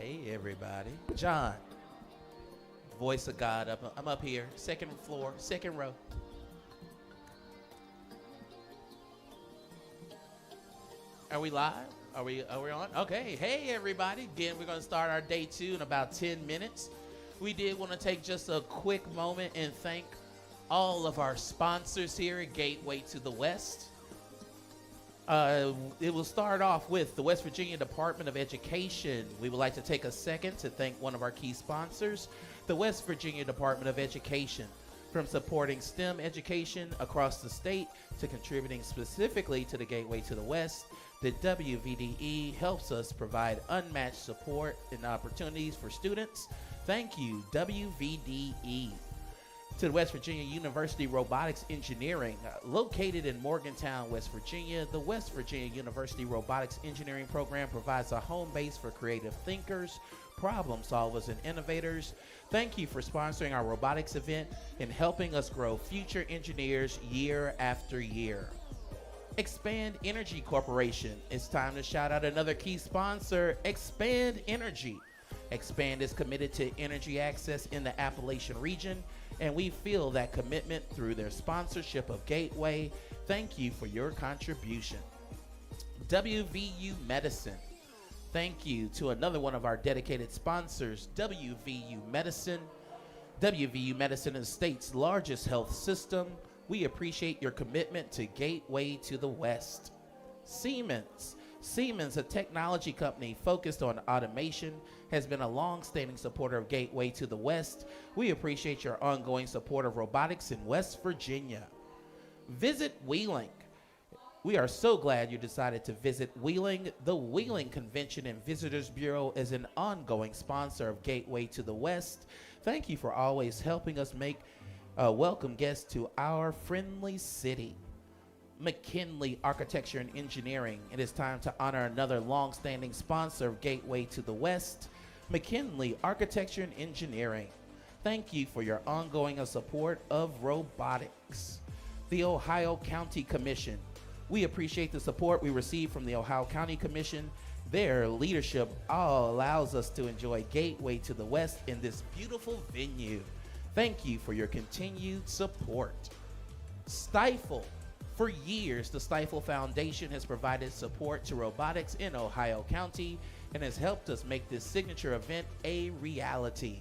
Hey, everybody. John, voice of God. I'm up here, second floor, second row. Are we live? Are we on? Okay. Hey, everybody. Again, we're going to start our day 2 in about 10 minutes. We did want to take just a quick moment and thank all of our sponsors here at Gateway to the West. It will start off with the West Virginia Department of Education. We would like to take a second to thank one of our key sponsors, the West Virginia Department of Education. From supporting STEM education across the state to contributing specifically to the Gateway to the West, the WVDE helps us provide unmatched support and opportunities for students. Thank you, WVDE. To the West Virginia University Robotics Engineering, located in Morgantown, West Virginia, the West Virginia University Robotics Engineering program provides a home base for creative thinkers, problem solvers, and innovators. Thank you for sponsoring our robotics event and helping us grow future engineers year after year. Expand Energy Corporation. It's time to shout out another key sponsor, Expand Energy. Expand is committed to energy access in the Appalachian region, and we feel that commitment through their sponsorship of Gateway. Thank you for your contribution. WVU Medicine. Thank you to another one of our dedicated sponsors, WVU Medicine. WVU Medicine is the state's largest health system. We appreciate your commitment to Gateway to the West. Siemens. Siemens, a technology company focused on automation, has been a long-standing supporter of Gateway to the West. We appreciate your ongoing support of robotics in West Virginia. Visit Wheeling. We are so glad you decided to visit Wheeling. The Wheeling Convention and Visitors Bureau is an ongoing sponsor of Gateway to the West. Thank you for always helping us make a welcome guest to our friendly city. McKinley Architecture and Engineering. It is time to honor another long-standing sponsor of Gateway to the West, McKinley Architecture and Engineering. Thank you for your ongoing support of robotics. The Ohio County Commission. We appreciate the support we receive from the Ohio County Commission. Their leadership all allows us to enjoy Gateway to the West in this beautiful venue. Thank you for your continued support. Stifle. For years, the Stifle Foundation has provided support to robotics in Ohio County and has helped us make this signature event a reality.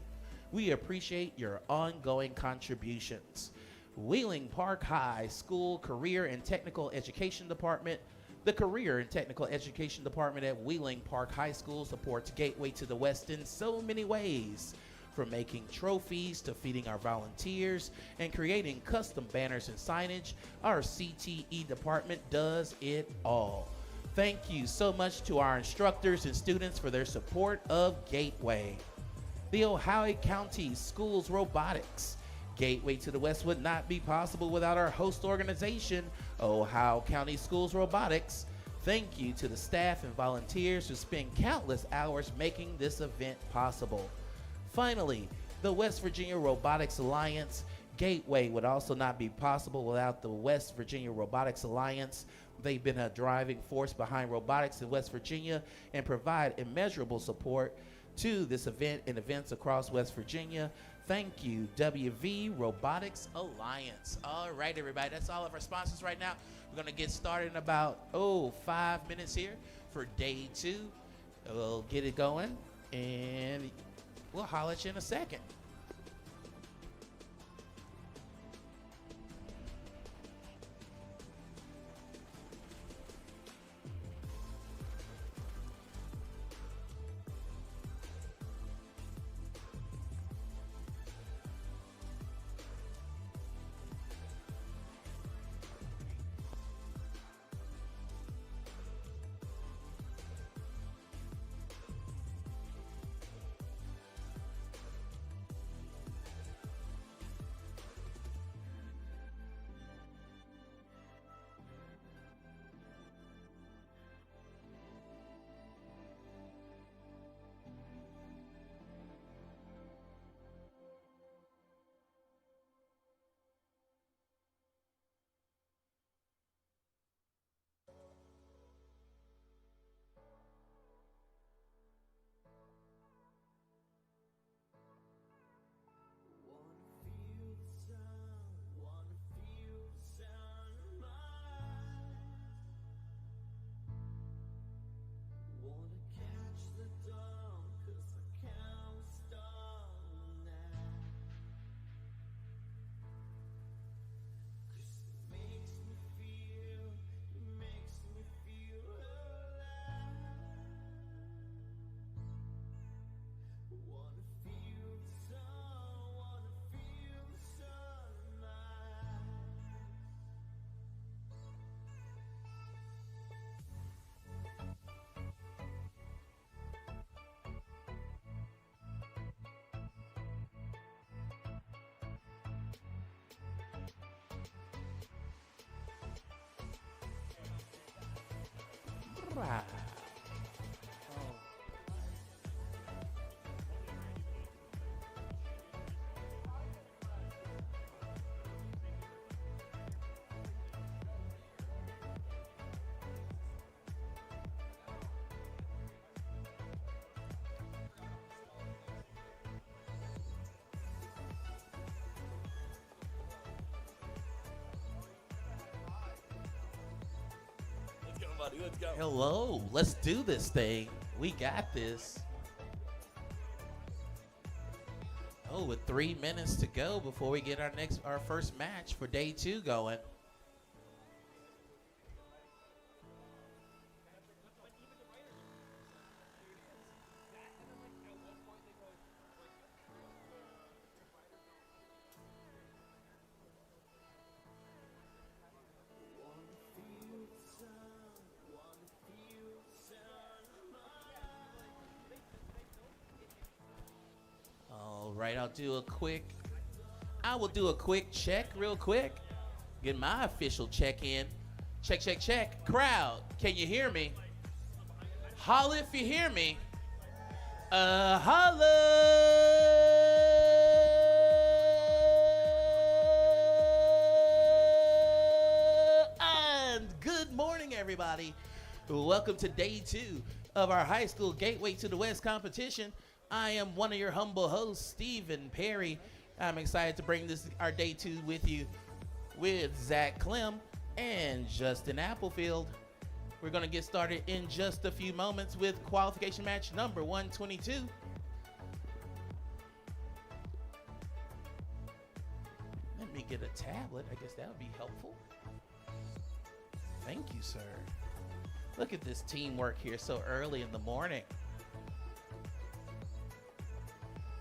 We appreciate your ongoing contributions. Wheeling Park High School Career and Technical Education Department. The Career and Technical Education Department at Wheeling Park High School supports Gateway to the West in so many ways. From making trophies to feeding our volunteers and creating custom banners and signage, our CTE department does it all. Thank you so much to our instructors and students for their support of Gateway. The Ohio County Schools Robotics. Gateway to the West would not be possible without our host organization, Ohio County Schools Robotics. Thank you to the staff and volunteers who spend countless hours making this event possible. Finally, the West Virginia Robotics Alliance. Gateway would also not be possible without the West Virginia Robotics Alliance. They've been a driving force behind robotics in West Virginia and provide immeasurable support to this event and events across West Virginia. Thank you, WV Robotics Alliance. All right, everybody, that's all of our sponsors right now. We're going to get started in about, 5 minutes here for day 2. We'll get it going, and we'll holler at you in a second. Right. Let's go. Hello, let's do this thing. We got this. Oh, with 3 minutes to go before we get our first match for day 2 going. All right, I will do a quick check real quick. Get my official check in. Check, check, check. Crowd, can you hear me? Holla if you hear me. Holla. And good morning, everybody. Welcome to day 2 of our high school Gateway to the West competition. I am one of your humble hosts, Stephen Perry. I'm excited to bring our day 2 with you with Zach Clem and Justin Applefield. We're going to get started in just a few moments with qualification match number 122. Let me get a tablet. I guess that would be helpful. Thank you, sir. Look at this teamwork here so early in the morning.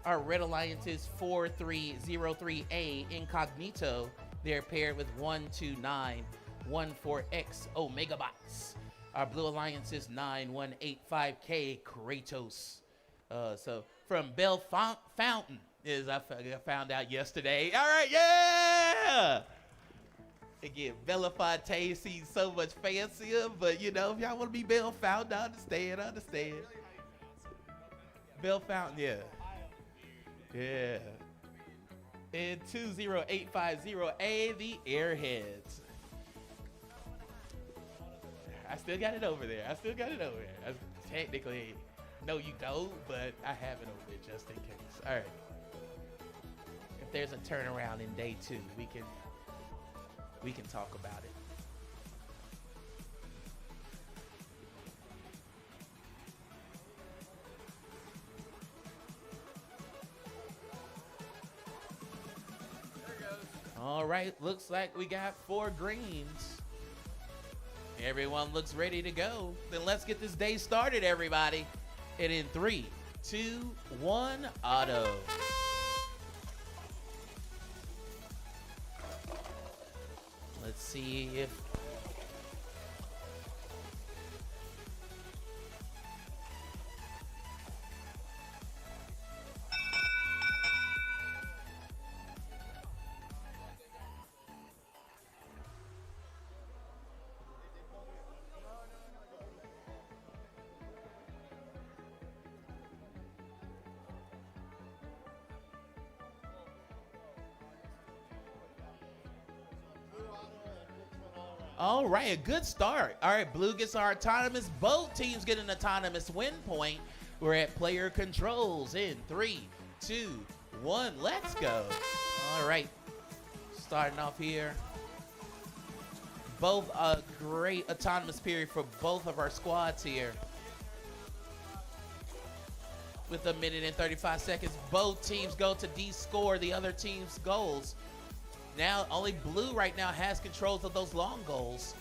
Our Red Alliance is 4303A Incognito. They're paired with 12914X Omegabots. Our Blue Alliance is 9185K Kratos. So from Bell Fountain, as I found out yesterday. All right, yeah! Again, Bella Fontaine seems so much fancier, but you know, if y'all want to be Bell Fountain, I understand. Bell Fountain, yeah. Yeah. And 20850A, the Airheads. I still got it over there. Technically, no, you don't, but I have it over there just in case. All right. If there's a turnaround in day 2, we can talk about it. All right, looks like we got 4 greens. Everyone looks ready to go. Then let's get this day started, everybody. And in 3, 2, 1, auto. Let's see if... All right, a good start. All right, Blue gets our autonomous. Both teams get an autonomous win point. We're at player controls in 3, 2, 1. Let's go. All right, starting off here. Both a great autonomous period for both of our squads here. With 1 minute and 35 seconds, both teams go to de-score the other team's goals. Now, only Blue right now has controls of those long goals.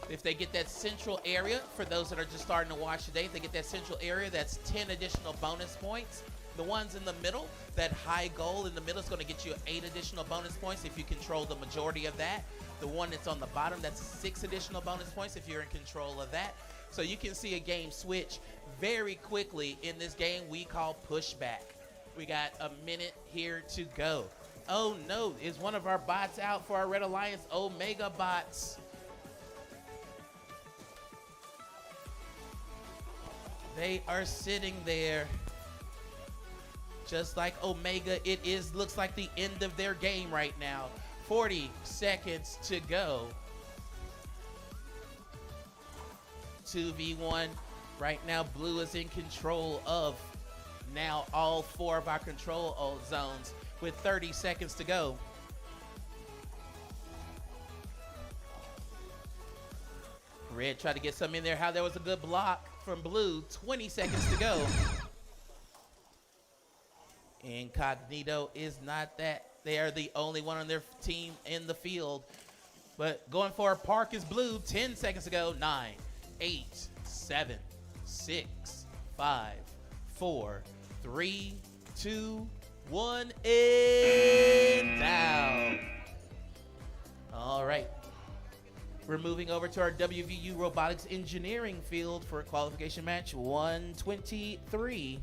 If they get that central area, for those that are just starting to watch today, if they get that central area, that's 10 additional bonus points. The ones in the middle, that high goal in the middle is going to get you 8 additional bonus points if you control the majority of that. The one that's on the bottom, that's 6 additional bonus points if you're in control of that. So you can see a game switch very quickly in this game we call pushback. We got 1 minute here to go. Oh no, is one of our bots out for our Red Alliance? Omega bots. They are sitting there. Just like Omega, looks like the end of their game right now. 40 seconds to go. 2v1. Right now, Blue is in control of now all 4 of our control zones with 30 seconds to go. Red tried to get some in there. How there was a good block from Blue. 20 seconds to go. Incognito is not that. They are the only one on their team in the field. But going for a Park is Blue. 10 seconds to go. 9, 8, 7, 6, 5, 4, 3, 2, 1, and down. All right. We're moving over to our WVU Robotics Engineering field for qualification match 123.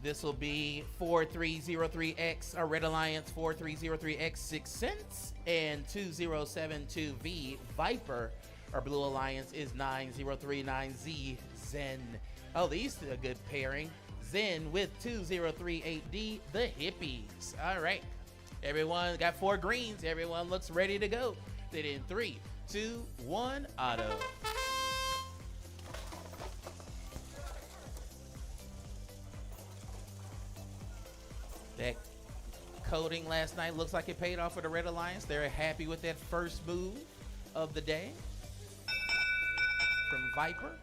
This will be 4303X, our Red Alliance 4303X 6 cents, and 2072V Viper. Our Blue Alliance is 9039Z Zen. Oh, these are a good pairing. Zen with 2038D, the Hippies. All right. Everyone got 4 greens. Everyone looks ready to go. Then in 3, 2, 1, auto. That coding last night looks like it paid off for the Red Alliance. They're happy with that first move of the day from Viper.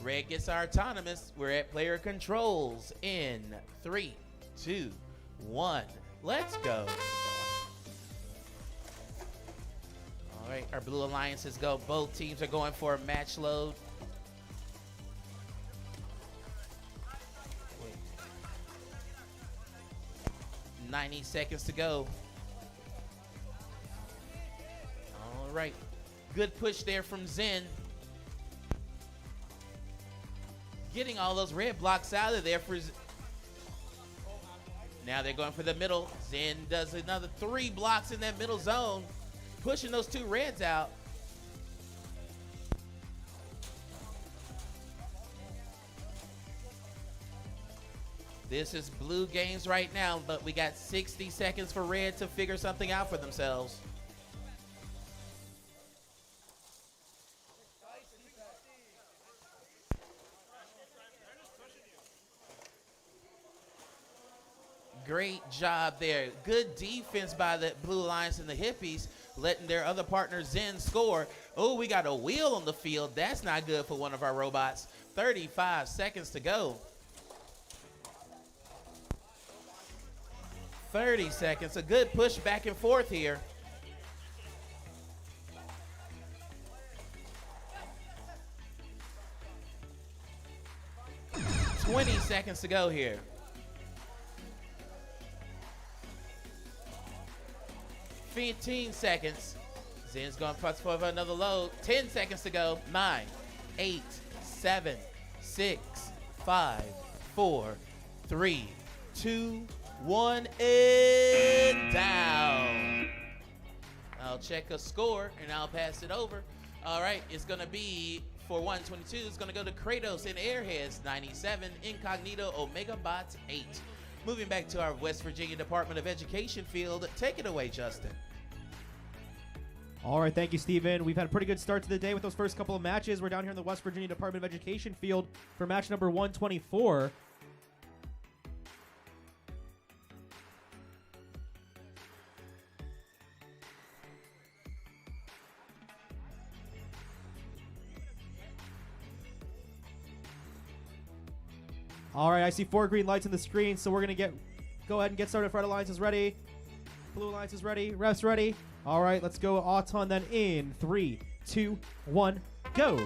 Red gets our autonomous. We're at player controls in 3, 2, 1. Let's go. All right, our Blue Alliances go. Both teams are going for a match load. 90 seconds to go. All right. Good push there from Zen. Getting all those red blocks out of there for now they're going for the middle. Zen does another 3 blocks in that middle zone, pushing those 2 reds out. This is Blue games right now, but we got 60 seconds for Red to figure something out for themselves. Great job there. Good defense by the Blue Alliance and the Hippies, letting their other partner Zen score. Oh, we got a wheel on the field. That's not good for one of our robots. 35 seconds to go. 30 seconds. A good push back and forth here. $20 seconds to go here. 15 seconds. Zen's going to press for another load. 10 seconds to go. 9, 8, 7, 6, 5, 4, 3, 2, 1, and down. I'll check a score and I'll pass it over. All right, it's going to be for 122. It's going to go to Kratos in Airheads 97, Incognito Omega Bots 8. Moving back to our West Virginia Department of Education field. Take it away, Justin. All right, thank you, Steven. We've had a pretty good start to the day with those first couple of matches. We're down here in the West Virginia Department of Education field for match number 124. All right, I see 4 green lights on the screen, so we're going to go ahead and get started. Red Alliance is ready. Blue Alliance is ready. Ref's ready. All right, let's go Auton then in 3, 2, 1, go.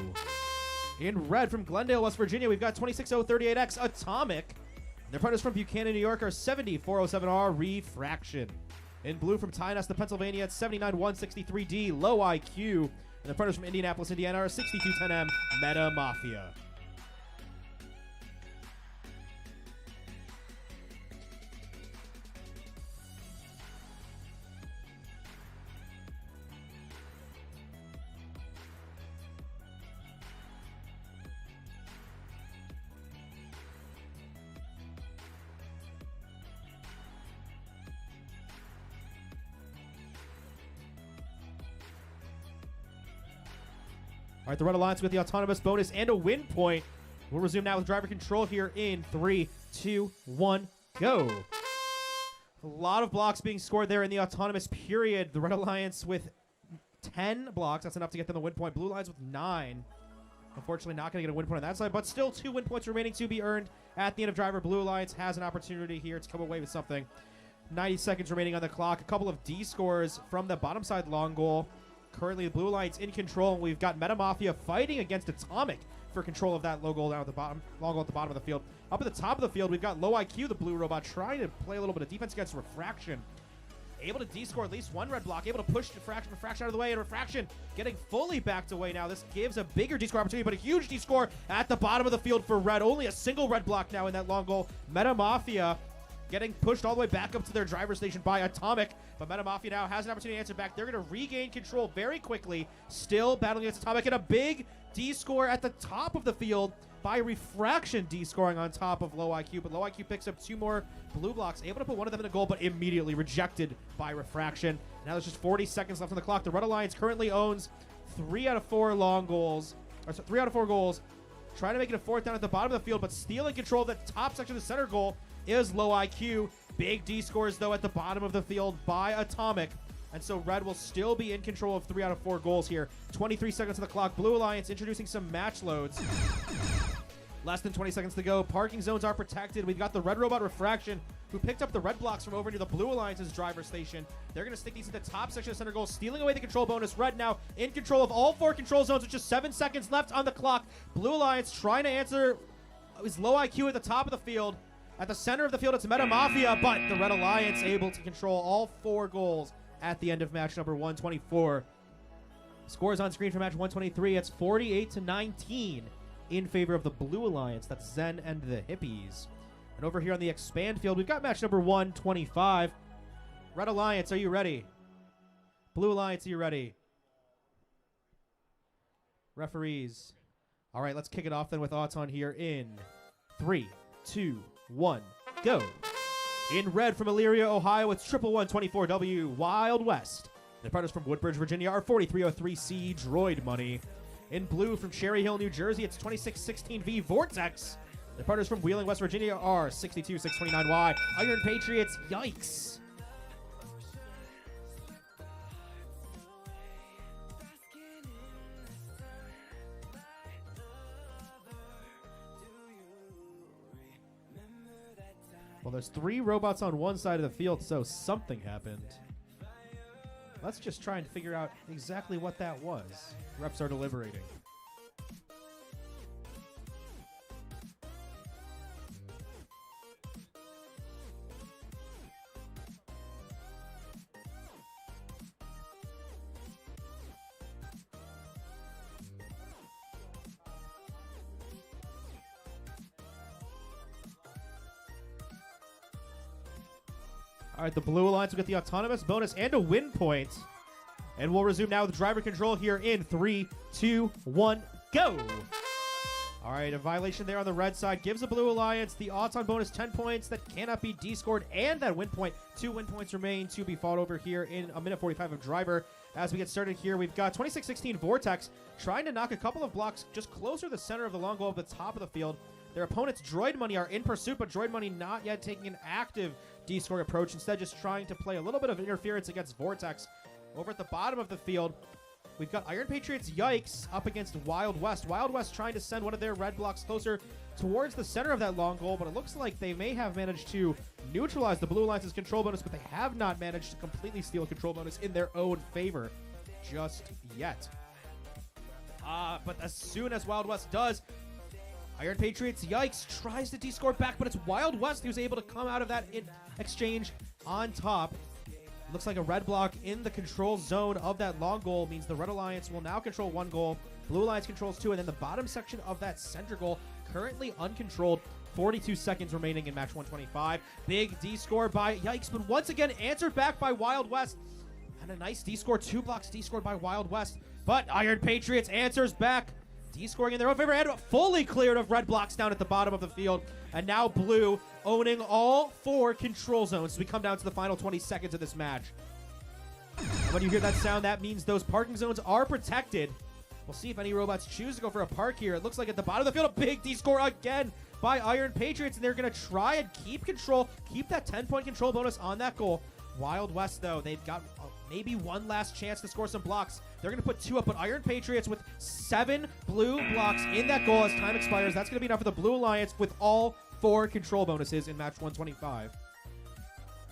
In red from Glendale, West Virginia, we've got 26038X Atomic. Their partners from Buchanan, New York are 70407R Refraction. In blue from Tynesta, Pennsylvania, it's 79163D Low IQ. And their partners from Indianapolis, Indiana are 6210M Meta Mafia. All right, the Red Alliance with the autonomous bonus and a win point. We'll resume now with driver control here in 3, 2, 1, go. A lot of blocks being scored there in the autonomous period. The Red Alliance with 10 blocks. That's enough to get them the win point. Blue Alliance with 9. Unfortunately, not going to get a win point on that side, but still 2 win points remaining to be earned at the end of driver. Blue Alliance has an opportunity here to come away with something. 90 seconds remaining on the clock. A couple of D scores from the bottom side long goal. Currently, the Blue Alliance in control. We've got Meta Mafia fighting against Atomic for control of that low goal down at the bottom, long goal at the bottom of the field. Up at the top of the field, we've got Low IQ, the blue robot, trying to play a little bit of defense against Refraction. Able to D-score at least one red block, able to push Refraction out of the way, and Refraction getting fully backed away now. This gives a bigger D-score opportunity, but a huge D-score at the bottom of the field for red. Only a single red block now in that long goal. Meta Mafia getting pushed all the way back up to their driver station by Atomic, but Meta Mafia now has an opportunity to answer back. They're going to regain control very quickly, still battling against Atomic, and a big D-score at the top of the field by Refraction D-scoring on top of Low IQ, but Low IQ picks up 2 more blue blocks, able to put one of them in the goal, but immediately rejected by Refraction. Now there's just 40 seconds left on the clock. The Red Alliance currently owns 3 out of 4 long goals, or 3 out of 4 goals, trying to make it a 4th down at the bottom of the field, but stealing control of the top section of the center goal is Low IQ. Big D scores, though, at the bottom of the field by Atomic. And so Red will still be in control of 3 out of 4 goals here. 23 seconds on the clock. Blue Alliance introducing some match loads. Less than 20 seconds to go. Parking zones are protected. We've got the Red Robot Refraction, who picked up the red blocks from over near the Blue Alliance's driver station. They're going to stick these in the top section of center goal, stealing away the control bonus. Red now in control of all 4 control zones with just 7 seconds left on the clock. Blue Alliance trying to answer is Low IQ at the top of the field. At the center of the field, it's Meta Mafia, but the Red Alliance able to control all 4 goals at the end of match number 124. Scores on screen for match 123. It's 48-19 in favor of the Blue Alliance. That's Zen and the Hippies. And over here on the expand field, we've got match number 125. Red Alliance, are you ready? Blue Alliance, are you ready? Referees. All right, let's kick it off then with odds on here in 3, 2, 1, go. In red from Elyria, Ohio, it's 11124W Wild West. The partners from Woodbridge, Virginia are 4303C Droid Money. In blue from Cherry Hill, New Jersey, it's 2616V Vortex. The partners from Wheeling, West Virginia are 62629Y Iron Patriots. Yikes. Well, there's 3 robots on one side of the field, so something happened. Let's just try and figure out exactly what that was. Reps are deliberating. All right, the Blue Alliance will get the autonomous bonus and a win point. And we'll resume now with driver control here in 3, 2, 1, go. All right, a violation there on the red side gives the Blue Alliance the auton bonus 10 points that cannot be D-scored and that win point. 2 win points remain to be fought over here in a minute 45 of driver. As we get started here, we've got 2616 Vortex trying to knock a couple of blocks just closer to the center of the long goal at the top of the field. Their opponents, Droid Money, are in pursuit, but Droid Money not yet taking an active D-scoring approach, instead just trying to play a little bit of interference against Vortex. Over at the bottom of the field, we've got Iron Patriots Yikes up against Wild West. Wild West trying to send one of their red blocks closer towards the center of that long goal, but it looks like they may have managed to neutralize the Blue Alliance's control bonus, but they have not managed to completely steal a control bonus in their own favor just yet. But as soon as Wild West does, Iron Patriots Yikes tries to D-score back, but it's Wild West who's able to come out of that exchange on top. Looks like a red block in the control zone of that long goal means the Red Alliance will now control 1 goal. Blue Alliance controls 2, and then the bottom section of that center goal currently uncontrolled. 42 seconds remaining in match 125. Big D-score by Yikes, but once again answered back by Wild West. And a nice D-score, 2 blocks D-scored by Wild West. But Iron Patriots answers back. D-scoring in their own favor and fully cleared of red blocks down at the bottom of the field. And now Blue owning all 4 control zones as we come down to the final 20 seconds of this match. And when you hear that sound, that means those parking zones are protected. We'll see if any robots choose to go for a park here. It looks like at the bottom of the field, a big D score again by Iron Patriots, and they're going to try and keep control, keep that 10-point control bonus on that goal. Wild West, though, they've got maybe one last chance to score some blocks. They're going to put 2 up, but Iron Patriots with 7 blue blocks in that goal as time expires. That's going to be enough for the Blue Alliance with all 4 control bonuses in match 125.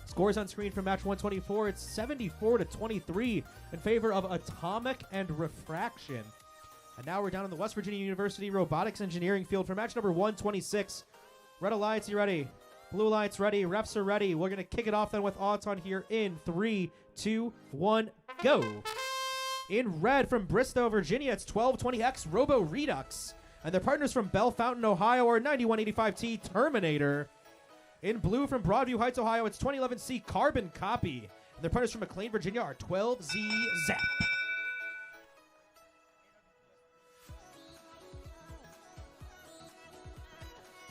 Scores on screen for match 124. It's 74-23 in favor of Atomic and Refraction. And now we're down in the West Virginia University Robotics Engineering field for match number 126. Red Alliance, you ready? Blue Alliance ready. Refs are ready. We're going to kick it off then with Auton here in 3, 2, 1, go. In red from Bristow, Virginia, it's 1220X Robo Redux. And their partners from Bell Fountain, Ohio are 9185T Terminator. In blue from Broadview Heights, Ohio, it's 2011C Carbon Copy. And their partners from McLean, Virginia are 12Z Zap.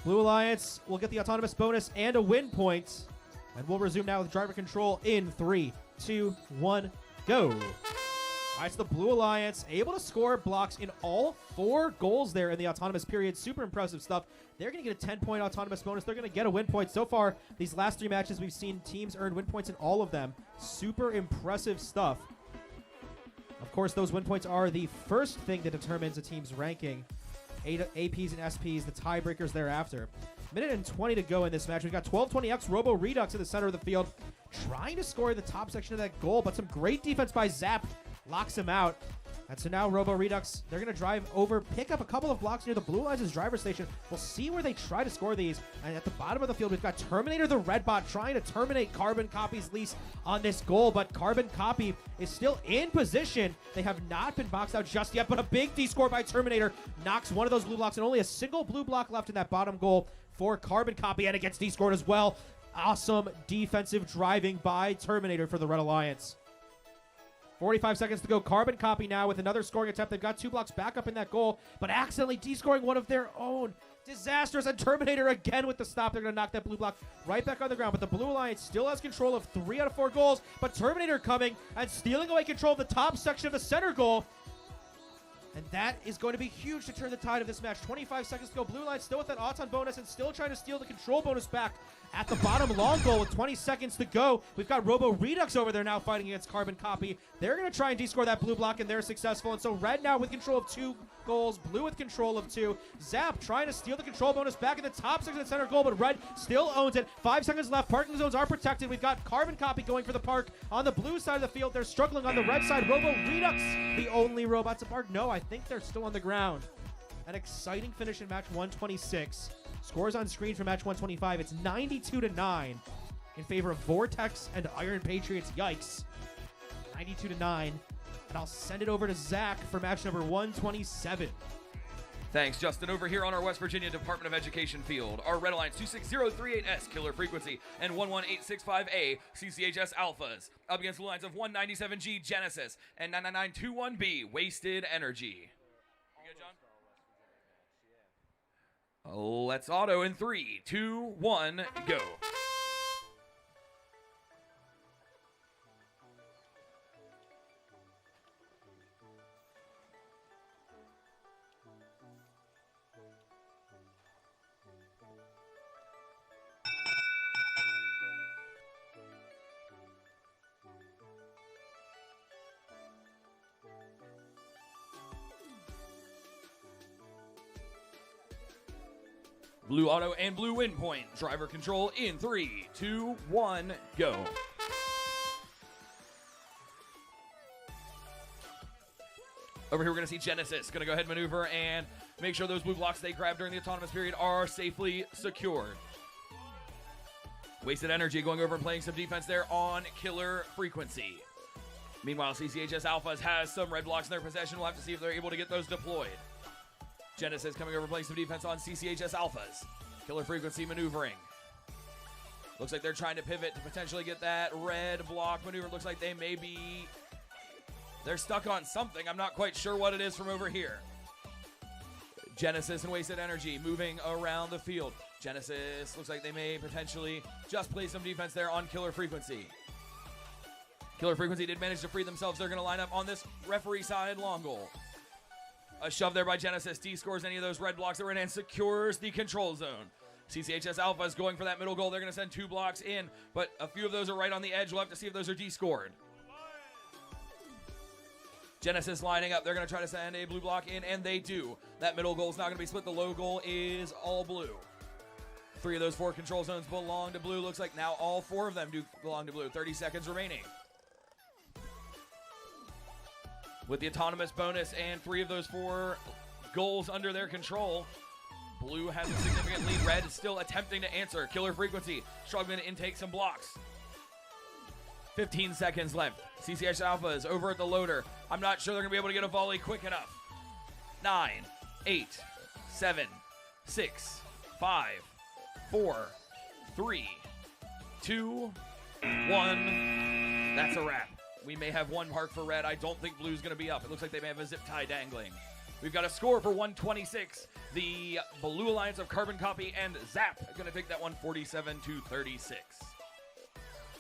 Blue Alliance will get the autonomous bonus and a win point. And we'll resume now with driver control in 3, 2, 1, go. All right, so the Blue Alliance able to score blocks in all 4 goals there in the autonomous period. Super impressive stuff. They're going to get a 10-point autonomous bonus. They're going to get a win point. So far, these last 3 matches, we've seen teams earn win points in all of them. Super impressive stuff. Of course, those win points are the first thing that determines a team's ranking. APs and SPs, the tiebreakers thereafter. Minute and 20 to go in this match. We've got 1220X Robo Redux in the center of the field, trying to score the top section of that goal, but some great defense by Zap locks him out. And so now Robo Redux, they're going to drive over, pick up a couple of blocks near the Blue Alliance's driver station. We'll see where they try to score these. And at the bottom of the field, we've got Terminator the Red Bot trying to terminate Carbon Copy's lease on this goal, but Carbon Copy is still in position. They have not been boxed out just yet, but a big D score by Terminator knocks one of those blue blocks, and only a single blue block left in that bottom goal for Carbon Copy, and it gets D scored as well. Awesome defensive driving by Terminator for the Red Alliance. 45 seconds to go. Carbon Copy now with another scoring attempt. They've got 2 blocks back up in that goal, but accidentally descoring one of their own. Disastrous, and Terminator again with the stop. They're going to knock that blue block right back on the ground, but the Blue Alliance still has control of 3 out of 4 goals, but Terminator coming and stealing away control of the top section of the center goal. And that is going to be huge to turn the tide of this match. 25 seconds to go. Blue Line still with that Auton bonus and still trying to steal the control bonus back at the bottom long goal with 20 seconds to go. We've got Robo Redux over there now fighting against Carbon Copy. They're going to try and descore that blue block, and they're successful. And so red now with control of 2 goals, blue with control of 2. Zap trying to steal the control bonus back in the top section of the center goal, but red still owns it. 5 seconds left. Parking zones are protected. We've got Carbon Copy going for the park on the blue side of the field. They're struggling on the red side. Robo Redux, the only robot to park. No, I think they're still on the ground. An exciting finish in match 126. Scores on screen for match 125. It's 92-9 in favor of Vortex and Iron Patriots. Yikes. 92-9. And I'll send it over to Zach for match number 127. Thanks, Justin. Over here on our West Virginia Department of Education field, our Red Alliance 26038S Killer Frequency and 11865A CCHS Alphas up against the lines of 197G Genesis and 99921B Wasted Energy. You good, John? Let's auto in 3, 2, 1, go. Blue auto and blue win point. Driver control in 3, 2, 1, go. Over here, we're going to see Genesis. Going to go ahead and maneuver and make sure those blue blocks they grabbed during the autonomous period are safely secured. Wasted Energy going over and playing some defense there on Killer Frequency. Meanwhile, CCHS Alphas has some red blocks in their possession. We'll have to see if they're able to get those deployed. Genesis coming over playing some defense on CCHS Alphas. Killer Frequency maneuvering. Looks like they're trying to pivot to potentially get that red block maneuver. Looks like they may be... They're stuck on something. I'm not quite sure what it is from over here. Genesis and Wasted Energy moving around the field. Genesis looks like they may potentially just play some defense there on Killer Frequency. Killer Frequency did manage to free themselves. They're going to line up on this referee side long goal. A shove there by Genesis. D scores any of those red blocks that were in and secures the control zone. CCHS Alpha is going for that middle goal. They're going to send 2 blocks in, but a few of those are right on the edge. We'll have to see if those are D-scored. Genesis lining up. They're going to try to send a blue block in, and they do. That middle goal is not going to be split. The low goal is all blue. 3 of those 4 control zones belong to blue. Looks like now all 4 of them do belong to blue. 30 seconds remaining. With the autonomous bonus and 3 of those 4 goals under their control, blue has a significant lead. Red is still attempting to answer. Killer frequency, struggling to intake some blocks. 15 seconds left. CCH Alpha is over at the loader. I'm not sure they're going to be able to get a volley quick enough. 9, 8, 7, 6, 5, 4, 3, 2, 1. That's a wrap. We may have 1 mark for red. I don't think blue's going to be up. It looks like they may have a zip tie dangling. We've got a score for 126. The Blue Alliance of Carbon Copy and Zap are going to take that one 47-36.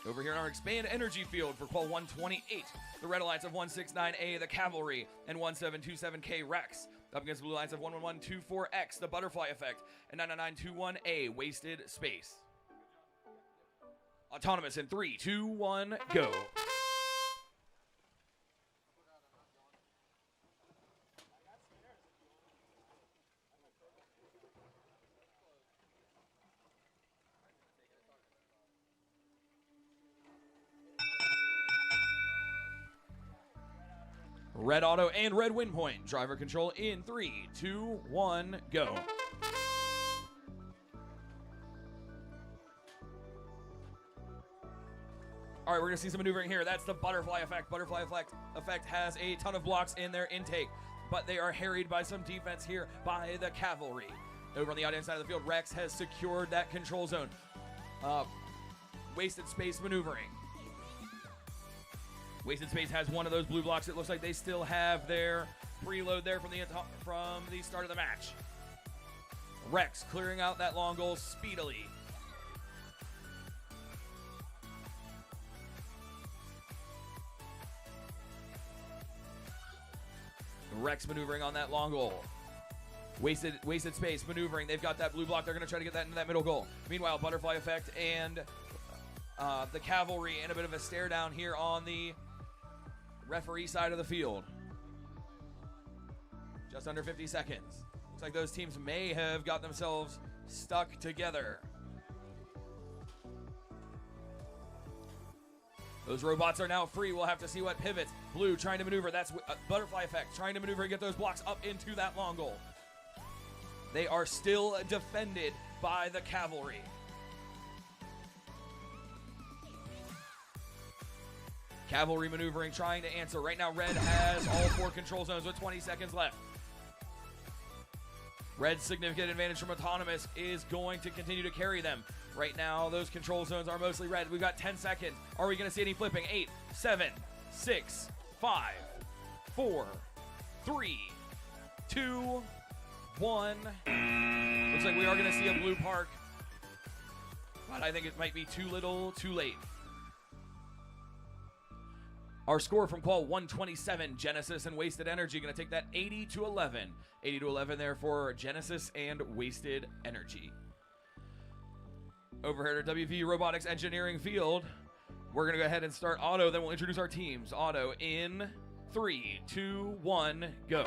Over here in our Expand Energy Field for Qual 128, the Red Alliance of 169A, the Cavalry, and 1727K Rex. Up against the Blue Alliance of 11124X, the Butterfly Effect, and 99921A, Wasted Space. Autonomous in 3, 2, 1, go. Red auto and red win point. Driver control in 3, 2, 1, go. All right, we're going to see some maneuvering here. That's the Butterfly Effect. Butterfly Effect has a ton of blocks in their intake, but they are harried by some defense here by the Cavalry. Over on the audience side of the field, Rex has secured that control zone. Wasted Space maneuvering. Wasted Space has one of those blue blocks. It looks like they still have their preload there from the start of the match. Rex clearing out that long goal speedily. Rex maneuvering on that long goal. Wasted Space maneuvering. They've got that blue block. They're going to try to get that into that middle goal. Meanwhile, Butterfly Effect and the Cavalry in a bit of a stare down here on the referee side of the field. Just under 50 seconds. Looks like those teams may have got themselves stuck together. Those robots are now free. We'll have to see what pivots. Blue trying to maneuver. That's Butterfly Effect trying to maneuver and get those blocks up into that long goal. They are still defended by the Cavalry. Cavalry maneuvering, trying to answer. Right now, red has all 4 control zones with 20 seconds left. Red's significant advantage from Autonomous is going to continue to carry them. Right now, those control zones are mostly red. We've got 10 seconds. Are we going to see any flipping? 8, 7, 6, 5, 4, 3, 2, 1. Looks like we are going to see a blue park, but I think it might be too little, too late. Our score from Qual 127, Genesis and Wasted Energy, going to take that 80-11. 80-11 there for Genesis and Wasted Energy. Over here at our WV Robotics Engineering Field, we're going to go ahead and start auto, then we'll introduce our teams. Auto in 3, 2, 1, go.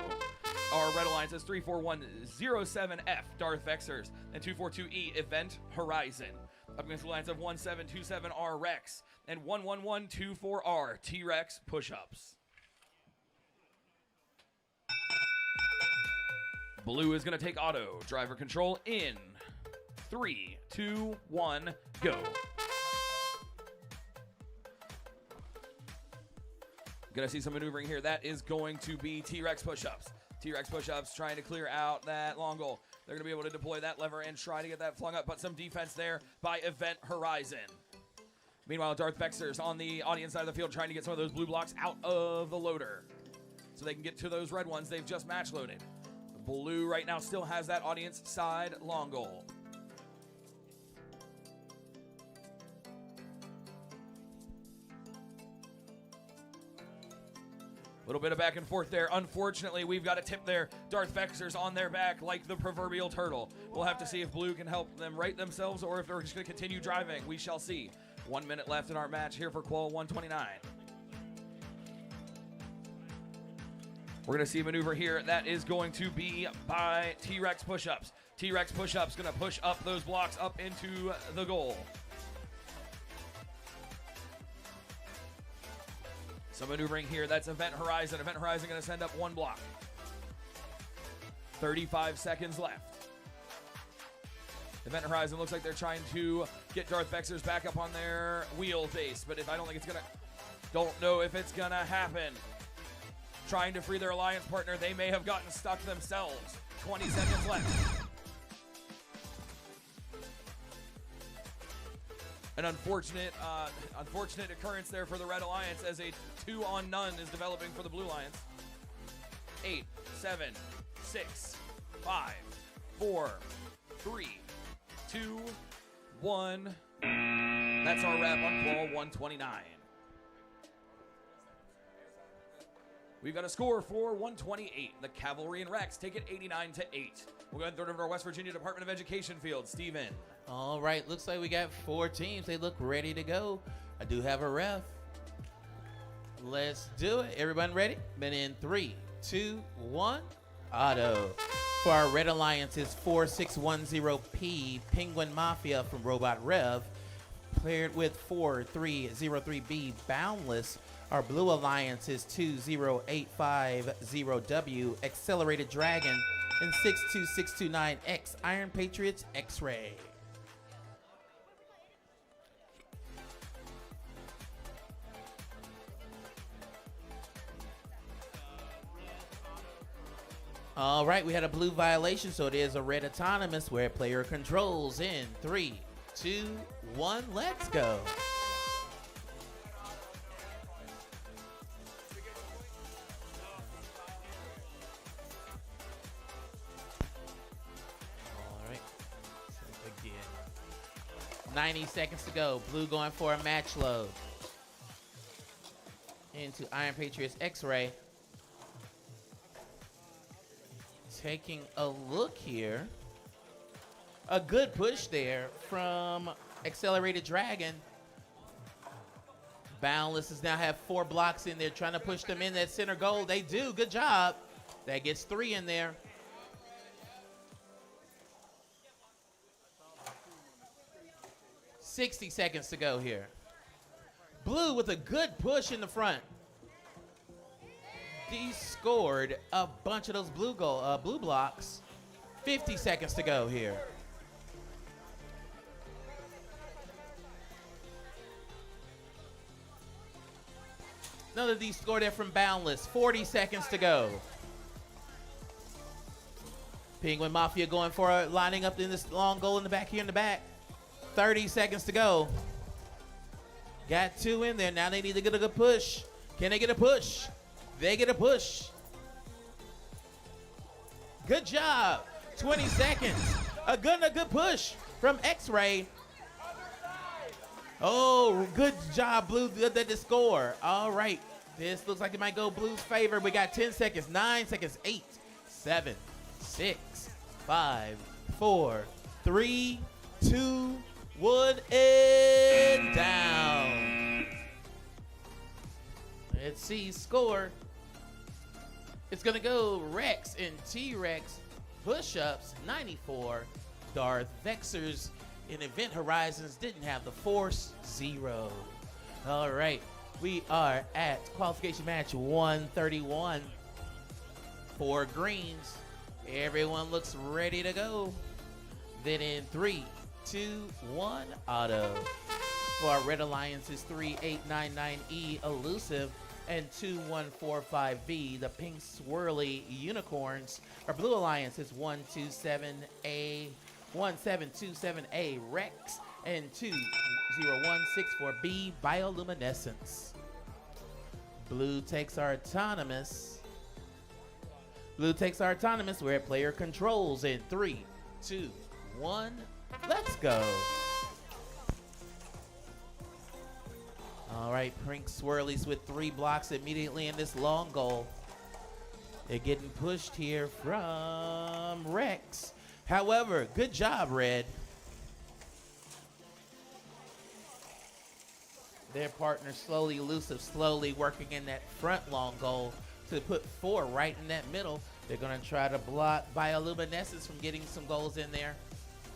Our Red Alliance is 34107F, Darth Vexers, and 242E, Event Horizon. Up against the Alliance of 1727R, Rex, and 11124R, T-Rex Push-Ups. Blue is going to take auto. Driver control in 3, 2, 1, go. Gonna see some maneuvering here. That is going to be T-Rex push-ups. T-Rex push-ups trying to clear out that long goal. They're gonna be able to deploy that lever and try to get that flung up, but some defense there by Event Horizon. Meanwhile, Darth Vexers on the audience side of the field trying to get some of those blue blocks out of the loader so they can get to those red ones they've just match loaded. Blue right now still has that audience side long goal. A little bit of back and forth there. Unfortunately, we've got a tip there. Darth Vexer's on their back like the proverbial turtle. We'll have to see if Blue can help them right themselves or if they're just going to continue driving. We shall see. 1 minute left in our match here for Qual 129. We're going to see a maneuver here that is going to be by T-Rex push-ups. T-Rex push-ups going to push up those blocks up into the goal. Some maneuvering here. That's Event Horizon. Event Horizon going to send up 1 block. 35 seconds left. Event Horizon looks like they're trying to get Darth Vexers back up on their wheel base, but I don't think it's going to... Don't know if it's going to happen. Trying to free their alliance partner. They may have gotten stuck themselves. 20 seconds left. An unfortunate occurrence there for the Red Alliance as a 2-on-none is developing for the Blue Alliance. 8, 7, 6, 5, 4, 3, 2, 1. That's our wrap on Qual 129. We've got a score for 128. The Cavalry and Rex take it 89-8. We'll go ahead and throw it over to our West Virginia Department of Education field. Steven. All right, looks like we got 4 teams. They look ready to go. I do have a ref. Let's do it. Everyone ready? Been in 3, 2, 1. Auto. For our Red Alliance is 4610P, Penguin Mafia from Robot Rev. Paired with 4303B, Boundless. Our Blue Alliance is 20850W, Accelerated Dragon, and 62629X, Iron Patriots X-Ray. All right, we had a blue violation, so it is a red autonomous where player controls in 3, 2, 1, let's go. All right, so again, 90 seconds to go. Blue going for a match load into Iron Patriots X-Ray. Taking a look here. A good push there from Accelerated Dragon. Boundless is now have 4 blocks in there, trying to push them in that center goal. They do. Good job. That gets 3 in there. $60 seconds to go here. Blue with a good push in the front. He scored a bunch of those blue blocks. 50 seconds to go here. Another D score there from Boundless. 40 seconds to go. Penguin Mafia going for it, lining up in this long goal in the back here in the back. 30 seconds to go. Got 2 in there. Now they need to get a good push. Can they get a push? They get a push. Good job. 20 seconds. A good push from X-Ray. Oh, good job, Blue. Did the score. All right. This looks like it might go Blue's favor. We got 10 seconds, 9 seconds, 8, 7, 6, 5, 4, 3, 2, 1, and down. Let's see, score. It's going to go Rex and T-Rex push-ups, 94. Darth Vexers in Event Horizons didn't have the force, 0. All right, we are at qualification match 131. 4 greens. Everyone looks ready to go. Then in 3, 2, 1, auto. For our Red Alliance is 3899E, Elusive, and 2145B, the pink swirly unicorns. Our Blue Alliance is 1727A, Rex, and 20164B, Bioluminescence. Blue takes our autonomous. Blue takes our autonomous where player controls in 3, 2, 1, let's go. All right, Pink Swirlies with 3 blocks immediately in this long goal. They're getting pushed here from Rex. However, good job, Red. Their partner slowly, elusive, slowly working in that front long goal to put 4 right in that middle. They're going to try to block Bioluminescence from getting some goals in there.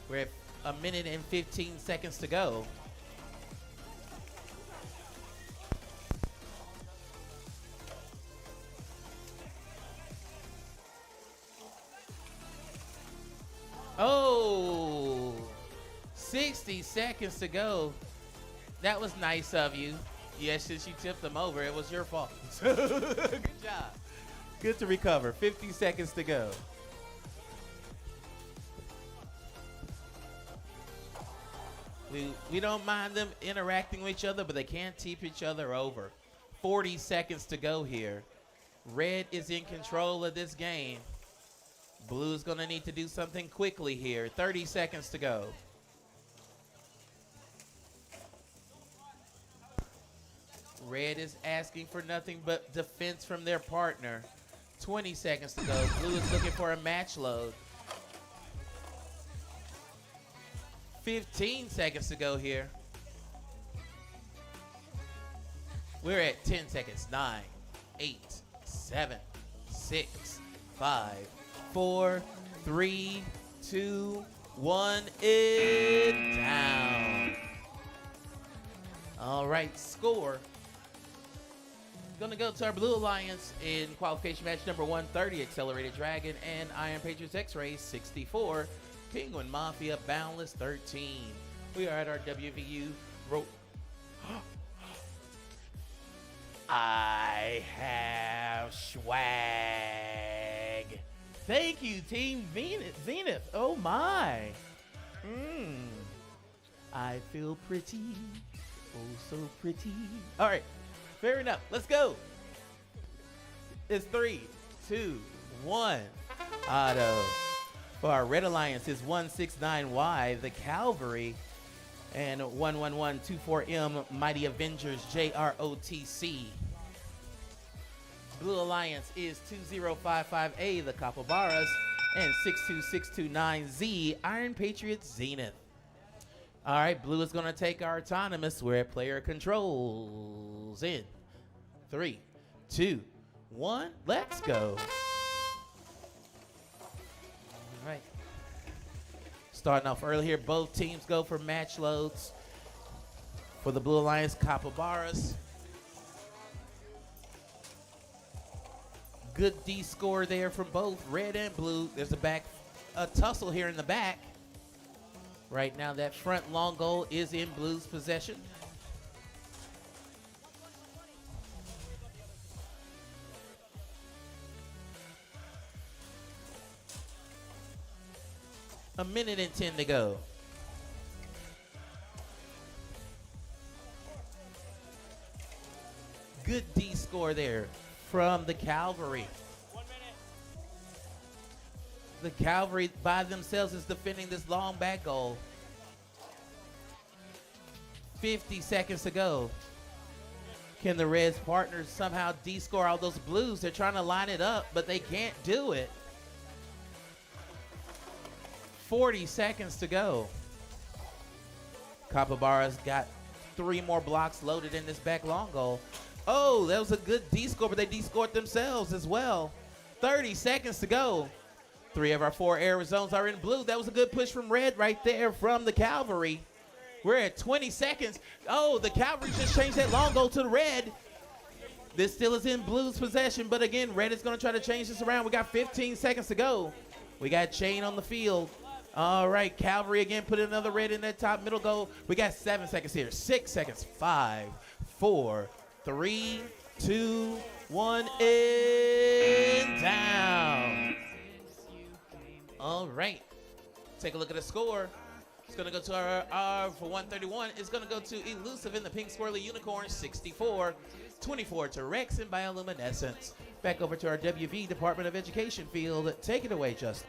We're at 1 minute and 15 seconds to go. Oh, 60 seconds to go. That was nice of you. Yes, since you tipped them over, it was your fault. Good job. Good to recover. 50 seconds to go. We don't mind them interacting with each other, but they can't tip each other over. 40 seconds to go here. Red is in control of this game. Blue's going to need to do something quickly here. 30 seconds to go. Red is asking for nothing but defense from their partner. 20 seconds to go. Blue is looking for a match load. 15 seconds to go here. We're at 10 seconds. 9, 8, 7, 6, 5, 4, 3, 2, 1. It's down. All right, score. Going to go to our Blue Alliance in qualification match number 130, Accelerated Dragon and Iron Patriots X-Ray 64, Penguin Mafia Boundless 13. We are at our WVU I have swag. Thank you, Team Zenith. Oh my. I feel pretty. Oh, so pretty. All right. Fair enough. Let's go. It's 3, 2, 1. Auto. For our Red Alliance is 169Y, the Cavalry, and 11124M, Mighty Avengers, JROTC. Blue Alliance is 2055A, the Capybaras, and 62629Z, Iron Patriots Zenith. All right, Blue is going to take our autonomous. We're at player controls in 3, 2, 1. Let's go. All right. Starting off early here, both teams go for match loads. For the Blue Alliance, Capybaras. Good D score there from both red and blue. There's a tussle here in the back. Right now, that front long goal is in Blue's possession. A minute and 10 to go. Good D score there from the Cavalry. 1 minute. The Cavalry by themselves is defending this long back goal. 50 seconds to go. Can the Reds partners somehow D-score all those Blues? They're trying to line it up, but they can't do it. 40 seconds to go. Capybaras got 3 more blocks loaded in this back long goal. Oh, that was a good D-score, but they D-scored themselves as well. 30 seconds to go. 3 of our 4 air zones are in blue. That was a good push from red right there from the Cavalry. We're at 20 seconds. Oh, the Cavalry just changed that long goal to the red. This still is in blue's possession, but again, red is going to try to change this around. We got 15 seconds to go. We got Chain on the field. All right, Cavalry again put another red in that top middle goal. We got 7 seconds here. 6 seconds. 5, 4, 3, 2, 1, and down. All right. Take a look at the score. It's going to go to our for 131. It's going to go to Elusive in the Pink Swirly Unicorn, 64. 24 to Rex and Bioluminescence. Back over to our WV Department of Education field. Take it away, Justin.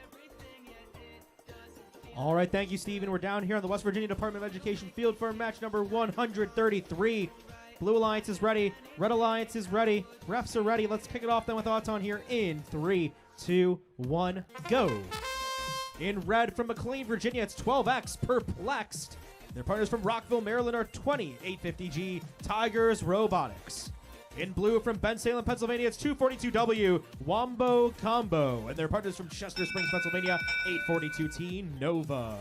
All right, thank you, Steven. We're down here on the West Virginia Department of Education field for match number 133. Blue Alliance is ready. Red Alliance is ready. Refs are ready. Let's kick it off then with Auton here in 3, 2, 1, go. In red from McLean, Virginia, it's 12X Perplexed. Their partners from Rockville, Maryland are 2850G Tigers Robotics. In blue from Bensalem, Pennsylvania, it's 242W Wombo Combo. And their partners from Chester Springs, Pennsylvania, 842T Nova.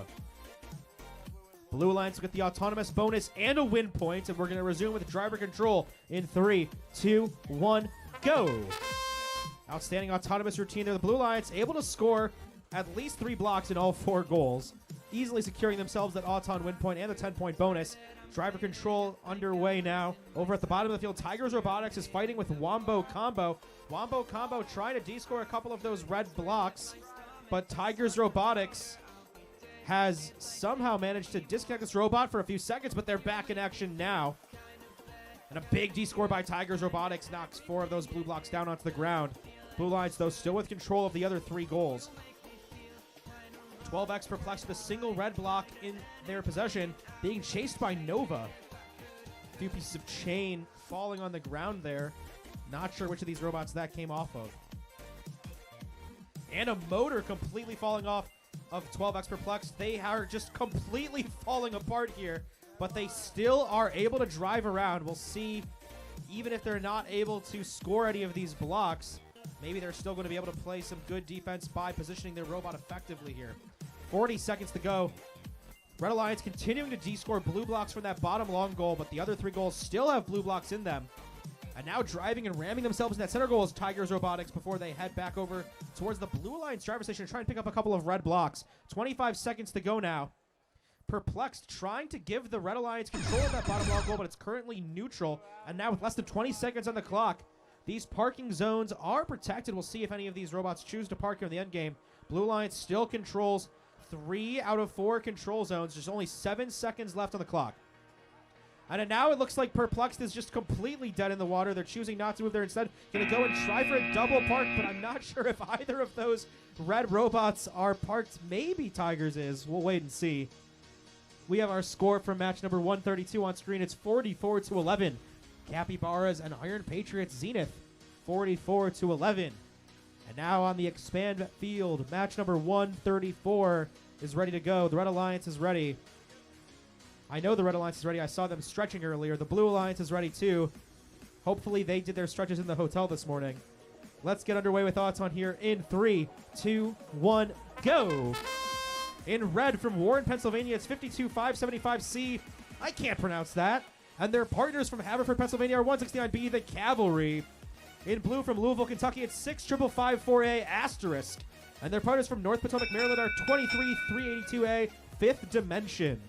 Blue Alliance will get the autonomous bonus and a win point, and we're going to resume with driver control in 3, 2, 1, go. Outstanding autonomous routine there. The Blue Alliance able to score at least 3 blocks in all 4 goals, easily securing themselves that Auton win point and the 10-point bonus. Driver control underway now. Over at the bottom of the field, Tigers Robotics is fighting with Wombo Combo. Wombo Combo trying to de-score a couple of those red blocks, but Tigers Robotics has somehow managed to disconnect this robot for a few seconds, but they're back in action now. And a big de-score by Tigers Robotics knocks 4 of those blue blocks down onto the ground. Blue Alliance, though, still with control of the other 3 goals. 12X Perplexed with a single red block in their possession, being chased by Nova. A few pieces of chain falling on the ground there. Not sure which of these robots that came off of. And a motor completely falling off of 12X Perplexed. They are just completely falling apart here, but they still are able to drive around. We'll see, even if they're not able to score any of these blocks, maybe they're still going to be able to play some good defense by positioning their robot effectively here. 40 seconds to go. Red Alliance continuing to de-score blue blocks from that bottom long goal, but the other 3 goals still have blue blocks in them. And now driving and ramming themselves in that center goal is Tigers Robotics before they head back over towards the Blue Alliance driver station to try and pick up a couple of red blocks. 25 seconds to go now. Perplexed trying to give the Red Alliance control of that bottom long goal, but it's currently neutral. And now with less than 20 seconds on the clock, these parking zones are protected. We'll see if any of these robots choose to park here in the end game. Blue Alliance still controls 3 out of 4 control zones. There's only 7 seconds left on the clock. And now it looks like Perplexed is just completely dead in the water. They're choosing not to move there. Instead, going to go and try for a double park, but I'm not sure if either of those red robots are parked. Maybe Tigers is. We'll wait and see. We have our score from match number 132 on screen. It's 44-11. Capybaras and Iron Patriots Zenith, 44-11. And now on the expand field, match number 134 is ready to go. The Red Alliance is ready. I know the Red Alliance is ready. I saw them stretching earlier. The Blue Alliance is ready too. Hopefully they did their stretches in the hotel this morning. Let's get underway with Auton here in 3, 2, 1, go. In red from Warren, Pennsylvania, it's 52575C. I can't pronounce that. And their partners from Haverford, Pennsylvania are 169B, the Cavalry. In blue from Louisville, Kentucky, it's 65554A asterisk. And their partners from North Potomac, Maryland are 23382A, Fifth Dimension.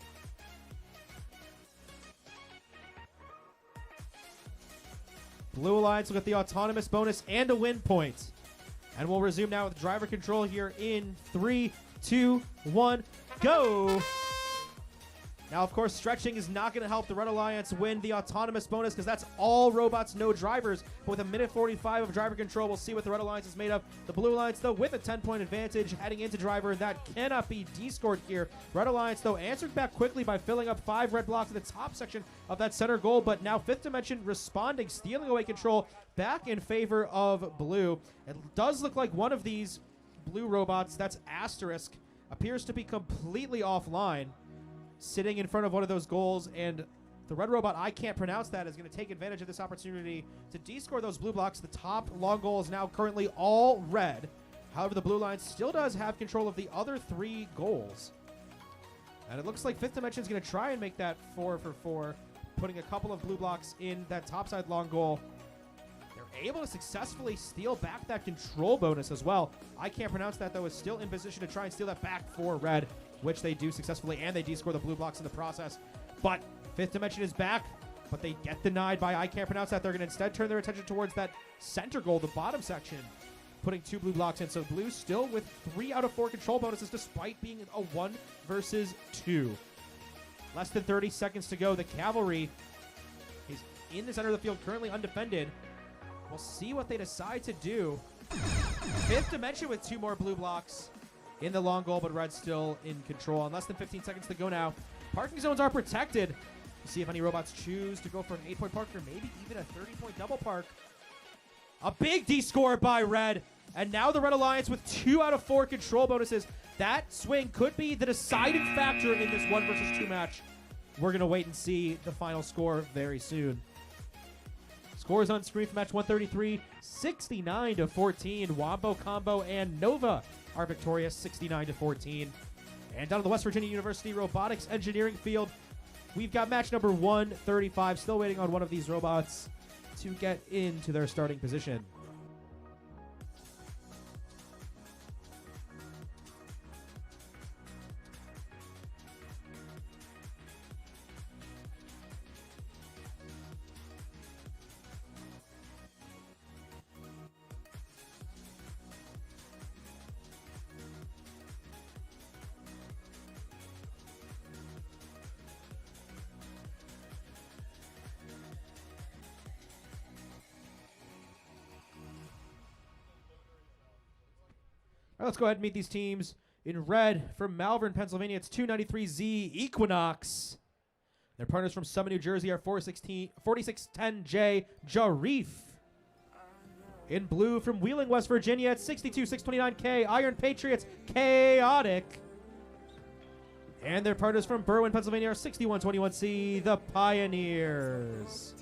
Blue Alliance will get the autonomous bonus and a win point. And we'll resume now with driver control here in 3, 2, 1, go! Now, of course, stretching is not going to help the Red Alliance win the autonomous bonus because that's all robots, no drivers. But with a minute 45 of driver control, we'll see what the Red Alliance is made of. The Blue Alliance, though, with a 10-point advantage heading into driver, that cannot be de-scored here. Red Alliance, though, answered back quickly by filling up 5 red blocks in the top section of that center goal. But now Fifth Dimension responding, stealing away control back in favor of blue. It does look like one of these blue robots, that's Asterisk, appears to be completely offline, sitting in front of one of those goals, and the red robot, I can't pronounce that, is going to take advantage of this opportunity to de-score those blue blocks. The top long goal is now currently all red. However, the Blue Alliance still does have control of the other 3 goals. And it looks like Fifth Dimension is going to try and make that 4 for 4, putting a couple of blue blocks in that topside long goal. They're able to successfully steal back that control bonus as well. I can't pronounce that, though, is still in position to try and steal that back for red, which they do successfully, and they de-score the blue blocks in the process. But Fifth Dimension is back, but they get denied by I can't pronounce that. They're going to instead turn their attention towards that center goal, the bottom section, putting 2 blue blocks in. So blue still with 3 out of 4 control bonuses despite being a 1 versus 2. Less than 30 seconds to go. The Cavalry is in the center of the field, currently undefended. We'll see what they decide to do. Fifth Dimension with 2 more blue blocks in the long goal, but red still in control. And less than 15 seconds to go now. Parking zones are protected. See if any robots choose to go for an 8-point park or maybe even a 30-point double park. A big D score by Red. And now the Red Alliance with 2 out of 4 control bonuses. That swing could be the deciding factor in this 1 versus 2 match. We're going to wait and see the final score very soon. Scores on screen for match 133, 69-14. Wombo, Combo, and Nova are victorious, 69-14. And down to the West Virginia University Robotics Engineering field, we've got match number 135. Still waiting on one of these robots to get into their starting position. All right, let's go ahead and meet these teams. In red, from Malvern, Pennsylvania, it's 293Z Equinox. Their partners from Summit, New Jersey are 4610J Jarif. In blue, from Wheeling, West Virginia, it's 62629K Iron Patriots Chaotic. And their partners from Berwyn, Pennsylvania are 6121C The Pioneers.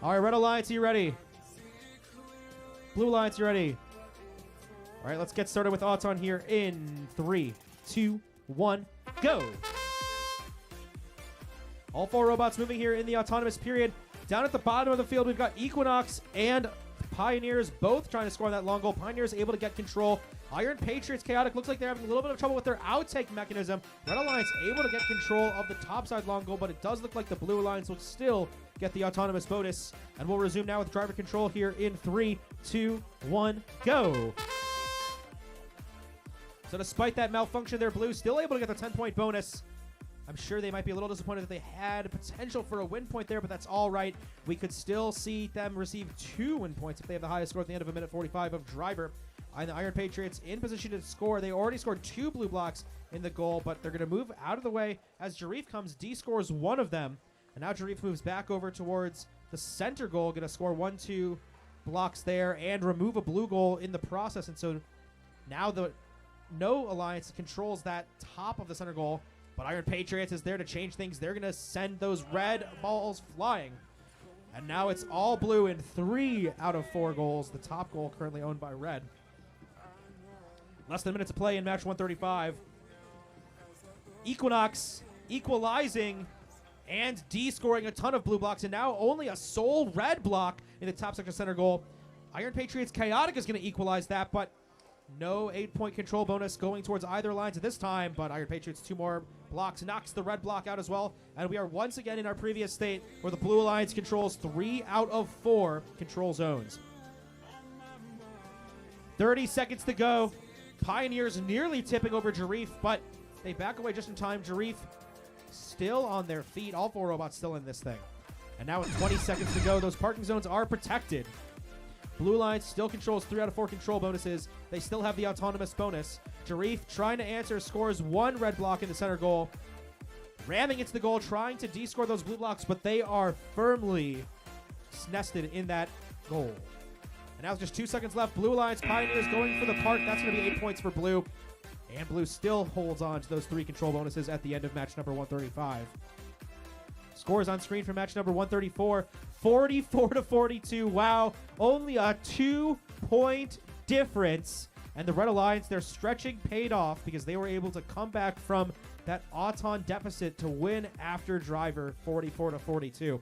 All right, Red Alliance, are you ready? Blue Alliance, you ready? All right, let's get started with Auton here in 3, 2, 1, go. All 4 robots moving here in the autonomous period. Down at the bottom of the field, we've got Equinox and Pioneers both trying to score on that long goal. Pioneers able to get control. Iron Patriots Chaotic looks like they're having a little bit of trouble with their outtake mechanism. Red Alliance able to get control of the topside long goal, but it does look like the Blue Alliance will still get the autonomous bonus. And we'll resume now with driver control here in 3, 2, 1, go. So despite that malfunction there, Blue still able to get the 10-point bonus. I'm sure they might be a little disappointed that they had potential for a win point there, but that's all right. We could still see them receive 2 win points if they have the highest score at the end of a minute 45 of driver. And the Iron Patriots in position to score. They already scored 2 blue blocks in the goal, but they're going to move out of the way as Jarif comes. D scores 1 of them. And now Jarif moves back over towards the center goal. Going to score 1-2 blocks there and remove a blue goal in the process. And so now the No Alliance controls that top of the center goal. But Iron Patriots is there to change things. They're going to send those red balls flying. And now it's all blue in 3 out of 4 goals. The top goal currently owned by red. Less than a minute to play in match 135. Equinox equalizing and D-scoring a ton of blue blocks, and now only a sole red block in the top section center goal. Iron Patriots Chaotic is going to equalize that, but no 8-point control bonus going towards either lines at this time, but Iron Patriots 2 more blocks, knocks the red block out as well, and we are once again in our previous state where the Blue Alliance controls 3 out of 4 control zones. 30 seconds to go. Pioneers nearly tipping over Jarif, but they back away just in time. Jarif still on their feet. All 4 robots still in this thing. And now with 20 seconds to go, those parking zones are protected. Blue Alliance still controls 3 out of 4 control bonuses. They still have the autonomous bonus. Jarif trying to answer, scores 1 red block in the center goal. Ramming into the goal, trying to D-score those blue blocks, but they are firmly nested in that goal. And now with just 2 seconds left, Blue Alliance Pioneers going for the park. That's going to be 8 points for Blue. And Blue still holds on to those 3 control bonuses at the end of match number 135. Scores on screen for match number 134, 44-42. Wow, only a 2-point difference. And the Red Alliance, their stretching paid off because they were able to come back from that Auton deficit to win after driver, 44-42.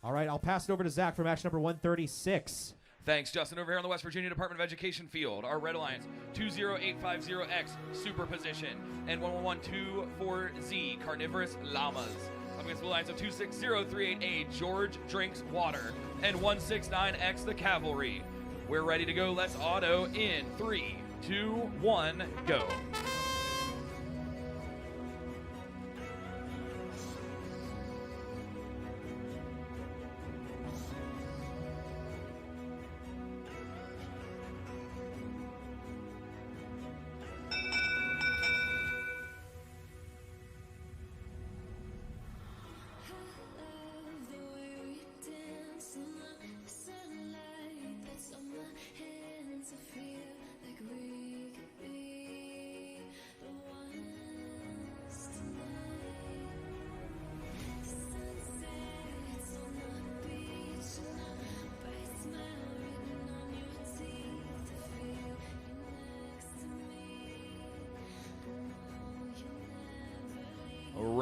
All right, I'll pass it over to Zach for match number 136. Thanks, Justin. Over here on the West Virginia Department of Education field, our Red Alliance 20850X Superposition and 11124Z Carnivorous Llamas. Up against the Alliance of 26038A George Drinks Water and 169X the Cavalry. We're ready to go. Let's auto in 3, 2, 1, go.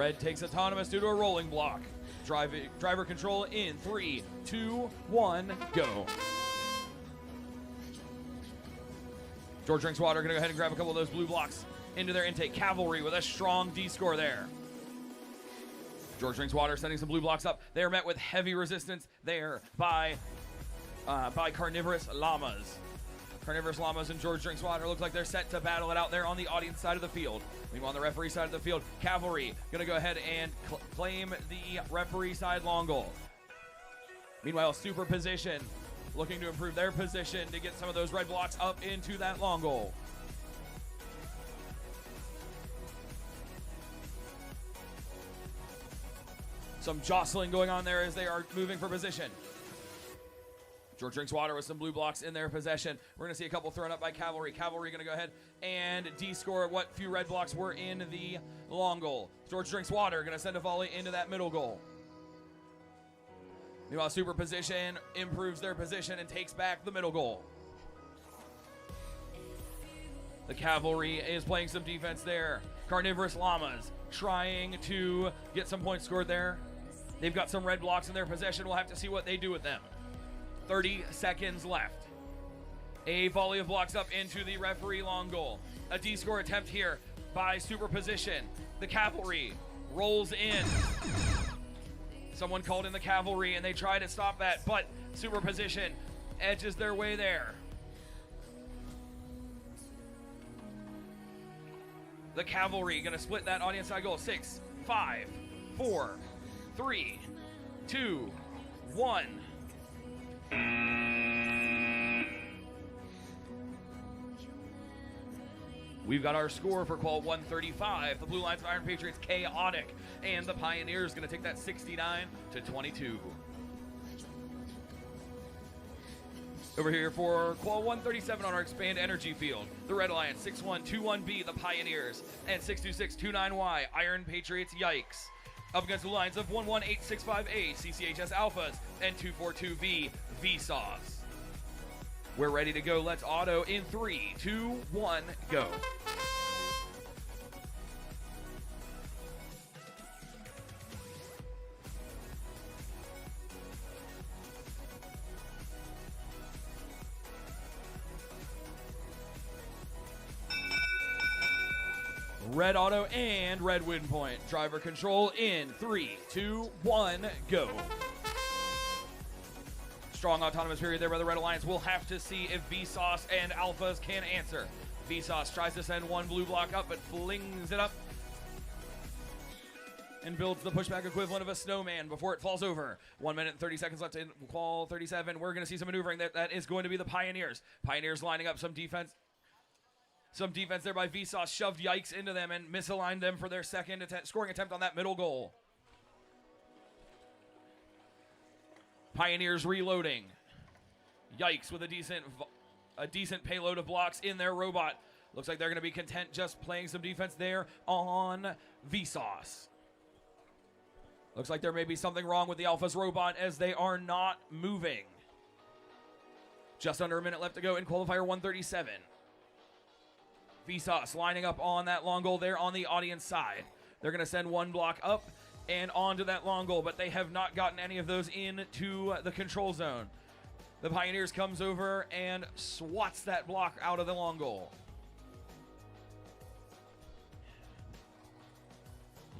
Red takes autonomous due to a rolling block. Driver control in 3, 2, 1, go. George drinks water, gonna go ahead and grab a couple of those blue blocks into their intake. Cavalry with a strong D score there. George drinks water, sending some blue blocks up. They are met with heavy resistance there by carnivorous llamas. Carnivorous llamas and George drinks water look like they're set to battle it out there on the audience side of the field. Meanwhile, on the referee side of the field, Cavalry gonna go ahead and claim the referee side long goal. Meanwhile, Superposition looking to improve their position to get some of those red blocks up into that long goal. Some jostling going on there as they are moving for position. George drinks water with some blue blocks in their possession. We're going to see a couple thrown up by Cavalry. Cavalry going to go ahead and D-score what few red blocks were in the long goal. George drinks water, going to send a volley into that middle goal. Meanwhile, Superposition improves their position and takes back the middle goal. The Cavalry is playing some defense there. Carnivorous Llamas trying to get some points scored there. They've got some red blocks in their possession. We'll have to see what they do with them. 30 seconds left. A volley of blocks up into the referee long goal. A D-score attempt here by Superposition. The Cavalry rolls in. Someone called in the Cavalry and they try to stop that, but Superposition edges their way there. The Cavalry gonna split that audience side goal. 6, 5, 4, 3, 2, 1. We've got our score for Qual 135. The Blue Lions of Iron Patriots chaotic, and the Pioneers going to take that 69-22. Over here for Qual 137 on our Expand Energy field, the Red Alliance 6121B, the Pioneers, and 62629Y, Iron Patriots Yikes. Up against the lines of 11865A, CCHS Alphas, and 242V, Vsauce. We're ready to go. Let's auto in 3, 2, 1, go. Red auto and red win point. Driver control in 3, 2, 1, go. Strong autonomous period there by the Red Alliance. We'll have to see if Vsauce and Alphas can answer. Vsauce tries to send one blue block up, but flings it up and builds the pushback equivalent of a snowman before it falls over. 1 minute and 30 seconds left in Qual 37. We're going to see some maneuvering. That is going to be the Pioneers. Pioneers lining up some defense. Some defense there by Vsauce. Shoved Yikes into them and misaligned them for their second scoring attempt on that middle goal. Pioneers reloading. Yikes with a decent payload of blocks in their robot. Looks like they're going to be content just playing some defense there on Vsauce. Looks like there may be something wrong with the Alpha's robot as they are not moving. Just under a minute left to go in qualifier 137. Vsauce lining up on that long goal there on the audience side. They're going to send one block up and onto that long goal, but they have not gotten any of those into the control zone. The Pioneers comes over and swats that block out of the long goal.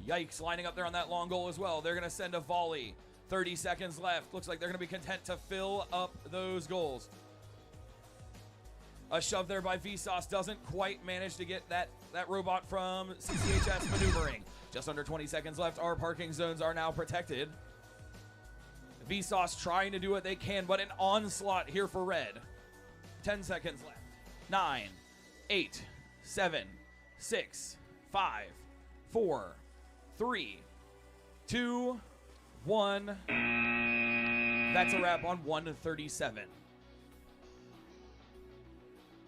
Yikes lining up there on that long goal as well. They're going to send a volley. 30 seconds left. Looks like they're going to be content to fill up those goals. A shove there by Vsauce doesn't quite manage to get that robot from CCHS maneuvering. Just under 20 seconds left. Our parking zones are now protected. Vsauce trying to do what they can, but an onslaught here for Red. 10 seconds left. 9, 8, 7, 6, 5, 4, 3, 2, 1. That's a wrap on 137.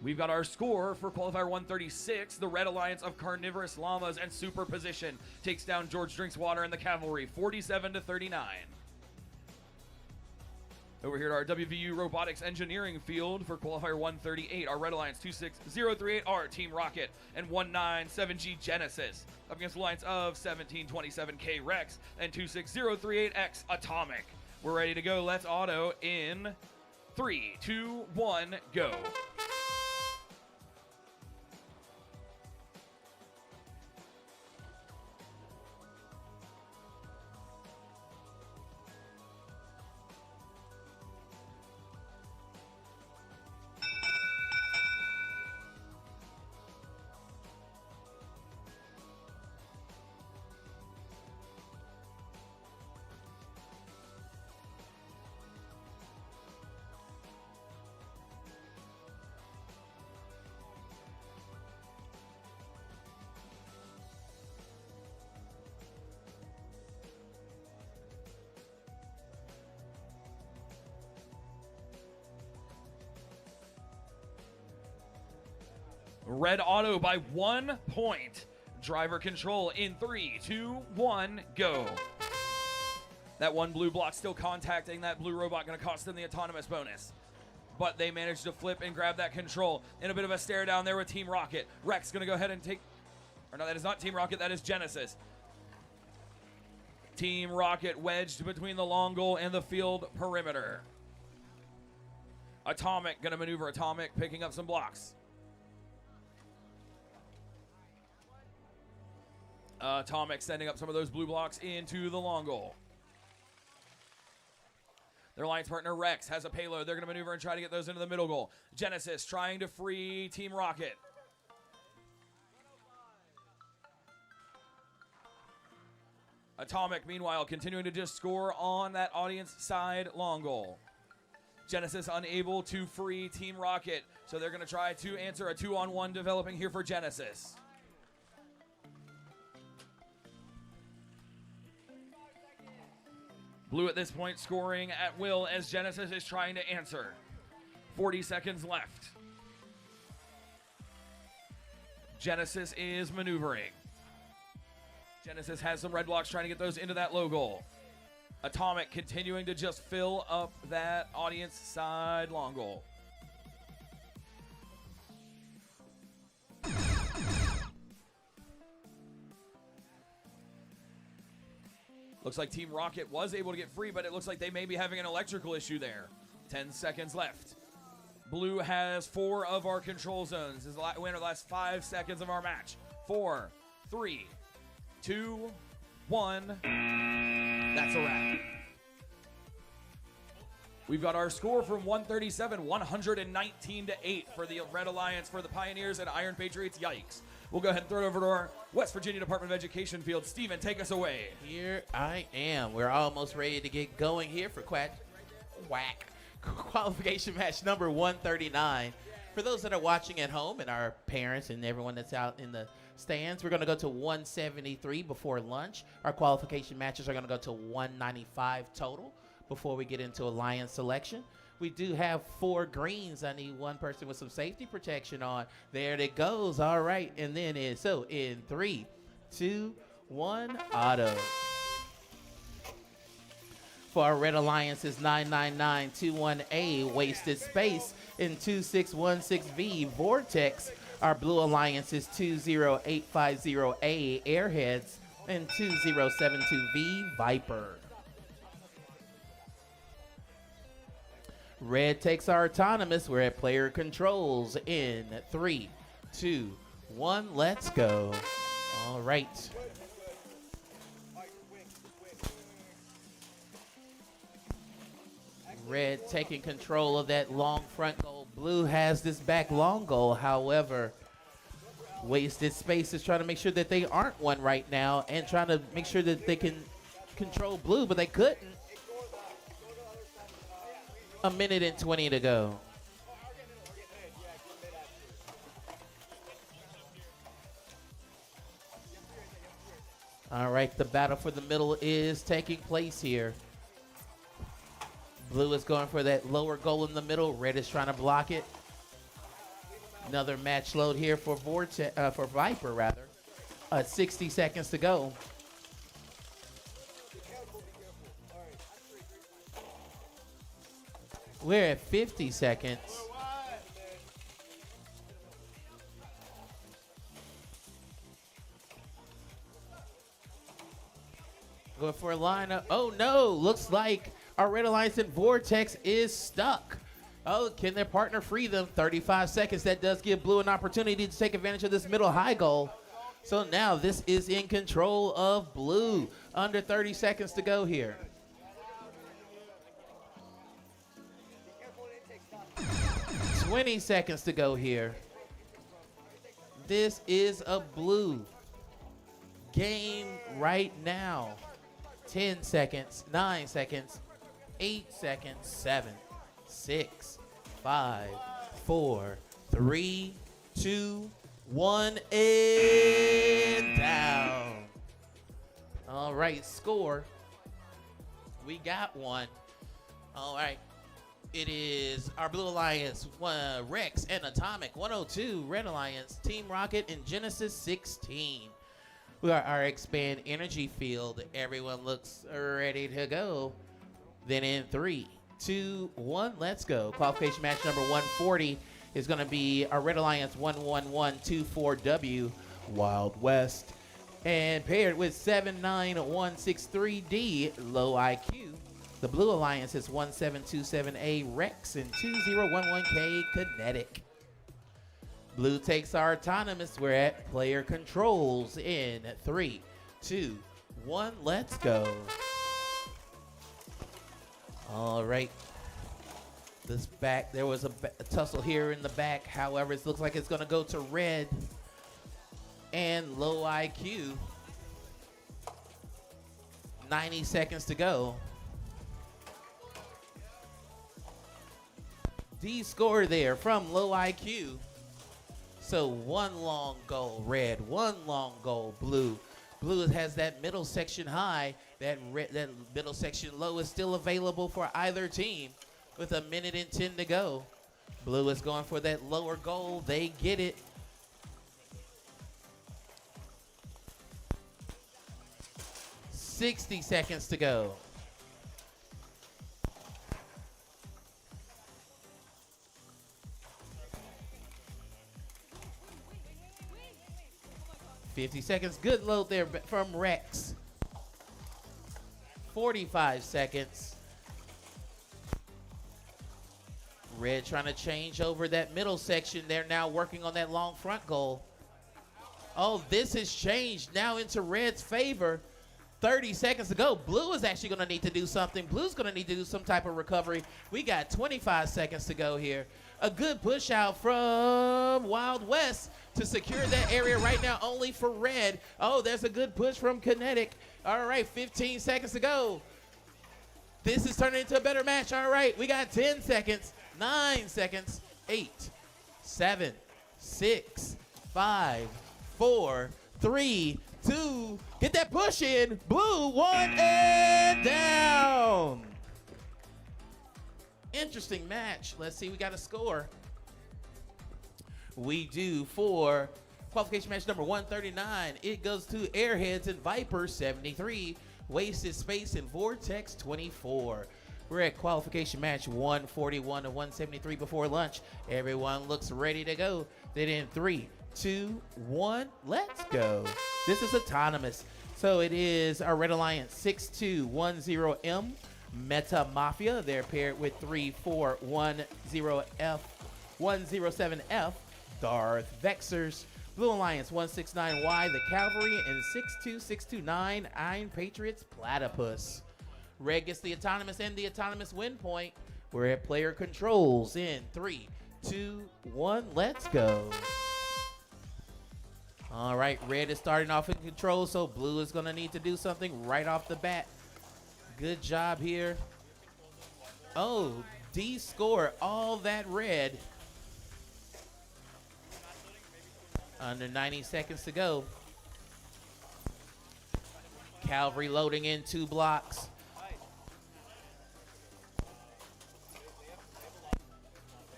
We've got our score for qualifier 136. The Red Alliance of Carnivorous Llamas and Superposition takes down George Drinks Water and the Cavalry, 47-39. Over here at our WVU Robotics Engineering field for qualifier 138, our Red Alliance 26038R Team Rocket and 197G Genesis. Up against the lines of 1727K Rex and 26038X Atomic. We're ready to go. Let's auto in 3, 2, 1, go. Red auto by 1 point. Driver control in 3, 2, 1, go. That one blue block still contacting that blue robot, going to cost them the autonomous bonus. But they managed to flip and grab that control in a bit of a stare down there with Team Rocket. Rex going to go ahead and take, or no, that is not Team Rocket, that is Genesis. Team Rocket wedged between the long goal and the field perimeter. Atomic going to maneuver. Atomic picking up some blocks. Atomic sending up some of those blue blocks into the long goal. Their alliance partner Rex has a payload. They're going to maneuver and try to get those into the middle goal. Genesis trying to free Team Rocket. Atomic, meanwhile, continuing to just score on that audience side long goal. Genesis unable to free Team Rocket, so they're going to try to answer a 2-on-1 developing here for Genesis. Blue at this point scoring at will as Genesis is trying to answer. 40 seconds left. Genesis is maneuvering. Genesis has some red blocks trying to get those into that low goal. Atomic continuing to just fill up that audience side long goal. Looks like Team Rocket was able to get free, but it looks like they may be having an electrical issue there. 10 seconds left. Blue has 4 of our control zones. This is the winner of the last 5 seconds of our match. 4, 3, 2, 1. That's a wrap. We've got our score from 137, 119 to 8 for the Red Alliance, for the Pioneers and Iron Patriots. Yikes. We'll go ahead and throw it over to our West Virginia Department of Education field. Steven, take us away. Here I am. We're almost ready to get going here for qualification match number 139. For those that are watching at home and our parents and everyone that's out in the stands, we're going to go to 173 before lunch. Our qualification matches are going to go to 195 total before we get into alliance selection. We do have 4 greens. I need one person with some safety protection on. There it goes. All right. And then in 3, 2, 1, auto. For our Red Alliance is 99921A, Wasted Space. In 2616V, Vortex. Our Blue Alliance is 20850A, Airheads. And 2072V, Viper. Red takes our autonomous. We're at player controls in 3, 2, 1. Let's go. All right. Red taking control of that long front goal. Blue has this back long goal. However, Wasted Space is trying to make sure that they aren't one right now and trying to make sure that they can control blue, but they couldn't. A minute and 20 to go. All right, the battle for the middle is taking place here. Blue is going for that lower goal in the middle. Red is trying to block it. Another match load here for Viper, rather. 60 seconds to go. We're at 50 seconds. Going for a lineup. Oh no, looks like our Red Alliance and Vortex is stuck. Oh, can their partner free them? 35 seconds. That does give Blue an opportunity to take advantage of this middle high goal. So now this is in control of Blue. Under 30 seconds to go here. $20 seconds to go here. This is a Blue game right now. 10 seconds, 9 seconds, 8 seconds, 7, 6, 5, 4, 3, 2, 1, and down. All right, score. We got one. All right. It is our Blue Alliance, Rex and Atomic 102, Red Alliance, Team Rocket, and Genesis 16. We are our expand energy field. Everyone looks ready to go. Then in 3, 2, 1, let's go. Qualification match number 140 is going to be our Red Alliance 11124W Wild West, and paired with 79163D Low IQ. The Blue Alliance is 1727A Rex and 2011K Kinetic. Blue takes our autonomous. We're at player controls in 3, 2, 1, let's go. All right. This back, there was a tussle here in the back. However, it looks like it's going to go to red and low IQ. 90 seconds to go. D score there from low IQ. So one long goal red, one long goal blue. Blue has that middle section high. That middle section low is still available for either team with 1:10 to go. Blue is going for that lower goal. They get it. $60 seconds to go. $50 seconds. Good load there from Rex. 45 seconds. Red trying to change over that middle section. They're now working on that long front goal. Oh, this has changed now into Red's favor. 30 seconds to go. Blue is actually going to need to do something. Blue's going to need to do some type of recovery. We got 25 seconds to go here. A good push out from Wild West to secure that area right now only for Red. Oh, there's a good push from Kinetic. All right, 15 seconds to go. This is turning into a better match. All right, we got 10 seconds, 9 seconds, 8, 7, 6, 5, 4, 3, 2. Get that push in. Blue, 1 and down. Interesting match. Let's see, we got a score. We do for qualification match number 139. It goes to Airheads and Viper 73, Wasted Space and Vortex 24. We're at qualification match 141 to 173 before lunch. Everyone looks ready to go. Then in 3, 2, 1, let's go. This is autonomous. So it is our Red Alliance 6210M. Meta Mafia, they're paired with 3410F107F, Darth Vexers. Blue Alliance 169Y, the Cavalry, and 62629 Iron Patriots Platypus. Red gets the autonomous and the autonomous win point. We're at player controls in 3, 2, 1, let's go. All right, Red is starting off in control, so Blue is going to need to do something right off the bat. Good job here. Oh, D score all that red. Under 90 seconds to go. Cavalry loading in 2 blocks.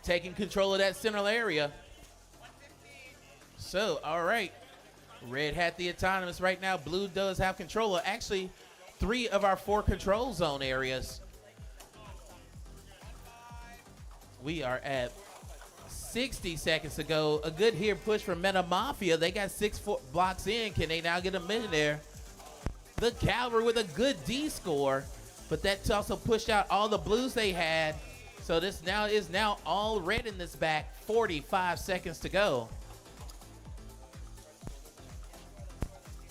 Taking control of that central area. So, all right. Red had the autonomous right now. Blue does have control of actually 3 of our 4 control zone areas. We are at 60 seconds to go. A good here push from Meta Mafia. They got 6 blocks in. Can they now get a minute there? The Cavalry with a good D score, but that also pushed out all the blues they had. So this now is all red in this back. 45 seconds to go.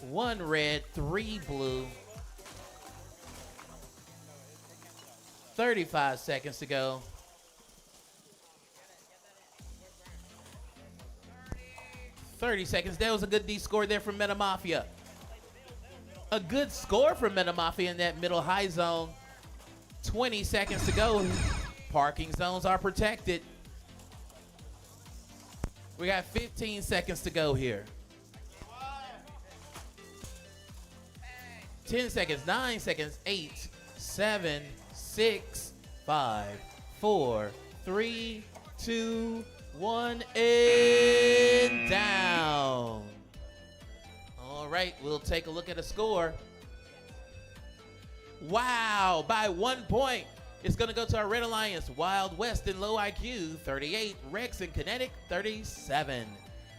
1 red, 3 blue. 35 seconds to go. That was a good D score there from Meta Mafia. A good score from Meta Mafia in that middle high zone. 20 seconds to go. Parking zones are protected. We got 15 seconds to go here. 10 seconds, 9 seconds, 8, 7, 6, 5, 4, 3, 2, 1, and down. All right, we'll take a look at a score. Wow, by 1 point, it's going to go to our Red Alliance, Wild West and Low IQ, 38, Rex and Kinetic, 37.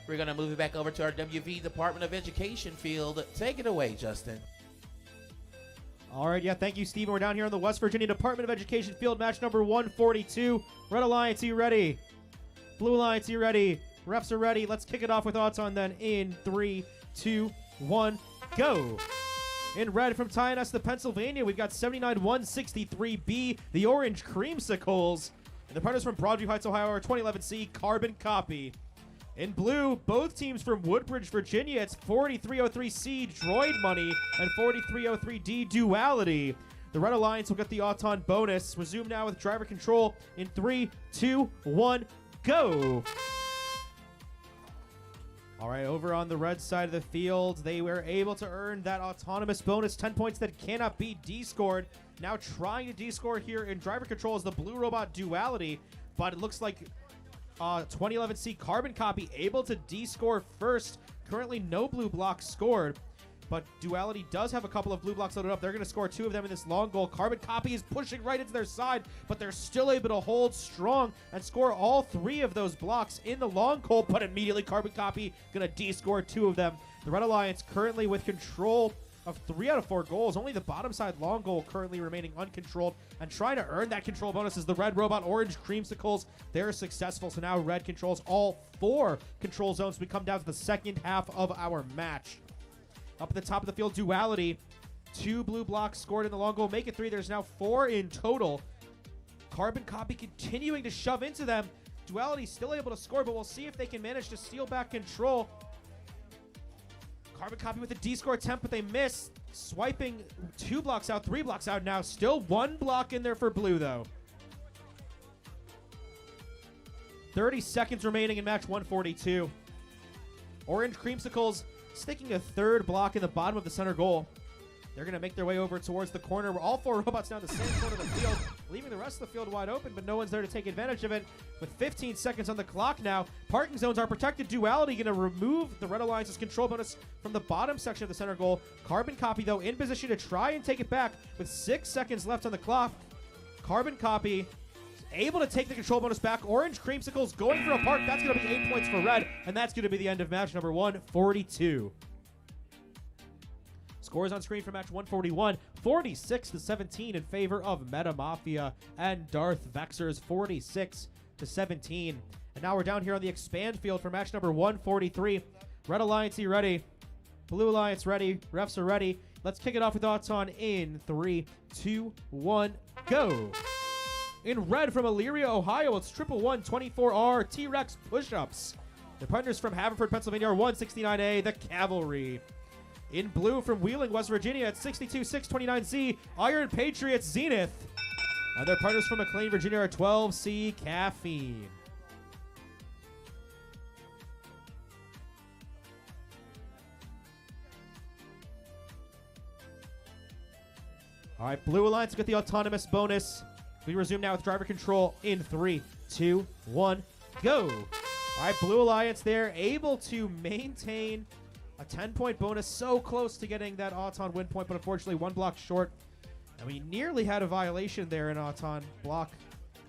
We're going to move it back over to our WV Department of Education field. Take it away, Justin. All right, yeah, thank you, Steven. We're down here on the West Virginia Department of Education field, match number 142. Red Alliance, are you ready? Blue Alliance, are you ready? Refs are ready. Let's kick it off with odds on then in 3, 2, 1, go. In red from Tioness to Pennsylvania, we've got 79-163B, the Orange Creamsicles. And the partners from Broadview Heights, Ohio, are 2011C, Carbon Copy. In blue, both teams from Woodbridge, Virginia, it's 4303C, Droid Money, and 4303D, Duality. The Red Alliance will get the Auton bonus. Resume now with driver control in 3, 2, 1, go. All right, over on the red side of the field, they were able to earn that autonomous bonus, 10 points that cannot be D-scored. Now trying to D-score here in driver control is the blue robot Duality, but it looks like 2011C Carbon Copy able to D-score first. Currently no blue blocks scored, but Duality does have a couple of blue blocks loaded up. They're going to score 2 of them in this long goal. Carbon Copy is pushing right into their side, but they're still able to hold strong and score all 3 of those blocks in the long goal, but immediately Carbon Copy going to D-score 2 of them. The Red Alliance currently with control of 3 out of 4 goals. Only the bottom side long goal currently remaining uncontrolled, and trying to earn that control bonus is the Red Robot Orange Creamsicles. They're successful, so now Red controls all 4 control zones. We come down to the second half of our match. Up at the top of the field, Duality. 2 blue blocks scored in the long goal, make it 3. There's now 4 in total. Carbon Copy continuing to shove into them. Duality still able to score, but we'll see if they can manage to steal back control. Carbon Copy with a D-score attempt, but they miss. Swiping 2 blocks out, 3 blocks out now. Still 1 block in there for blue, though. 30 seconds remaining in match 142. Orange Creamsicles sticking a 3rd block in the bottom of the center goal. They're going to make their way over towards the corner, where all 4 robots down the same corner of the field, leaving the rest of the field wide open, but no one's there to take advantage of it. With 15 seconds on the clock now, parking zones are protected. Duality going to remove the Red Alliance's control bonus from the bottom section of the center goal. Carbon Copy, though, in position to try and take it back with 6 seconds left on the clock. Carbon Copy able to take the control bonus back. Orange Creamsicles going for a park. That's going to be 8 points for Red, and that's going to be the end of match number 142. Scores on screen for match 141, 46-17 in favor of Meta Mafia and Darth Vexers, 46-17. And now we're down here on the expand field for match number 143. Red Alliance, are you ready? Blue Alliance ready. Refs are ready. Let's kick it off with Auton in 3, 2, 1, go. In red from Elyria, Ohio, it's 11124R T-Rex push-ups. The partners from Haverford, Pennsylvania are 169A, the Cavalry. In blue from Wheeling, West Virginia, at 62629Z, Iron Patriots Zenith. And their partners from McLean, Virginia, are 12C Caffeine. All right, Blue Alliance get the autonomous bonus. We resume now with driver control in 3, 2, 1, go. All right, Blue Alliance there, able to maintain a 10-point bonus, so close to getting that Auton win point, but unfortunately 1 block short. And we nearly had a violation there in Auton block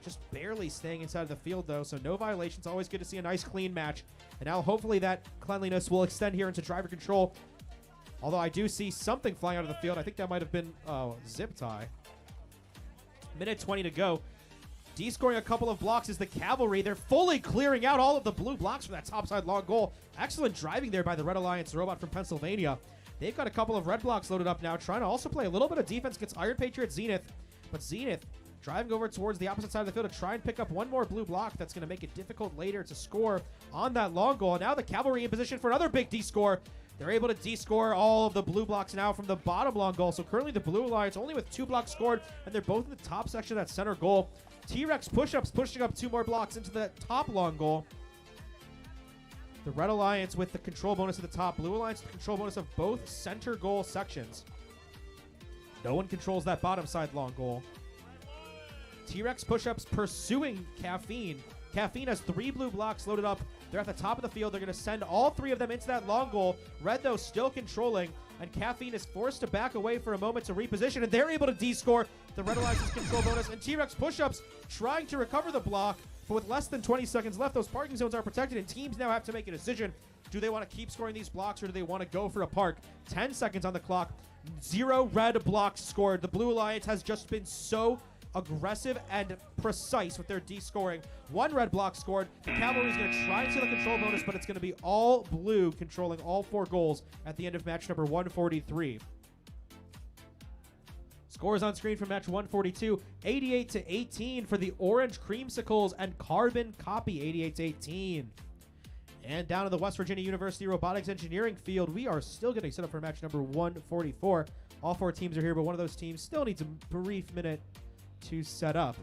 just barely staying inside of the field, though, so no violations. Always good to see a nice, clean match. And now hopefully that cleanliness will extend here into driver control. Although I do see something flying out of the field. I think that might have been zip tie. Minute 20 to go. D-scoring a couple of blocks is the Cavalry. They're fully clearing out all of the blue blocks for that topside long goal. Excellent driving there by the Red Alliance robot from Pennsylvania. They've got a couple of red blocks loaded up now, trying to also play a little bit of defense against Iron Patriot Zenith. But Zenith driving over towards the opposite side of the field to try and pick up one more blue block. That's going to make it difficult later to score on that long goal. And now the Cavalry in position for another big D-score. They're able to D-score all of the blue blocks now from the bottom long goal. So currently the Blue Alliance only with 2 blocks scored, and they're both in the top section of that center goal. T-Rex push-ups pushing up 2 more blocks into the top long goal. The Red Alliance with the control bonus at the top. Blue Alliance with the control bonus of both center goal sections. No one controls that bottom side long goal. T-Rex push-ups pursuing Caffeine. Caffeine has 3 blue blocks loaded up. They're at the top of the field. They're going to send all 3 of them into that long goal. Red, though, still controlling. And Caffeine is forced to back away for a moment to reposition. And they're able to D-score the Red Alliance's control bonus. And T-Rex push-ups trying to recover the block. But with less than 20 seconds left, those parking zones are protected. And teams now have to make a decision. Do they want to keep scoring these blocks or do they want to go for a park? 10 seconds on the clock. 0 red blocks scored. The Blue Alliance has just been so aggressive and precise with their D-scoring. 1 red block scored. The Cavalry's going to try and steal the control bonus, but it's going to be all blue controlling all 4 goals at the end of match number 143. Scores on screen from match 142, 88-18 for the Orange Creamsicles and Carbon Copy, 88-18. And down in the West Virginia University Robotics Engineering field, we are still getting set up for match number 144. All 4 teams are here, but one of those teams still needs a brief minute to set up.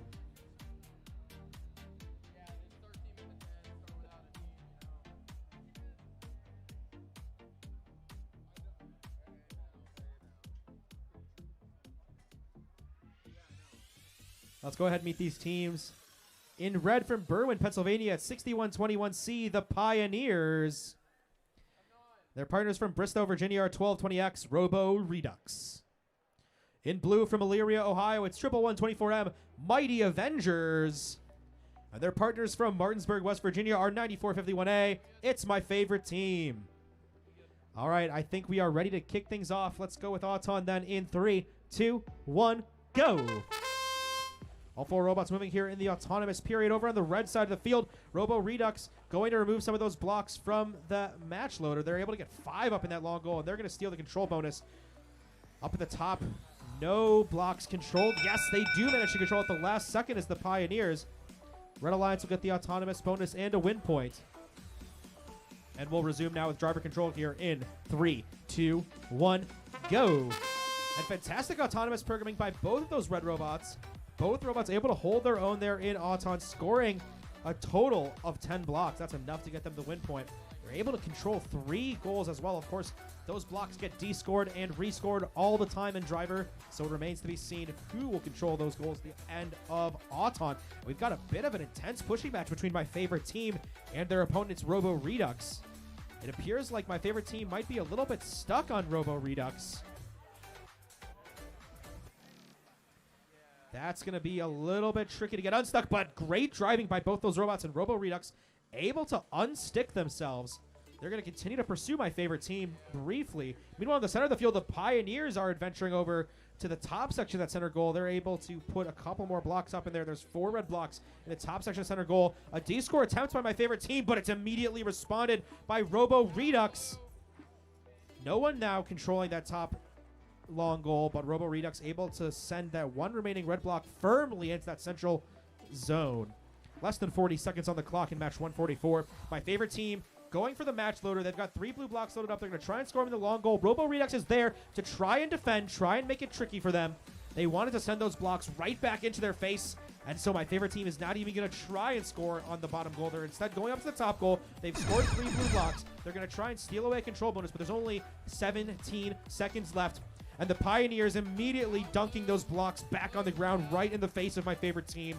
Let's go ahead and meet these teams. In red from Berwyn, Pennsylvania at 6121C, the Pioneers. Their partners from Bristow, Virginia are 1220X, Robo Redux. In blue from Elyria, Ohio, it's 11124M, Mighty Avengers. And their partners from Martinsburg, West Virginia are 9451A, It's My Favorite Team. All right, I think we are ready to kick things off. Let's go with Auton then in 3, 2, 1, go. All 4 robots moving here in the autonomous period. Over on the red side of the field, Robo Redux going to remove some of those blocks from the match loader. They're able to get 5 up in that long goal, and they're going to steal the control bonus. Up at the top, no blocks controlled. Yes, they do manage to control at the last second as the Pioneers. Red Alliance will get the autonomous bonus and a win point. And we'll resume now with driver control here in 3, 2, 1, go. And fantastic autonomous programming by both of those red robots. Both robots able to hold their own there in Auton, scoring a total of 10 blocks. That's enough to get them the win point. They're able to control 3 goals as well. Of course, those blocks get D-scored and rescored all the time in Driver, so it remains to be seen who will control those goals at the end of Auton. We've got a bit of an intense pushing match between my favorite team and their opponent's Robo Redux. It appears like my favorite team might be a little bit stuck on Robo Redux. That's going to be a little bit tricky to get unstuck, but great driving by both those robots, and Robo Redux able to unstick themselves. They're going to continue to pursue my favorite team briefly. Meanwhile, in the center of the field, the Pioneers are adventuring over to the top section of that center goal. They're able to put a couple more blocks up in there. There's 4 red blocks in the top section of center goal. A D-score attempt by my favorite team, but it's immediately responded by Robo Redux. No one now controlling that top long goal, but Robo Redux able to send that 1 remaining red block firmly into that central zone. Less than 40 seconds on the clock in match 144. My favorite team going for the match loader. They've got 3 blue blocks loaded up. They're going to try and score him in the long goal. Robo Redux is there to try and defend, try and make it tricky for them. They wanted to send those blocks right back into their face, and so my favorite team is not even going to try and score on the bottom goal. They're instead going up to the top goal. They've scored 3 blue blocks. They're going to try and steal away a control bonus, but there's only 17 seconds left. And the Pioneers immediately dunking those blocks back on the ground right in the face of my favorite team.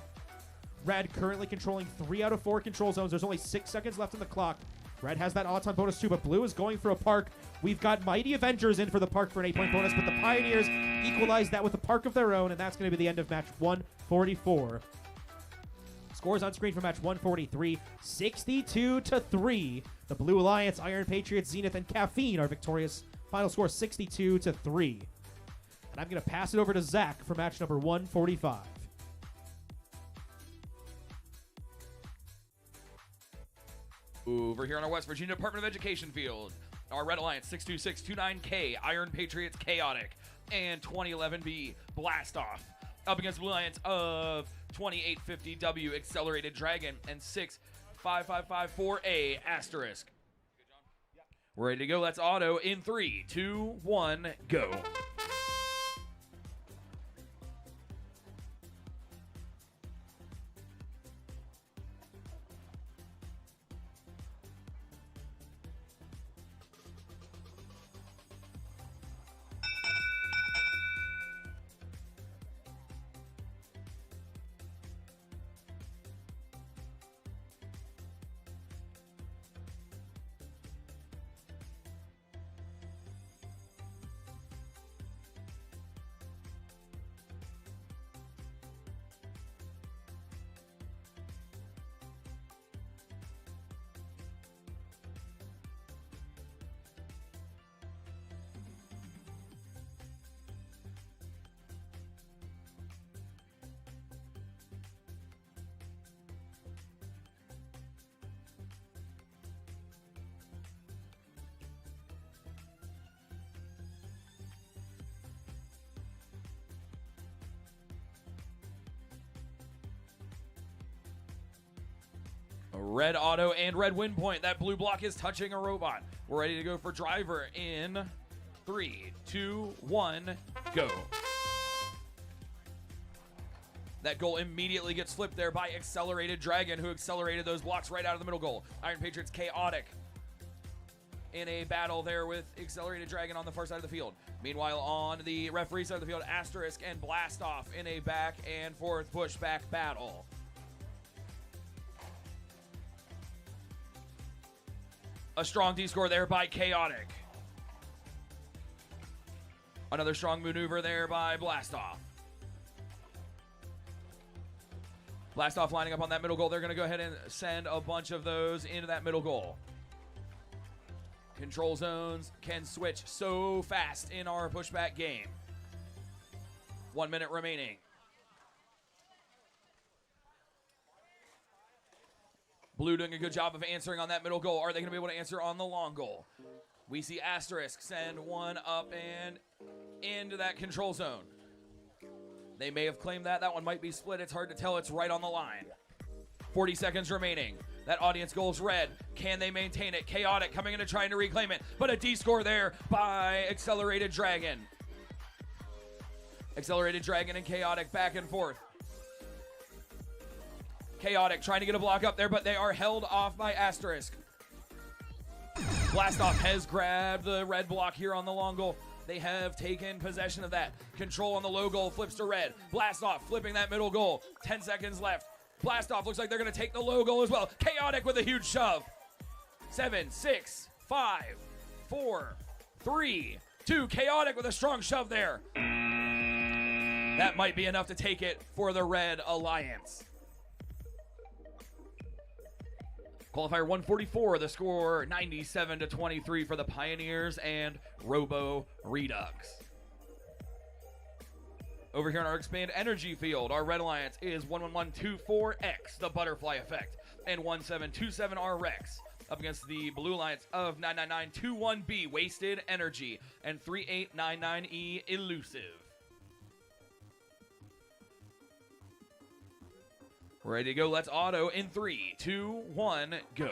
Red currently controlling 3 out of 4 control zones. There's only 6 seconds left on the clock. Red has that Auton bonus too, but Blue is going for a park. We've got Mighty Avengers in for the park for an 8-point bonus, but the Pioneers equalize that with a park of their own, and that's going to be the end of match 144. Scores on screen for match 143, 62-3. The Blue Alliance, Iron Patriots, Zenith, and Caffeine are victorious. Final score 62-3. And I'm going to pass it over to Zach for match number 145. Over here on our West Virginia Department of Education field, our Red Alliance 62629K, Iron Patriots Chaotic, and 2011B Blast Off. Up against Blue Alliance of 2850W Accelerated Dragon and 65554A Asterisk. We're ready to go. Let's auto in 3, 2, 1, go. Red auto and red win point. That blue block is touching a robot. We're ready to go for driver in 3, 2, 1, go. That goal immediately gets flipped there by Accelerated Dragon, who accelerated those blocks right out of the middle goal. Iron Patriots Chaotic in a battle there with Accelerated Dragon on the far side of the field. Meanwhile, on the referee side of the field, Asterisk and Blast Off in a back and forth pushback battle. A strong D-score there by Chaotic. Another strong maneuver there by Blastoff. Blastoff lining up on that middle goal. They're going to go ahead and send a bunch of those into that middle goal. Control zones can switch so fast in our pushback game. 1 minute remaining. Blue doing a good job of answering on that middle goal. Are they going to be able to answer on the long goal? We see Asterisk send one up and into that control zone. They may have claimed that. That one might be split. It's hard to tell. It's right on the line. 40 seconds remaining. That audience goal's red. Can they maintain it? Chaotic coming in and trying to reclaim it. But a D-score there by Accelerated Dragon. Accelerated Dragon and Chaotic back and forth. Chaotic trying to get a block up there, but they are held off by Asterisk. Blastoff has grabbed the red block here on the long goal. They have taken possession of that. Control on the low goal flips to red. Blastoff flipping that middle goal. 10 seconds left. Blastoff looks like they're going to take the low goal as well. Chaotic with a huge shove. 7, 6, 5, 4, 3, 2. Chaotic with a strong shove there. That might be enough to take it for the Red Alliance. Qualifier 144, the score 97-23 for the Pioneers and Robo Redux. Over here on our Expand Energy field, our Red Alliance is 11124X, the Butterfly Effect, and 1727R Rex. Up against the Blue Alliance of 99921B, Wasted Energy, and 3899E, Elusive. Ready to go. Let's auto in 3, 2, 1, go.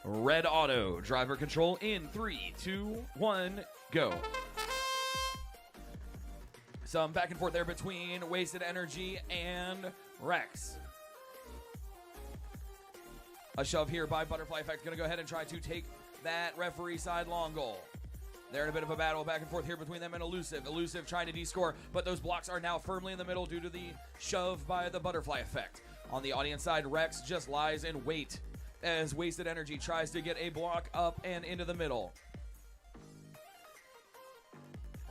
Red auto. Driver control in 3, 2, 1, go. Some back and forth there between Wasted Energy and Rex. A shove here by Butterfly Effect. Going to go ahead and try to take that referee side long goal. They're in a bit of a battle back and forth here between them and Elusive. Elusive trying to de-score, but those blocks are now firmly in the middle due to the shove by the butterfly effect. On the audience side, Rex just lies in wait as Wasted Energy tries to get a block up and into the middle.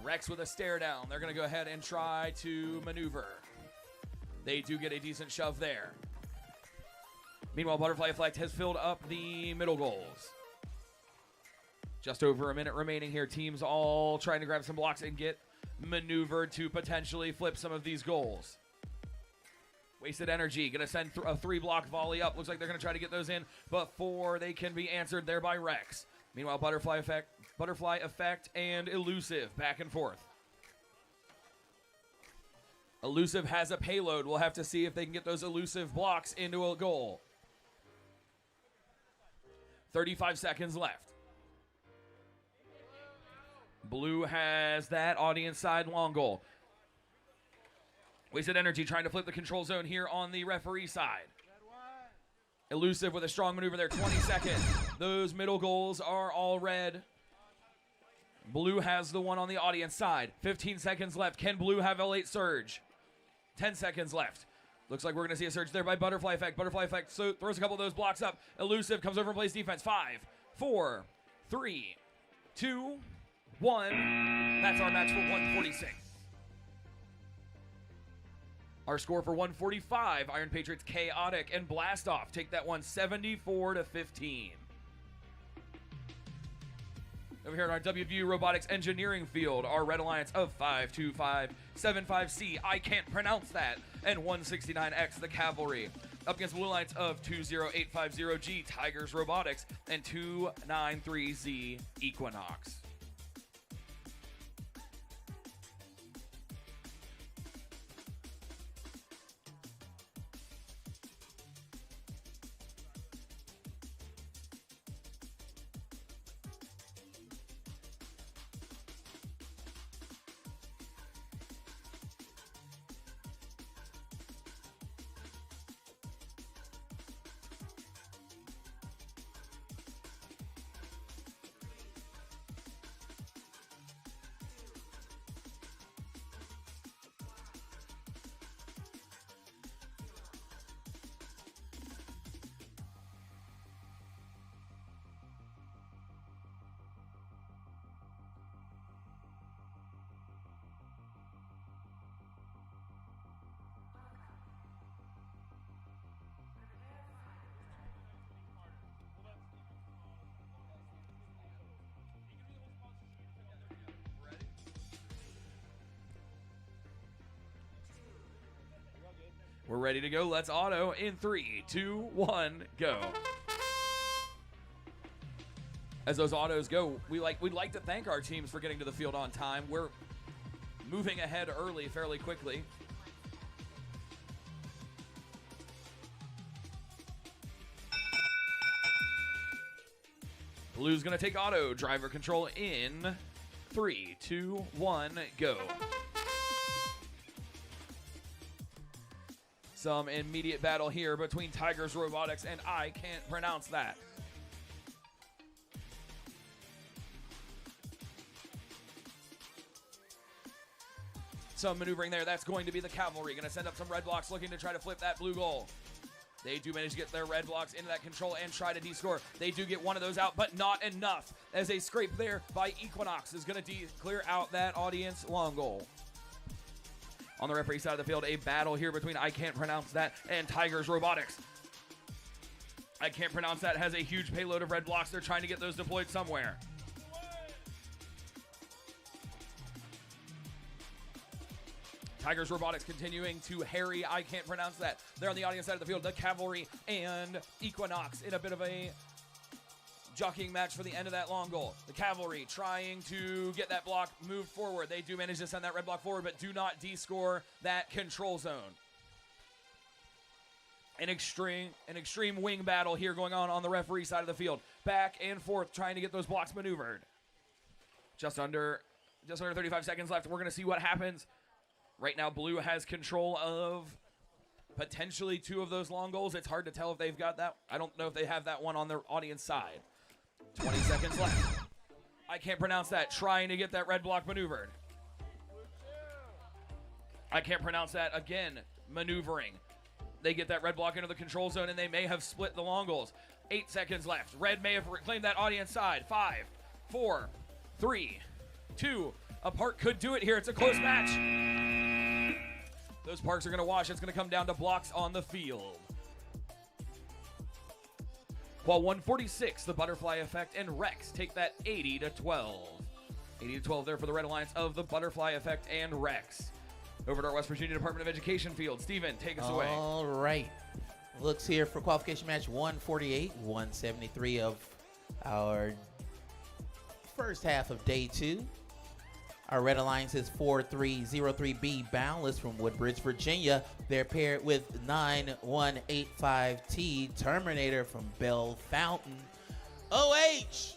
Rex with a stare down. They're going to go ahead and try to maneuver. They do get a decent shove there. Meanwhile, Butterfly Effect has filled up the middle goals. Just over a minute remaining here. Teams all trying to grab some blocks and get maneuvered to potentially flip some of these goals. Wasted Energy going to send a 3-block volley up. Looks like they're going to try to get those in before they can be answered there by Rex. Meanwhile, Butterfly Effect and Elusive back and forth. Elusive has a payload. We'll have to see if they can get those Elusive blocks into a goal. 35 seconds left. Blue has that audience side long goal. Wasted Energy trying to flip the control zone here on the referee side. Elusive with a strong maneuver there, 20 seconds. Those middle goals are all red. Blue has the one on the audience side. 15 seconds left. Can Blue have a late surge? 10 seconds left. Looks like we're going to see a surge there by Butterfly Effect. Butterfly Effect throws a couple of those blocks up. Elusive comes over and plays defense. 5, 4, 3, 2, 1. That's our match for 146. Our score for 145, Iron Patriots Chaotic and Blast Off take that one 74-15. Over here at our WVU Robotics Engineering Field, our Red Alliance of 52575C, I can't pronounce that, and 169X, the Cavalry. Up against Blue Alliance of 20850G, Tigers Robotics, and 293Z, Equinox. We're ready to go. Let's auto in 3, 2, 1, go. As those autos go, we'd like to thank our teams for getting to the field on time. We're moving ahead early fairly quickly. Blue's going to take auto. Driver control in 3, 2, 1, go. Some immediate battle here between Tigers Robotics and I can't pronounce that. Some maneuvering there. That's going to be the Cavalry. Going to send up some red blocks looking to try to flip that blue goal. They do manage to get their red blocks into that control and try to de-score. They do get one of those out, but not enough. As a scrape there by Equinox is going to clear out that audience long goal. On the referee side of the field, a battle here between I can't pronounce that and Tigers Robotics. I can't pronounce that has a huge payload of red blocks. They're trying to get those deployed somewhere. Tigers Robotics continuing to harry I can't pronounce that. They're on the audience side of the field. The Cavalry and Equinox in a bit of a jockeying match for the end of that long goal. The Cavalry trying to get that block moved forward. They do manage to send that red block forward, but do not de-score that control zone. An extreme wing battle here going on the referee side of the field. Back and forth trying to get those blocks maneuvered. Just under 35 seconds left. We're going to see what happens. Right now, Blue has control of potentially 2 of those long goals. It's hard to tell if they've got that. I don't know if they have that one on their audience side. 20 seconds left. I can't pronounce that. Trying to get that red block maneuvered. I can't pronounce that again. Maneuvering. They get that red block into the control zone, and they may have split the long goals. 8 seconds left. Red may have reclaimed that audience side. 5, 4, 3, 2. A park could do it here. It's a close match. Those parks are going to wash. It's going to come down to blocks on the field. While 146, the Butterfly Effect and Rex take that 80-12. 80-12 there for the Red Alliance of the Butterfly Effect and Rex. Over to our West Virginia Department of Education field. Steven, take us away. All right. Looks here for qualification match 148, 173 of our first half of day 2. Our Red Alliance is 4303B Boundless from Woodbridge, Virginia. They're paired with 9185T Terminator from Bell Fountain. OH!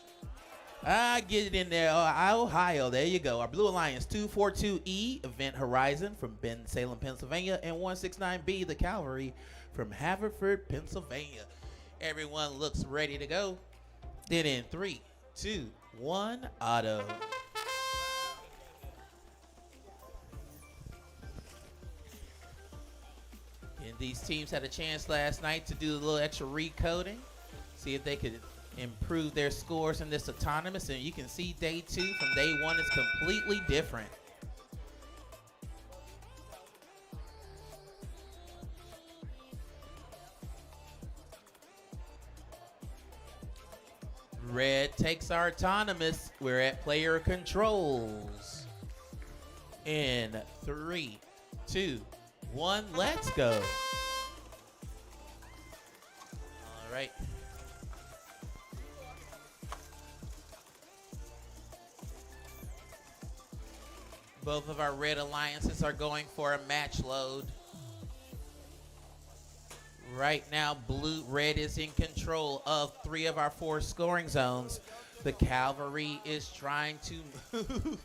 Get it in there. Ohio, there you go. Our Blue Alliance 242E Event Horizon from Bensalem, Pennsylvania. And 169B, the Cavalry from Haverford, Pennsylvania. Everyone looks ready to go. Then in 3, 2, 1, auto. And these teams had a chance last night to do a little extra recoding, see if they could improve their scores in this autonomous. And you can see day 2 from day 1 is completely different. Red takes our autonomous. We're at player controls. In 3, 2, 1, let's go. All right. Both of our Red Alliances are going for a match load. Right now, Red is in control of 3 of our 4 scoring zones. The Cavalry is trying to move.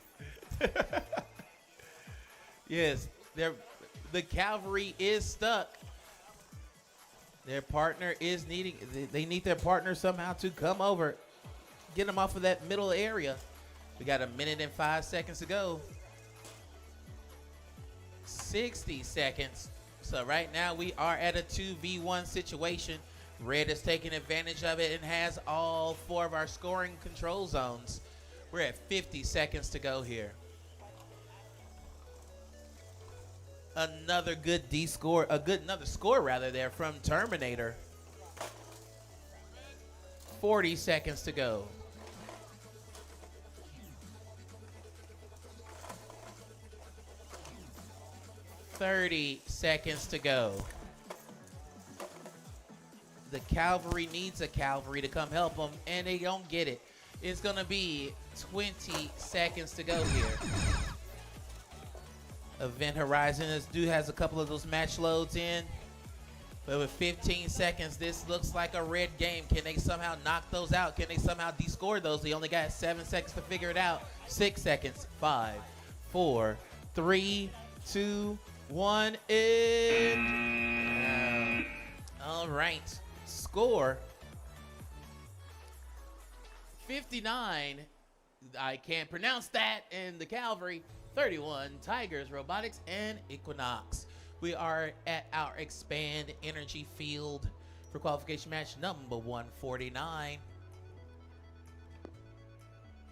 Yes, the Cavalry is stuck. Their partner is they need their partner somehow to come over, get them off of that middle area. We got 1 minute and 5 seconds to go. 60 seconds. So right now we are at a 2v1 situation. Red is taking advantage of it and has all 4 of our scoring control zones. We're at 50 seconds to go here. Another good another score rather there from Terminator. 40 seconds to go. 30 seconds to go. The Cavalry needs a Cavalry to come help them, and they don't get it. It's going to be 20 seconds to go here. Event Horizon has a couple of those match loads in. But with 15 seconds, this looks like a red game. Can they somehow knock those out? Can they somehow descore those? They only got 7 seconds to figure it out. 6 seconds. 5, 4, 3, 2, 1, in. All right. Score 59. I can't pronounce that. And the Cavalry 31. Tigers, Robotics, and Equinox. We are at our Expand Energy Field for qualification match number 149.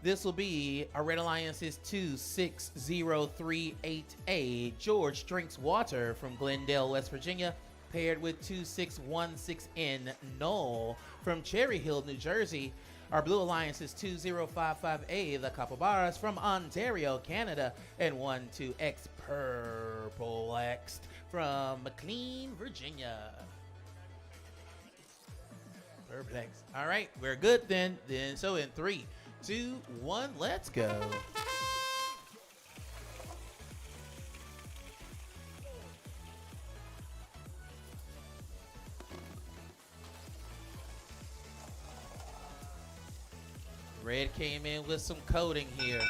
This will be our Red Alliance's 26038A. George Drinks Water from Glendale, West Virginia, paired with 2616N Knoll from Cherry Hill, New Jersey. Our Blue Alliance is 2055A, the Capybaras from Ontario, Canada, and 12X Purple X from McLean, Virginia. Perplex. All right, we're good then. So in 3, 2, 1, let's go. Red came in with some coding here.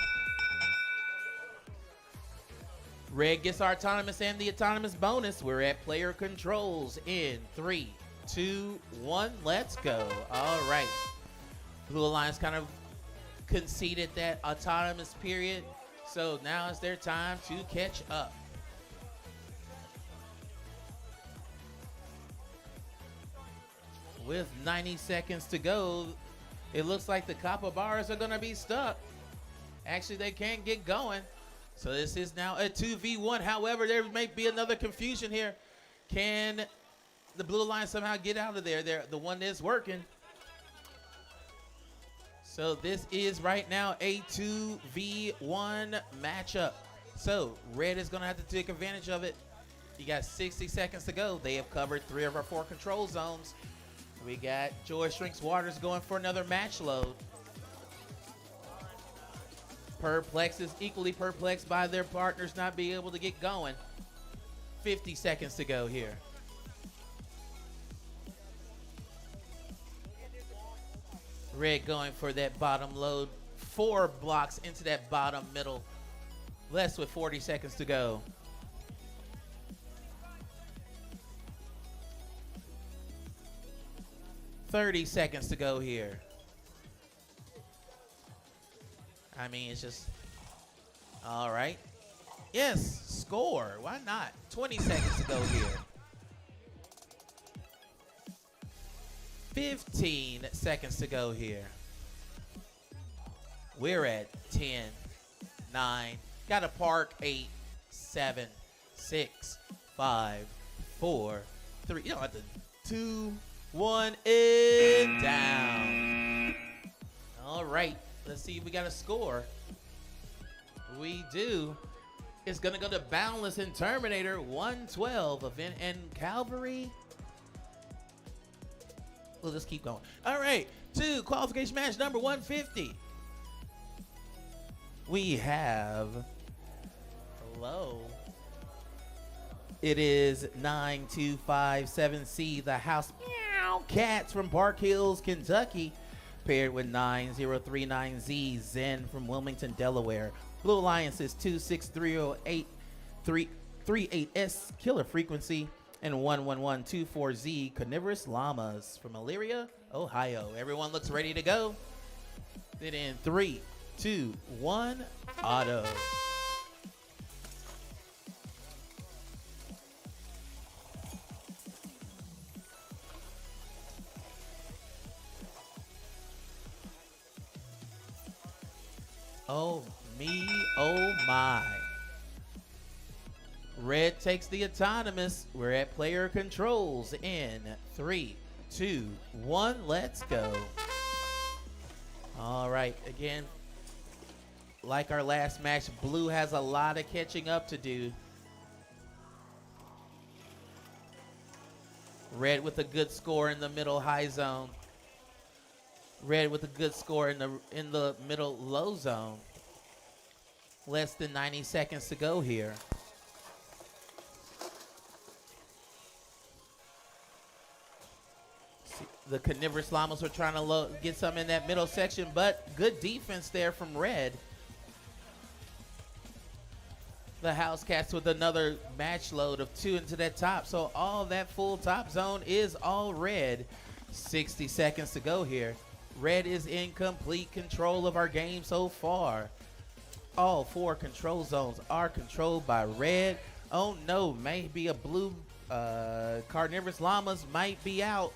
Red gets our autonomous and the autonomous bonus. We're at player controls in 3, 2, 1, let's go. All right. Blue Alliance kind of conceded that autonomous period. So now it's their time to catch up. With 90 seconds to go, it looks like the capybaras are going to be stuck. Actually, they can't get going. So this is now a 2v1. However, there may be another confusion here. Can the blue line somehow get out of there? They're the one that's working. So this is right now a 2v1 matchup. So red is going to have to take advantage of it. You got 60 seconds to go. They have covered 3 of our 4 control zones. We got George Drinks Waters going for another match load. Perplex is equally perplexed by their partners not being able to get going. 50 seconds to go here. Red going for that bottom load. 4 blocks into that bottom middle. Less with 40 seconds to go. $30 seconds to go here. I mean, it's just, all right. Yes, score. Why not? 20 seconds to go here. 15 seconds to go here. We're at 10, 9, got to park 8, 7, 6, 5, 4, 3. You don't have to. 2, 1, and down. All right. Let's see if we got a score. We do. It's going to go to Boundless and Terminator 112. Event and Calvary. We'll just keep going. All right. To qualification match number 150. We have. Hello. It is 9257C, the House Meow Cats from Park Hills, Kentucky. Paired with 9039Z, Zen from Wilmington, Delaware. Blue Alliance is 2630838S, Killer Frequency, and 11124Z, Carnivorous Llamas from Elyria, Ohio. Everyone looks ready to go. Then in 3, 2, 1, auto. Oh me, oh my. Red takes the autonomous. We're at player controls in 3, 2, 1, let's go. All right, again, like our last match, blue has a lot of catching up to do. Red with a good score in the middle high zone. Red with a good score in the middle low zone. Less than 90 seconds to go here. See, the Carnivorous Llamas were trying to get some in that middle section, but good defense there from Red. The House Cats with another match load of 2 into that top. So all that full top zone is all Red. 60 seconds to go here. Red is in complete control of our game so far. All 4 control zones are controlled by Red. Oh no, maybe a blue Carnivorous Llamas might be out.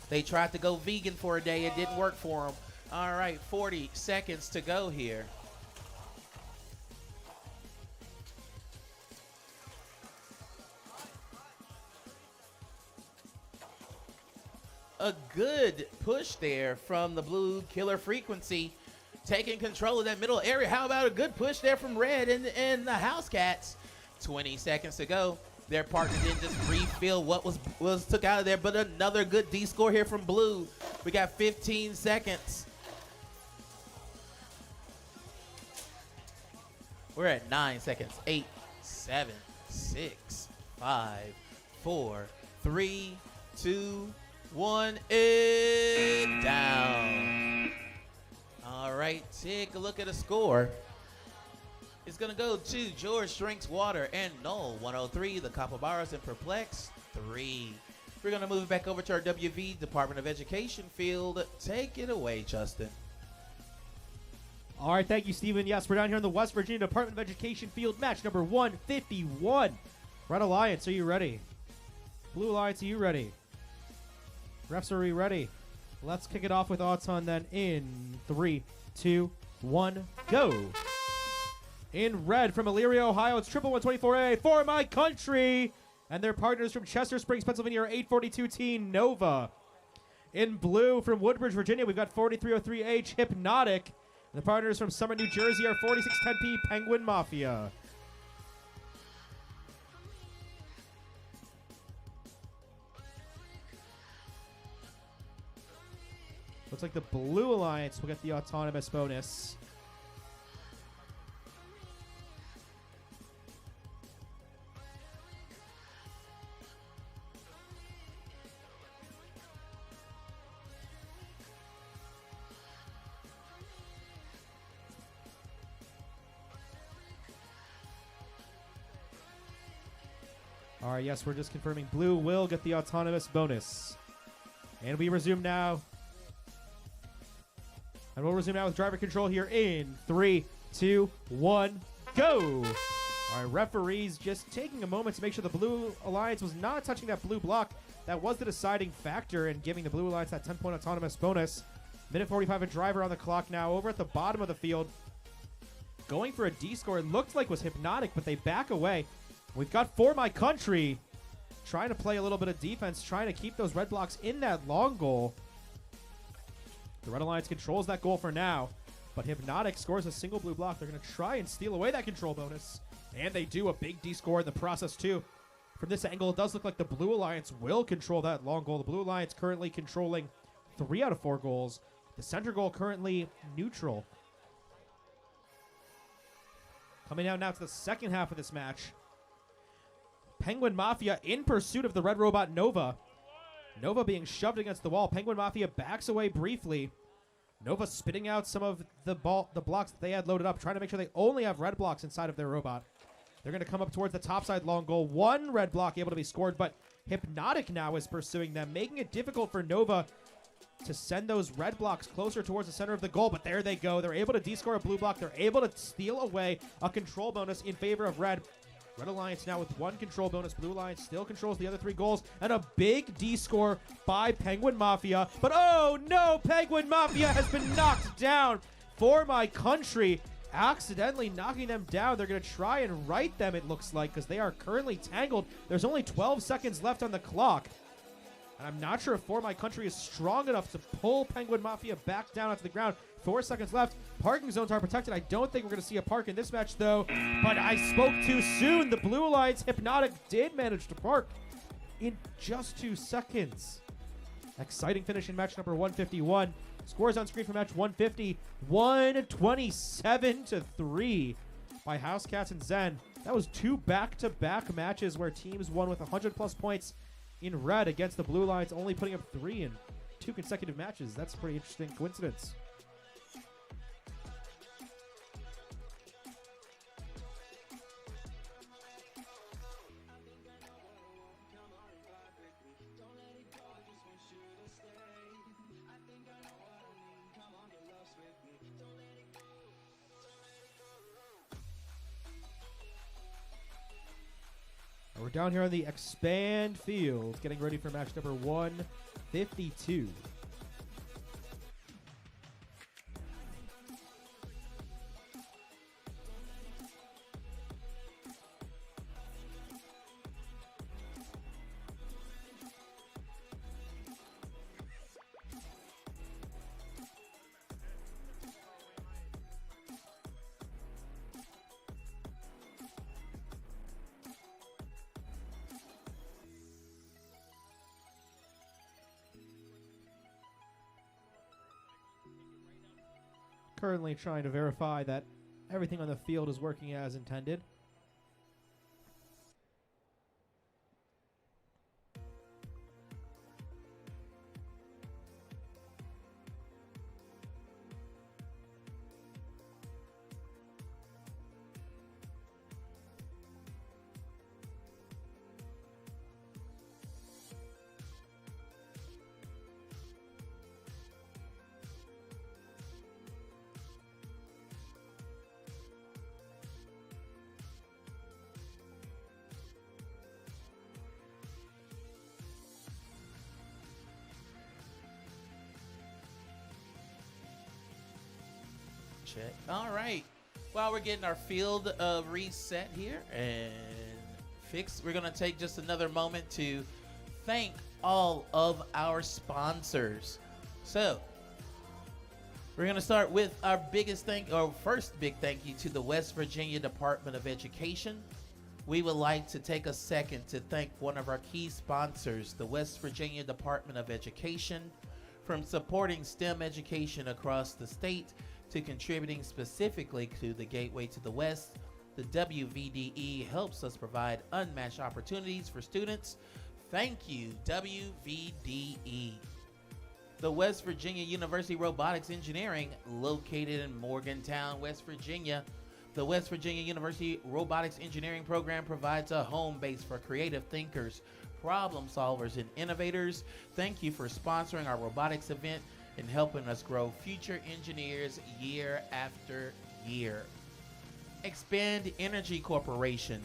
They tried to go vegan for a day. It didn't work for them. All right, 40 seconds to go here. A good push there from the blue Killer Frequency, taking control of that middle area. How about a good push there from Red and the House Cats? 20 seconds to go. Their partner didn't just refill what was took out of there, but another good D score here from blue. We got 15 seconds. We're at 9 seconds. 8, 7, 6, 5, 4, 3, 2, 1, and down. All right, take a look at the score. It's going to go to George Drinks Water and Null 103, the Capybaras and Perplex 3. We're going to move it back over to our WV Department of Education field. Take it away, Justin. All right, thank you, Steven. Yes, we're down here in the West Virginia Department of Education field match number 151. Red Alliance, are you ready? Blue Alliance, are you ready? Refs, are we ready? Let's kick it off with Auton then in 3, 2, 1, go. In red from Elyria, Ohio, it's 11124A for my country. And their partners from Chester Springs, Pennsylvania are 842 Teen Nova. In blue from Woodbridge, Virginia, we've got 4303H Hypnotic. And the partners from Summit, New Jersey are 4610P Penguin Mafia. Looks like the Blue Alliance will get the autonomous bonus. All right, yes, we're just confirming Blue will get the autonomous bonus. And we resume now. And we'll resume now with driver control here in 3, 2, 1, go. All right, referees just taking a moment to make sure the Blue Alliance was not touching that blue block. That was the deciding factor in giving the Blue Alliance that 10-point autonomous bonus. Minute 45 of driver on the clock now over at the bottom of the field. Going for a D score, it looked like was Hypnotic, but they back away. We've got For My Country trying to play a little bit of defense, trying to keep those red blocks in that long goal. The Red Alliance controls that goal for now, but Hypnotic scores a single blue block. They're going to try and steal away that control bonus, and they do a big D score in the process too. From this angle, it does look like the Blue Alliance will control that long goal. The Blue Alliance currently controlling 3 out of 4 goals. The center goal currently neutral. Coming out now to the second half of this match. Penguin Mafia in pursuit of the Red Robot Nova. Nova being shoved against the wall. Penguin Mafia backs away briefly. Nova spitting out some of the blocks that they had loaded up, trying to make sure they only have red blocks inside of their robot. They're going to come up towards the topside long goal. 1 red block able to be scored, but Hypnotic now is pursuing them, making it difficult for Nova to send those red blocks closer towards the center of the goal. But there they go. They're able to D-score a blue block. They're able to steal away a control bonus in favor of red. Red Alliance now with 1 control bonus. Blue Alliance still controls the other 3 goals. And a big D score by Penguin Mafia. But oh no, Penguin Mafia has been knocked down. For My Country accidentally knocking them down. They're going to try and right them, it looks like, because they are currently tangled. There's only 12 seconds left on the clock. And I'm not sure if For My Country is strong enough to pull Penguin Mafia back down onto the ground. 4 seconds left. Parking zones are protected. I don't think we're going to see a park in this match, though. But I spoke too soon. The Blue Alliance Hypnotic did manage to park in just 2 seconds. Exciting finish in match number 151. Scores on screen for match 150. 127-3 by Housecats and Zen. That was 2 back-to-back matches where teams won with 100-plus points in red against the Blue Alliance, only putting up 3 in 2 consecutive matches. That's a pretty interesting coincidence. We're down here on the Expand Field, getting ready for match number 152. Currently trying to verify that everything on the field is working as intended. check. All right. While we're getting our field reset here and fixed, we're going to take just another moment to thank all of our sponsors. So, we're going to start with our first big thank you to the West Virginia Department of Education. We would like to take a second to thank one of our key sponsors, the West Virginia Department of Education, from supporting STEM education across the state to contributing specifically to the Gateway to the West. The WVDE helps us provide unmatched opportunities for students. Thank you, WVDE. The West Virginia University Robotics Engineering, located in Morgantown, West Virginia. The West Virginia University Robotics Engineering program provides a home base for creative thinkers, problem solvers, and innovators. Thank you for sponsoring our robotics event and helping us grow future engineers year after year. Expand Energy Corporation.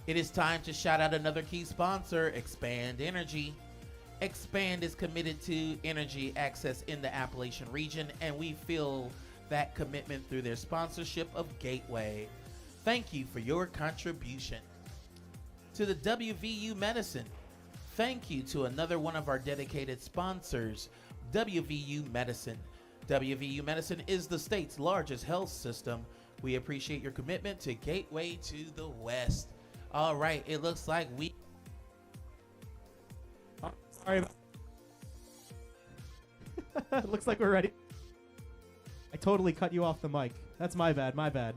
It is time to shout out another key sponsor, Expand Energy. Expand is committed to energy access in the Appalachian region, and we feel that commitment through their sponsorship of Gateway. Thank you for your contribution. To the WVU Medicine, thank you to another one of our dedicated sponsors, WVU Medicine. WVU Medicine is the state's largest health system. We appreciate your commitment to Gateway to the West. All right, it looks like we... Sorry. Looks like we're ready. I totally cut you off the mic. That's my bad, my bad.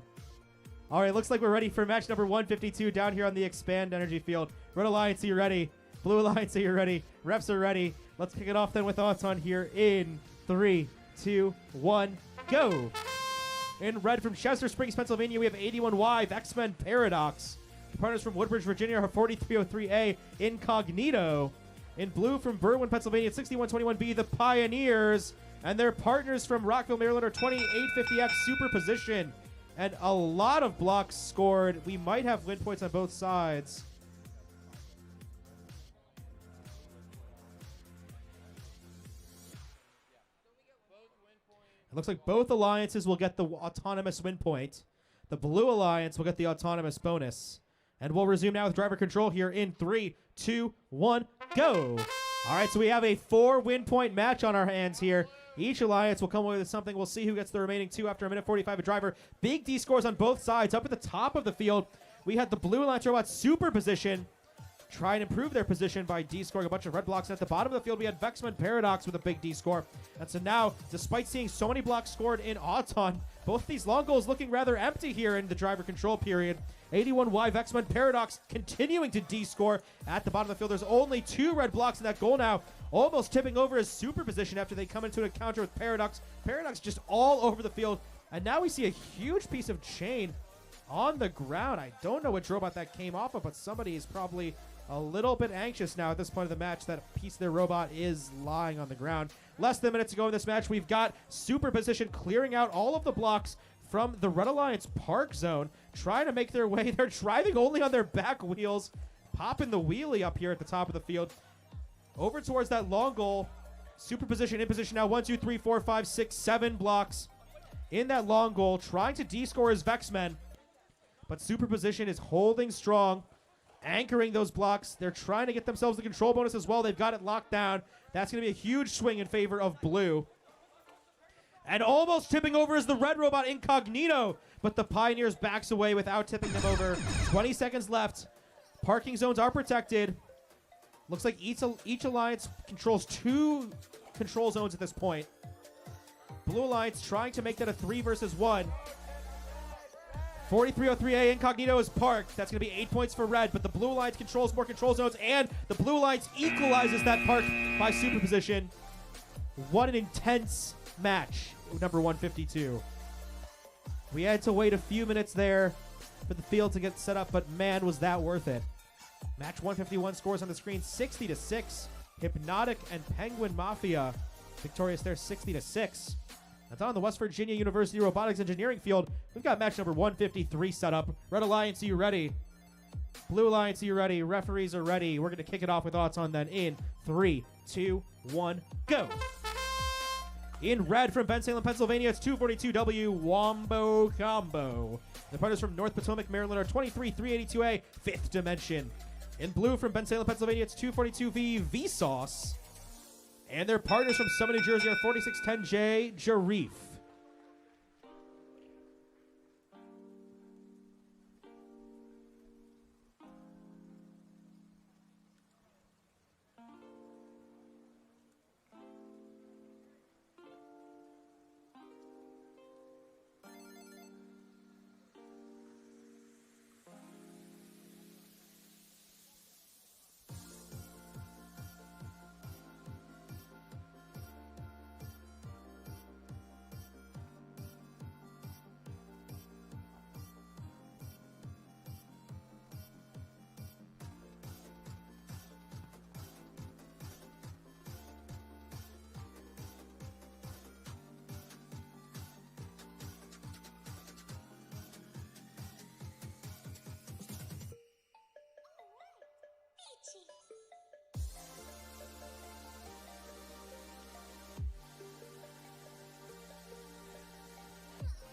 All right, looks like we're ready for match number 152 down here on the Expand Energy Field. Red Alliance, are you ready? Blue Alliance, are you ready? Refs are ready. Let's kick it off then with Auton here in 3, 2, 1, go. In red from Chester Springs, Pennsylvania, we have 81Y, X-Men Paradox. The partners from Woodbridge, Virginia are 4303A, Incognito. In blue from Berwyn, Pennsylvania, 6121B, the Pioneers. And their partners from Rockville, Maryland are 2850X, Superposition. And a lot of blocks scored. We might have win points on both sides. It looks like both alliances will get the autonomous win point. The blue alliance will get the autonomous bonus. And we'll resume now with driver control here in 3, 2, 1, go. All right, so we have a 4 win point match on our hands here. Each alliance will come away with something. We'll see who gets the remaining 2 after a minute 45 of driver. Big D scores on both sides. Up at the top of the field, we had the blue alliance robot Superposition try and improve their position by D-scoring a bunch of red blocks. And at the bottom of the field, we had Vexman Paradox with a big D-score. And so now, despite seeing so many blocks scored in Auton, both these long goals looking rather empty here in the driver control period. 81Y Vexman Paradox continuing to D-score. At the bottom of the field, there's only 2 red blocks in that goal now. Almost tipping over his Superposition after they come into an encounter with Paradox. Paradox just all over the field. And now we see a huge piece of chain on the ground. I don't know which robot that came off of, but somebody is probably a little bit anxious now at this point of the match. That piece of their robot is lying on the ground. Less than a minute to go in this match. We've got Superposition clearing out all of the blocks from the Red Alliance Park Zone, trying to make their way. They're driving only on their back wheels, popping the wheelie up here at the top of the field. Over towards that long goal. Superposition in position now. 1, 2, 3, 4, 5, 6, 7 blocks in that long goal, trying to D-score his Vexmen. But Superposition is holding strong, anchoring those blocks. They're trying to get themselves the control bonus as well. They've got it locked down. That's going to be a huge swing in favor of blue. And almost tipping over is the red robot Incognito, but the Pioneers backs away without tipping them over. 20 seconds left. Parking zones are protected. Looks like each alliance controls 2 control zones at this point. Blue Alliance trying to make that a 3 versus 1. 4303A Incognito is parked. That's going to be 8 points for red, but the Blue Alliance controls more control zones, and the Blue Alliance equalizes that park by Superposition. What an intense match, number 152. We had to wait a few minutes there for the field to get set up, but man, was that worth it. Match 151 scores on the screen, 60-6. Hypnotic and Penguin Mafia victorious there, 60-6. That's on the West Virginia University Robotics Engineering Field. We've got match number 153 set up. Red Alliance, are you ready? Blue Alliance, are you ready? Referees are ready. We're going to kick it off with Auton then in 3, 2, 1, go. In red from Bensalem, Pennsylvania, it's 242W Wombo Combo. The partners from North Potomac, Maryland are 23382A, Fifth Dimension. In blue from Bensalem, Pennsylvania, it's 242V Vsauce. And their partners from Summit, New Jersey are 4610J Jarif.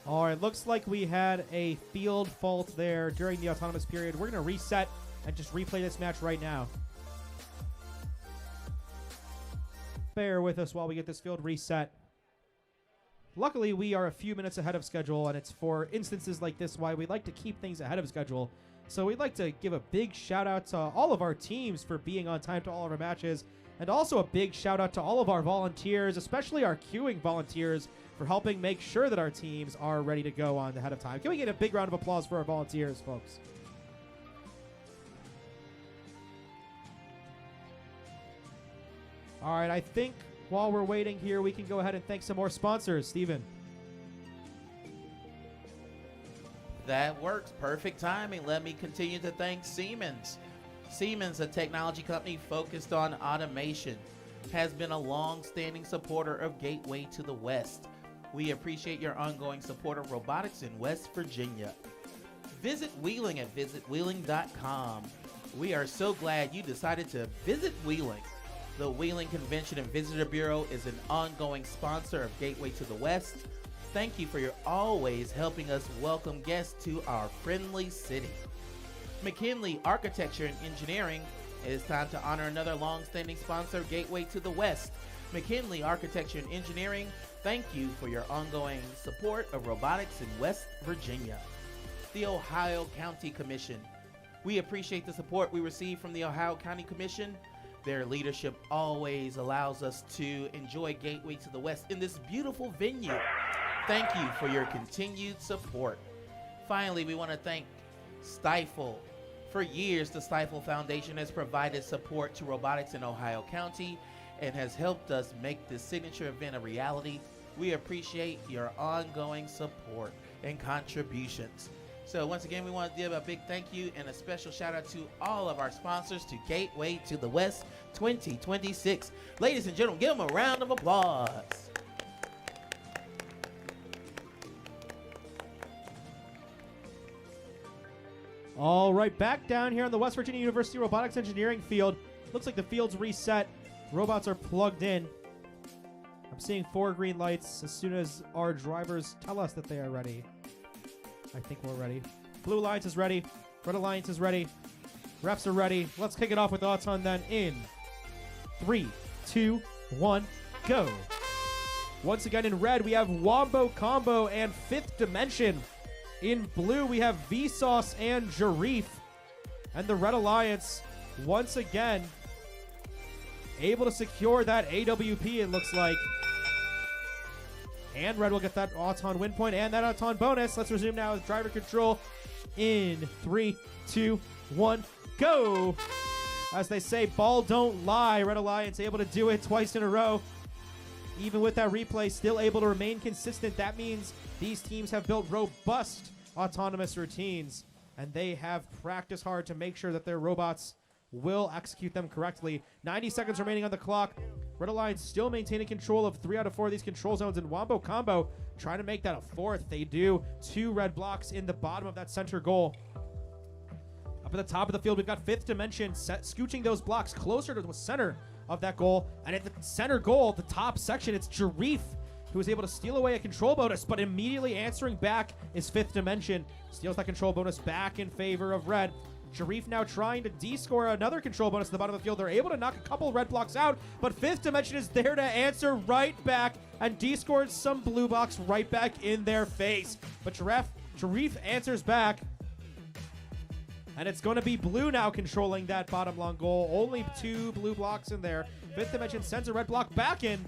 All right, looks like we had a field fault there during the autonomous period. We're going to reset and just replay this match right now. Bear with us while we get this field reset. Luckily, we are a few minutes ahead of schedule, and it's for instances like this why we like to keep things ahead of schedule. So we'd like to give a big shout out to all of our teams for being on time to all of our matches, and also a big shout out to all of our volunteers, especially our queuing volunteers, for helping make sure that our teams are ready to go on ahead of time. Can we get a big round of applause for our volunteers, folks? All right, I think while we're waiting here, we can go ahead and thank some more sponsors. Steven. That works. Perfect timing. Let me continue to thank Siemens. Siemens, a technology company focused on automation, has been a long-standing supporter of Gateway to the West. We appreciate your ongoing support of robotics in West Virginia. Visit Wheeling at visitwheeling.com. We are so glad you decided to visit Wheeling. The Wheeling Convention and Visitor Bureau is an ongoing sponsor of Gateway to the West. Thank you for your always helping us welcome guests to our friendly city. McKinley Architecture and Engineering. It is time to honor another long-standing sponsor of Gateway to the West. McKinley Architecture and Engineering, thank you for your ongoing support of robotics in West Virginia. The Ohio County Commission. We appreciate the support we receive from the Ohio County Commission. Their leadership always allows us to enjoy Gateway to the West in this beautiful venue. Thank you for your continued support. Finally, we want to thank Stifle. For years, the Stifle Foundation has provided support to robotics in Ohio County and has helped us make this signature event a reality. We appreciate your ongoing support and contributions. So once again, we want to give a big thank you and a special shout out to all of our sponsors to Gateway to the West 2026. Ladies and gentlemen, give them a round of applause. All right, back down here on the West Virginia University Robotics Engineering field. Looks like the field's reset. Robots are plugged in. I'm seeing 4 green lights as soon as our drivers tell us that they are ready. I think we're ready. Blue Alliance is ready. Red Alliance is ready. Refs are ready. Let's kick it off with Auton then in 3, 2, 1, go. Once again in red, we have Wombo Combo and Fifth Dimension. In blue, we have Vsauce and Jarif. And the Red Alliance, once again, able to secure that AWP, it looks like. And red will get that Auton win point and that Auton bonus. Let's resume now with driver control in 3, 2, 1, go. As they say, ball don't lie. Red Alliance able to do it twice in a row. Even with that replay, still able to remain consistent. That means these teams have built robust autonomous routines, and they have practiced hard to make sure that their robots will execute them correctly. 90 seconds remaining on the clock. Red Alliance still maintaining control of 3 out of 4 of these control zones, and Wombo Combo trying to make that a 4th. They do. 2 red blocks in the bottom of that center goal. Up at the top of the field, we've got Fifth Dimension scooching those blocks closer to the center of that goal. And at the center goal, the top section, it's Jarif who was able to steal away a control bonus, but immediately answering back is Fifth Dimension. Steals that control bonus back in favor of red. Sharif now trying to D-score another control bonus at the bottom of the field. They're able to knock a couple red blocks out, but Fifth Dimension is there to answer right back and D-scores some blue box right back in their face. But Sharif answers back, and it's going to be blue now controlling that bottom long goal. Only 2 blue blocks in there. Fifth Dimension sends a red block back in,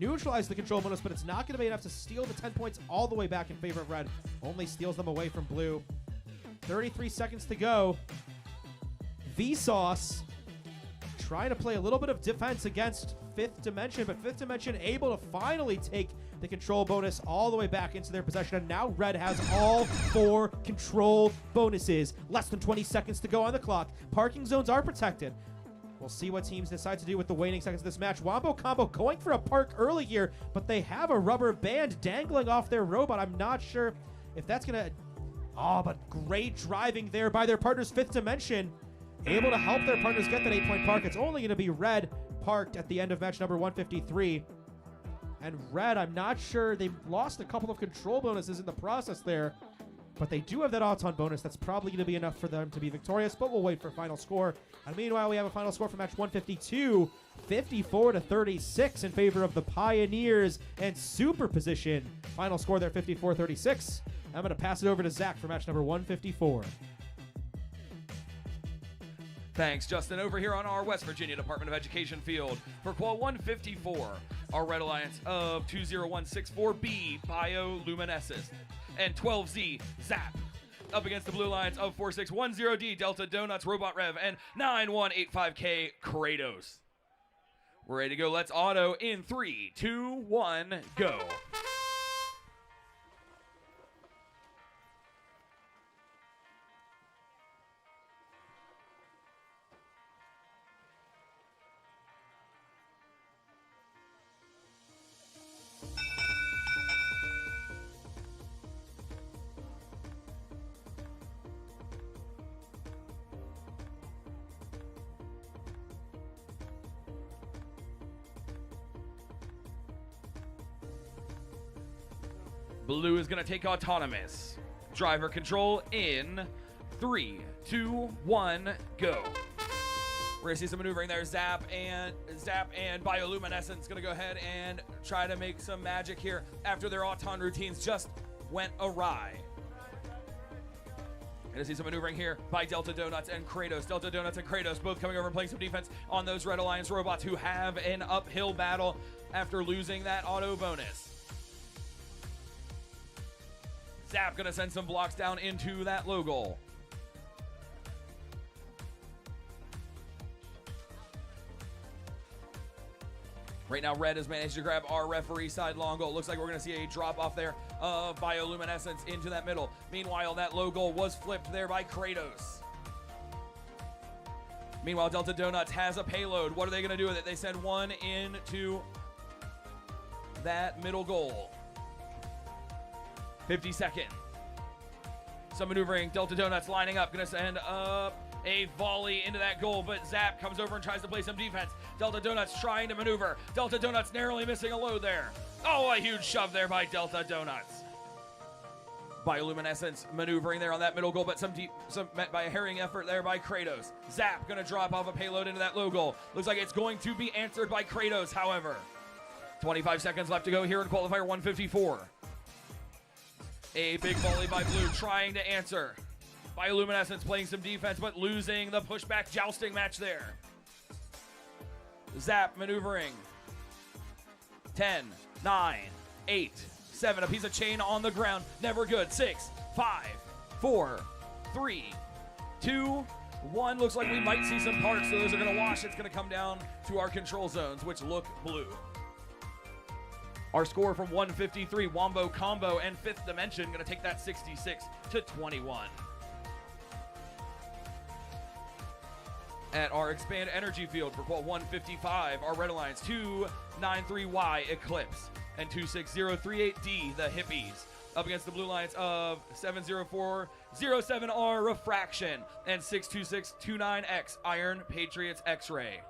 neutralize the control bonus, but it's not going to be enough to steal the 10 points all the way back in favor of red. Only steals them away from blue. 33 seconds to go. Vsauce trying to play a little bit of defense against Fifth Dimension, but Fifth Dimension able to finally take the control bonus all the way back into their possession, and now red has all 4 control bonuses. Less than 20 seconds to go on the clock. Parking zones are protected. We'll see what teams decide to do with the waning seconds of this match. Wombo Combo going for a park early here, but they have a rubber band dangling off their robot. I'm not sure if that's going to... Oh, but great driving there by their partners. Fifth Dimension able to help their partners get that 8-point park. It's only going to be red parked at the end of match number 153. And red, I'm not sure. They've lost a couple of control bonuses in the process there, but they do have that Auton bonus. That's probably going to be enough for them to be victorious, but we'll wait for final score. And meanwhile, we have a final score for match 152, 54-36 in favor of the Pioneers and Superposition. Final score there, 54-36. I'm going to pass it over to Zach for match number 154. Thanks, Justin. Over here on our West Virginia Department of Education field for Qual 154, our Red Alliance of 20164B, Bioluminescence, and 12Z, Zap, up against the Blue Alliance of 4610D, Delta Donuts, Robot Rev, and 9185K, Kratos. We're ready to go. Let's auto in 3, 2, 1, go. Blue is going to take autonomous. Driver control in 3, 2, 1, go. We're going to see some maneuvering there. Zap and Bioluminescence going to go ahead and try to make some magic here after their Auton routines just went awry. Going to see some maneuvering here by Delta Donuts and Kratos. Delta Donuts and Kratos both coming over and playing some defense on those Red Alliance robots who have an uphill battle after losing that auto bonus. Zap gonna send some blocks down into that low goal. Right now, Red has managed to grab our referee side long goal. Looks like we're gonna see a drop off there of Bioluminescence into that middle. Meanwhile, that low goal was flipped there by Kratos. Meanwhile, Delta Donuts has a payload. What are they gonna do with it? They send one into that middle goal. 50 seconds. Some maneuvering. Delta Donuts lining up. Gonna send up a volley into that goal, but Zap comes over and tries to play some defense. Delta Donuts trying to maneuver. Delta Donuts narrowly missing a load there. Oh, a huge shove there by Delta Donuts. Bioluminescence maneuvering there on that middle goal, but some met by a herring effort there by Kratos. Zap gonna drop off a payload into that low goal. Looks like it's going to be answered by Kratos, however. 25 seconds left to go here in qualifier 154. A big volley by Blue trying to answer. Bioluminescence playing some defense, but losing the pushback jousting match there. Zap maneuvering. 10, 9, 8, 7. A piece of chain on the ground. Never good. 6, 5, 4, 3, 2, 1. Looks like we might see some parts, so those are going to wash. It's going to come down to our control zones, which look blue. Our score from 153, Wombo Combo and Fifth Dimension going to take that 66-21. At our Expand Energy Field for Qual 155, our Red Alliance 293Y Eclipse and 26038D The Hippies up against the Blue Alliance of 70407R Refraction and 62629X Iron Patriots X-Ray.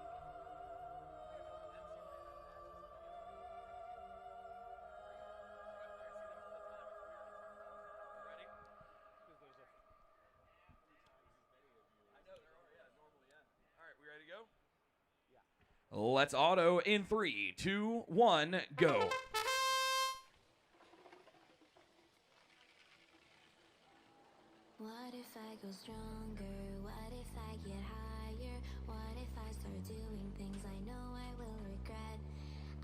Let's auto in 3, 2, 1, go. What if I go stronger? What if I get higher? What if I start doing things I know I will regret?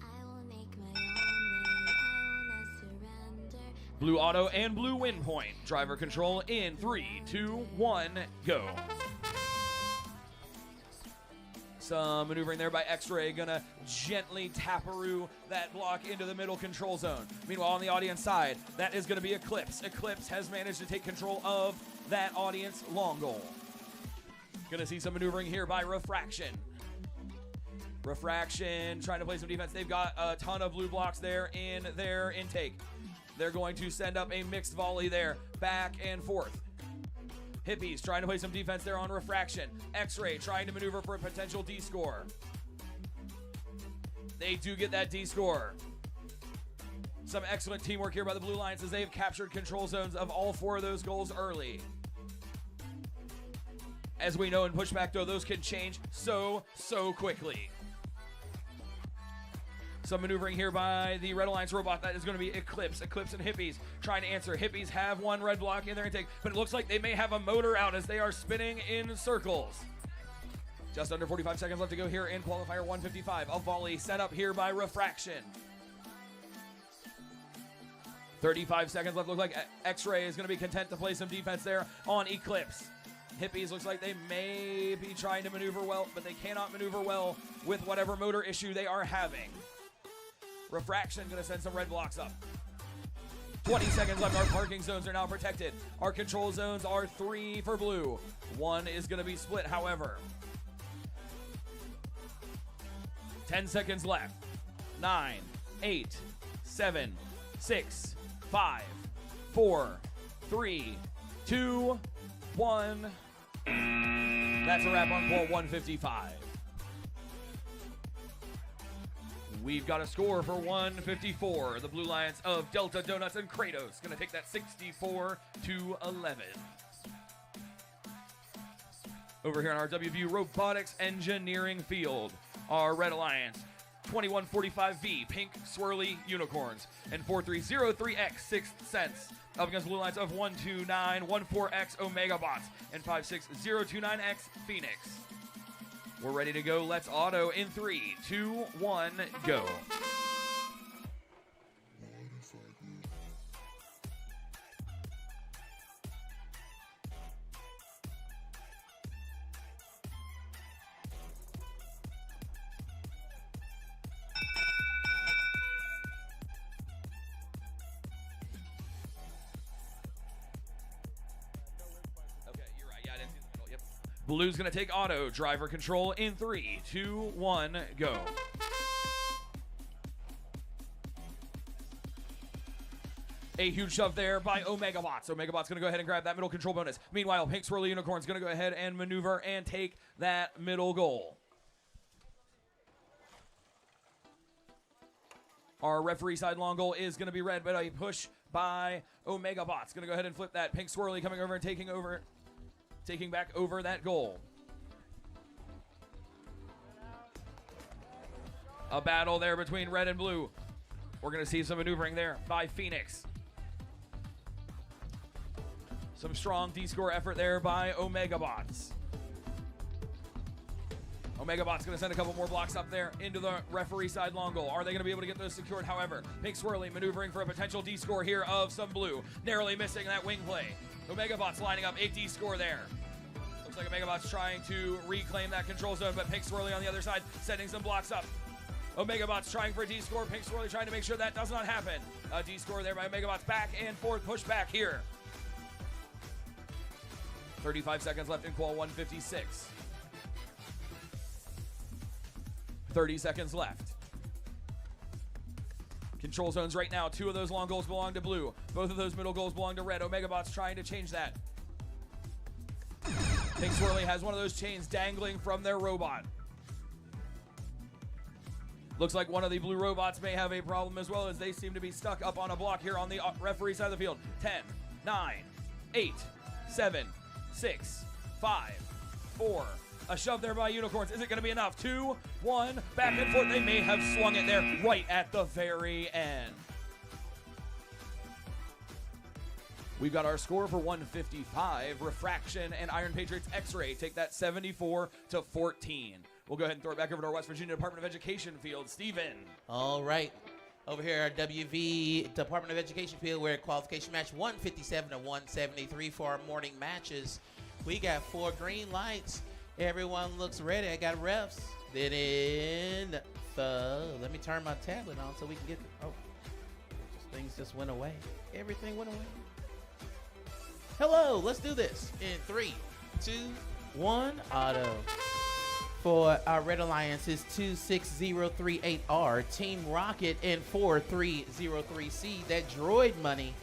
I will make my own way. I will not surrender. Blue auto and blue win point. Driver control in 3, 2, 1, go. Some maneuvering there by X-Ray, gonna gently taparoo that block into the middle control zone. Meanwhile, on the audience side, that is gonna be Eclipse. Eclipse has managed to take control of that audience long goal. Gonna see some maneuvering here by Refraction. Refraction trying to play some defense. They've got a ton of blue blocks there in their intake. They're going to send up a mixed volley there, back and forth. Hippies trying to play some defense there on Refraction. X-Ray trying to maneuver for a potential D score. They do get that D score. Some excellent teamwork here by the Blue Lions as they have captured control zones of all 4 of those goals early. As we know in pushback, though, those can change so quickly. Some maneuvering here by the Red Alliance robot. That is going to be Eclipse. Eclipse and Hippies trying to answer. Hippies have 1 red block in their intake, but it looks like they may have a motor out as they are spinning in circles. Just under 45 seconds left to go here in qualifier 155. A volley set up here by Refraction. 35 seconds left. Look like X-Ray is going to be content to play some defense there on Eclipse. Hippies looks like they may be trying to maneuver well, but they cannot maneuver well with whatever motor issue they are having. Refraction going to send some red blocks up. 20 seconds left. Our parking zones are now protected. Our control zones are 3 for blue. 1 is going to be split, however. 10 seconds left. 9, 8, 7, 6, 5, 4, 3, 2, 1. That's a wrap on Qual 155. We've got a score for 154. The Blue Lions of Delta Donuts and Kratos going to take that 64-11. Over here on our WVU Robotics Engineering Field, our Red Alliance 2145V Pink Swirly Unicorns and 4303X Sixth Sense up against Blue Lions of 12914X Omega Bots and 56029X Phoenix. We're ready to go. Let's auto in 3, 2, 1, go. Blue's going to take auto. Driver control in 3, 2, 1, go. A huge shove there by Omega Bots. Omega Bots going to go ahead and grab that middle control bonus. Meanwhile, Pink Swirly Unicorn's going to go ahead and maneuver and take that middle goal. Our referee side long goal is going to be red, but a push by Omega Bots. Going to go ahead and flip that. Pink Swirly coming over and taking back over that goal. A battle there between red and blue. We're going to see some maneuvering there by Phoenix. Some strong D-score effort there by Omega Bots. Omega Bot's going to send a couple more blocks up there into the referee side long goal. Are they going to be able to get those secured? However, Pink Swirly maneuvering for a potential D-score here of some blue. Narrowly missing that wing play. Omega Bot's lining up a D-score there. Looks like Omega Bot's trying to reclaim that control zone, but Pink Swirly on the other side sending some blocks up. Omega Bot's trying for a D-score. Pink Swirly trying to make sure that does not happen. A D-score there by Omega Bot's back and forth, push back here. 35 seconds left in Qual 156. 30 seconds left. Control zones right now. 2 of those long goals belong to blue. Both of those middle goals belong to red. Omega Bot's trying to change that. Pink Swirly has one of those chains dangling from their robot. Looks like one of the blue robots may have a problem as well, as they seem to be stuck up on a block here on the referee side of the field. 10, 9, 8, 7, 6, 5, 4. A shove there by Unicorns. Is it going to be enough? 2, 1, back and forth. They may have swung it there right at the very end. We've got our score for 155. Refraction and Iron Patriots X-Ray take that 74 to 14. We'll go ahead and throw it back over to our West Virginia Department of Education field. Steven. All right. Over here at WV Department of Education field, we're at qualification match 157 to 173 for our morning matches. We got 4 green lights. Everyone looks ready. I got refs. Then in the, let me turn my tablet on so we can get, things just went away. Everything went away. Hello, let's do this in 3, 2, 1, auto. For our Red Alliance is 26038R, Team Rocket, and 4303C. That droid money.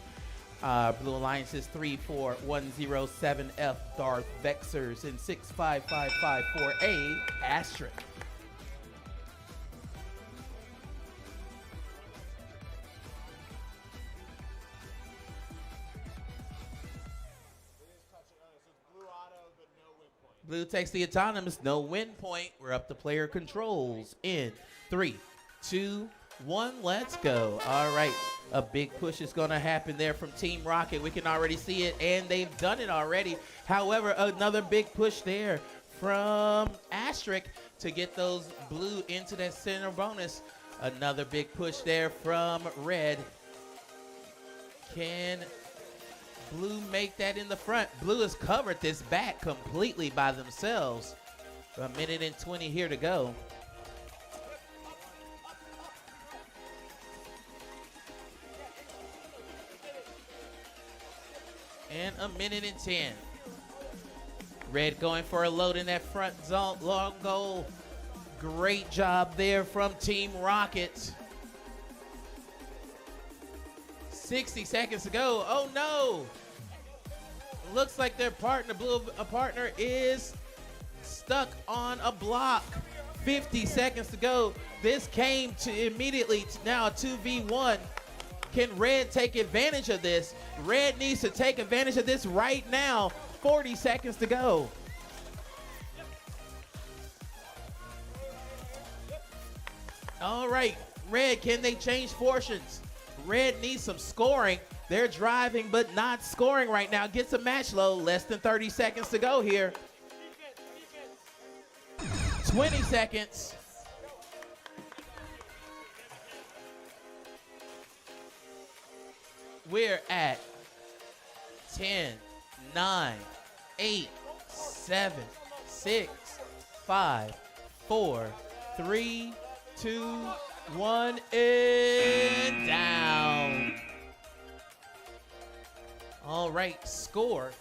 Blue Alliance is 34107F, Darth Vexers, and 65554A, Asterisk. Blue takes the autonomous, no win point. We're up to player controls in 3, 2, 1, let's go. All right, a big push is going to happen there from Team Rocket. We can already see it, and they've done it already. However, another big push there from Asterisk to get those blue into that center bonus. Another big push there from Red. Can Blue make that in the front? Blue has covered this back completely by themselves. A minute and 20 here to go. And a minute and 10. Red going for a load in that front zone, long goal. Great job there from Team Rocket. 60 seconds to go. Oh no! Looks like their partner, Blue partner, is stuck on a block. 50 seconds to go. This came to immediately now a 2v1. Can Red take advantage of this? Red needs to take advantage of this right now. 40 seconds to go. All right, Red, can they change fortunes? Red needs some scoring. They're driving but not scoring right now. Gets a match low. Less than 30 seconds to go here. 20 seconds. We're at 10, 9, 8, 7, 6, 5, 4, 3, 2, 1, and down. All right, score.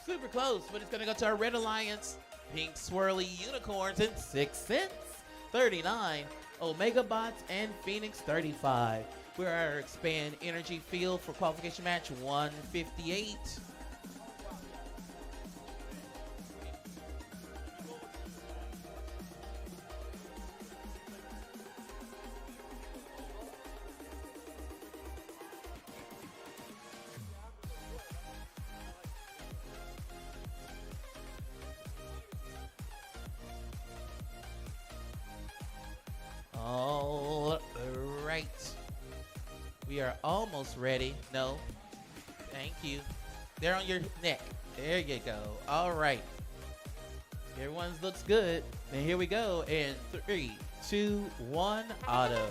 Super close, but it's going to go to our Red Alliance. Pink Swirly Unicorns and 6 cents. 39. Omega Bots and Phoenix 35. We're at our Expand Energy Field for qualification match 158. All right. We are almost ready. No. Thank you. They're on your neck. There you go. All right. Everyone's looks good. And here we go. And 3, 2, 1, auto.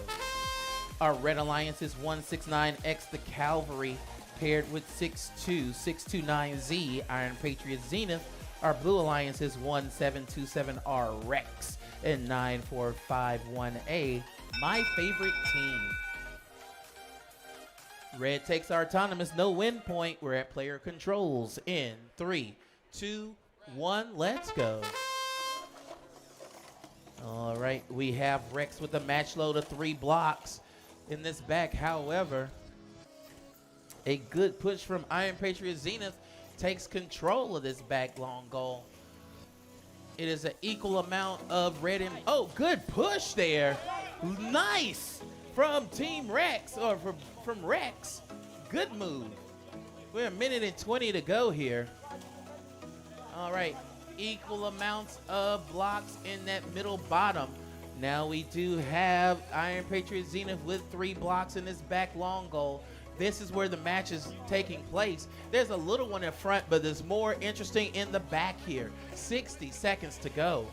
Our Red Alliance is 169X the Cavalry paired with 62629Z Iron Patriot Zenith. Our Blue Alliance is 1727R Rex and 9451A My Favorite Team. Red takes our autonomous, no win point. We're at player controls in 3, 2, 1, let's go. All right, we have Rex with a match load of 3 blocks in this back. However, a good push from Iron Patriot Zenith takes control of this back long goal. It is an equal amount of red and, oh, good push there. Nice from Team Rex, or from Rex. Good move. We're a minute and 20 to go here. All right, equal amounts of blocks in that middle bottom. Now we do have Iron Patriot Zenith with 3 blocks in his back long goal. This is where the match is taking place. There's a little one in front, but there's more interesting in the back here. 60 seconds to go.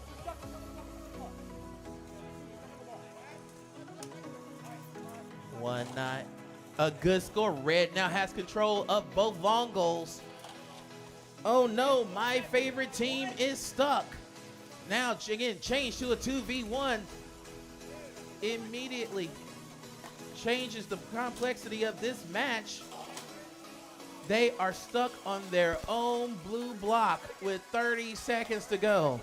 One night. A good score. Red now has control of both long goals. Oh no, my favorite team is stuck. Now, again, change to a 2v1. Immediately changes the complexity of this match. They are stuck on their own blue block with 30 seconds to go.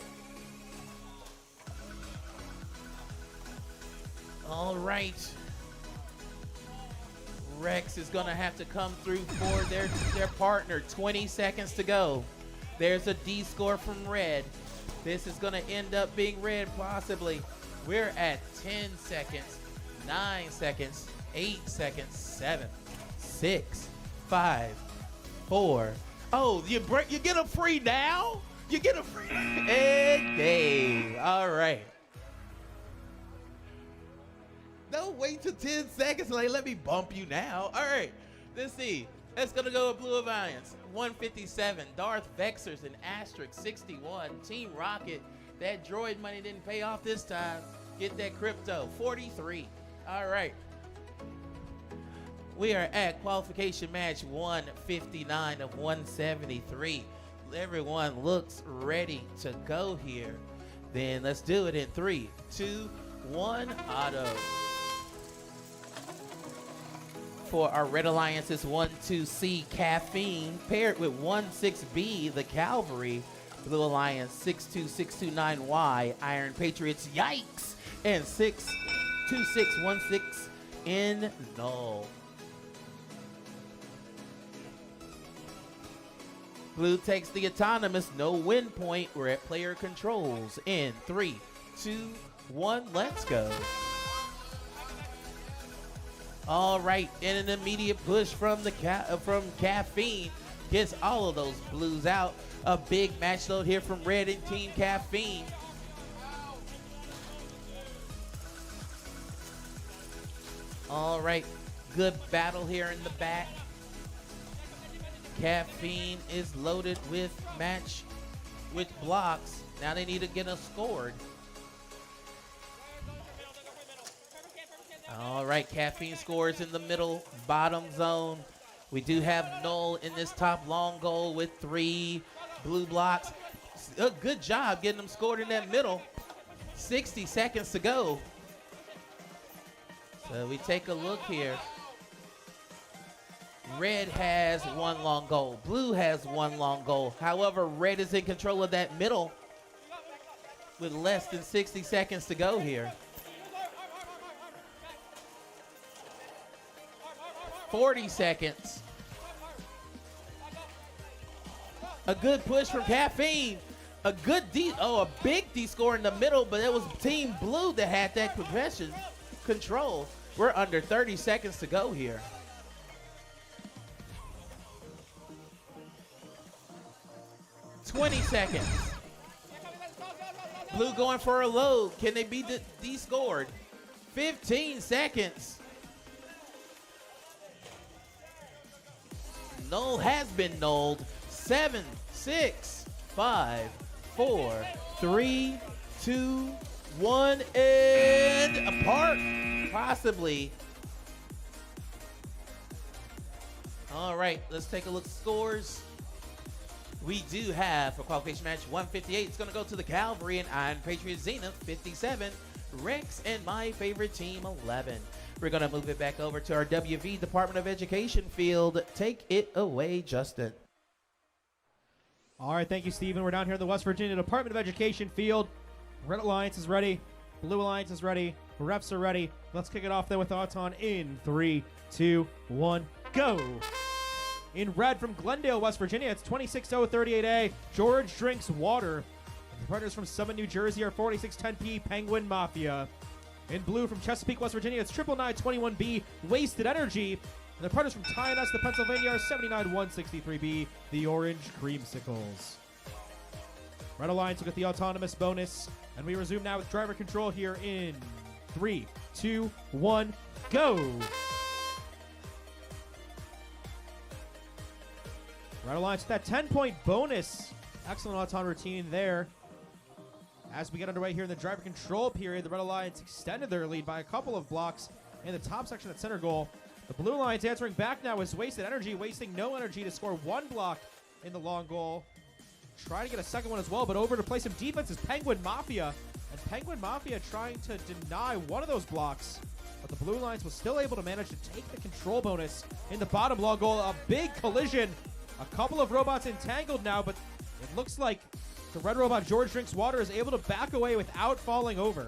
All right. Rex is gonna have to come through for their partner. 20 seconds to go. There's a D score from Red. This is gonna end up being Red possibly. We're at 10 seconds, 9 seconds, 8 seconds, 7, 6, 5, 4. Oh, you get a free now? You get a free okay. All right. Don't wait till 10 seconds. Like, let me bump you now. All right, let's see. That's gonna go with Blue Alliance. 157. Darth Vexers and Asterisk 61. Team Rocket. That droid money didn't pay off this time. Get that crypto. 43. All right. We are at qualification match 159 of 173. Everyone looks ready to go here. Then let's do it in 3, 2, 1. Auto. For our Red Alliance is 12C Caffeine paired with 16B the Cavalry. Blue Alliance 62629Y Iron Patriots Yikes and 62616 in Null. Blue takes the autonomous, no win point. We're at player controls in 3, 2, 1. Let's go. All right, and an immediate push from the from Caffeine gets all of those blues out. A big match load here from Red and Team Caffeine. All right, good battle here in the back. Caffeine is loaded with blocks. Now they need to get us scored. All right, Caffeine scores in the middle bottom zone. We do have Null in this top long goal with 3 blue blocks. A good job getting them scored in that middle. 60 seconds to go. So we take a look here. Red has 1 long goal. Blue has 1 long goal. However, Red is in control of that middle with less than 60 seconds to go here. 40 seconds. A good push from Caffeine. A good a big D score in the middle, but it was Team Blue that had that possession control. We're under 30 seconds to go here. $20 seconds. Blue going for a load. Can they be de-scored? 15 seconds. Null has been nulled. 7, 6, 5, 4, 3, 2, 1, and apart. Possibly. All right, let's take a look at scores. We do have for qualification match 158. It's going to go to the Cavalry and Iron Patriot Zenith 57. Rex and my favorite team 11. We're going to move it back over to our WV Department of Education field. Take it away, Justin. All right, thank you, Steven. We're down here in the West Virginia Department of Education field. Red Alliance is ready. Blue Alliance is ready. Refs are ready. Let's kick it off then with Auton in 3, 2, 1, go. In red from Glendale, West Virginia, it's 26038A. George Drinks Water. The partners from Summit, New Jersey are 4610P Penguin Mafia. In blue from Chesapeake, West Virginia, it's 99921B Wasted Energy. And the partners from Tionesta, Pennsylvania are 79163B The Orange Creamsicles. Red Alliance will get the autonomous bonus. And we resume now with driver control here in 3, 2, 1, go! Red Alliance with that 10-point bonus. Excellent auton routine there. As we get underway here in the driver control period, the Red Alliance extended their lead by a couple of blocks in the top section at center goal. The Blue Alliance answering back now with wasted energy, wasting no energy to score one block in the long goal. Trying to get a second one as well, but over to play some defense is Penguin Mafia. And Penguin Mafia trying to deny one of those blocks. But the Blue Alliance was still able to manage to take the control bonus in the bottom long goal. A big collision. A couple of robots entangled now, but it looks like the red robot George Drinks Water is able to back away without falling over.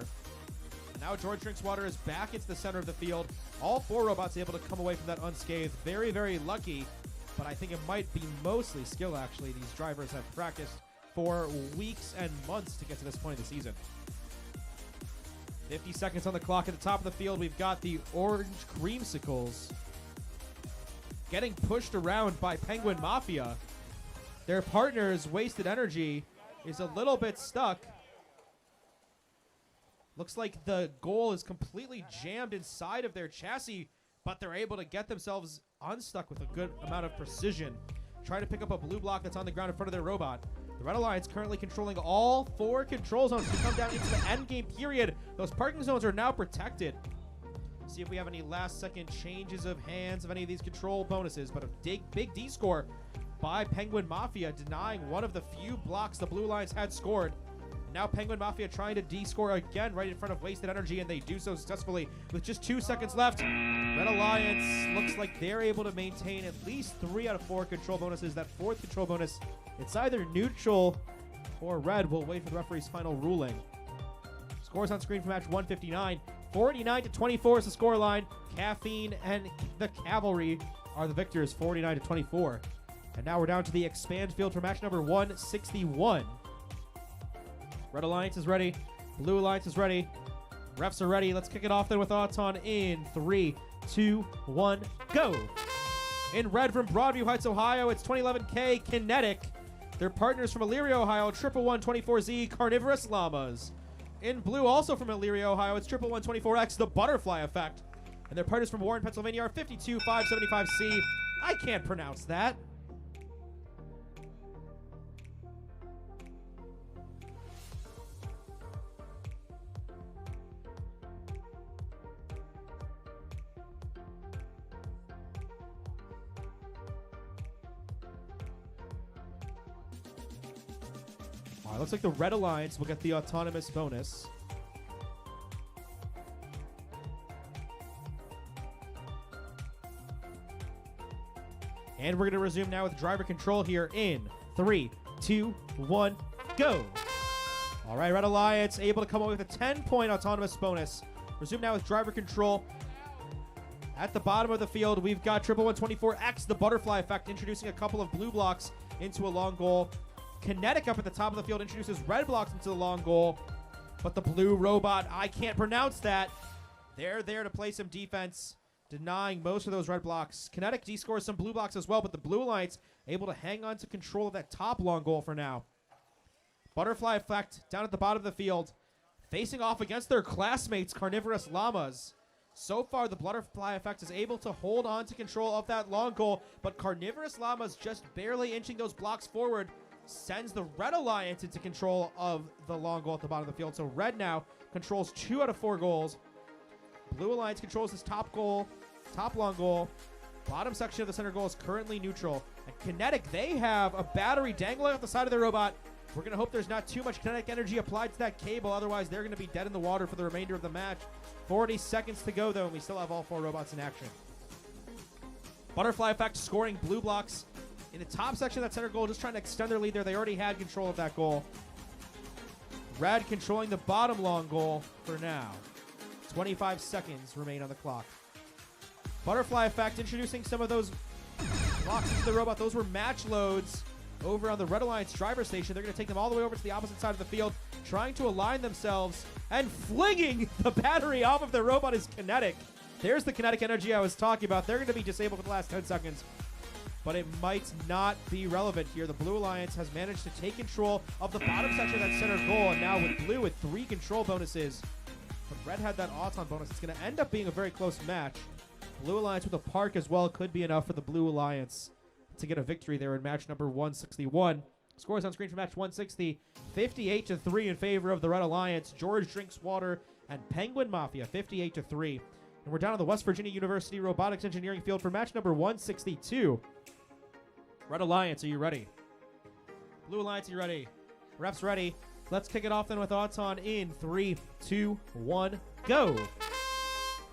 Now George Drinks Water is back into the center of the field. All four robots able to come away from that unscathed. Very, very lucky, but I think it might be mostly skill, actually. These drivers have practiced for weeks and months to get to this point of the season. 50 seconds on the clock at the top of the field. We've got the orange creamsicles getting pushed around by Penguin Mafia. Their partner's wasted energy is a little bit stuck. Looks like the goal is completely jammed inside of their chassis, but they're able to get themselves unstuck with a good amount of precision. Trying to pick up a blue block that's on the ground in front of their robot. The Red Alliance currently controlling all four control zones to come down into the end game period. Those parking zones are now protected. See if we have any last second changes of hands of any of these control bonuses, but a big D score by Penguin Mafia, denying one of the few blocks the Blue Alliance had scored. Now Penguin Mafia trying to D-score again right in front of wasted energy, and they do so successfully with just 2 seconds left. Red Alliance looks like they're able to maintain at least 3 out of 4 control bonuses. That fourth control bonus, it's either neutral or red. We'll wait for the referee's final ruling. Scores on screen for match 159. 49-24 is the scoreline. Caffeine and the Cavalry are the victors, 49-24. And now we're down to the expand field for match number 161. Red Alliance is ready. Blue Alliance is ready. Refs are ready. Let's kick it off then with Auton in 3, 2, 1, go. In red from Broadview Heights, Ohio, it's 2011K Kinetic. Their partners from Elyria, Ohio, 11124Z Carnivorous Llamas. In blue, also from Elyria, Ohio, it's 11124X The Butterfly Effect. And their partners from Warren, Pennsylvania are 52575C. I can't pronounce that. All right, looks like the Red Alliance will get the autonomous bonus. And we're going to resume now with driver control here in 3, 2, 1, go. All right, Red Alliance able to come away with a 10-point autonomous bonus. Resume now with driver control. At the bottom of the field, we've got 11124X, the Butterfly Effect, introducing a couple of blue blocks into a long goal. Kinetic up at the top of the field introduces red blocks into the long goal. But the blue robot, I can't pronounce that. They're there to play some defense, denying most of those red blocks. Kinetic D-scores some blue blocks as well, but the Blue Alliance able to hang on to control of that top long goal for now. Butterfly Effect down at the bottom of the field, facing off against their classmates, Carnivorous Llamas. So far, the Butterfly Effect is able to hold on to control of that long goal, but Carnivorous Llamas just barely inching those blocks forward sends the Red Alliance into control of the long goal at the bottom of the field. So red now controls 2 out of 4 goals. Blue Alliance controls this top goal, top long goal. Bottom section of the center goal is currently neutral. And Kinetic, they have a battery dangling off the side of their robot. We're going to hope there's not too much kinetic energy applied to that cable. Otherwise, they're going to be dead in the water for the remainder of the match. 40 seconds to go, though, and we still have all 4 robots in action. Butterfly Effect scoring blue blocks in the top section of that center goal, just trying to extend their lead there. They already had control of that goal. Red controlling the bottom long goal for now. 25 seconds remain on the clock. Butterfly Effect introducing some of those blocks into the robot. Those were match loads over on the Red Alliance driver station. They're going to take them all the way over to the opposite side of the field, trying to align themselves, and flinging the battery off of their robot is Kinetic. There's the kinetic energy I was talking about. They're going to be disabled for the last 10 seconds. but it might not be relevant here. The Blue Alliance has managed to take control of the bottom section of that center goal, and now with Blue with 3 control bonuses, but Red had that Auton bonus. It's going to end up being a very close match. Blue Alliance with a Park as well could be enough for the Blue Alliance to get a victory there in match number 161. Scores on screen for match 160, 58-3 in favor of the Red Alliance. George Drinks Water and Penguin Mafia, 58-3. And we're down on the West Virginia University Robotics Engineering field for match number 162. Red Alliance, are you ready? Blue Alliance, are you ready? Refs ready. Let's kick it off then with Auton in 3, 2, 1, go.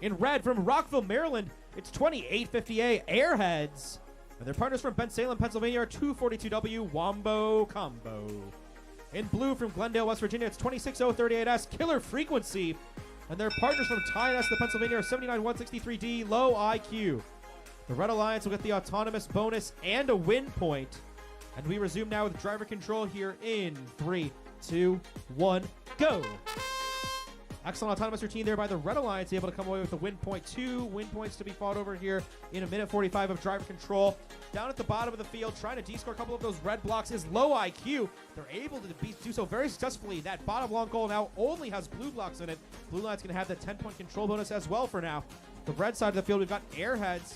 In red from Rockville, Maryland, it's 2858 Airheads. And their partners from Bensalem, Pennsylvania are 242W Wombo Combo. In blue from Glendale, West Virginia, it's 26038S Killer Frequency. And their partners from Tyness, Pennsylvania are 79163D Low IQ. The Red Alliance will get the autonomous bonus and a win point. And we resume now with driver control here in 3, 2, 1, go. Excellent autonomous routine there by the Red Alliance, able to come away with a win point. 2 win points to be fought over here in a minute 45 of driver control. Down at the bottom of the field, trying to de-score a couple of those red blocks is Low IQ. They're able to do so very successfully. That bottom long goal now only has blue blocks in it. Blue Alliance going to have that 10-point control bonus as well for now. The red side of the field, we've got Airheads.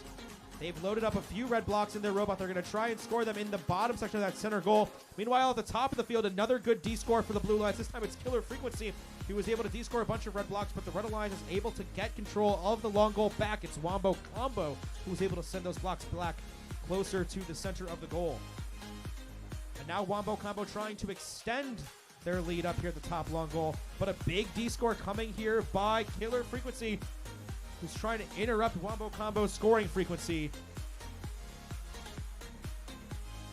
They've loaded up a few red blocks in their robot. They're going to try and score them in the bottom section of that center goal. Meanwhile, at the top of the field, another good D-score for the Blue Alliance. This time it's Killer Frequency. He was able to D-score a bunch of red blocks, but the Red Alliance is able to get control of the long goal back. It's Wombo Combo who was able to send those blocks back closer to the center of the goal. And now Wombo Combo trying to extend their lead up here at the top long goal. But a big D-score coming here by Killer Frequency, who's trying to interrupt Wombo Combo's scoring frequency.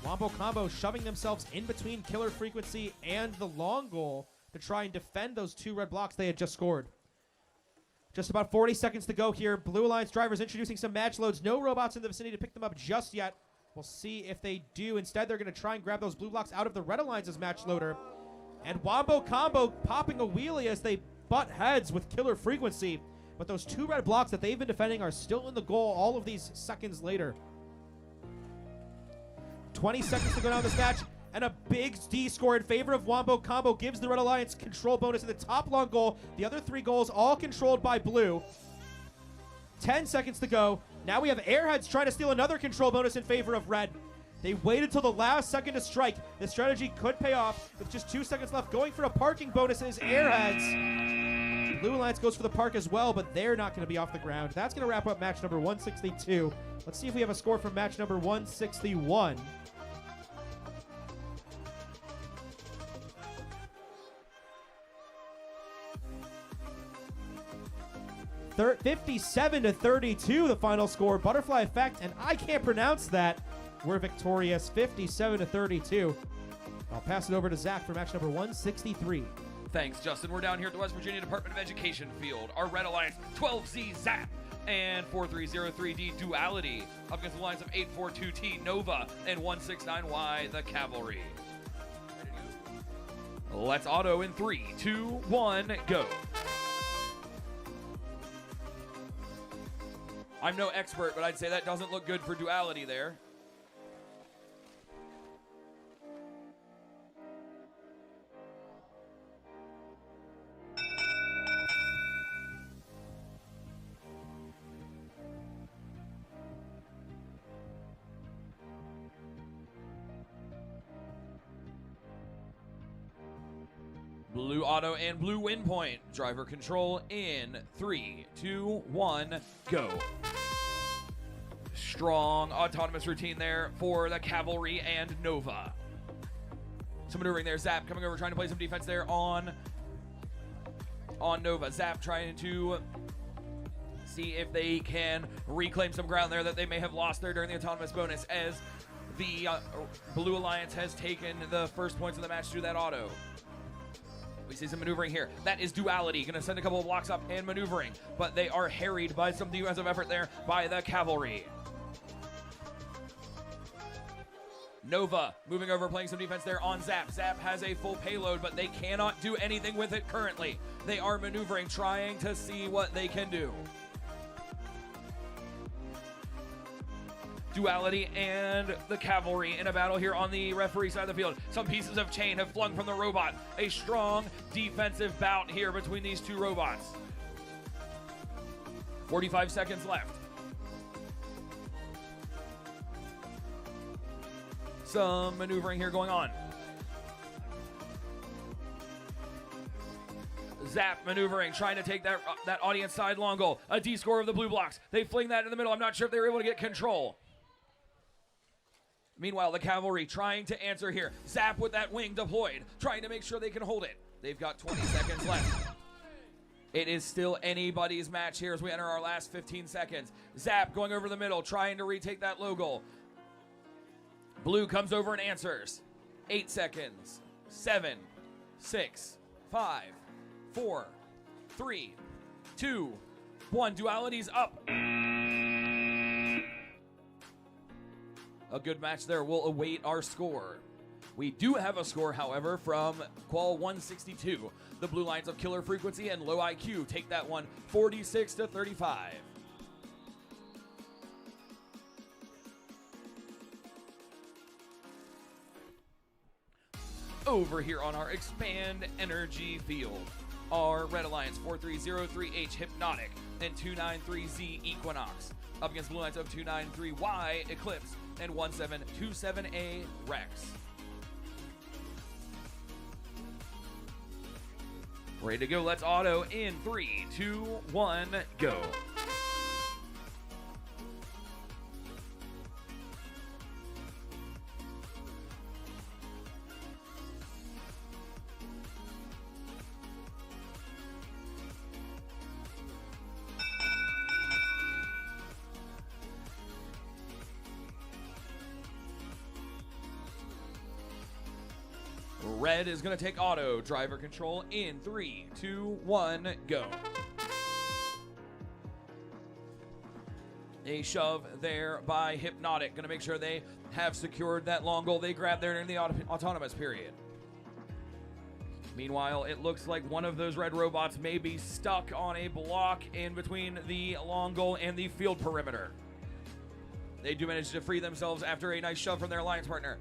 Wombo Combo shoving themselves in between Killer Frequency and the long goal to try and defend those 2 red blocks they had just scored. Just about 40 seconds to go here. Blue Alliance drivers introducing some match loads. No robots in the vicinity to pick them up just yet. We'll see if they do. Instead, they're going to try and grab those blue blocks out of the Red Alliance's match loader. And Wombo Combo popping a wheelie as they butt heads with Killer Frequency. But those 2 red blocks that they've been defending are still in the goal all of these seconds later. 20 seconds to go down this match. And a big D score in favor of Wombo Combo gives the Red Alliance control bonus in the top long goal. The other 3 goals all controlled by Blue. 10 seconds to go. Now we have Airheads trying to steal another control bonus in favor of Red. They waited till the last second to strike. The strategy could pay off with just 2 seconds left. Going for a parking bonus is Airheads. Blue Alliance goes for the park as well, but they're not going to be off the ground. That's going to wrap up match number 162. Let's see if we have a score from match number 161. 57-32, the final score. Butterfly Effect, and I can't pronounce that. We're victorious, 57-32. I'll pass it over to Zach for match number 163. Thanks, Justin. We're down here at the West Virginia Department of Education field. Our Red Alliance 12Z Zap and 4303D Duality up against the lines of 842T Nova and 169Y the Cavalry. Let's auto in 3, 2, 1, go. I'm no expert, but I'd say that doesn't look good for Duality there. Blue auto and blue win point. Driver control in 3, 2, 1, go. Strong autonomous routine there for the Cavalry and Nova. Some maneuvering there. Zap coming over, trying to play some defense there on Nova. Zap trying to see if they can reclaim some ground there that they may have lost there during the autonomous bonus, as the Blue Alliance has taken the first points of the match through that auto. We see some maneuvering here. That is Duality. Going to send a couple of blocks up and maneuvering, but they are harried by some defensive effort there by the Cavalry. Nova moving over, playing some defense there on Zap. Zap has a full payload, but they cannot do anything with it currently. They are maneuvering, trying to see what they can do. Duality and the Cavalry in a battle here on the referee side of the field. Some pieces of chain have flung from the robot. A strong defensive bout here between these two robots. 45 seconds left. Some maneuvering here going on. Zap maneuvering, trying to take that audience side long goal. A D score of the blue blocks. They fling that in the middle. I'm not sure if they were able to get control. Meanwhile, the Cavalry trying to answer here. Zap with that wing deployed, trying to make sure they can hold it. They've got 20 seconds left. It is still anybody's match here as we enter our last 15 seconds. Zap going over the middle, trying to retake that low goal. Blue comes over and answers. 8 seconds. 7, 6, 5, 4, 3, 2, 1. Duality's up. A good match there. We'll await our score. We do have a score, however, from Qual 162. The Blue Lions of Killer Frequency and Low IQ take that one 46-35. Over here on our Expand Energy field, our Red Alliance 4303H Hypnotic and 293Z Equinox up against Blue Lions of 293Y Eclipse and 1727A Rex. Ready to go. Let's auto in 3, 2, 1, go. Red is going to take auto. Driver control in 3, 2, 1, go. A shove there by Hypnotic. Going to make sure they have secured that long goal they grabbed there in the autonomous period. Meanwhile, it looks like one of those red robots may be stuck on a block in between the long goal and the field perimeter. They do manage to free themselves after a nice shove from their alliance partner.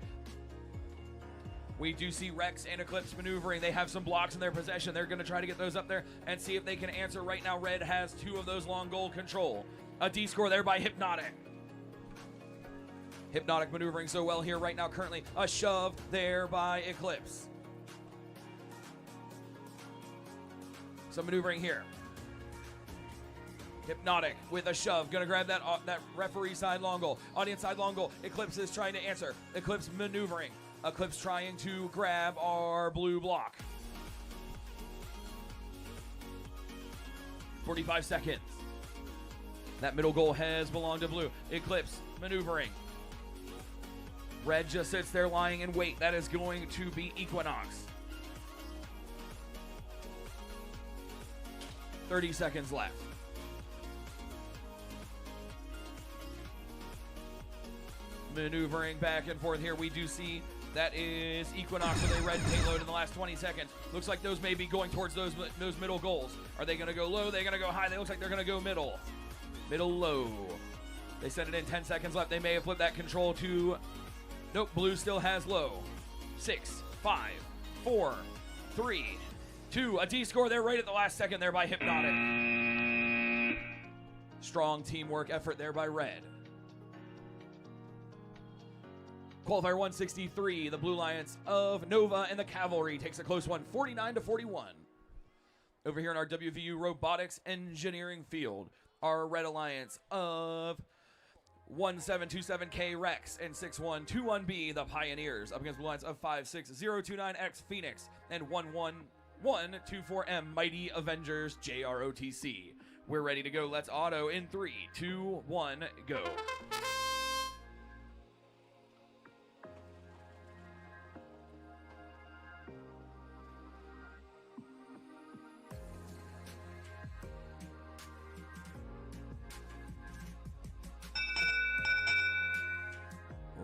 We do see Rex and Eclipse maneuvering. They have some blocks in their possession. They're going to try to get those up there and see if they can answer. Right now, Red has 2 of those long goal control. A D score there by Hypnotic. Hypnotic maneuvering so well here right now currently. A shove there by Eclipse. Some maneuvering here. Hypnotic with a shove. Going to grab that referee side long goal. Audience side long goal. Eclipse is trying to answer. Eclipse maneuvering. Eclipse trying to grab our blue block. 45 seconds. That middle goal has belonged to blue. Eclipse maneuvering. Red just sits there lying in wait. That is going to be Equinox. 30 seconds left. Maneuvering back and forth here. We do see that is Equinox with a red payload in the last 20 seconds. Looks like those may be going towards those middle goals. Are they going to go low? Are they going to go high? They look like they're going to go middle. Middle low. They send it in. 10 seconds left. They may have flipped that control to... Nope, blue still has low. 6, 5, 4, 3, 2. A D score there right at the last second there by Hypnotic. Strong teamwork effort there by Red. Qualifier 163, the Blue Lions of Nova and the Cavalry takes a close one, 49-41. Over here in our WVU Robotics Engineering field, our Red Alliance of 1727K Rex and 6121B, the Pioneers, up against Blue Lions of 56029X Phoenix and 11124M Mighty Avengers JROTC. We're ready to go. Let's auto in 3, 2, 1, go.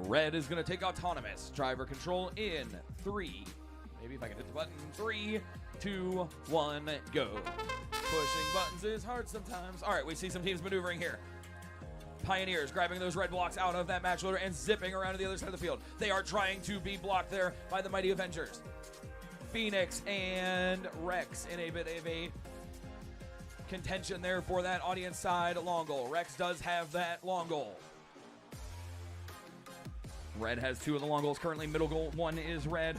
Red is going to take autonomous. Driver control in 3. Maybe if I can hit the button. 3, 2, 1, go. Pushing buttons is hard sometimes. All right, we see some teams maneuvering here. Pioneers grabbing those red blocks out of that match loader and zipping around to the other side of the field. They are trying to be blocked there by the Mighty Avengers. Phoenix and Rex in a bit of a contention there for that audience side long goal. Rex does have that long goal. Red has 2 of the long goals currently. Middle goal 1 is red.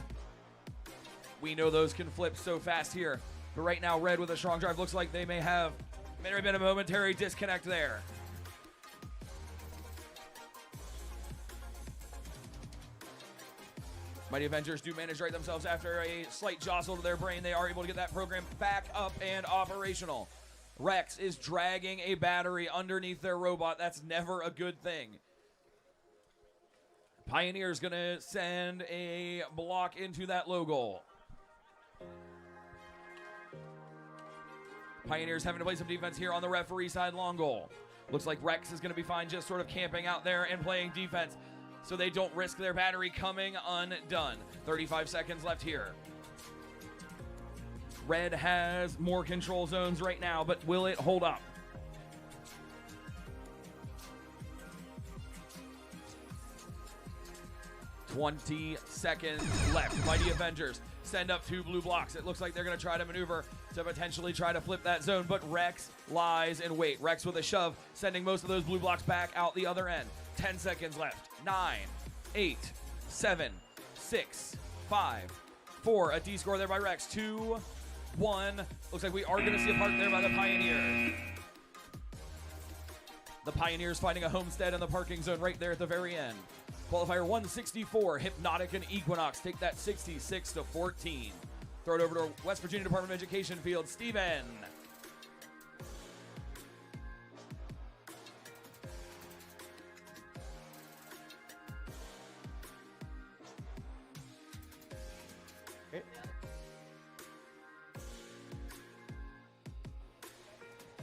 We know those can flip so fast here. But right now, red with a strong drive looks like they may have been a momentary disconnect there. Mighty Avengers do manage to right themselves after a slight jostle to their brain. They are able to get that program back up and operational. Rex is dragging a battery underneath their robot. That's never a good thing. Pioneer's going to send a block into that low goal. Pioneers having to play some defense here on the referee side long goal. Looks like Rex is going to be fine just sort of camping out there and playing defense so they don't risk their battery coming undone. 35 seconds left here. Red has more control zones right now, but will it hold up? "20 seconds left. Mighty Avengers send up 2 blue blocks. It looks like they're going to try to maneuver to potentially try to flip that zone, but Rex lies in wait. Rex with a shove, sending most of those blue blocks back out the other end. 10 seconds left. 9, 8, 7, 6, 5, 4. A D score there by Rex. 2, 1. Looks like we are going to see a park there by the Pioneers. The Pioneers finding a homestead in the parking zone right there at the very end. Qualifier 164, Hypnotic and Equinox take that 66-14. Throw it over to West Virginia Department of Education field. Steven.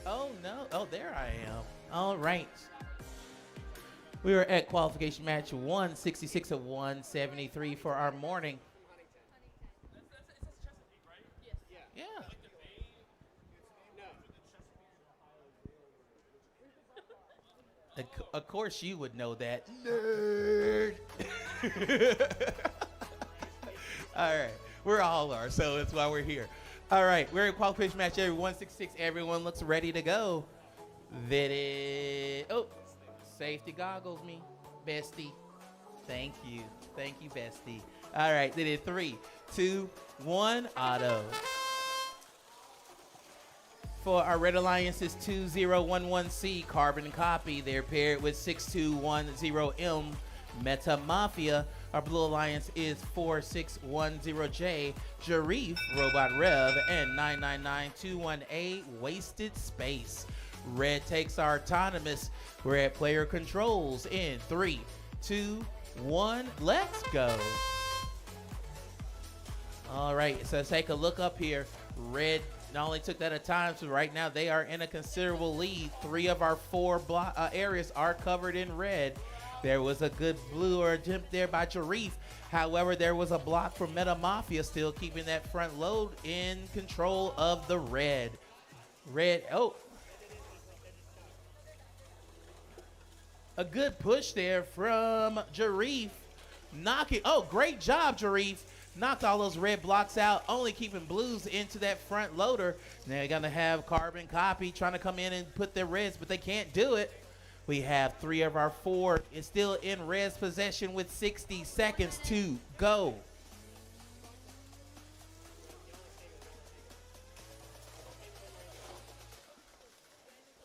Oh, no. Oh, there I am. All right. We were at qualification match 166 of 173 for our morning. Yeah. Of course you would know that. Nerd. All right. We're all are, so that's why we're here. All right. We're at qualification match 166. Everyone looks ready to go. Oh. Safety goggles, me, bestie. Thank you, bestie. All right, they did 3, 2, 1, auto. For our Red Alliance is 2011C, Carbon Copy. They're paired with 6210M, Meta Mafia. Our Blue Alliance is 4610J, Jarif, Robot Rev, and 999218, Wasted Space. Red takes our autonomous. We're at player controls in 3, 2, 1. Let's go. All right, so take a look up here. Red not only took that at times, so right now they are in a considerable lead. 3 of our 4 areas are covered in red. There was a good blue or attempt there by Jarif. However, there was a block from Meta Mafia, still keeping that front load in control of the red. Oh. A good push there from Jarif. Oh, great job, Jarif. Knocked all those red blocks out, only keeping blues into that front loader. Now they're going to have Carbon Copy trying to come in and put their reds, but they can't do it. We have 3 of our 4 is still in reds possession with 60 seconds to go.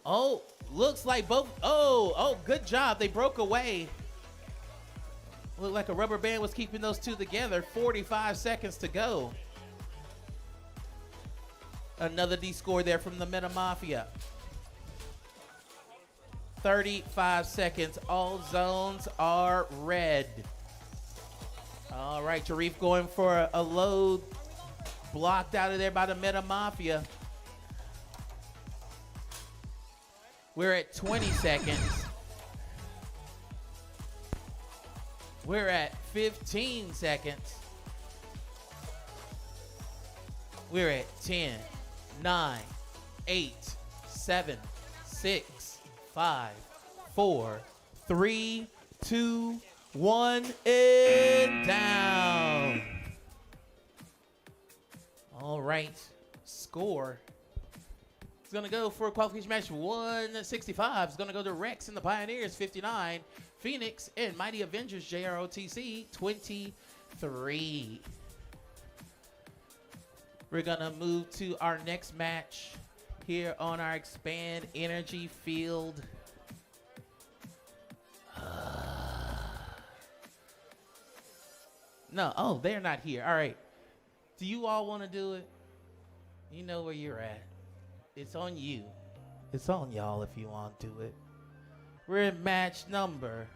Oh, looks like both. Oh, good job. They broke away. Looked like a rubber band was keeping those 2 together. 45 seconds to go. Another D score there from the Meta Mafia. 35 seconds. All zones are red. All right, Jarif going for a load. Blocked out of there by the Meta Mafia. We're at 20 seconds. We're at 15 seconds. We're at 10, 9, 8, 7, 6, 5, 4, 3, 2, 1, and down. All right, score. It's going to go for qualification match 165. It's going to go to Rex and the Pioneers, 59. Phoenix and Mighty Avengers, JROTC, 23. We're going to move to our next match here on our Expand Energy Field. No, oh, they're not here. All right. Do you all want to do it? You know where you're at. It's on you. It's on y'all if you want to do it. We're in match number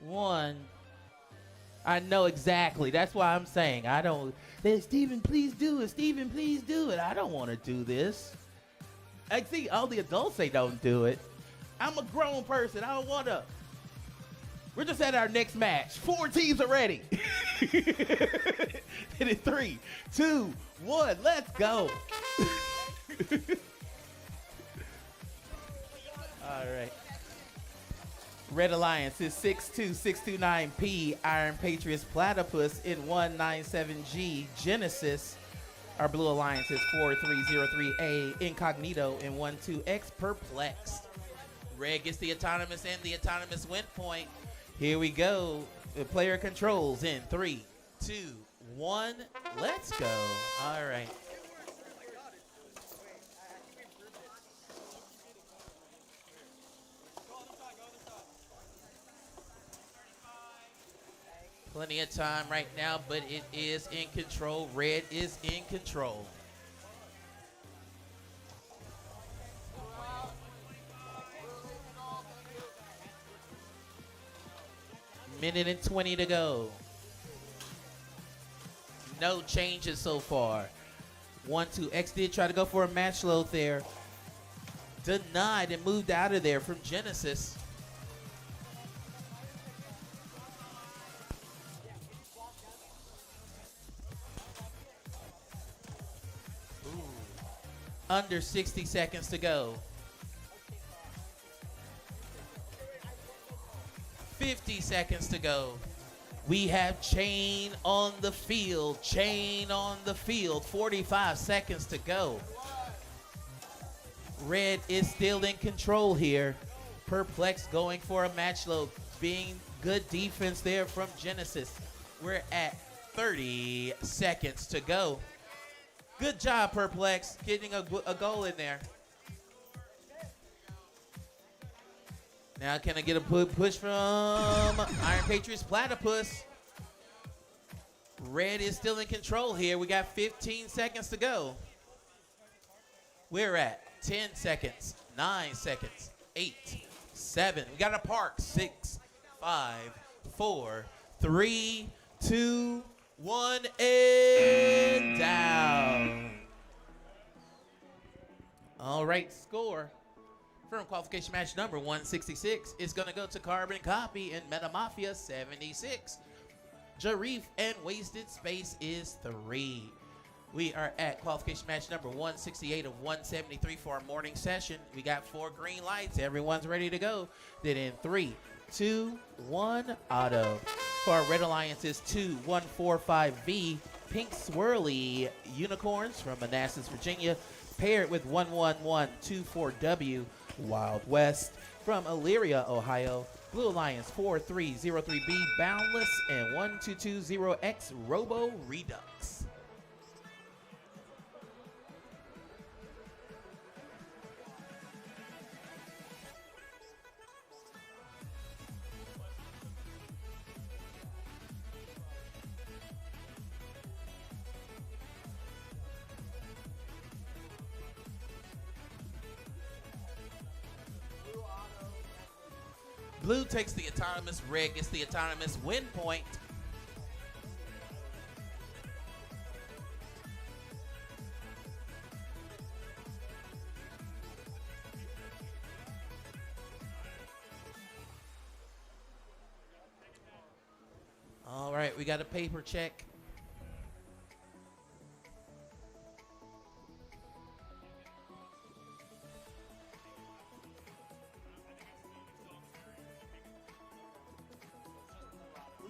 1. I know exactly. That's why I'm saying I don't. Steven, please do it. Steven, please do it. I don't want to do this. I see all the adults say don't do it. I'm a grown person. I don't want to. We're just at our next match. 4 teams are ready. Hit it 3, 2, 1. Let's go. All right. Red Alliance is 62629P. Iron Patriots Platypus in 197G. Genesis. Our Blue Alliance is 4303A. Incognito in 12X. Perplexed. Red gets the autonomous and the autonomous win point. Here we go. The player controls in 3, 2, 1. Let's go. All right. Plenty of time right now, but it is in control. Red is in control. Minute and 20 to go. No changes so far. 1-2. Did try to go for a match load there. Denied and moved out of there from Genesis. Under 60 seconds to go. 50 seconds to go. We have Chain on the field. Chain on the field. 45 seconds to go. Red is still in control here. Perplex going for a match load. Being good defense there from Genesis. We're at 30 seconds to go. Good job, Perplex, getting a goal in there. Now, can I get a push from Iron Patriots Platypus? Red is still in control here. We got 15 seconds to go. We're at 10 seconds, 9 seconds, 8, 7. We got a park. 6, 5, 4, 3, 2, 1, and down. All right, score from qualification match number 166 is going to go to Carbon Copy and Meta Mafia 76. Jarif and Wasted Space is 3. We are at qualification match number 168 of 173 for our morning session. We got 4 green lights. Everyone's ready to go. Then in 3, 2, 1, auto. For our Red Alliance is 2145V, Pink Swirly Unicorns from Manassas, Virginia, paired with 11124W, Wild West from Elyria, Ohio. Blue Alliance 4303B, Boundless, and 1220X, Robo Redux. Blue takes the autonomous, red gets the autonomous win point. All right, we got a paper check.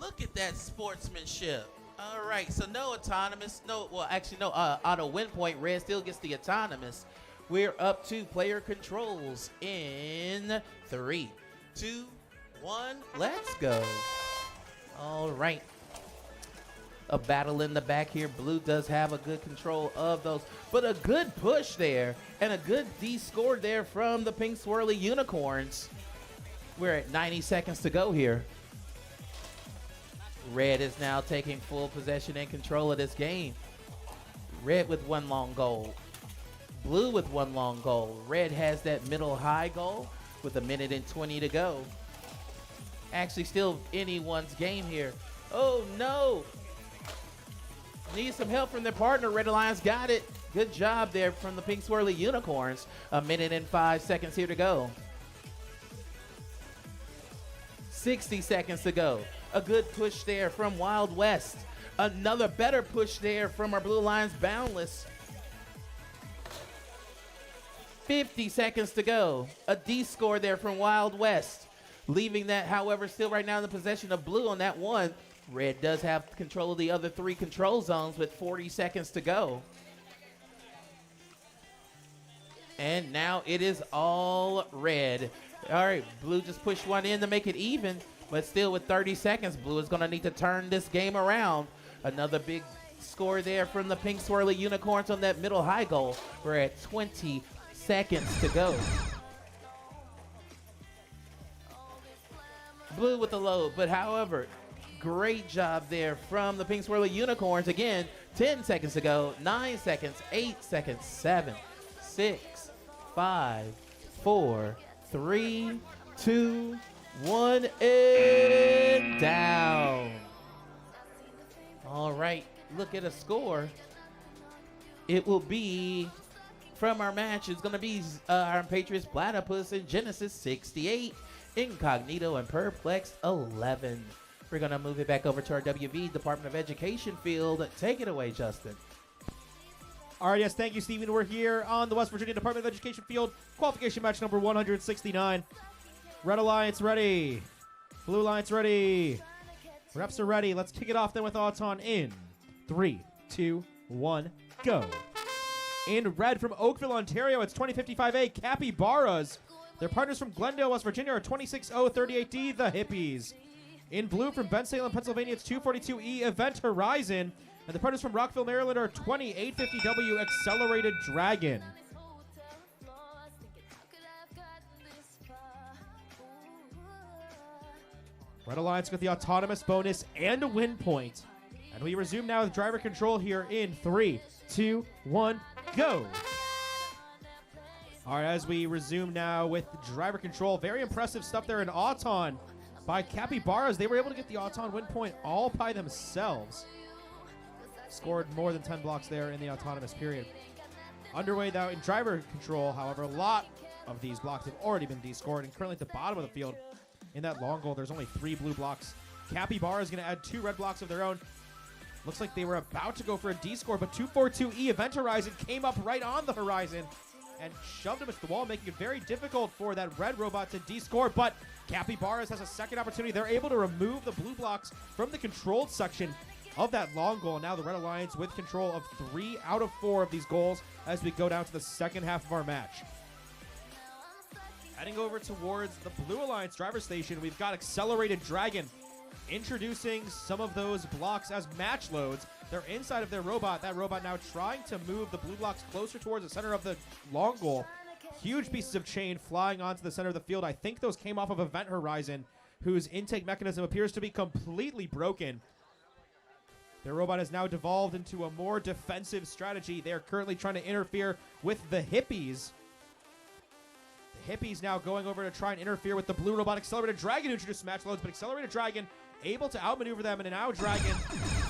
Look at that sportsmanship. All right, so no autonomous. No, well, actually, no auto win point. Red still gets the autonomous. We're up to player controls in 3, 2, 1. Let's go. All right. A battle in the back here. Blue does have a good control of those, but a good push there and a good D score there from the pink swirly unicorns. We're at 90 seconds to go here. Red is now taking full possession and control of this game. Red with one long goal. Blue with one long goal. Red has that middle high goal with 1:20 to go. Actually still anyone's game here. Oh no! Need some help from their partner. Red Alliance got it. Good job there from the pink swirly unicorns. 1:05 here to go. 60 seconds to go. A good push there from Wild West. Another better push there from our Blue Alliance Boundless. 50 seconds to go. A D score there from Wild West. Leaving that, however, still right now in the possession of Blue on that one. Red does have control of the other 3 control zones with 40 seconds to go. And now it is all red. All right, Blue just pushed one in to make it even, but still with 30 seconds, Blue is going to need to turn this game around. Another big score there from the pink swirly unicorns on that middle high goal. We're at 20 seconds to go. Blue with the load, but however, great job there from the pink swirly unicorns. Again, 10 seconds to go. 9 seconds, 8 seconds, 7, 6, 5, 4, 3, 2, 1, and down. All right, look at a score. It will be from our match. It's going to be our Patriots Platypus and Genesis 68, Incognito and Perplex 11. We're going to move it back over to our WV Department of Education field. Take it away, Justin. All right, yes, thank you, Steven. We're here on the West Virginia Department of Education field. Qualification match number 169. Red Alliance ready. Blue Alliance ready. Reps are ready. Let's kick it off then with Auton in 3, 2, 1, go. In red from Oakville, Ontario, it's 2055A Capybaras. Their partners from Glendale, West Virginia are 26038D, the Hippies. In blue from Bensalem, Pennsylvania, it's 242E Event Horizon. And the partners from Rockville, Maryland are 2850W Accelerated Dragon. Red Alliance got the autonomous bonus and a win point. And we resume now with driver control here in 3, 2, 1, go. All right, as we resume now with driver control, very impressive stuff there in Auton by Capybaras. They were able to get the Auton win point all by themselves. Scored more than 10 blocks there in the autonomous period. Underway now in driver control, however, a lot of these blocks have already been descored, and currently at the bottom of the field in that long goal, there's only 3 blue blocks. Capybara is going to add 2 red blocks of their own. Looks like they were about to go for a D score, but 242E Event Horizon came up right on the horizon and shoved him into the wall, making it very difficult for that red robot to D-score, but Capybaras has a second opportunity. They're able to remove the blue blocks from the controlled section of that long goal. Now the Red Alliance with control of 3 out of 4 of these goals as we go down to the second half of our match. Heading over towards the Blue Alliance driver station, we've got Accelerated Dragon introducing some of those blocks as match loads. They're inside of their robot. That robot now trying to move the blue blocks closer towards the center of the long goal. Huge pieces of chain flying onto the center of the field. I think those came off of Event Horizon, whose intake mechanism appears to be completely broken. Their robot has now devolved into a more defensive strategy. They are currently trying to interfere with the Hippies. The Hippies now going over to try and interfere with the blue robot Accelerated Dragon, who introduced match loads, but Accelerated Dragon able to outmaneuver them, and now Dragon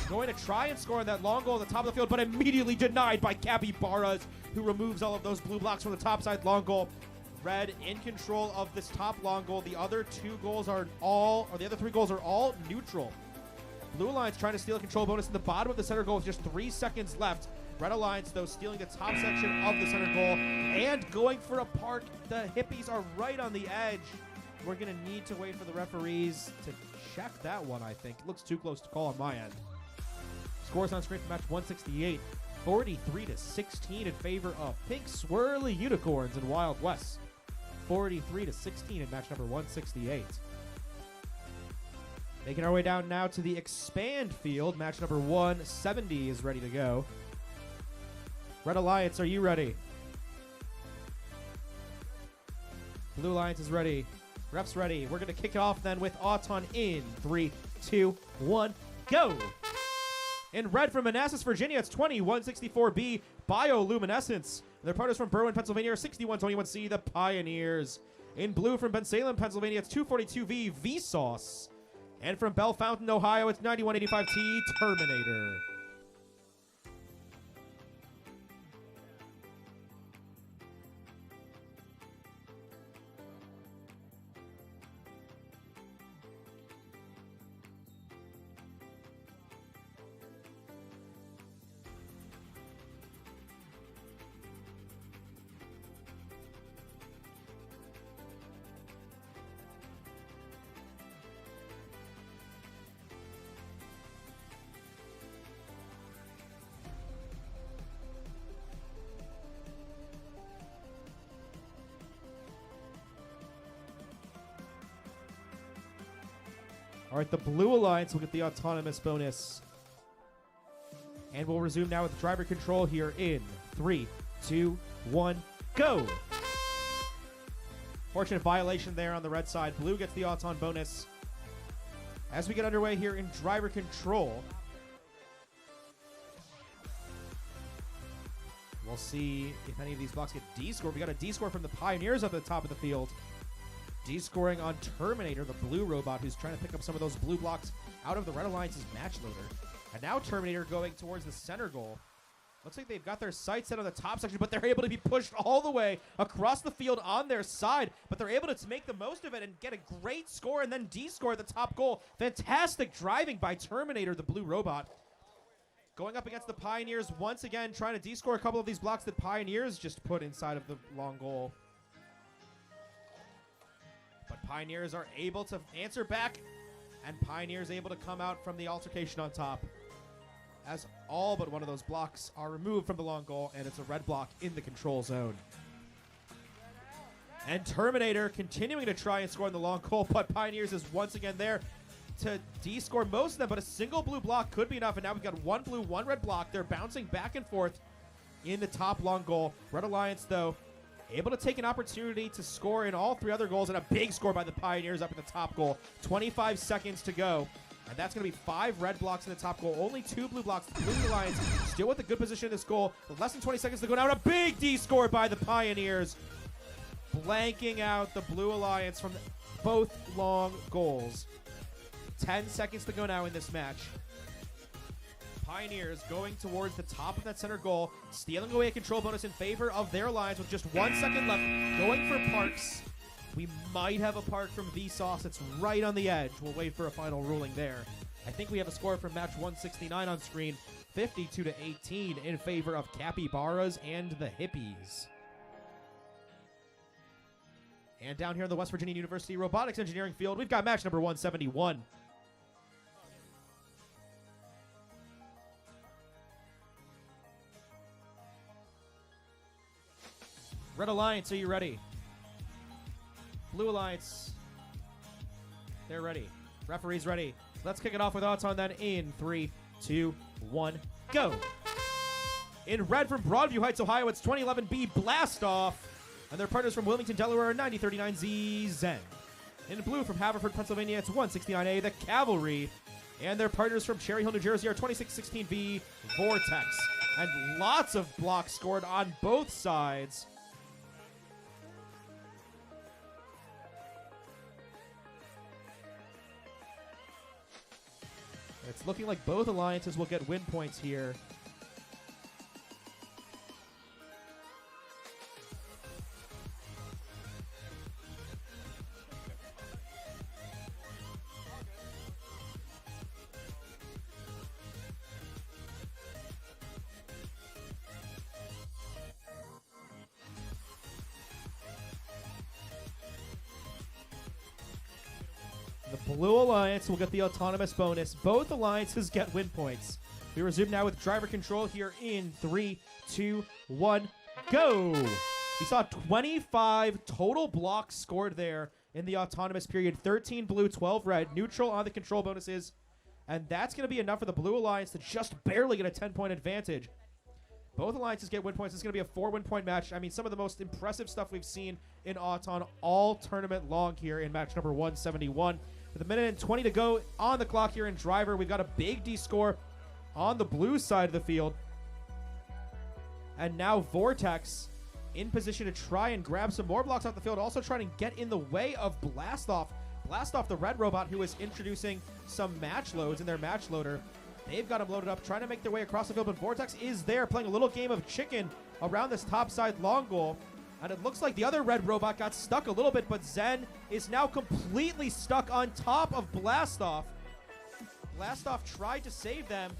going to try and score that long goal at the top of the field, but immediately denied by Capybaras, who removes all of those blue blocks from the top side long goal. Red in control of this top long goal. The other 3 goals are all neutral. Blue Alliance trying to steal a control bonus in the bottom of the center goal with just 3 seconds left. Red Alliance, though, stealing the top section of the center goal and going for a park. The Hippies are right on the edge. We're going to need to wait for the referees to check that one, I think. It looks too close to call on my end. Scores on screen for match 168. 43-16 in favor of Pink Swirly Unicorns and Wild West. 43-16 in match number 168. Making our way down now to the expand field. Match number 170 is ready to go. Red Alliance, are you ready? Blue Alliance is ready. Ref's ready. We're going to kick it off then with Auton in 3, 2, 1, go! In red from Manassas, Virginia, it's 2164B Bioluminescence. Their partners from Berwyn, Pennsylvania are 6121C, the Pioneers. In blue from Bensalem, Pennsylvania, it's 242V Vsauce. And from Bell Fountain, Ohio, it's 9185T Terminator. All right, the Blue Alliance will get the autonomous bonus. And we'll resume now with driver control here in 3, 2, 1, go! Fortunate violation there on the red side. Blue gets the Auton bonus. As we get underway here in driver control, we'll see if any of these blocks get D-scored. We got a D-score from the Pioneers up at the top of the field. D-scoring on Terminator, the blue robot, who's trying to pick up some of those blue blocks out of the Red Alliance's match loader. And now Terminator going towards the center goal. Looks like they've got their sights set on the top section, but they're able to be pushed all the way across the field on their side. But they're able to make the most of it and get a great score and then D-score the top goal. Fantastic driving by Terminator, the blue robot. Going up against the Pioneers once again, trying to D-score a couple of these blocks that Pioneers just put inside of the long goal. But Pioneers are able to answer back, and Pioneers able to come out from the altercation on top, as all but one of those blocks are removed from the long goal, and it's a red block in the control zone. And Terminator continuing to try and score in the long goal, but Pioneers is once again there to D-score most of them, but a single blue block could be enough, and now we've got one blue, one red block. They're bouncing back and forth in the top long goal. Red Alliance, though, able to take an opportunity to score in all three other goals, and a big score by the Pioneers up at the top goal. 25 seconds to go, and that's going to be 5 red blocks in the top goal. Only 2 blue blocks. The Blue Alliance still with a good position in this goal. With less than 20 seconds to go now, and a big D score by the Pioneers, blanking out the Blue Alliance from both long goals. 10 seconds to go now in this match. Pioneers going towards the top of that center goal, stealing away a control bonus in favor of their lines with just 1 second left. Going for Parks. We might have a Park from Vsauce. It's right on the edge. We'll wait for a final ruling there. I think we have a score from match 169 on screen, 52-18 in favor of Capybaras and the Hippies. And down here in the West Virginia University Robotics Engineering field, we've got match number 171. Red Alliance, are you ready? Blue Alliance, they're ready. Referee's ready. Let's kick it off with Auton then in 3, 2, 1, go. In red from Broadview Heights, Ohio, it's 2011B Blast Off. And their partners from Wilmington, Delaware, 9039Z Zen. In blue from Haverford, Pennsylvania, it's 169A The Cavalry. And their partners from Cherry Hill, New Jersey, are 2616V Vortex. And lots of blocks scored on both sides. It's looking like both alliances will get win points here. Blue Alliance will get the autonomous bonus. Both alliances get win points. We resume now with driver control here in 3, 2, 1, go! We saw 25 total blocks scored there in the autonomous period. 13 blue, 12 red, neutral on the control bonuses. And that's going to be enough for the Blue Alliance to just barely get a 10-point advantage. Both alliances get win points. It's going to be a 4 win-point match. I mean, some of the most impressive stuff we've seen in Auton all tournament long here in match number 171. With a minute and 20 to go on the clock here in driver, we've got a big D score on the blue side of the field. And now Vortex in position to try and grab some more blocks off the field, also trying to get in the way of Blastoff. Blastoff, the red robot who is introducing some match loads in their match loader. They've got him loaded up, trying to make their way across the field, but Vortex is there playing a little game of chicken around this top side long goal. And it looks like the other red robot got stuck a little bit, but Zen is now completely stuck on top of Blastoff. Blastoff tried to save them.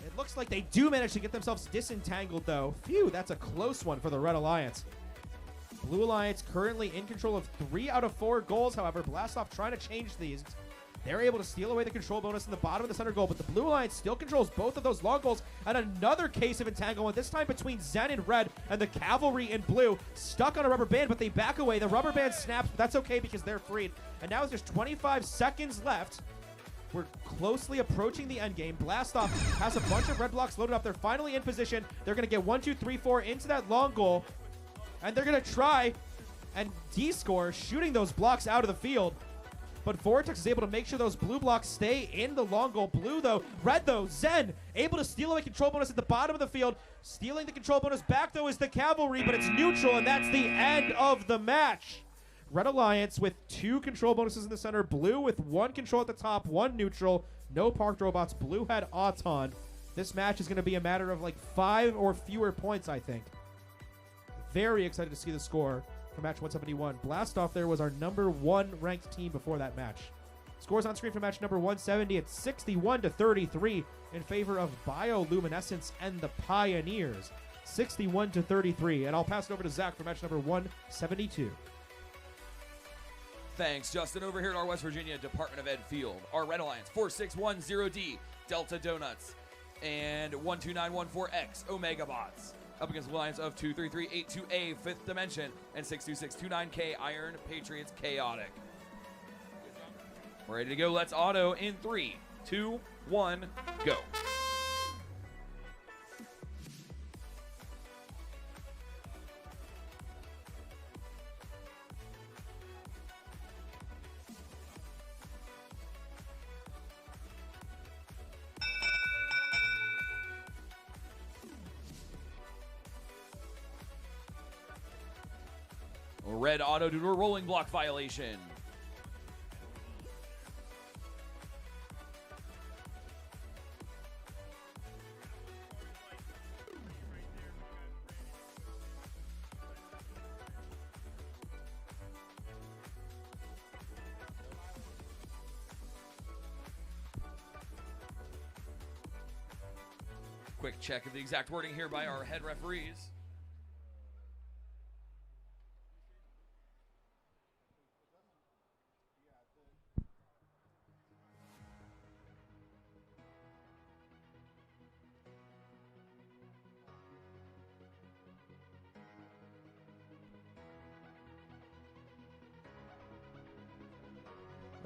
It looks like they do manage to get themselves disentangled, though. Phew, that's a close one for the Red Alliance. Blue Alliance currently in control of 3 out of 4 goals. However, Blastoff trying to change these. They're able to steal away the control bonus in the bottom of the center goal, but the Blue Alliance still controls both of those long goals. And another case of entanglement, this time between Zen in red and the Cavalry in blue. Stuck on a rubber band, but they back away. The rubber band snaps, but that's okay because they're freed. And now there's 25 seconds left. We're closely approaching the end game. Blastoff has a bunch of red blocks loaded up. They're finally in position. They're going to get 1, 2, 3, 4 into that long goal. And they're going to try and D-score, shooting those blocks out of the field. But Vortex is able to make sure those blue blocks stay in the long goal. Blue, though. Red, though. Zen able to steal away control bonus at the bottom of the field. Stealing the control bonus back, though, is the Cavalry, but it's neutral, and that's the end of the match. Red Alliance with 2 control bonuses in the center. Blue with 1 control at the top, 1 neutral. No parked robots. Blue had Auton. This match is going to be a matter of like 5 or fewer points, I think. Very excited to see the score for match 171. Blastoff there was our number 1 ranked team before that match. Scores on screen for match number 170. It's 61-33 in favor of Bioluminescence and the Pioneers. 61-33. And I'll pass it over to Zach for match number 172. Thanks, Justin. Over here at our West Virginia Department of Ed field, our Red Alliance 4610D, Delta Donuts, and 12914X, Omega Bots. Up against the Alliance of 23382A, Fifth Dimension, and 62629K, Iron Patriots Chaotic. We're ready to go. Let's auto in 3, 2, 1, go. Red auto due to a rolling block violation. Quick check of the exact wording here by our head referees.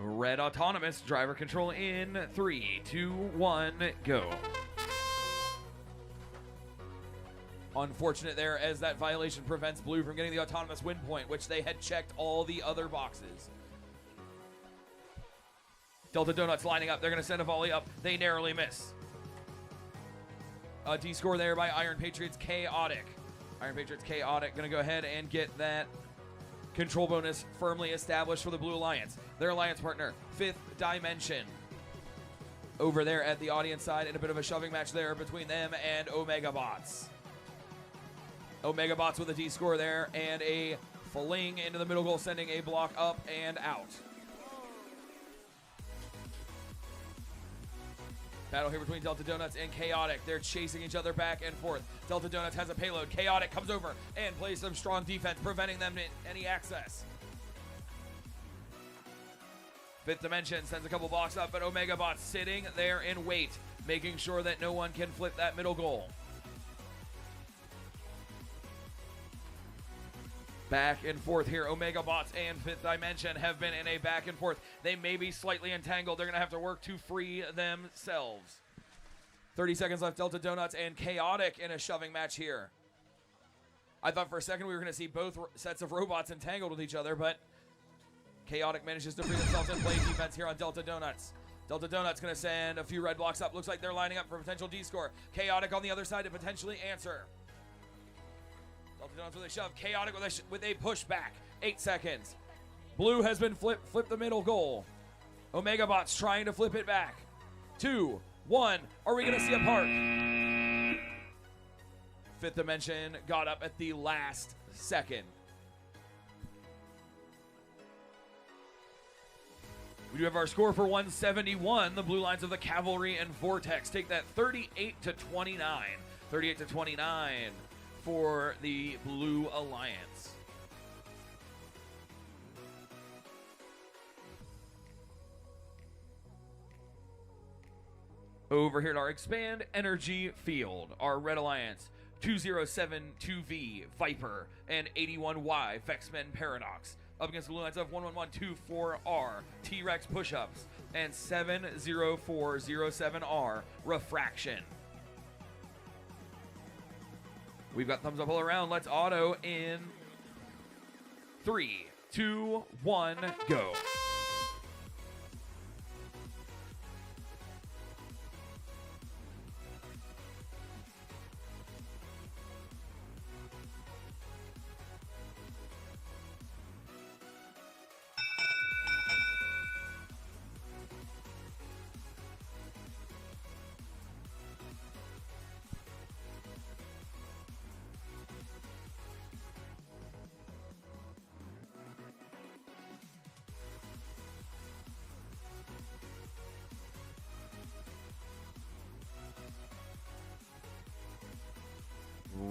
Red autonomous, driver control in 3, 2, 1, go. Unfortunate there, as that violation prevents Blue from getting the autonomous win point, which they had checked all the other boxes. Delta Donuts lining up. They're going to send a volley up. They narrowly miss. A D score there by Iron Patriots Chaotic. Iron Patriots Chaotic going to go ahead and get that control bonus firmly established for the Blue Alliance. Their alliance partner, Fifth Dimension. Over there at the audience side, and a bit of a shoving match there between them and Omega Bots. Omega Bots with a D score there, and a fling into the middle goal, sending a block up and out. Battle here between Delta Donuts and Chaotic. They're chasing each other back and forth. Delta Donuts has a payload. Chaotic comes over and plays some strong defense, preventing them in any access. Fifth Dimension sends a couple blocks up, but Omega Bot's sitting there in wait, making sure that no one can flip that middle goal. Back and forth here. Omega Bots and Fifth Dimension have been in a back and forth. They may be slightly entangled. They're going to have to work to free themselves. 30 seconds left. Delta Donuts and Chaotic in a shoving match here. I thought for a second we were going to see both sets of robots entangled with each other, but Chaotic manages to free themselves and play defense here on Delta Donuts. Delta Donuts going to send a few red blocks up. Looks like they're lining up for a potential D-score. Chaotic on the other side to potentially answer. Delta Donuts with a shove. Chaotic with a push back. 8 seconds. Blue has been flipped the middle goal. Omega Bots trying to flip it back. 2, 1. Are we going to see a park? Fifth Dimension got up at the last second. We do have our score for 171. The blue lines of the Cavalry and Vortex take that 38-29. 38-29 for the Blue Alliance. Over here at our Expand Energy Field, our Red Alliance, 2072V Viper and 81Y Vexmen Paradox. Up against the blue lines of 11124R T-Rex Push-Ups and 70407R Refraction. We've got thumbs up all around. Let's auto in 3, 2, 1, go.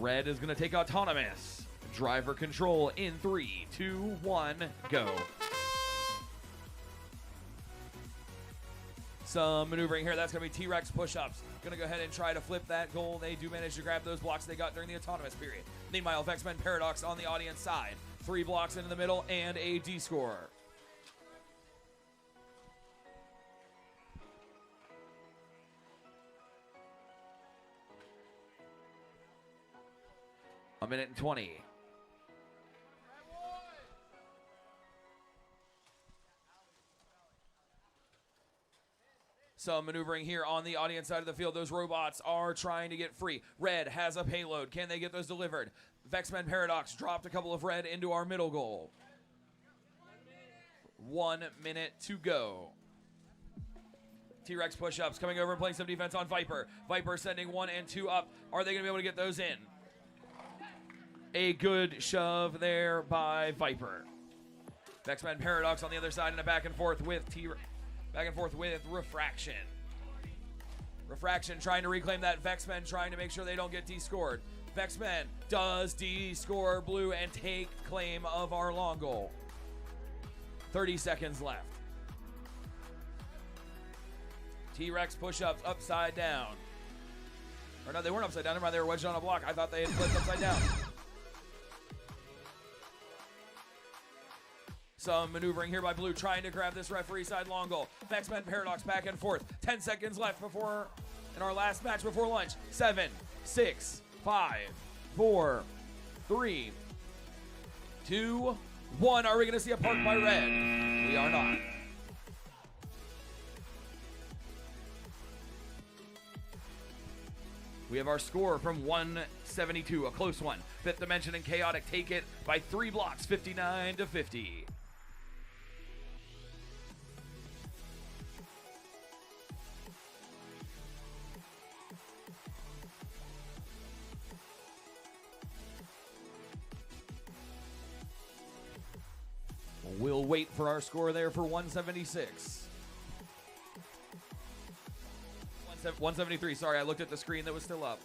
Red is going to take Autonomous. Driver control in 3, 2, 1, go. Some maneuvering here. That's going to be T-Rex push-ups. Going to go ahead and try to flip that goal. They do manage to grab those blocks they got during the Autonomous period. Meanwhile, Vexmen Paradox on the audience side. 3 blocks into the middle and a D-score. A minute and 20. Some maneuvering here on the audience side of the field. Those robots are trying to get free. Red has a payload. Can they get those delivered? Vexmen Paradox dropped a couple of red into our middle goal. 1 minute to go. T-Rex push-ups coming over and playing some defense on Viper. Viper sending 1 and 2 up. Are they going to be able to get those in? A good shove there by Viper. Vexmen Paradox on the other side and a back and forth with Refraction. Refraction trying to reclaim that. Vexmen trying to make sure they don't get D-scored. Vexmen does D-score Blue and take claim of our long goal. 30 seconds left. T-Rex push-ups upside down. Or no, they weren't upside down. Never mind, they were wedged on a block. I thought they had flipped upside down. Some maneuvering here by Blue, trying to grab this referee side long goal. Vexmen Paradox back and forth. 10 seconds left before, in our last match before lunch. 7, 6, 5, 4, 3, 2, 1. Are we going to see a park by Red? We are not. We have our score from 172, a close one. Fifth Dimension and Chaotic take it by 3 blocks, 59-50. We'll wait for our score there for 176. 173, sorry, I looked at the screen that was still up.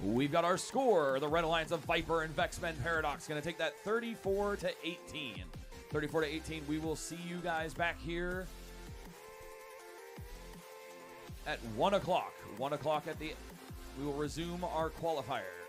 We've got our score. The Red Alliance of Viper and Vexmen Paradox going to take that 34 to 18. 34 to 18. We will see you guys back here at 1 o'clock. 1 o'clock we will resume our qualifiers.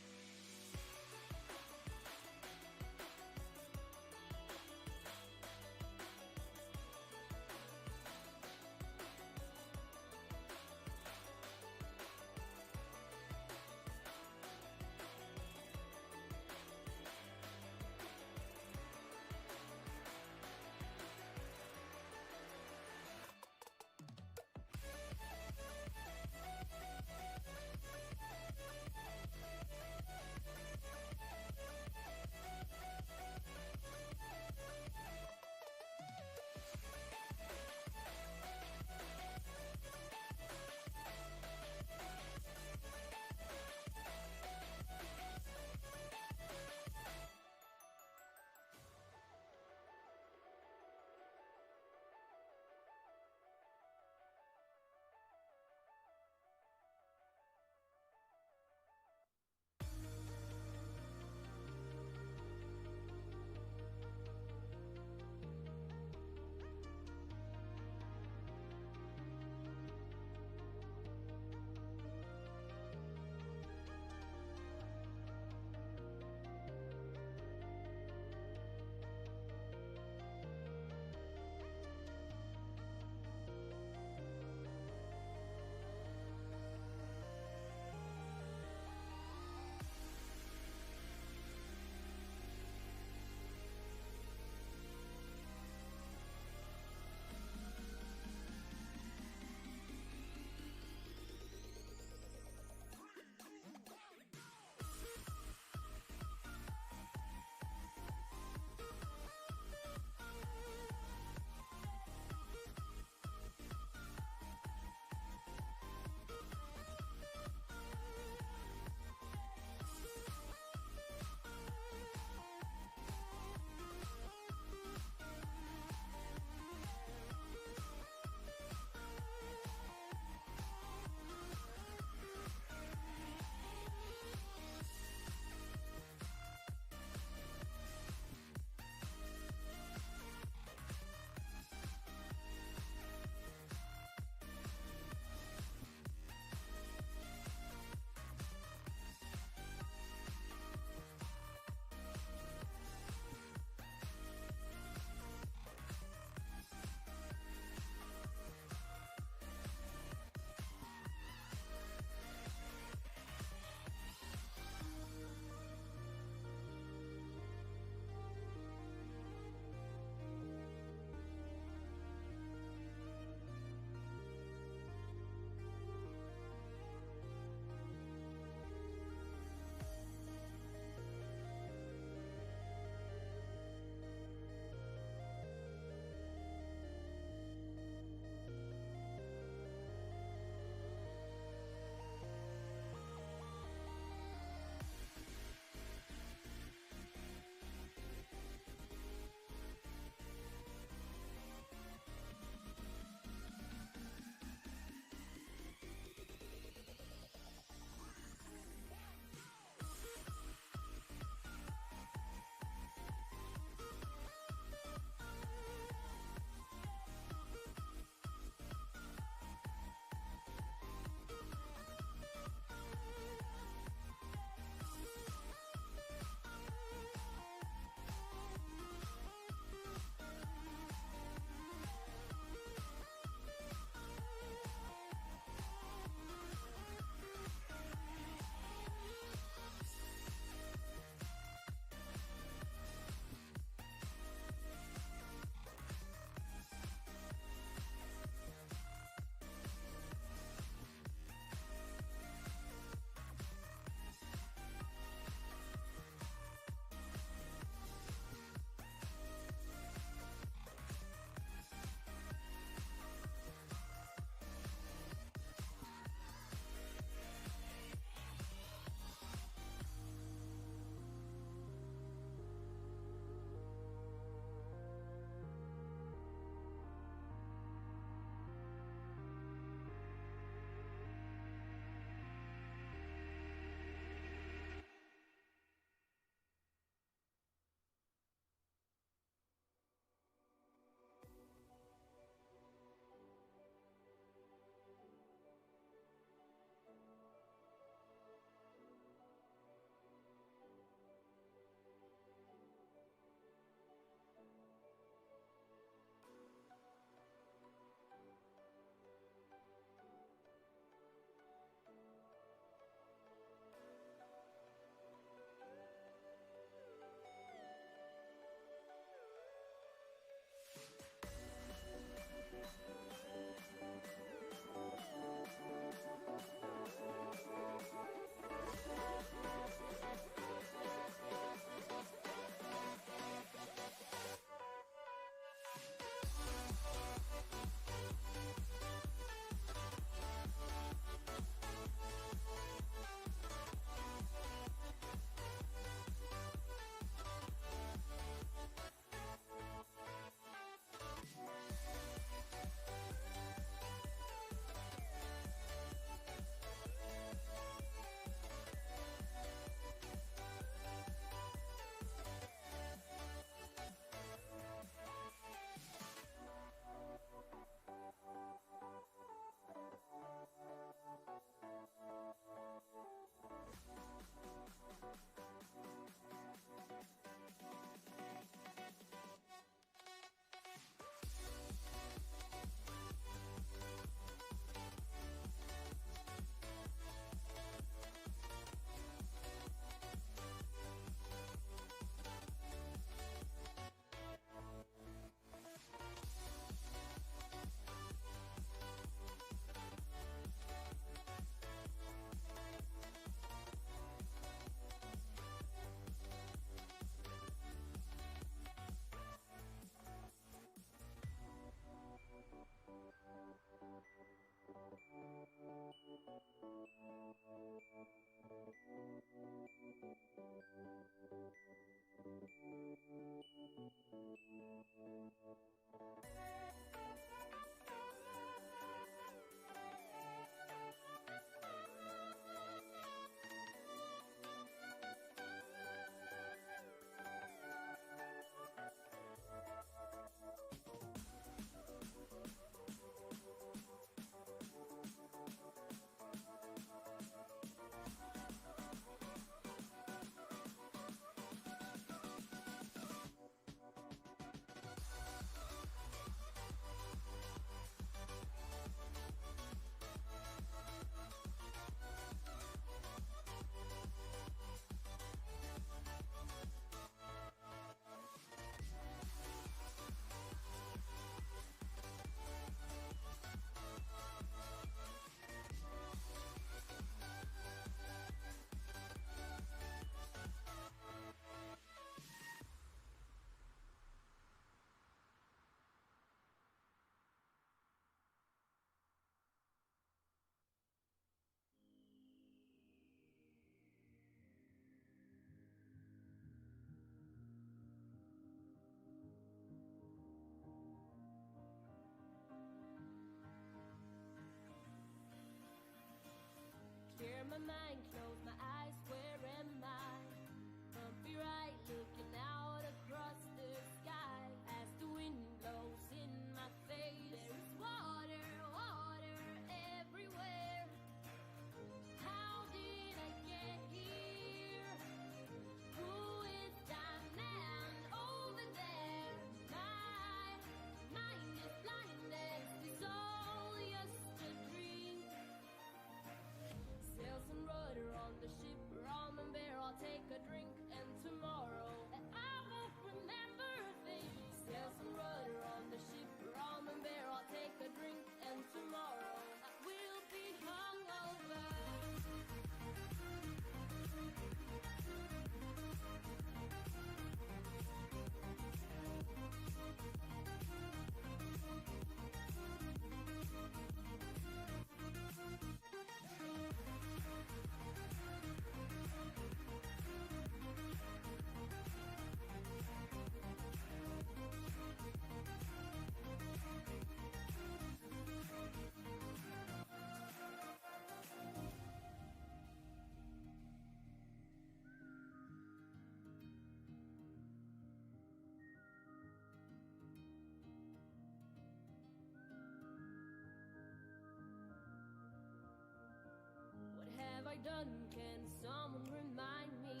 run, can someone remind me?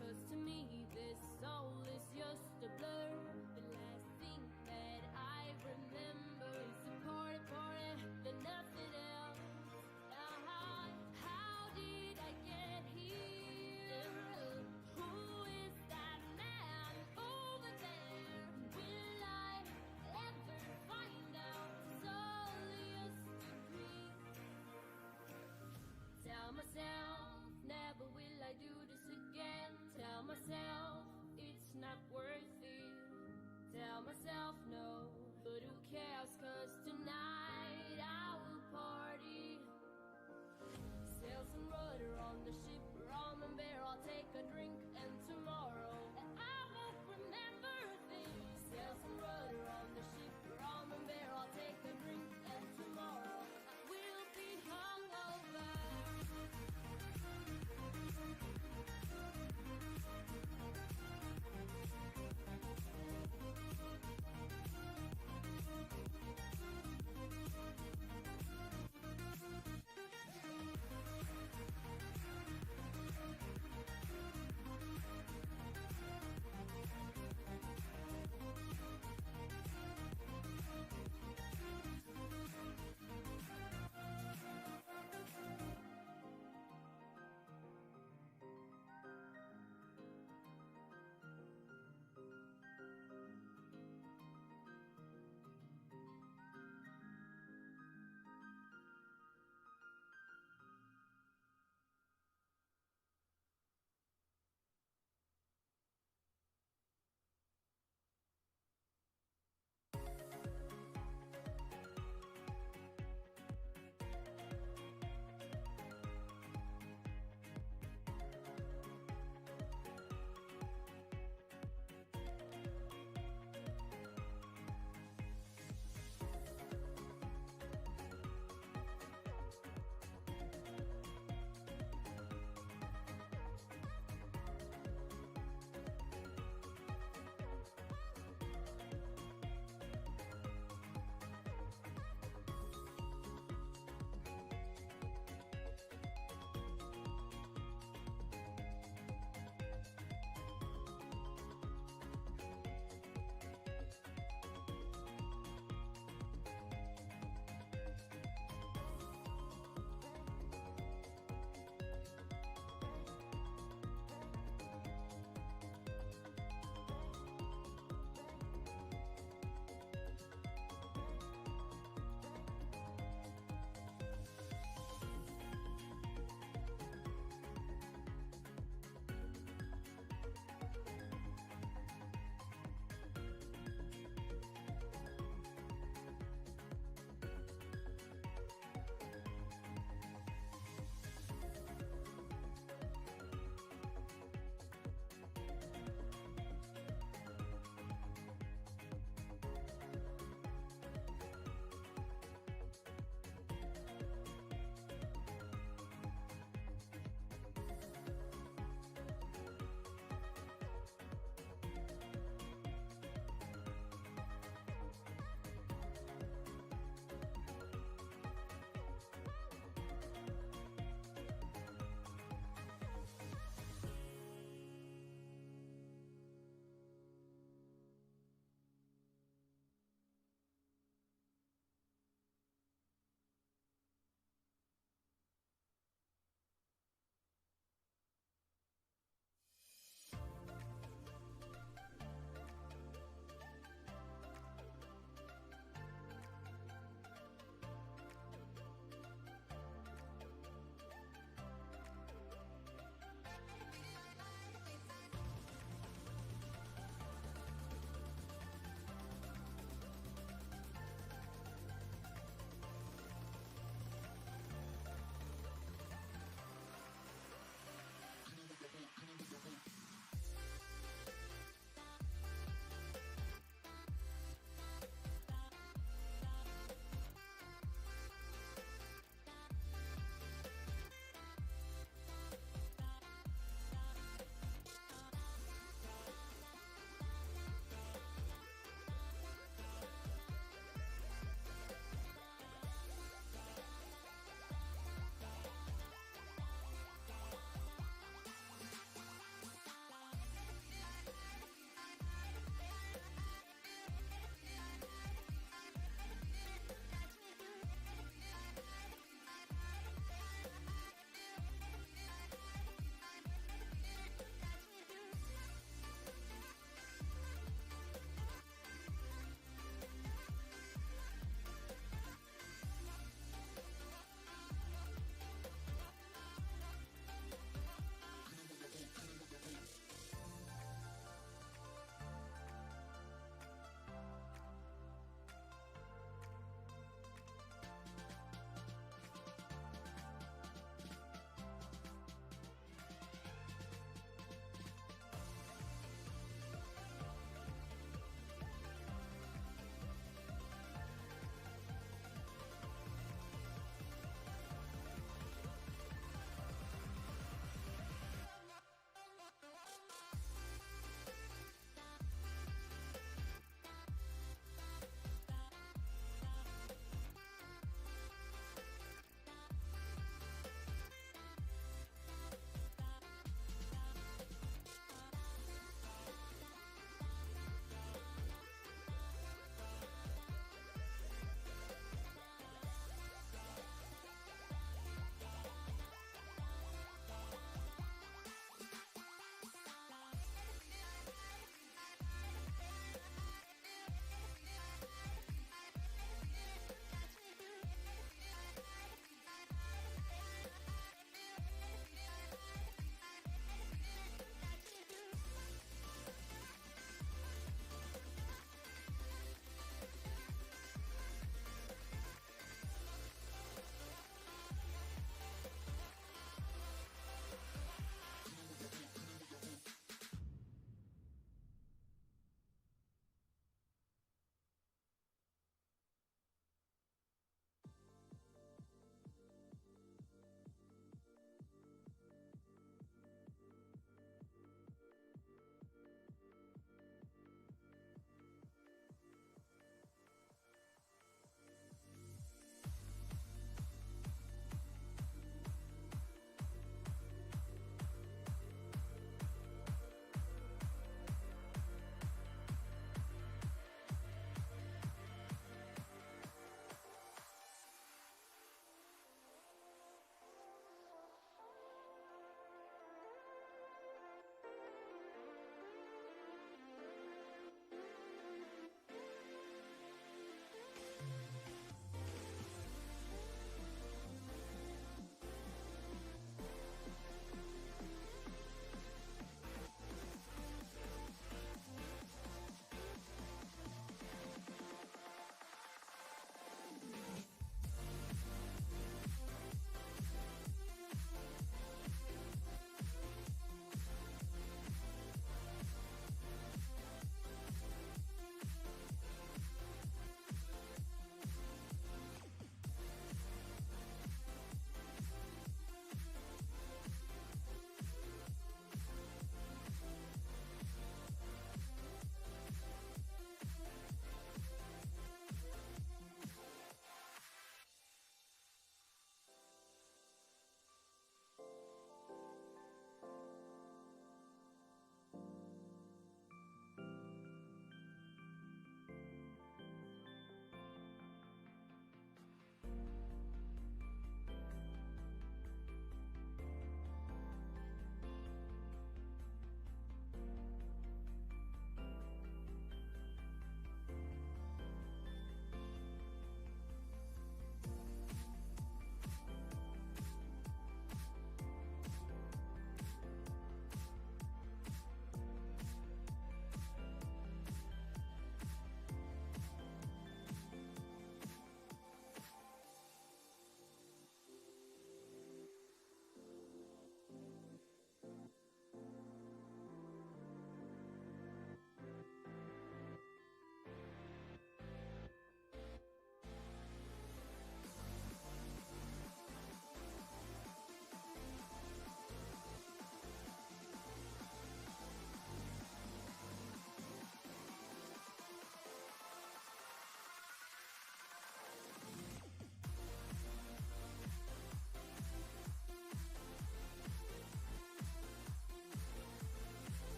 Cause to me this soul is just a blur. The last thing that I remember is a party, then nothing else. How did I get here? Who is that man over there? Will I ever find out? It's all used to be. Tell myself, never will I do this again. Tell myself, it's not worth it. Tell myself no, but who cares? Cause tonight I will party. Sail some rudder on the ship, rum and beer, I'll take a drink. And tomorrow I won't remember a thing. Sail some rudder on the ship, rum and beer, I'll take a drink. And tomorrow I will be hungover.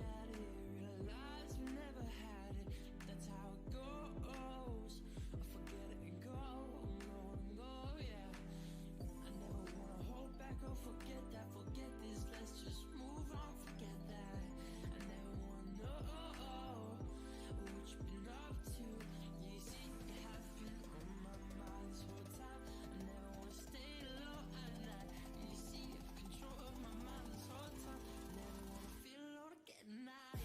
forget it. Realize we never had it. That's how it goes. I forget it and go, and go, yeah. I never wanna hold back or forget that. Forget this, let's just move on, forget that. I never wanna know what you've been up to. You see, you have been on my mind this whole time. I never wanna stay low at night. You see, you have control of my mind this whole time. I never wanna feel alone again.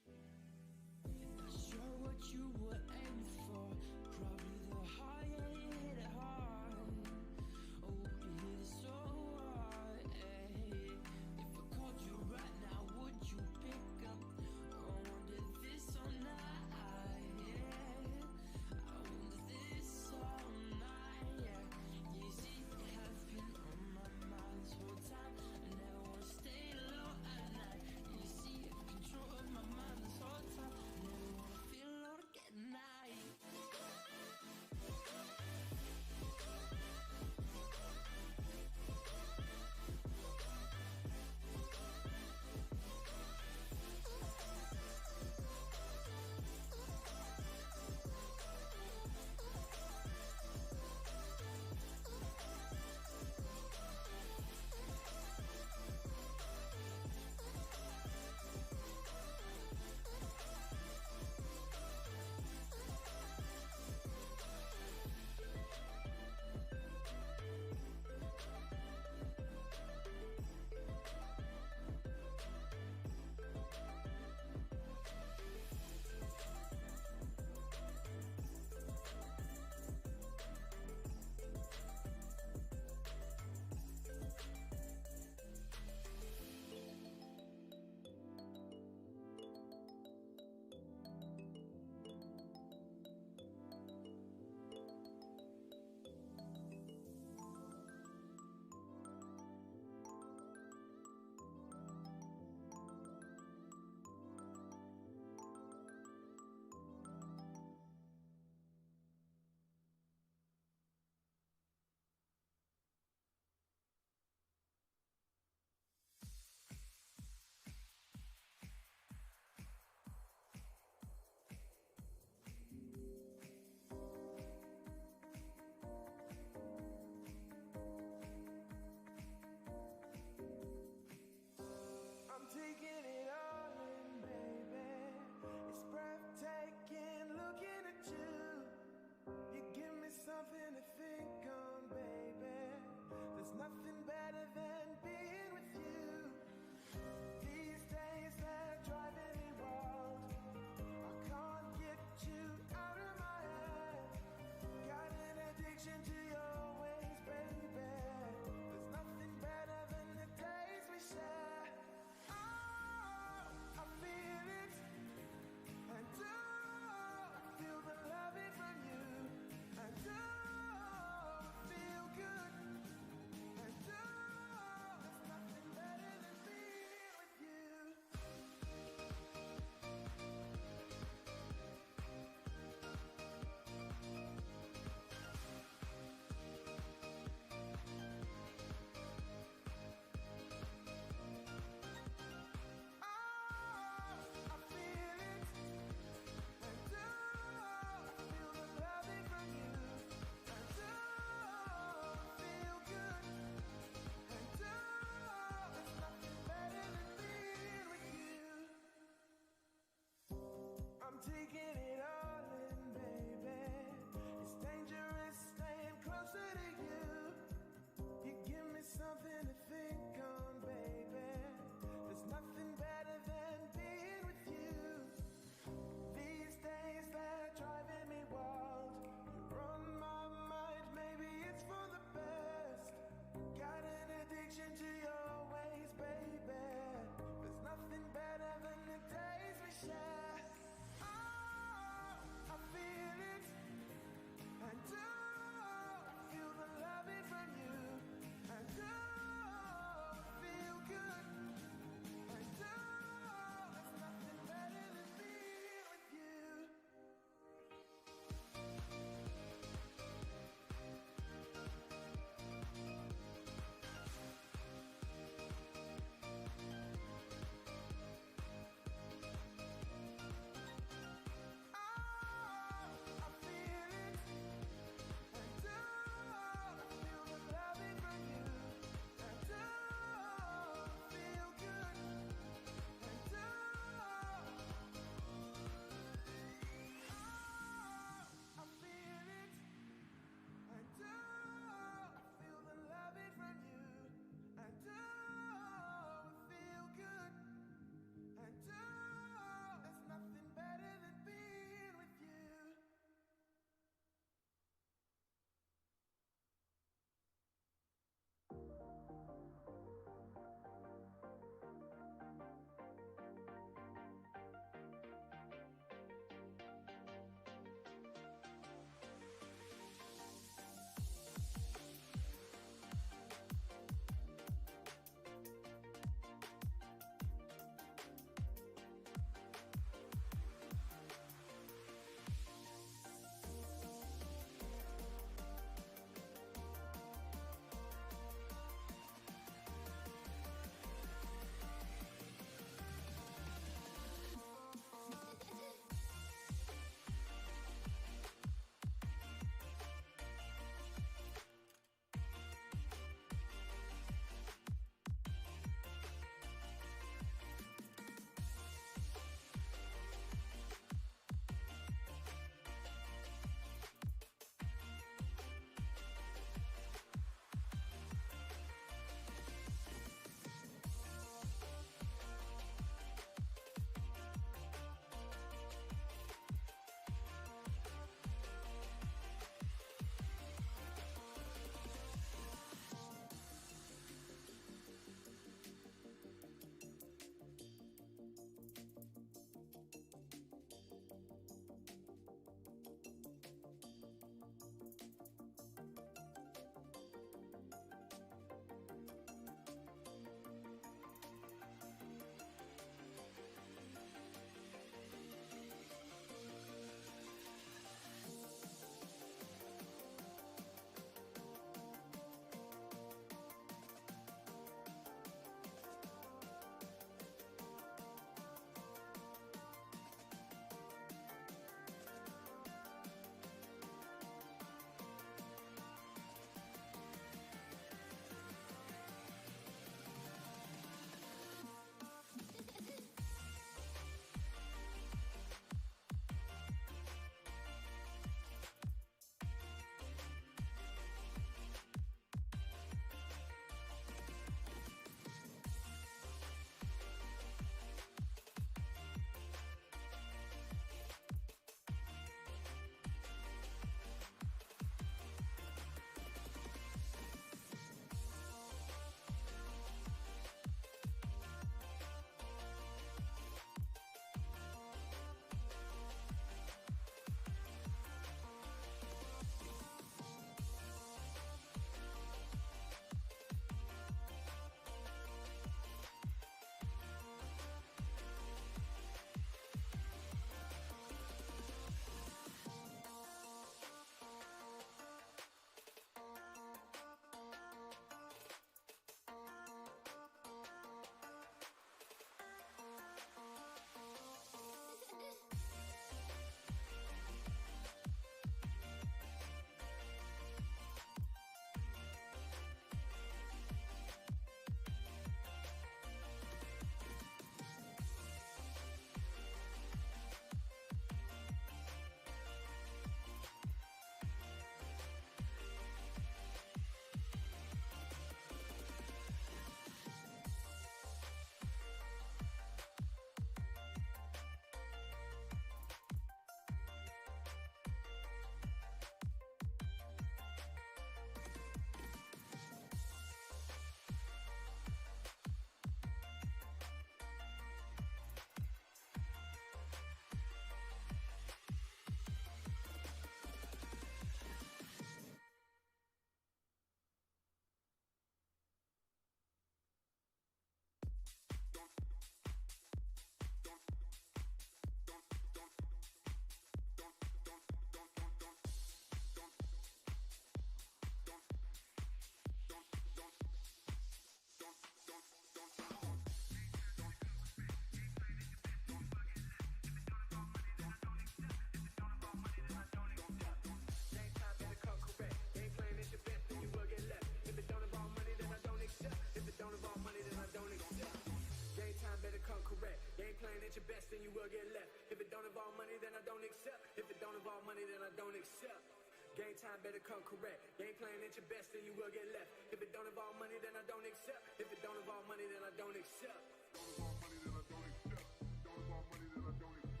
time better come correct. Game plan at your best, then you will get left. If it don't involve money, then I don't accept. If it don't involve money, then I don't accept. Don't involve money, then I don't accept. Don't involve money, then I don't accept.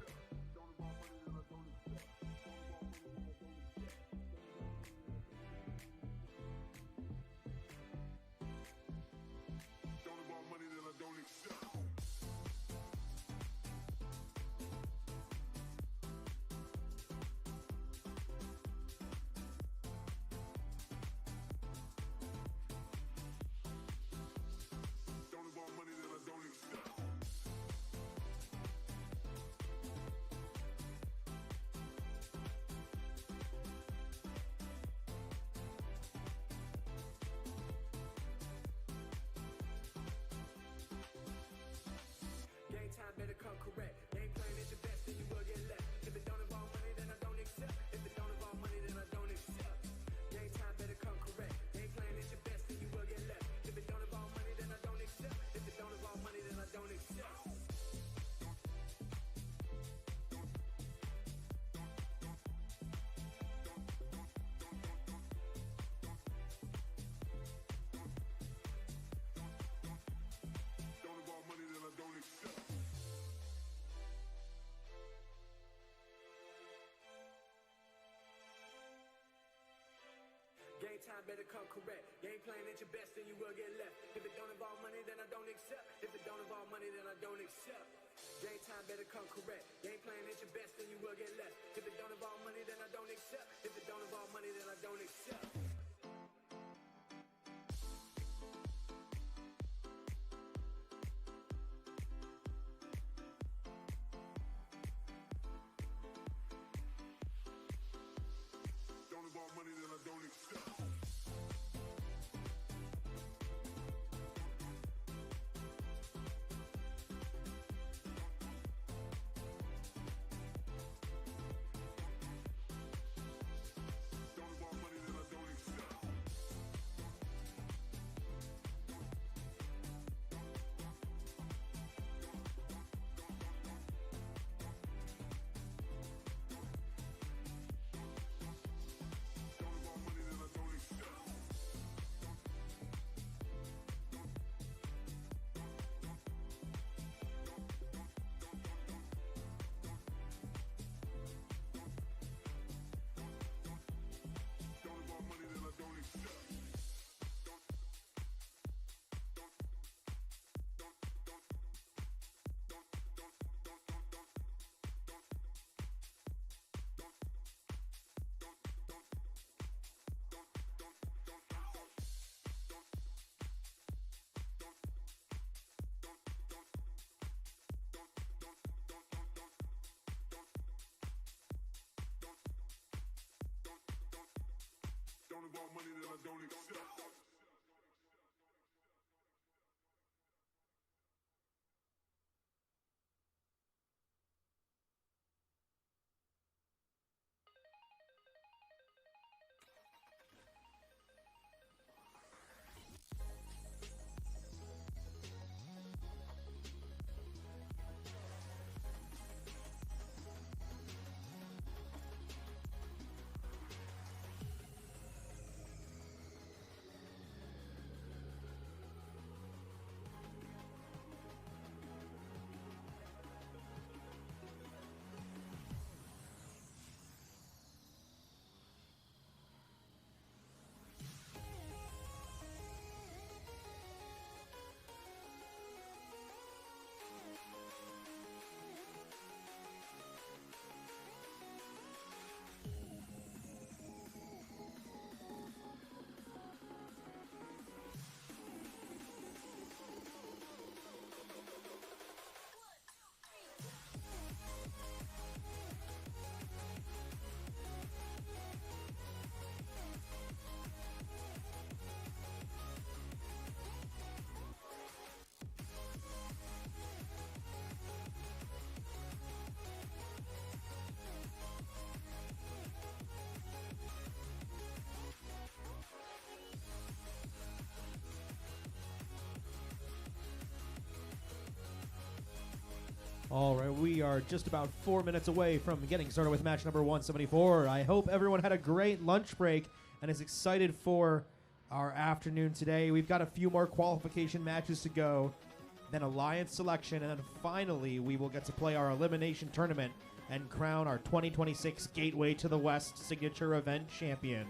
Don't involve money, then I don't accept. Don't involve money, then I don't accept. Time better come correct. Game plan at your best, then you will get left. If it don't involve money, then I don't accept. If it don't involve money, then I don't accept. Game time better come correct. Game plan at your best, then you will get left. If it don't involve money, then I don't accept. If it don't involve money, then I don't accept. Don't involve money, then I don't accept. Game time better come correct. Game plan at your best, then you will get left. If it don't involve money, then I don't accept. If it don't involve money, then I don't accept. Game time better come correct. Game plan at your best, then you will get left. If it don't involve money, then I don't accept. If it don't involve money, then I don't accept. Don't involve money, then I don't accept. Don't involve money, then I don't All right, we are just about 4 minutes away from getting started with match number 174. I hope everyone had a great lunch break and is excited for our afternoon today. We've got a few more qualification matches to go, then alliance selection, and then finally we will get to play our elimination tournament and crown our 2026 Gateway to the West signature event champion.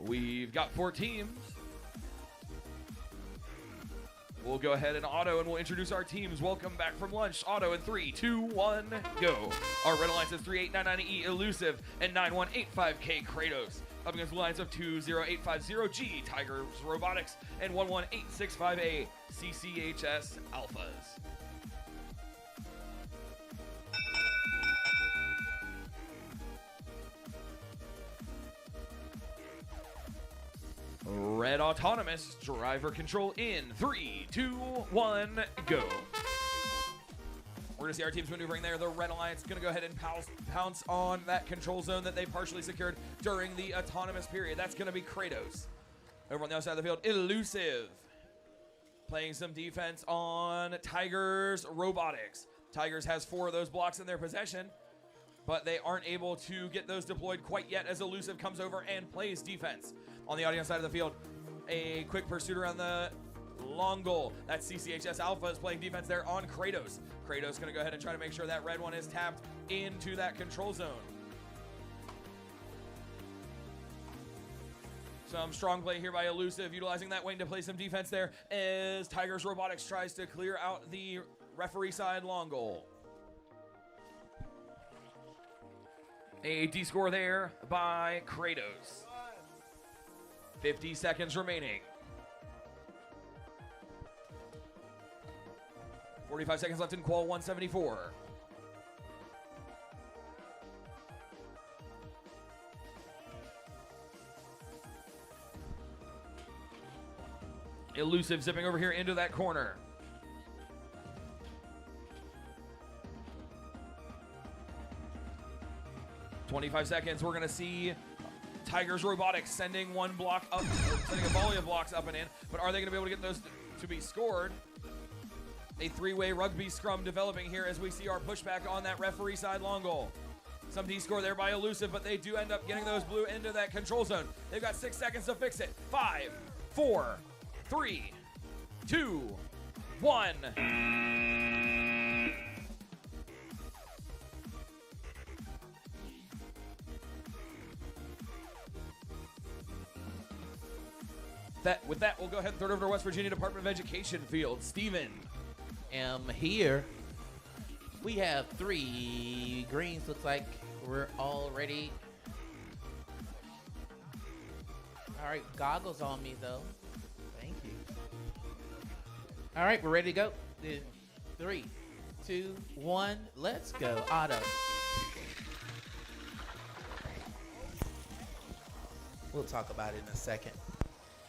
We've got 4 teams. We'll go ahead and auto, and we'll introduce our teams. Welcome back from lunch. Auto in 3, 2, 1, go. Our red alliance is 3899E Elusive and 9185K Kratos. Up against the lines of 20850G Tigers Robotics and 11865A CCHS Alphas. Red Autonomous, driver control in 3, 2, 1, go. We're going to see our teams maneuvering there. The Red Alliance going to go ahead and pounce on that control zone that they partially secured during the autonomous period. That's going to be Kratos. Over on the other side of the field, Elusive, playing some defense on Tigers Robotics. Tigers has 4 of those blocks in their possession, but they aren't able to get those deployed quite yet as Elusive comes over and plays defense. On the audience side of the field, a quick pursuit around the long goal. That's CCHS Alpha is playing defense there on Kratos. Kratos going to go ahead and try to make sure that red one is tapped into that control zone. Some strong play here by Elusive, utilizing that wing to play some defense there as Tigers Robotics tries to clear out the referee side long goal. A D-score there by Kratos. 50 seconds remaining. 45 seconds left in qual 174. Elusive zipping over here into that corner. "25 seconds. We're going to see Tigers Robotics sending one block up, sending a volley of blocks up and in, but are they going to be able to get those to be scored? A 3-way rugby scrum developing here as we see our pushback on that referee side long goal. Some D-score there by Elusive, but they do end up getting those blue into that control zone. They've got 6 seconds to fix it. 5, 4, 3, 2, 1. With that, we'll go ahead and throw it over to West Virginia Department of Education field. Steven. Am here. We have 3 greens. Looks like we're all ready. All right, goggles on me though. Thank you. All right, we're ready to go. 3, 2, 1, let's go. Auto. We'll talk about it in a second.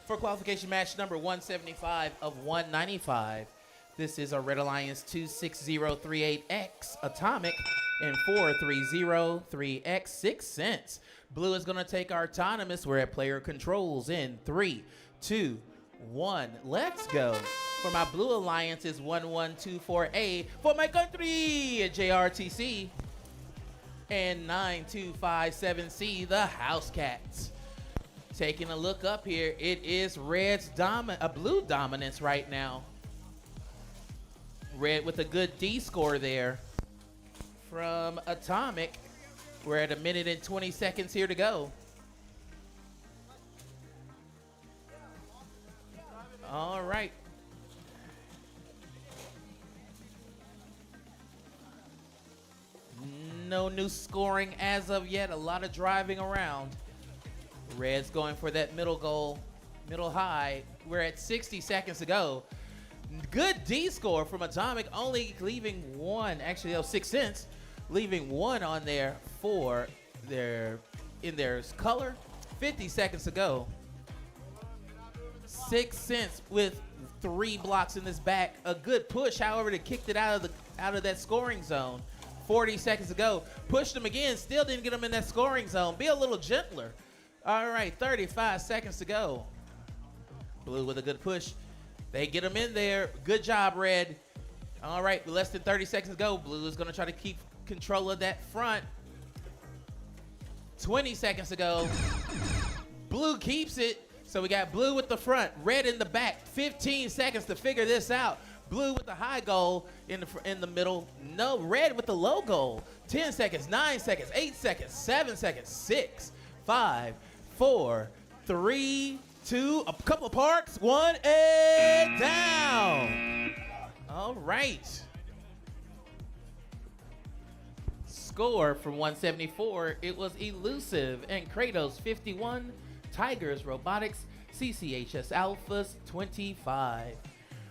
For qualification match number 175 of 195, this is our Red Alliance 26038X Atomic and 4303X 6 cents. Blue is going to take our autonomous. We're at player controls in 3, 2, 1. Let's go. For my Blue Alliance is 1124A for my country, JRTC. And 9257C, the House Cats. Taking a look up here, it is blue dominance right now. Red with a good D score there from Atomic. We're at 1 minute and 20 seconds here to go. All right. No new scoring as of yet. A lot of driving around. Red's going for that middle goal, middle high. We're at 60 seconds to go. Good D score from Atomic, only leaving 1, actually 6 cents, leaving 1 on there for in their color. 50 seconds to go. 6 cents with 3 blocks in this back. A good push, however, to kick it out of that scoring zone. 40 seconds to go. Pushed them again, still didn't get them in that scoring zone. Be a little gentler. All right, 35 seconds to go. Blue with a good push. They get them in there. Good job, Red. All right, less than 30 seconds to go. Blue is going to try to keep control of that front. 20 seconds to go. Blue keeps it. So we got blue with the front, red in the back. 15 seconds to figure this out. Blue with the high goal in the middle. No, red with the low goal. 10 seconds, 9 seconds, 8 seconds, 7 seconds, 6, 5, 4, 3, 2, a couple of parks, 1, and down. All right. Score from 174, it was Elusive and Kratos 51, Tigers Robotics, CCHS Alphas 25.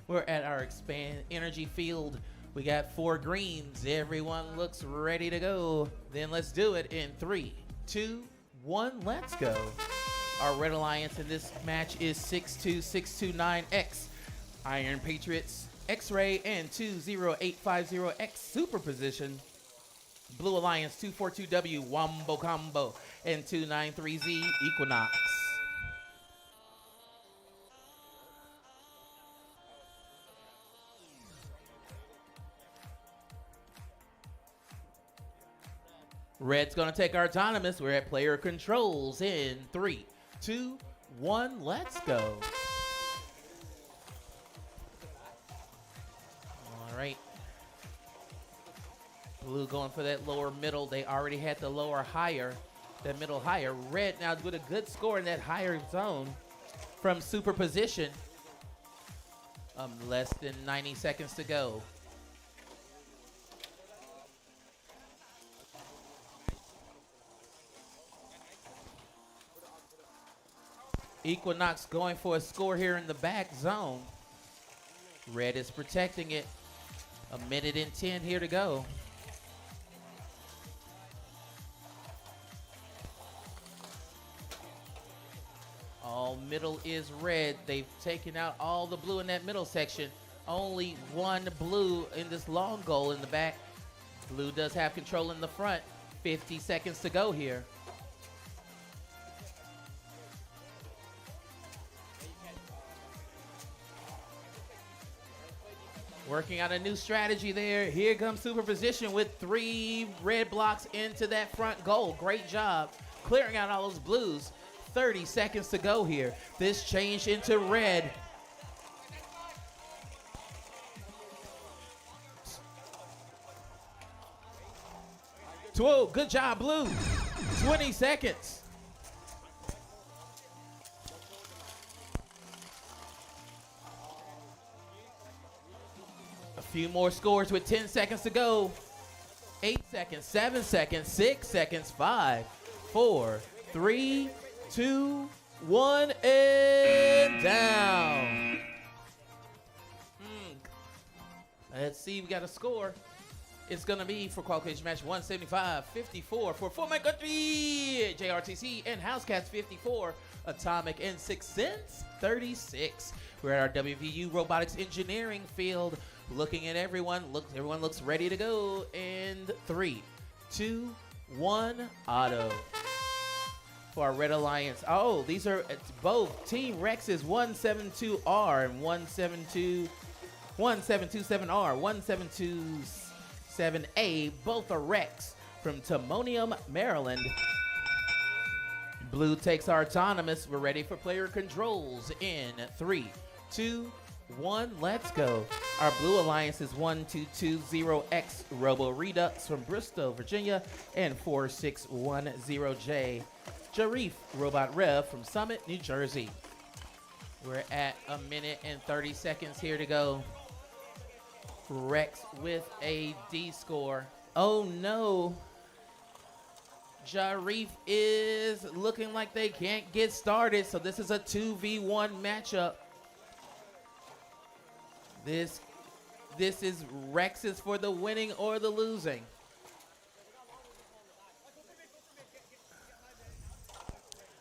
We're at our expand energy field. We got 4 greens. Everyone looks ready to go. Then let's do it in 3, 2, 1, let's go. Our Red Alliance in this match is 62629X, Iron Patriots, X-Ray, and 20850X Superposition. Blue Alliance 242W, Wombo Combo, and 293Z Equinox. Red's gonna take our autonomous. We're at player controls in 3, 2, 1, let's go. All right. Blue going for that lower middle. They already had the lower higher, that middle higher. Red now with a good score in that higher zone from superposition. Less than 90 seconds to go. Equinox going for a score here in the back zone. Red is protecting it. 1:10 here to go. All middle is red. They've taken out all the blue in that middle section. Only one blue in this long goal in the back. Blue does have control in the front. 50 seconds to go here. Working on a new strategy there. Here comes superposition with 3 red blocks into that front goal. Great job clearing out all those blues. 30 seconds to go here. This changed into red. Whoa, good job, blue. 20 seconds. A few more scores with 10 seconds to go. 8 seconds, 7 seconds, 6 seconds, 5, 4, 3, 2, 1, and down. Let's see, we got a score. It's gonna be for qualification match 175-54 for Full Man Country, JRTC, and Housecats 54, Atomic and 6 Cents 36. We're at our WVU Robotics Engineering field, looking at everyone. Everyone looks ready to go. And 3, 2, 1, auto. For our Red Alliance. Oh, these are both Team Rex's 172R and 1727R, 1727A. Both are Rex from Timonium, Maryland. Blue takes our autonomous. We're ready for player controls in 3, 2, 1, let's go. Our Blue Alliance is 1220X Robo Redux from Bristol, Virginia, and 4610J Jarif Robot Rev from Summit, New Jersey. We're at 1:30 here to go. Rex with a D score. Oh no. Jarif is looking like they can't get started, so this is a 2v1 matchup. This is Rex's for the winning or the losing.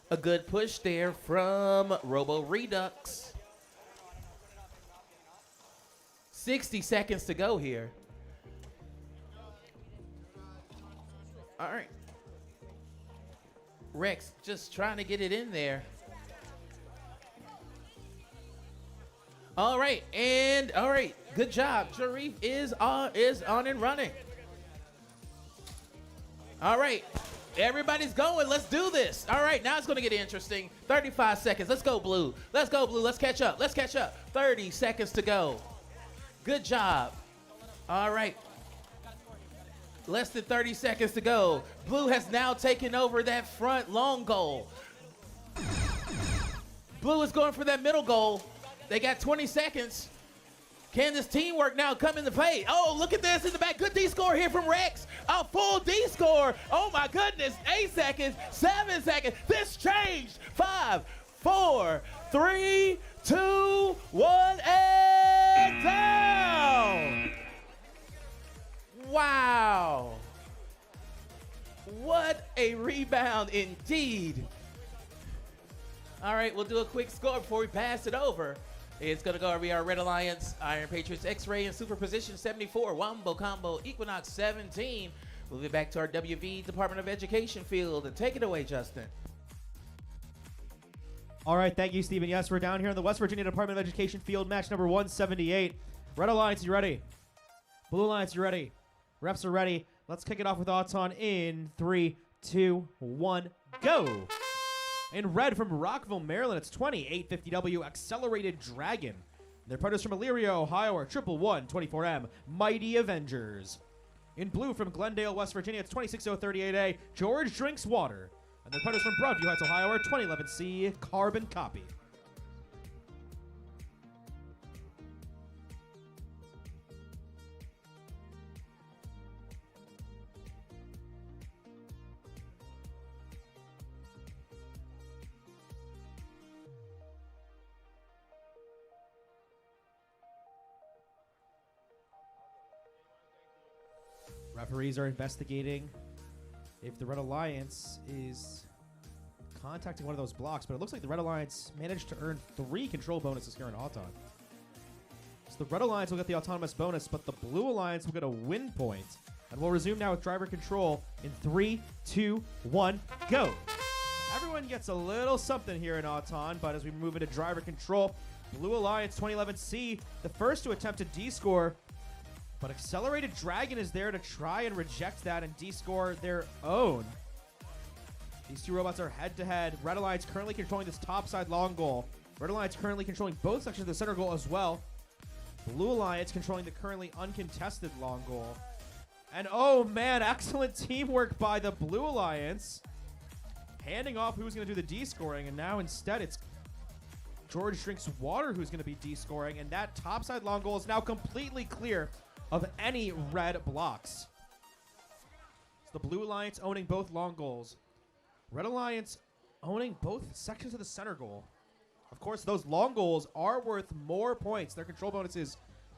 A good push there from Robo Redux. 60 seconds to go here. All right. Rex just trying to get it in there. All right, good job. Jarif is on and running. All right, everybody's going. Let's do this. All right, now it's going to get interesting. 35 seconds. Let's go, Blue. Let's go, Blue. Let's catch up. 30 seconds to go. Good job. All right. Less than 30 seconds to go. Blue has now taken over that front long goal. Blue is going for that middle goal. They got 20 seconds. Can this teamwork now come into play? Oh, look at this in the back. Good D score here from Rex. A full D score. Oh my goodness. 8 seconds, 7 seconds. This changed. 5, 4, 3, 2, 1, and down. Wow. What a rebound indeed. All right, we'll do a quick score before we pass it over. It's going to go over our Red Alliance, Iron Patriots, X-Ray, and Superposition 74, Wombo Combo, Equinox 17. We'll be back to our WV Department of Education field. And take it away, Justin. All right, thank you, Stephen. Yes, we're down here in the West Virginia Department of Education field, match number 178. Red Alliance, you ready? Blue Alliance, you ready? Refs are ready. Let's kick it off with Auton in 3, 2, 1, go. In red from Rockville, Maryland, it's 2850W Accelerated Dragon. Their partners from Elyria, Ohio are 11124M Mighty Avengers. In blue from Glendale, West Virginia, it's 26038A George Drinks Water. And their partners from Broadview Heights, Ohio are 2011C Carbon Copy. Referees are investigating if the Red Alliance is contacting one of those blocks, but it looks like the Red Alliance managed to earn 3 control bonuses here in Auton. So the Red Alliance will get the autonomous bonus, but the Blue Alliance will get a win point. And we'll resume now with driver control in 3, 2, 1, go. Everyone gets a little something here in Auton, but as we move into driver control, Blue Alliance 2011C, the first to attempt a D-score, but Accelerated Dragon is there to try and reject that and D-score their own. These two robots are head-to-head. Red Alliance currently controlling this topside long goal. Red Alliance currently controlling both sections of the center goal as well. Blue Alliance controlling the currently uncontested long goal. And oh man, excellent teamwork by the Blue Alliance. Handing off who's going to do the D-scoring, and now instead it's George Drinks Water who's going to be D-scoring, and that topside long goal is now completely clear of any red blocks. It's the Blue Alliance owning both long goals. Red Alliance owning both sections of the center goal. Of course, those long goals are worth more points. Their control bonus is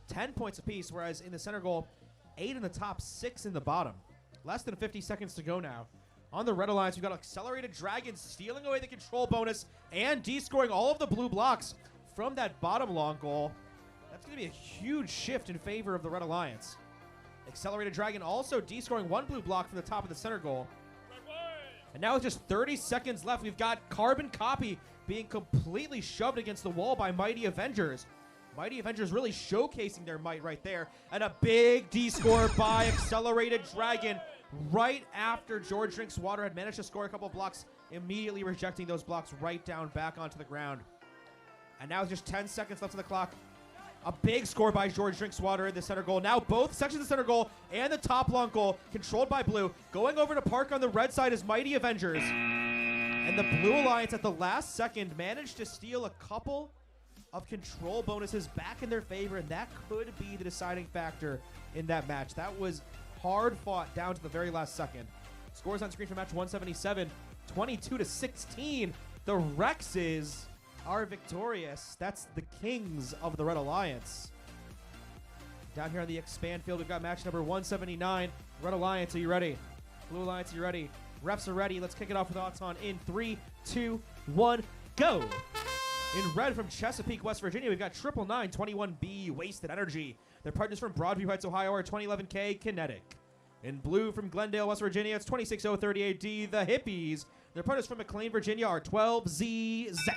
10 points apiece, whereas in the center goal, 8 in the top, 6 in the bottom. Less than 50 seconds to go now. On the Red Alliance, we've got Accelerated Dragon stealing away the control bonus and D-scoring all of the blue blocks from that bottom long goal. That's going to be a huge shift in favor of the Red Alliance. Accelerated Dragon also D-scoring 1 blue block from the top of the center goal. And now with just 30 seconds left, we've got Carbon Copy being completely shoved against the wall by Mighty Avengers. Mighty Avengers really showcasing their might right there. And a big D-score by Accelerated Dragon right after George Drinks Water had managed to score a couple of blocks, immediately rejecting those blocks right down back onto the ground. And now with just 10 seconds left on the clock, a big score by George Drinks Water in the center goal. Now both sections of the center goal and the top long goal controlled by Blue. Going over to park on the red side is Mighty Avengers. And the Blue Alliance at the last second managed to steal a couple of control bonuses back in their favor, and that could be the deciding factor in that match. That was hard fought down to the very last second. Scores on screen for match 177, 22-16. The Rexes are victorious. That's the Kings of the Red Alliance. Down here on the expand field, we've got match number 179. Red Alliance, are you ready? Blue Alliance, are you ready? Refs are ready. Let's kick it off with Auton in 3, 2, 1, go. In red from Chesapeake, West Virginia, we've got 99921B Wasted Energy. Their partners from Broadview Heights, Ohio are 2011K Kinetic. In blue from Glendale, West Virginia, it's 26038D The Hippies. Their partners from McLean, Virginia are 12Z Zap.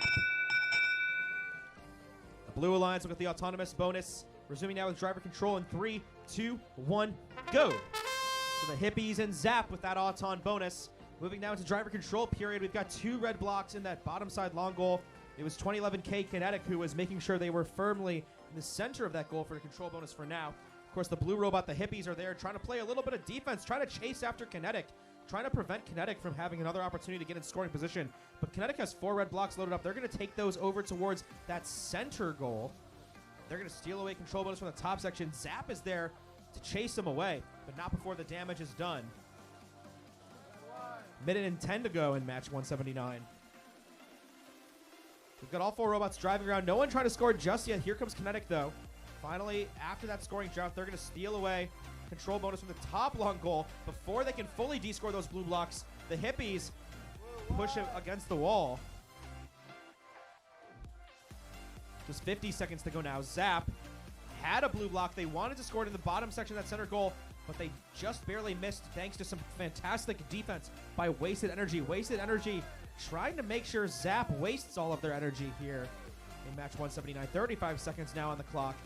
Blue Alliance will get the autonomous bonus. Resuming now with driver control in 3, 2, 1, go. So the Hippies and Zap with that Auton bonus. Moving now into driver control period, we've got 2 red blocks in that bottom side long goal. It was 2011K Kinetic who was making sure they were firmly in the center of that goal for the control bonus for now. Of course, the blue robot, the Hippies, are there trying to play a little bit of defense, trying to chase after Kinetic. trying to prevent Kinetic from having another opportunity to get in scoring position. But Kinetic has 4 red blocks loaded up. They're going to take those over towards that center goal. They're going to steal away control bonus from the top section. Zap is there to chase them away, but not before the damage is done. Minute and 10 to go in match 179. We've got all 4 robots driving around. No one trying to score just yet. Here comes Kinetic, though. Finally, after that scoring drought, they're going to steal away control bonus from the top long goal. Before they can fully descore those blue blocks, the hippies push him against the wall. Just 50 seconds to go now. Zap had a blue block. They wanted to score it in the bottom section of that center goal, but they just barely missed thanks to some fantastic defense by Wasted Energy. Wasted Energy trying to make sure Zap wastes all of their energy here in match 179. 35 seconds now on the clock.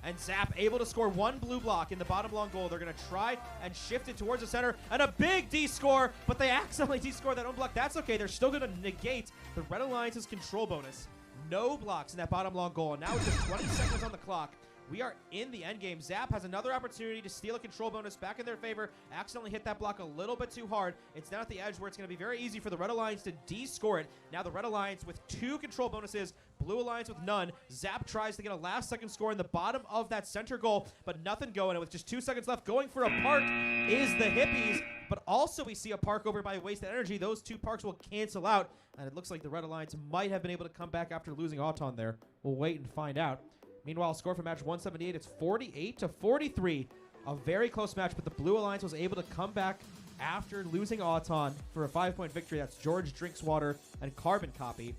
And Zap able to score 1 blue block in the bottom long goal. They're going to try and shift it towards the center. And a big D-score, but they accidentally D-score that own block. That's okay. They're still going to negate the Red Alliance's control bonus. No blocks in that bottom long goal. And now with just 20 seconds on the clock, we are in the end game. Zap has another opportunity to steal a control bonus back in their favor. Accidentally hit that block a little bit too hard. It's down at the edge where it's going to be very easy for the Red Alliance to de-score it. Now the Red Alliance with 2 control bonuses, Blue Alliance with none. Zap tries to get a last-second score in the bottom of that center goal, but nothing going. And with just 2 seconds left, going for a park is the hippies. But also we see a park over by Wasted Energy. Those 2 parks will cancel out. And it looks like the Red Alliance might have been able to come back after losing Auton there. We'll wait and find out. Meanwhile, score for match 178, it's 48-43. A very close match, but the Blue Alliance was able to come back after losing Auton for a 5-point victory. That's George Drinkswater and Carbon Copy.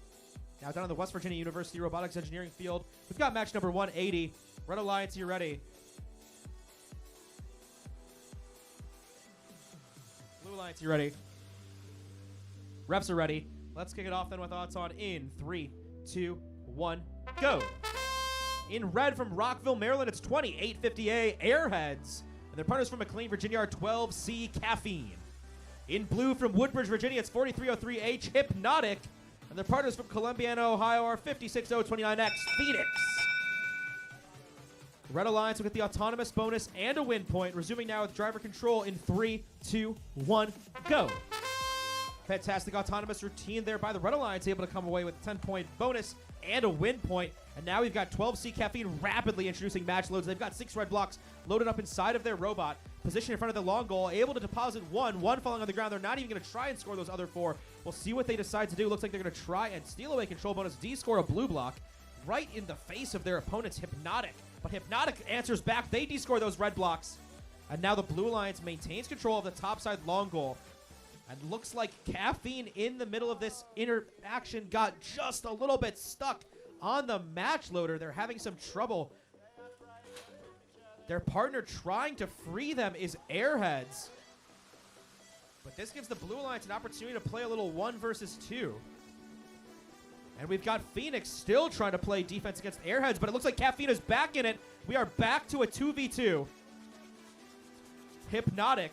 Now down on the West Virginia University Robotics Engineering field, we've got match number 180. Red Alliance, you ready? Blue Alliance, you ready? Reps are ready. Let's kick it off then with Auton in 3, 2, 1, go. In red from Rockville, Maryland, it's 2850A Airheads. And their partners from McLean, Virginia are 12C Caffeine. In blue from Woodbridge, Virginia, it's 4303H Hypnotic. And their partners from Columbiana, Ohio are 56029X Phoenix. Red Alliance will get the autonomous bonus and a win point, resuming now with driver control in 3, 2, 1, go. Fantastic autonomous routine there by the Red Alliance, able to come away with a 10-point bonus and a win point. And now we've got 12C Caffeine rapidly introducing match loads. They've got 6 red blocks loaded up inside of their robot. Position in front of the long goal, able to deposit 1 falling on the ground. They're not even going to try and score those other 4. We'll see what they decide to do. Looks like they're going to try and steal away control bonus, D-score a blue block right in the face of their opponent's Hypnotic. But Hypnotic answers back. They D-score those red blocks. And now the Blue Alliance maintains control of the topside long goal. And looks like Caffeine in the middle of this interaction got just a little bit stuck on the match loader. They're having some trouble. Their partner trying to free them is Airheads. But this gives the Blue Alliance an opportunity to play a little 1 versus 2. And we've got Phoenix still trying to play defense against Airheads, but it looks like Caffeine is back in it. We are back to a 2v2. Hypnotic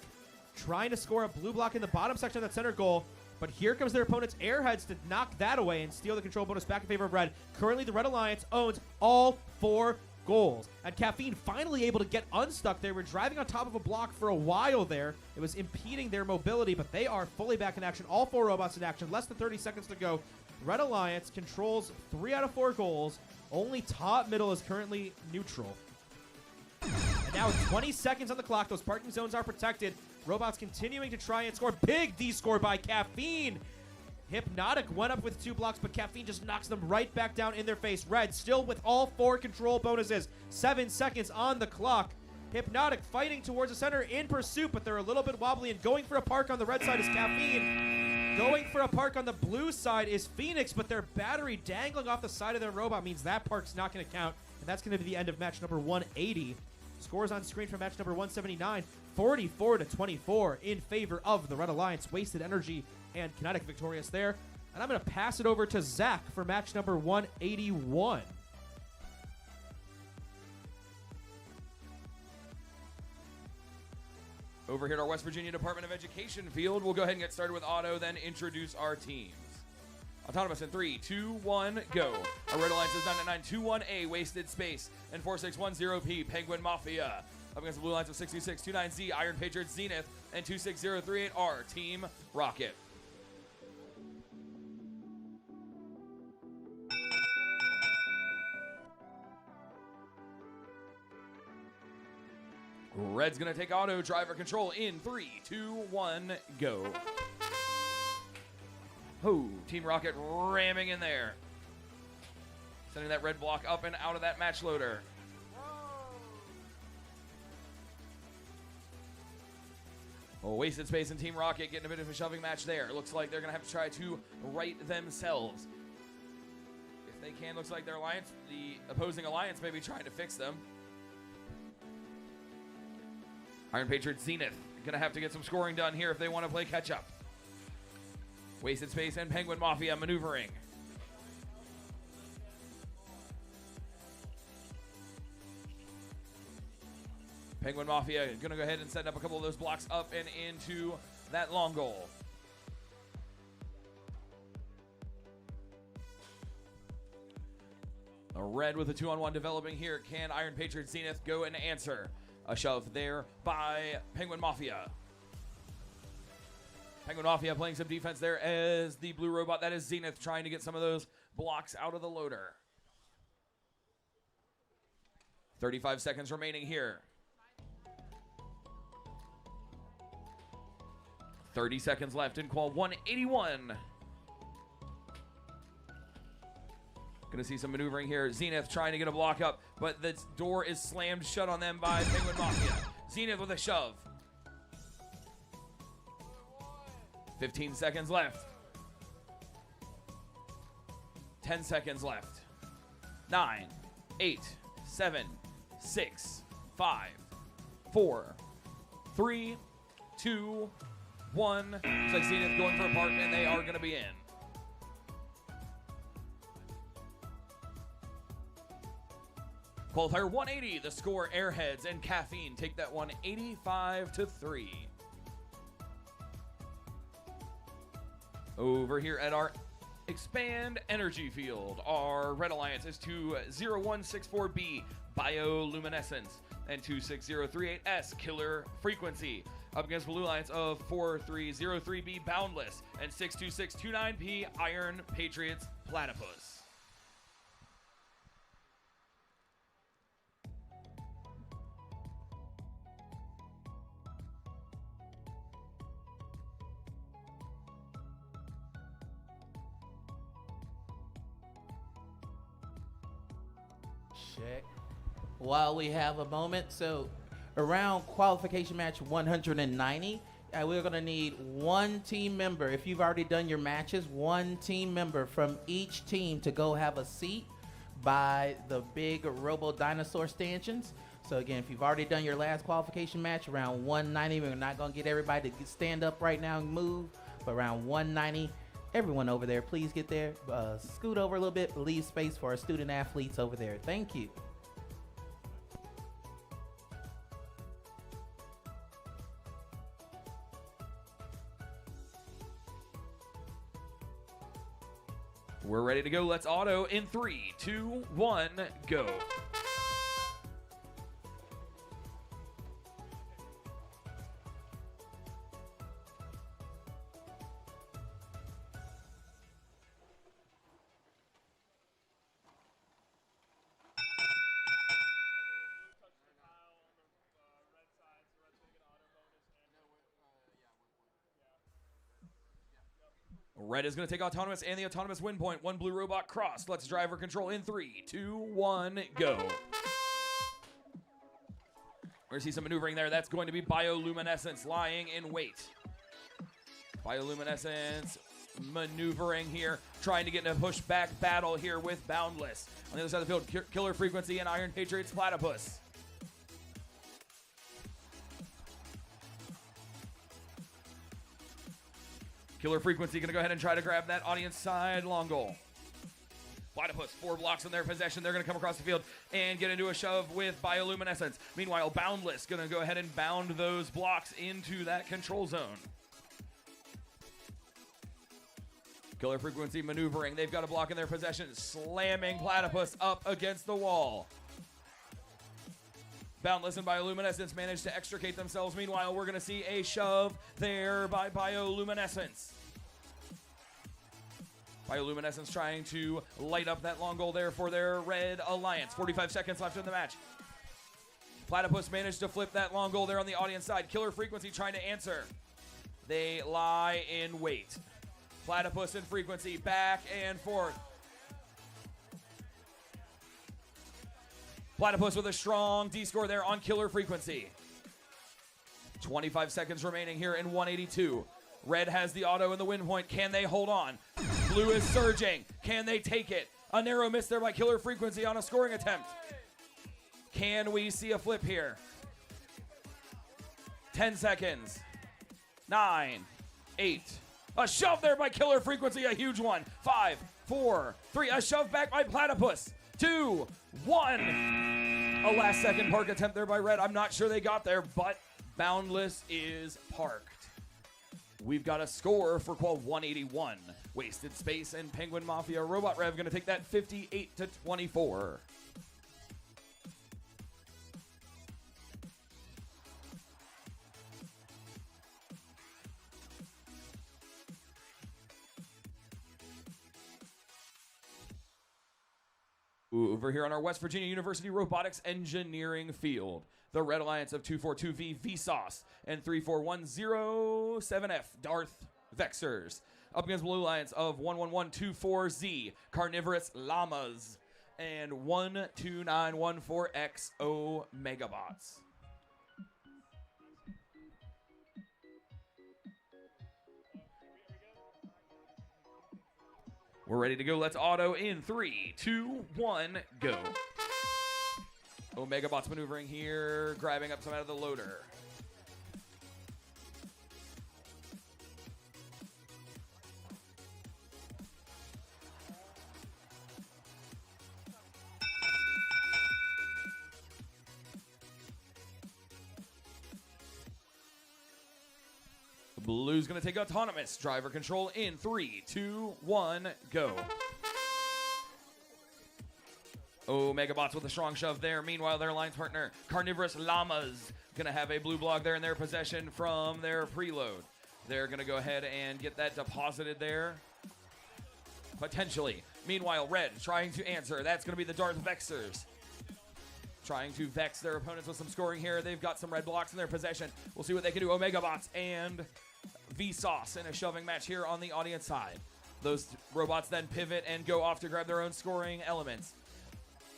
trying to score a blue block in the bottom section of that center goal. But here comes their opponent's Airheads to knock that away and steal the control bonus back in favor of red. Currently, the Red Alliance owns all 4 goals. And Caffeine finally able to get unstuck. They were driving on top of a block for a while there. It was impeding their mobility, but they are fully back in action. All 4 robots in action. Less than 30 seconds to go. Red Alliance controls 3 out of 4 goals. Only top middle is currently neutral. And now with 20 seconds on the clock, those parking zones are protected. Robots continuing to try and score. Big D-score by Caffeine. Hypnotic went up with 2 blocks, but Caffeine just knocks them right back down in their face. Red still with all 4 control bonuses. 7 seconds on the clock. Hypnotic fighting towards the center in pursuit, but they're a little bit wobbly, and going for a park on the red side is Caffeine. Going for a park on the blue side is Phoenix, but their battery dangling off the side of their robot means that park's not going to count, and that's going to be the end of match number 180. Scores on screen for match number 179, 44-24 in favor of the Red Alliance. Wasted Energy and Kinetic victorious there. And I'm going to pass it over to Zach for match number 181. Over here at our West Virginia Department of Education field, we'll go ahead and get started with auto, then introduce our teams. Autonomous in 3, 2, 1, go. Our Red Alliance is 99921A, Wasted Space, and 4610P, Penguin Mafia. Up against the blue lines of 62629Z, Iron Patriots, Zenith, and 26038 are Team Rocket. Red's going to take auto driver control in 3, 2, 1, go. Oh, Team Rocket ramming in there. Sending that red block up and out of that match loader. Oh, wasted space in Team Rocket getting a bit of a shoving match there. Looks like they're going to have to try to right themselves. If they can, looks like their alliance, the opposing alliance may be trying to fix them. Iron Patriots Zenith going to have to get some scoring done here if they want to play catch up. Wasted space and Penguin Mafia maneuvering. Penguin Mafia going to go ahead and set up a couple of those blocks up and into that long goal. A red with a 2-on-1 developing here. Can Iron Patriots Zenith go and answer? A shove there by Penguin Mafia. Penguin Mafia playing some defense there as the blue robot, that is Zenith, trying to get some of those blocks out of the loader. 35 seconds remaining here. 30 seconds left in qual 181. Gonna see some maneuvering here. Zenith trying to get a block up, but the door is slammed shut on them by Penguin Mafia. Zenith with a shove. 15 seconds left. 10 seconds left. 9, 8, 7, 6, 5, 4, 3, 2, 1. Looks like Zenith going for a park, and they are going to be in. Qualifier 180, the score Airheads and Caffeine take that one 85-3. Over here at our Expand Energy Field, our Red Alliance is 20164B Bioluminescence and 26038S Killer Frequency. Up against Blue Alliance of 4303B Boundless and 62629P Iron Patriots Platypus. Check. While we have a moment, so around qualification match 190, we're going to need one team member. If you've already done your matches, one team member from each team to go have a seat by the big robo dinosaur stanchions. So again, if you've already done your last qualification match around 190, we're not going to get everybody to stand up right now and move, but around 190, everyone over there, please get there. Scoot over a little bit, leave space for our student athletes over there. Thank you. We're ready to go. Let's auto in 3, 2, 1, go. Red is going to take Autonomous and the Autonomous win point. One blue robot crossed. Let's driver control in 3, 2, 1, go. We're going to see some maneuvering there. That's going to be Bioluminescence lying in wait. Bioluminescence maneuvering here, trying to get in a pushback battle here with Boundless. On the other side of the field, Killer Frequency and Iron Patriots Platypus. Killer Frequency going to go ahead and try to grab that audience side long goal. Platypus, 4 blocks in their possession. They're going to come across the field and get into a shove with Bioluminescence. Meanwhile, Boundless going to go ahead and bound those blocks into that control zone. Killer Frequency maneuvering. They've got a block in their possession, slamming Platypus up against the wall. Boundless and Bioluminescence managed to extricate themselves. Meanwhile, we're going to see a shove there by Bioluminescence. Bioluminescence trying to light up that long goal there for their Red Alliance. 45 seconds left in the match. Platypus managed to flip that long goal there on the audience side. Killer Frequency trying to answer. They lie in wait. Platypus and Frequency back and forth. Platypus with a strong D-score there on Killer Frequency. 25 seconds remaining here in 182. Red has the auto in the win point. Can they hold on? Blue is surging. Can they take it? A narrow miss there by Killer Frequency on a scoring attempt. Can we see a flip here? 10 seconds. 9, 8. A shove there by Killer Frequency, a huge one. 5, 4, 3. A shove back by Platypus. 2, 1. A last second park attempt there by Red. I'm not sure they got there, but Boundless is parked. We've got a score for Qual 181. Wasted Space and Penguin Mafia. Robot Rev going to take that 58-24. Over here on our West Virginia University Robotics Engineering field, the Red Alliance of 242V Vsauce and 34107F Darth Vexers up against Blue Alliance of 11124Z Carnivorous Llamas and 12914XO Megabots. We're ready to go. Let's auto in 3, 2, 1, go. Omegabot's maneuvering here, grabbing up some out of the loader. Blue's going to take autonomous driver control in 3, 2, 1, go. Megabots with a strong shove there. Meanwhile, their alliance partner, Carnivorous Llamas, going to have a blue block there in their possession from their preload. They're going to go ahead and get that deposited there. Potentially. Meanwhile, Red trying to answer. That's going to be the Darth Vexers. Trying to vex their opponents with some scoring here. They've got some red blocks in their possession. We'll see what they can do. Omegabots and Vsauce in a shoving match here on the audience side. Those robots then pivot and go off to grab their own scoring elements.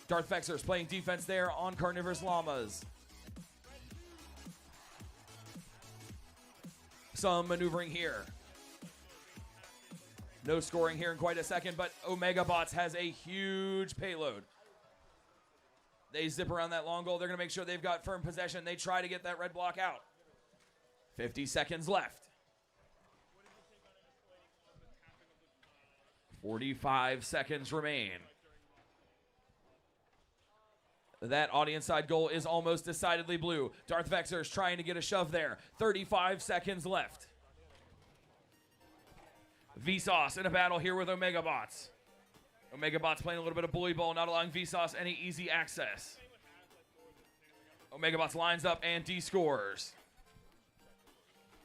Darth Vexers playing defense there on Carnivorous Llamas. Some maneuvering here. No scoring here in quite a second, but Omegabots has a huge payload. They zip around that long goal. They're going to make sure they've got firm possession. They try to get that red block out. 50 seconds left. 45 seconds remain. That audience side goal is almost decidedly blue. Darth Vexers trying to get a shove there. 35 seconds left. Vsauce in a battle here with Omegabots. Omegabots playing a little bit of bully ball, not allowing Vsauce any easy access. Omegabots lines up and D-scores.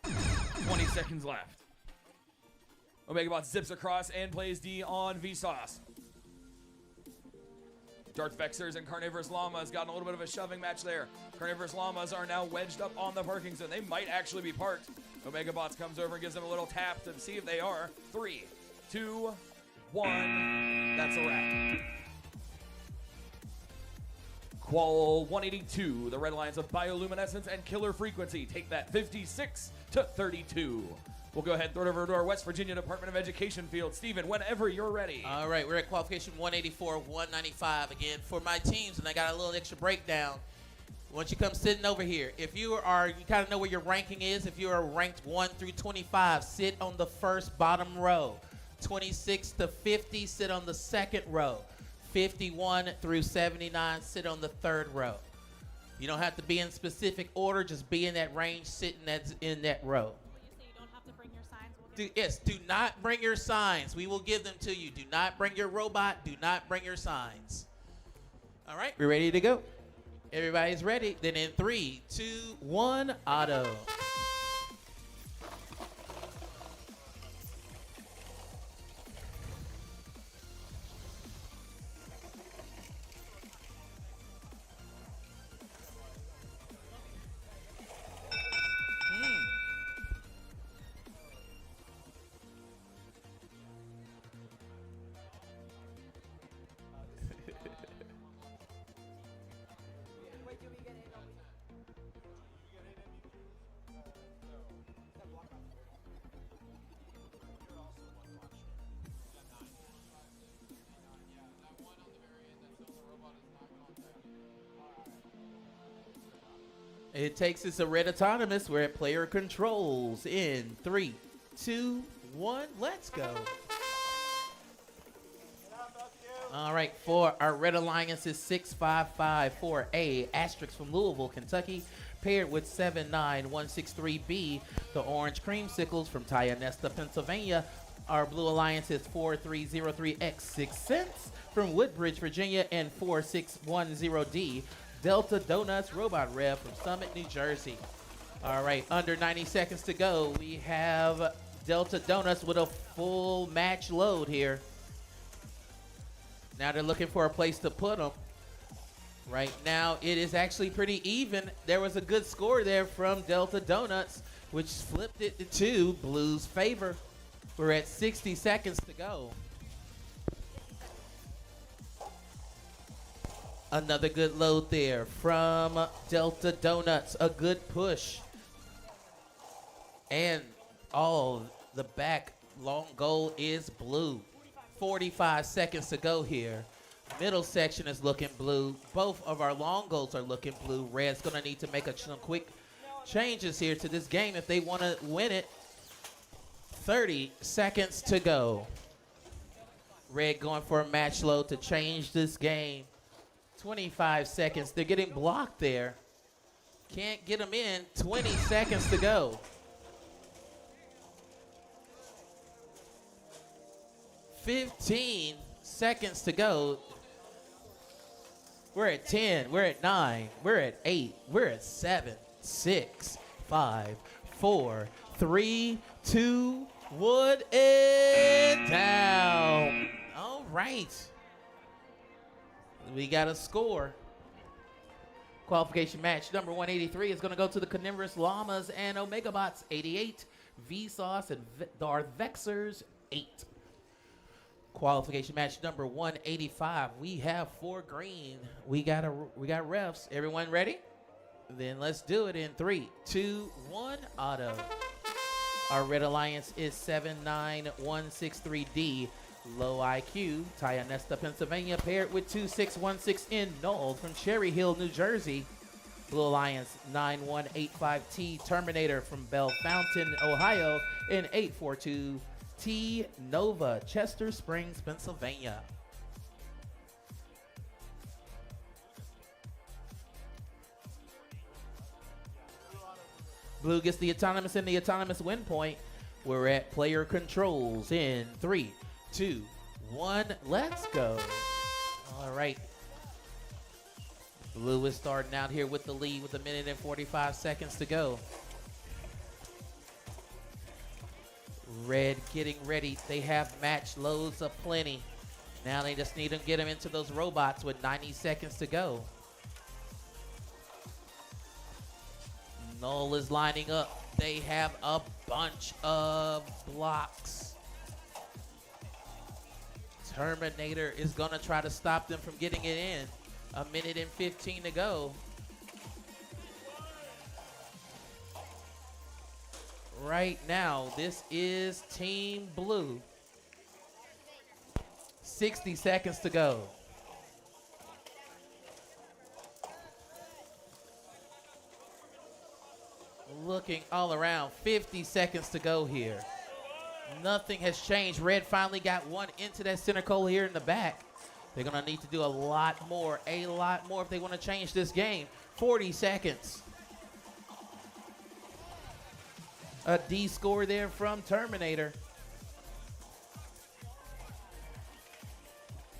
20 seconds left. Omegabots zips across and plays D on Vsauce. Darth Vexers and Carnivorous Llamas got in a little bit of a shoving match there. Carnivorous Llamas are now wedged up on the parking zone. They might actually be parked. Omegabots comes over and gives them a little tap to see if they are. 3, 2, 1. That's a wrap. Qual 182, the Red Alliance of Bioluminescence and Killer Frequency take that 56-32. We'll go ahead and throw it over to our West Virginia Department of Education field. Steven, whenever you're ready. All right, we're at qualification 184, 195 again for my teams, and I got a little extra breakdown. Once you come sitting over here, if you kind of know where your ranking is. If you are ranked 1 through 25, sit on the first bottom row. 26 to 50, sit on the second row. 51 through 79, sit on the third row. You don't have to be in specific order, just be in that range, sitting in that row. Yes, do not bring your signs. We will give them to you. Do not bring your robot. Do not bring your signs. All right, we're ready to go. Everybody's ready. Then in 3, 2, 1, auto. It takes us a red autonomous. We're at player controls in 3, 2, 1. Let's go. All right, for our red alliance is 6554A asterisk from Louisville, Kentucky, paired with 79163B. The orange creamsicles from Tionesta, Pennsylvania. Our blue alliance is 4303X 6 cents from Woodbridge, Virginia, and 4610D. Delta Donuts Robot Rev from Summit, New Jersey. All right, under 90 seconds to go. We have Delta Donuts with a full match load here. Now they're looking for a place to put them. Right now, it is actually pretty even. There was a good score there from Delta Donuts, which flipped it to Blue's favor. We're at 60 seconds to go. Another good load there from Delta Donuts. A good push. And the back long goal is Blue. 45 seconds to go here. Middle section is looking blue. Both of our long goals are looking blue. Red's going to need to make some quick changes here to this game if they want to win it. 30 seconds to go. Red going for a match load to change this game. 25 seconds. They're getting blocked there. Can't get them in. 20 seconds to go. 15 seconds to go. We're at 10. We're at 9. We're at 8. We're at 7, 6, 5, 4, 3, 2, 1, and down. All right. We got a score. Qualification match number 183 is going to go to the Carnivorous Llamas and Omega Bots 88, Vsauce and Darth Vexers 8. Qualification match number 185. We have 4 green. We got refs. Everyone ready? Then let's do it in 3, 2, 1, auto. Our red alliance is 79163D. Low IQ, Tionesta, Pennsylvania, paired with 2616N Knoll from Cherry Hill, New Jersey. Blue Alliance 9185T Terminator from Bell Fountain, Ohio, and 842T Nova, Chester Springs, Pennsylvania. Blue gets the autonomous and the autonomous win point. We're at player controls in 3, 2, 1, let's go. All right. Blue is starting out here with the lead with 1 minute and 45 seconds to go. Red getting ready. They have match loads aplenty. Now they just need to get them into those robots with 90 seconds to go. Knoll is lining up. They have a bunch of blocks. Terminator is going to try to stop them from getting it in. 1 minute and 15 to go. Right now, this is Team Blue. 60 seconds to go. Looking all around, 50 seconds to go here. Nothing has changed. Red finally got one into that center coal here in the back. They're going to need to do a lot more if they want to change this game. 40 seconds. A D score there from Terminator.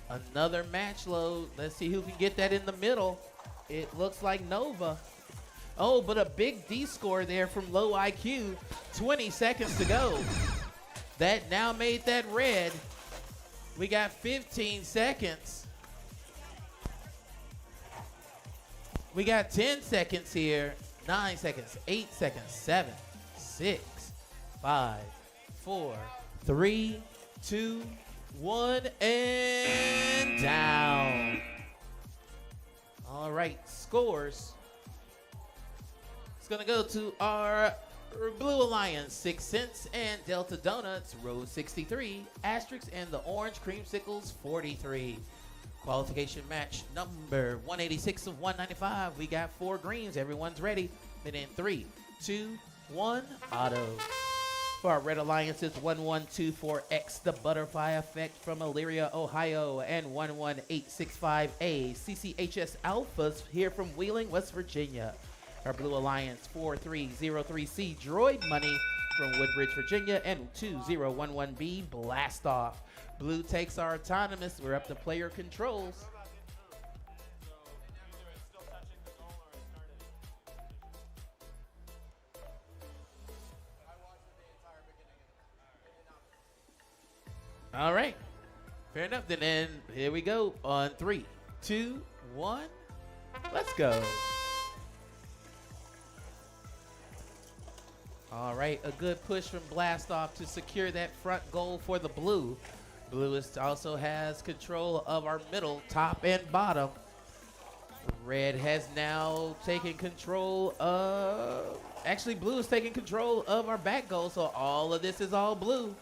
Another match load. Let's see who can get that in the middle. It looks like Nova. Oh, but a big D score there from Low IQ. 20 seconds to go. That now made that red. We got 15 seconds. We got 10 seconds here. 9 seconds, 8 seconds, 7, 6, 5, 4, 3, 2, 1, and down. All right, scores. It's going to go to our Blue Alliance, 6 cents, and Delta Donuts, Rose 63, Asterix, and the Orange Creamsicles, 43. Qualification match number 186 of 195. We got 4 greens. Everyone's ready. Then in 3, 2, 1, auto. For our Red Alliance, it's 1124X, the Butterfly Effect from Elyria, Ohio, and 11865A, CCHS Alphas here from Wheeling, West Virginia. Our Blue Alliance, 4303C, Droid Money from Woodbridge, Virginia, and 2011B, Blast Off. Blue takes our autonomous. We're up to player controls. All right. Fair enough. Then here we go on 3, 2, 1. Let's go. All right. A good push from Blast Off to secure that front goal for the blue. Blue also has control of our middle, top, and bottom. Red has now taken control of... Actually, blue is taking control of our back goal, so all of this is all blue.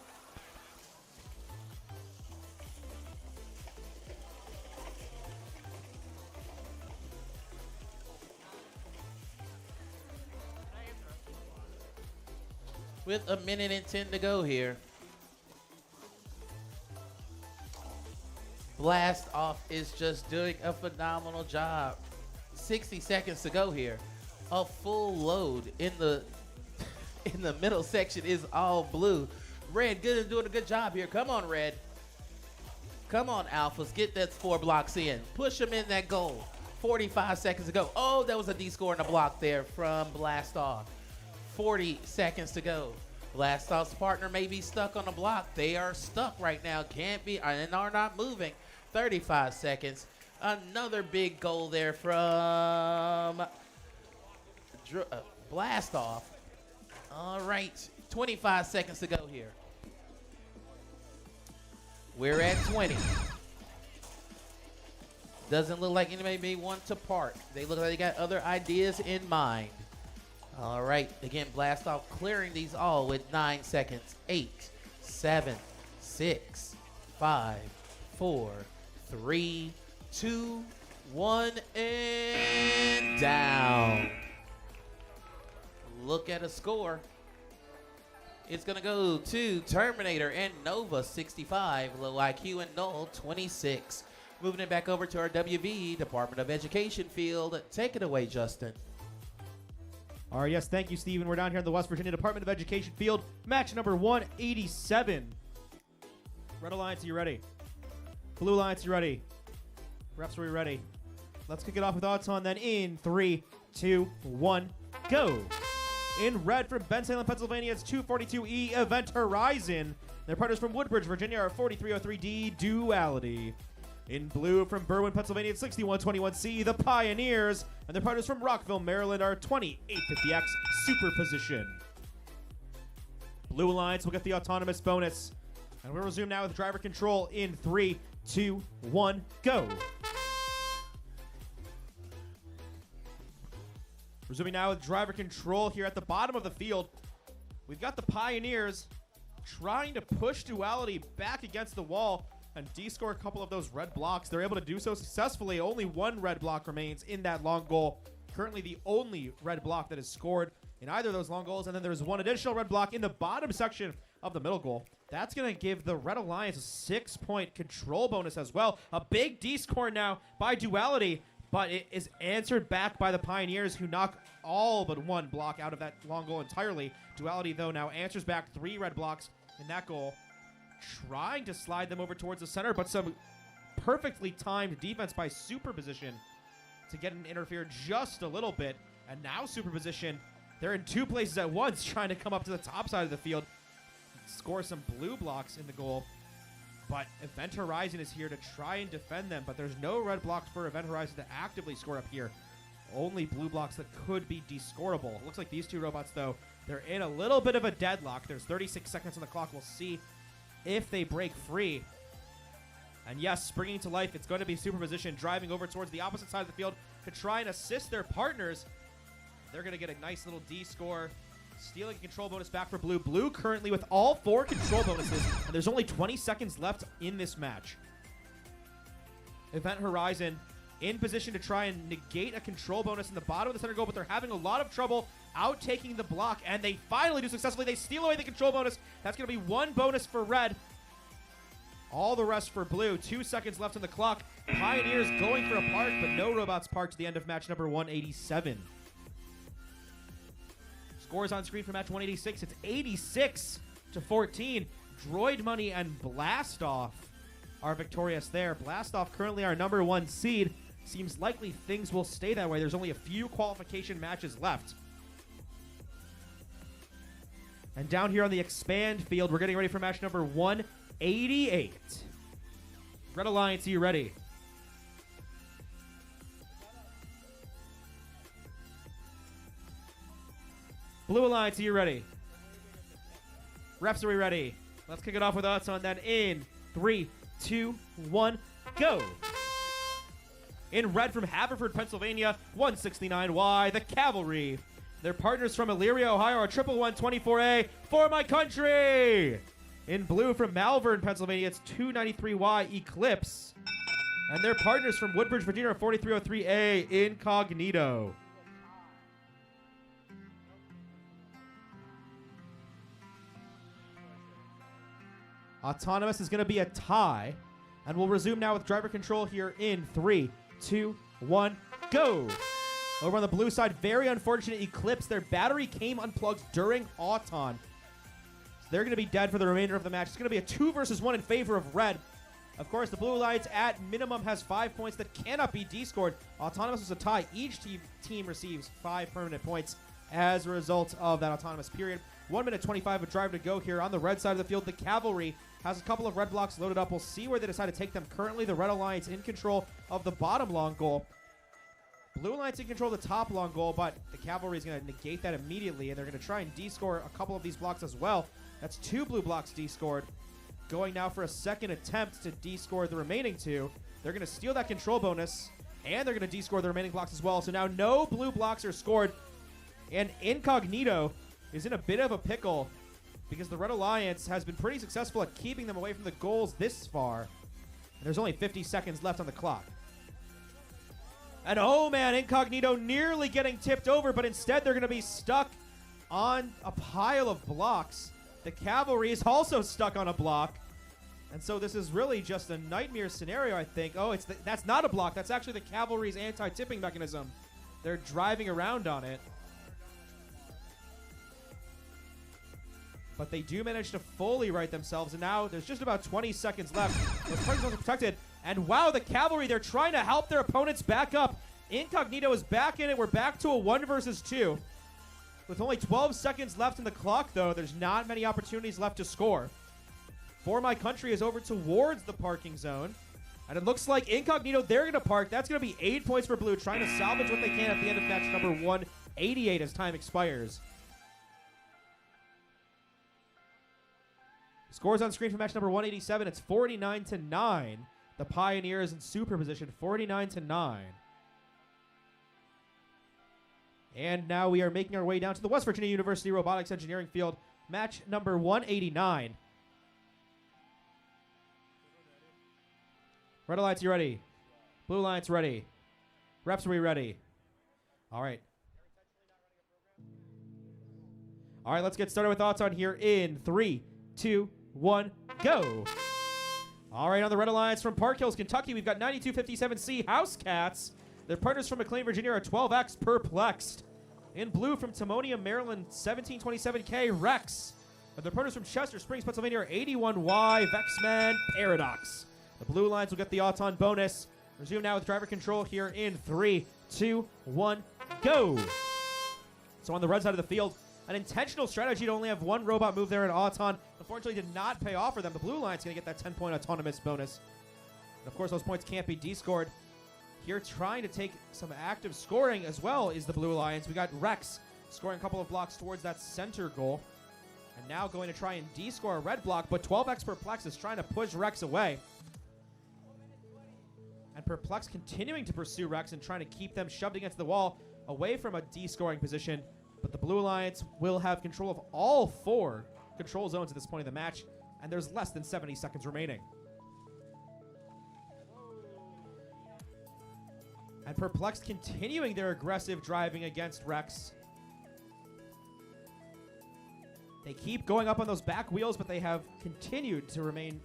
With a minute and 10 to go here. Blast Off is just doing a phenomenal job. 60 seconds to go here. A full load in the middle section is all blue. Red doing a good job here. Come on, Red. Come on, Alphas. Get that 4 blocks in. Push them in that goal. 45 seconds to go. Oh, that was a D score in the block there from Blast Off. 40 seconds to go. Blast Off's partner may be stuck on the block. They are stuck right now. Can't be and are not moving. 35 seconds. Another big goal there from Blast Off. All right. 25 seconds to go here. We're at 20. Doesn't look like anybody may want to part. They look like they got other ideas in mind. All right. Again, Blast Off clearing these all with 9 seconds. 8, 7, 6, 5, 4, 3, 2, 1, and down. Look at a score. It's going to go to Terminator and Nova 65, Low IQ and Null 26. Moving it back over to our WV, Department of Education field. Take it away, Justin. All right, yes, thank you, Steven. We're down here in the West Virginia Department of Education field. Match number 187. Red Alliance, are you ready? Blue Alliance, you ready? Refs, are we ready? Let's kick it off with odds on then in 3, 2, 1, go. In red from Bensalem, Pennsylvania, it's 242E Event Horizon. Their partners from Woodbridge, Virginia are 4303D Duality. In blue from Berwyn, Pennsylvania, it's 6121C The Pioneers. And their partners from Rockville, Maryland are 2850X Superposition. Blue Alliance will get the autonomous bonus. And we'll resume now with driver control in 3, 2, 1, go. Resuming now with driver control here at the bottom of the field. We've got the Pioneers trying to push Duality back against the wall and de-score a couple of those red blocks. They're able to do so successfully. Only one red block remains in that long goal. Currently the only red block that is scored in either of those long goals. And then there's one additional red block in the bottom section of the middle goal. That's going to give the Red Alliance a 6-point control bonus as well. A big D-score now by Duality. But it is answered back by the Pioneers, who knock all but one block out of that long goal entirely. Duality, though, now answers back 3 red blocks in that goal, trying to slide them over towards the center, but some perfectly timed defense by Superposition to get an interfere just a little bit. And now superposition, they're in two places at once trying to come up to the top side of the field, score some blue blocks in the goal. But Event Horizon is here to try and defend them, but there's no red blocks for Event Horizon to actively score up here. Only blue blocks that could be descorable. It looks like these two robots, though, they're in a little bit of a deadlock. There's 36 seconds on the clock. We'll see if they break free. And yes, springing to life, it's going to be superposition, driving over towards the opposite side of the field to try and assist their partners. They're going to get a nice little D score, stealing a control bonus back for blue. Blue currently with all 4 control bonuses, and there's only 20 seconds left in this match. Event Horizon in position to try and negate a control bonus in the bottom of the center goal, but they're having a lot of trouble out taking the block, and they finally do successfully. They steal away the control bonus. That's going to be 1 bonus for red. All the rest for blue. 2 seconds left on the clock. Pioneers going for a park, but no robots parked to the end of match number 187. Scores on screen for match 186. It's 86-14. Droid Money and Blastoff are victorious there. Blastoff currently our number 1 seed. Seems likely things will stay that way. There's only a few qualification matches left. And down here on the expand field, we're getting ready for match number 188. Red Alliance, are you ready? Blue Alliance, are you ready? Reps, are we ready? Let's kick it off with us on that in 3, 2, 1, go. In red from Haverford, Pennsylvania, 169Y, the Cavalry. Their partners from Elyria, Ohio are 11124A, For My Country. In blue from Malvern, Pennsylvania, it's 293Y, Eclipse. And their partners from Woodbridge, Virginia are 4303A, Incognito. Autonomous is going to be a tie. And we'll resume now with driver control here in 3, 2, 1, go. Over on the blue side, very unfortunate Eclipse. Their battery came unplugged during Auton. So they're going to be dead for the remainder of the match. It's going to be a 2 versus 1 in favor of red. Of course, the Blue Alliance at minimum has 5 points that cannot be descored. Autonomous is a tie. Each team receives 5 permanent points as a result of that autonomous period. 1 minute 25 of drive to go here on the red side of the field. The Cavalry has a couple of red blocks loaded up. We'll see where they decide to take them. Currently, the Red Alliance in control of the bottom long goal. Blue Alliance in control of the top long goal, but the Cavalry is going to negate that immediately, and they're going to try and descore a couple of these blocks as well. That's 2 blue blocks descored. Going now for a second attempt to descore the remaining 2. They're going to steal that control bonus, and they're going to descore the remaining blocks as well. So now no blue blocks are scored, and Incognito is in a bit of a pickle because the Red Alliance has been pretty successful at keeping them away from the goals this far. And there's only 50 seconds left on the clock. And oh man, Incognito nearly getting tipped over, but instead they're going to be stuck on a pile of blocks. The Cavalry is also stuck on a block. And so this is really just a nightmare scenario, I think. Oh, that's not a block. That's actually the Cavalry's anti-tipping mechanism. They're driving around on it. But they do manage to fully right themselves, and now there's just about 20 seconds left. Those parties are protected, and wow, the Cavalry, they're trying to help their opponents back up. Incognito is back in it. We're back to a 1 versus 2. With only 12 seconds left in the clock, though, there's not many opportunities left to score. For My Country is over towards the parking zone, and it looks like Incognito, they're going to park. That's going to be 8 points for blue, trying to salvage what they can at the end of match number 188 as time expires. Scores on screen for match number 187. It's 49-9. The Pioneers in superposition, 49-9. And now we are making our way down to the West Virginia University Robotics Engineering Field. Match number 189. Red Alliance, you ready? Blue Alliance, ready? Reps, are we ready? All right. All right, let's get started with thoughts on here in 3, 2, 1, go. All right, on the Red Alliance from Park Hills, Kentucky, we've got 9257C House Cats. Their partners from McLean, Virginia are 12X Perplexed. In blue from Timonium, Maryland, 1727K Rex. And their partners from Chester Springs, Pennsylvania are 81Y Vexman Paradox. The Blue Alliance will get the Auton bonus. Resume now with driver control here in 3, 2, 1, go. So on the red side of the field, an intentional strategy to only have one robot move there in Auton. Unfortunately, did not pay off for them. The blue line's going to get that 10-point autonomous bonus. And of course, those points can't be descored. Here trying to take some active scoring as well is the Blue Lions. We got Rex scoring a couple of blocks towards that center goal. And now going to try and descore a red block, but 12x Perplex is trying to push Rex away. And Perplex continuing to pursue Rex and trying to keep them shoved against the wall away from a descoring position. But the Blue Lions will have control of all 4 control zones at this point of the match, and there's less than 70 seconds remaining. And Perplex continuing their aggressive driving against Rex. They keep going up on those back wheels, but they have continued to remain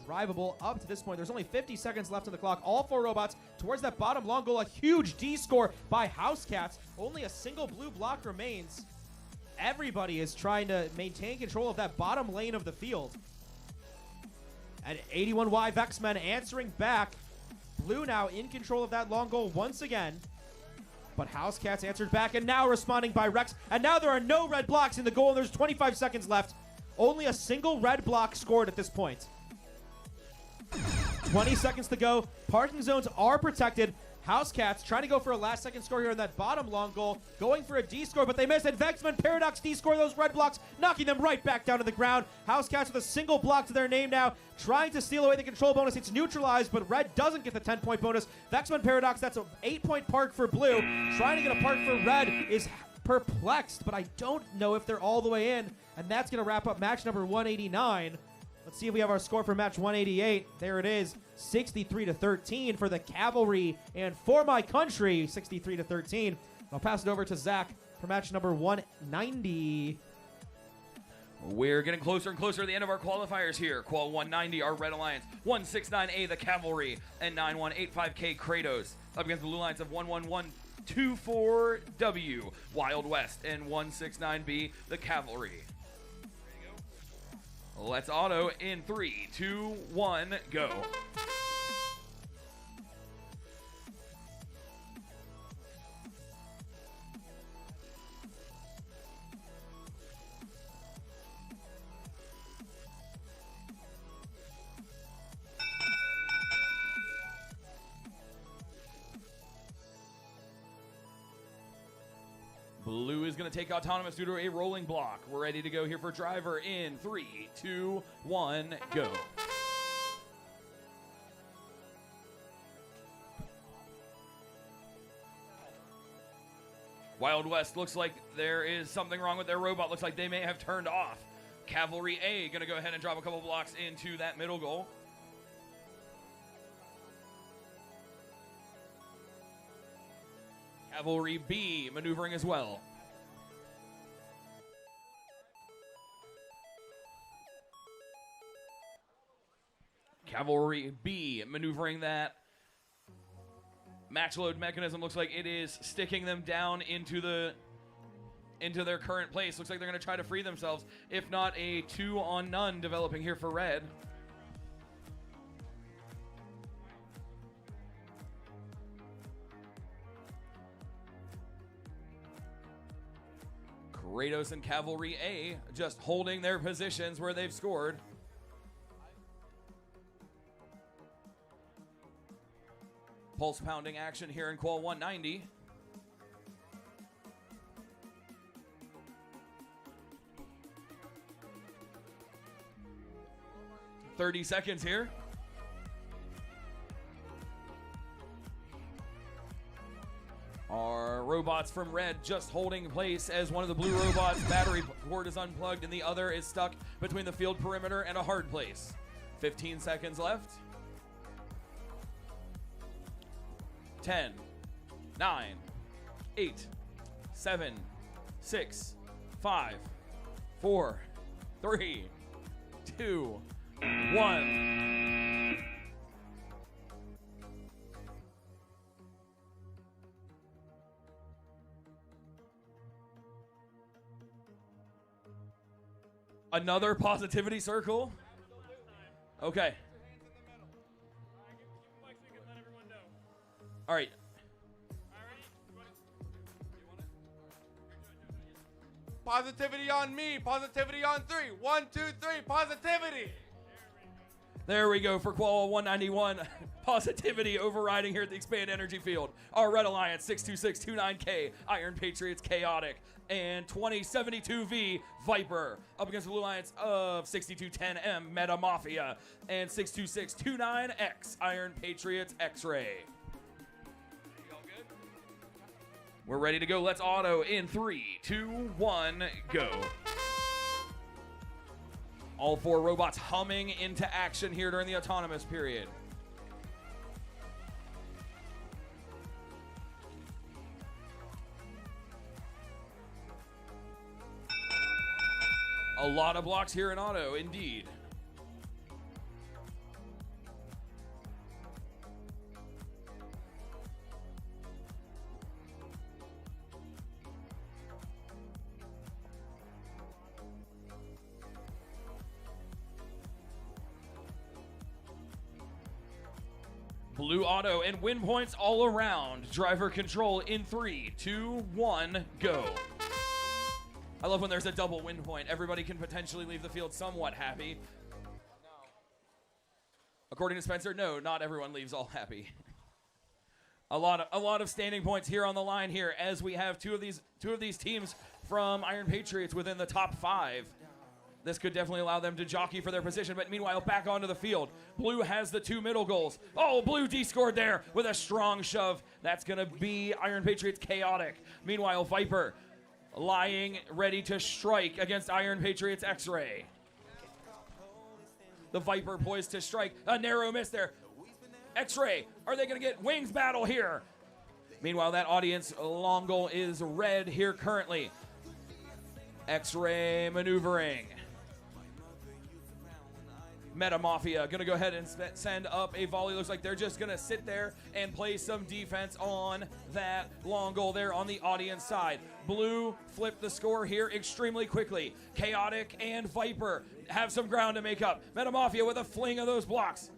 drivable up to this point. There's only 50 seconds left on the clock. All 4 robots towards that bottom long goal. A huge D-score by Housecats. Only a single blue block remains. Everybody is trying to maintain control of that bottom lane of the field. And 81Y Vexmen answering back. Blue now in control of that long goal once again. But Housecats answered back, and now responding by Rex. And now there are no red blocks in the goal, and there's 25 seconds left. Only a single red block scored at this point. 20 seconds to go. Parking zones are protected. Housecats trying to go for a last-second score here on that bottom long goal. Going for a D-score, but they missed. And Vexman Paradox D-score those red blocks, knocking them right back down to the ground. Housecats with a single block to their name now, trying to steal away the control bonus. It's neutralized, but red doesn't get the 10-point bonus. Vexman Paradox, that's an 8-point park for blue. Trying to get a park for red is perplexed, but I don't know if they're all the way in. And that's going to wrap up match number 189. Let's see if we have our score for match 188. There it is, 63-13 for the Cavalry, and for my country, 63-13. I'll pass it over to Zach for match number 190. We're getting closer and closer to the end of our qualifiers here. Qual 190, our Red Alliance, 169A, the Cavalry, and 9185K Kratos. Up against the Blue Alliance of 11124W, Wild West, and 169B, the Cavalry. Let's auto in 3, 2, 1, go. Blue is going to take autonomous due to a rolling block. We're ready to go here for driver in 3, 2, 1, go. Wild West looks like there is something wrong with their robot. Looks like they may have turned off. Cavalry A going to go ahead and drop a couple blocks into that middle goal. Cavalry B maneuvering as well. Cavalry B maneuvering that match load mechanism. Looks like it is sticking them down into their current place. Looks like they're going to try to free themselves. If not, a 2-on-none developing here for red. Kratos and Cavalry A just holding their positions where they've scored. Pulse pounding action here in Qual 190. "30 seconds here. Our robots from red just holding place as one of the blue robots' battery port is unplugged and the other is stuck between the field perimeter and a hard place. 15 seconds left. 10, 9, 8, 7, 6, 5, 4, 3, 2, 1. Another positivity circle? Okay. All right. Positivity on me. Positivity on 3. 1, 2, 3. Positivity. There we go for Qual 191. Positivity overriding here at the Expand Energy Field. Our Red Alliance 62629K, Iron Patriots Chaotic, and 2072V Viper up against the Blue Alliance of 6210M Meta Mafia and 62629X Iron Patriots X-Ray. We're ready to go. Let's auto in 3, 2, 1, go. All 4 robots humming into action here during the autonomous period. A lot of blocks here in auto, indeed. Blue auto and win points all around. Driver control in 3, 2, 1, go. I love when there's a double win point. Everybody can potentially leave the field somewhat happy. According to Spencer, no, not everyone leaves all happy. A lot of standing points here on the line here as we have two of these teams from Iron Patriots within the top 5. This could definitely allow them to jockey for their position, but meanwhile, back onto the field. Blue has the 2 middle goals. Oh, Blue D-scored there with a strong shove. That's going to be Iron Patriots Chaotic. Meanwhile, Viper lying ready to strike against Iron Patriots X-Ray. The Viper poised to strike. A narrow miss there. X-Ray, are they going to get wings battle here? Meanwhile, that audience long goal is red here currently. X-Ray maneuvering. Meta Mafia gonna go ahead and send up a volley. Looks like they're just gonna sit there and play some defense on that long goal there on the audience side. Blue flipped the score here extremely quickly. Chaotic and Viper have some ground to make up. Meta Mafia with a fling of those blocks.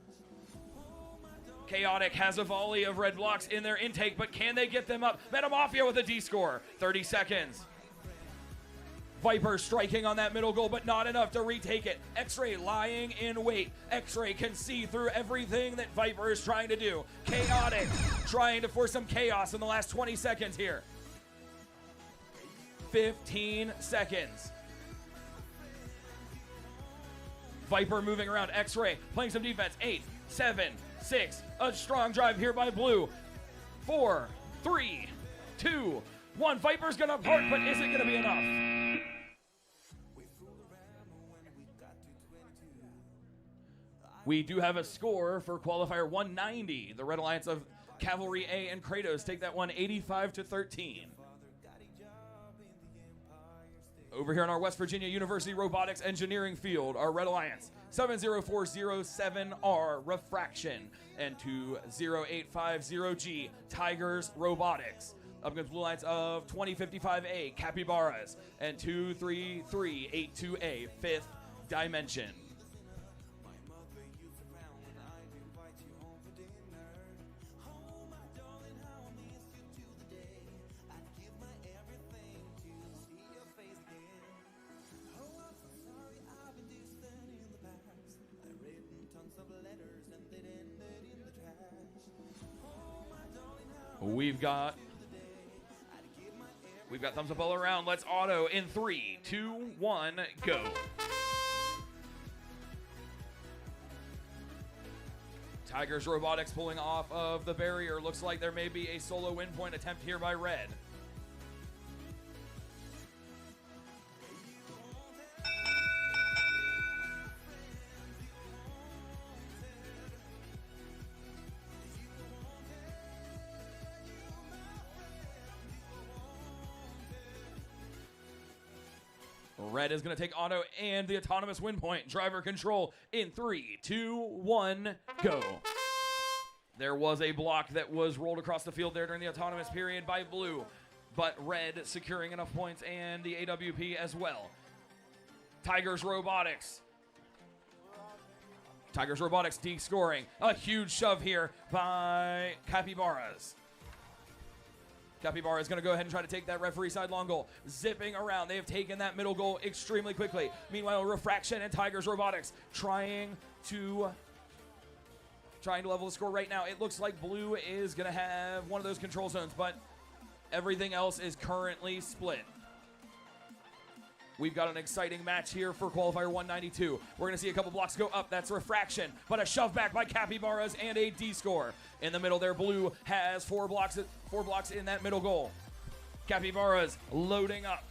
Chaotic has a volley of red blocks in their intake, but can they get them up? Meta Mafia with a D score. 30 seconds. Viper striking on that middle goal, but not enough to retake it. X-Ray lying in wait. X-Ray can see through everything that Viper is trying to do. Chaotic trying to force some chaos in the last 20 seconds here. 15 seconds. Viper moving around. X-Ray playing some defense. 8, 7, 6. A strong drive here by Blue. 4, 3, 2, 1. Viper's gonna park, but is it gonna be enough? We do have a score for qualifier 190. The Red Alliance of Cavalry A and Kratos take that one 85-13. Over here on our West Virginia University Robotics Engineering Field, our Red Alliance 70407R Refraction and 20850G Tigers Robotics. Up against Blue Alliance of 2055A Capybaras and 23382A Fifth Dimension. We've got thumbs up all around. Let's auto in 3, 2, 1, go. Tigers Robotics pulling off of the barrier. Looks like there may be a solo win point attempt here by Red. Red is going to take auto and the autonomous win point. Driver control in 3, 2, 1, go. There was a block that was rolled across the field there during the autonomous period by Blue, but Red securing enough points and the AWP as well. Tigers Robotics. Tigers Robotics de-scoring. A huge shove here by Capybaras. Capybara is going to go ahead and try to take that referee side long goal. Zipping around. They have taken that middle goal extremely quickly. Meanwhile, Refraction and Tigers Robotics trying to level the score right now. It looks like blue is going to have one of those control zones, but everything else is currently split. We've got an exciting match here for qualifier 192. We're going to see a couple blocks go up. That's Refraction, but a shove back by Capybaras and a D score. In the middle there, blue has four blocks in that middle goal. Capybaras loading up.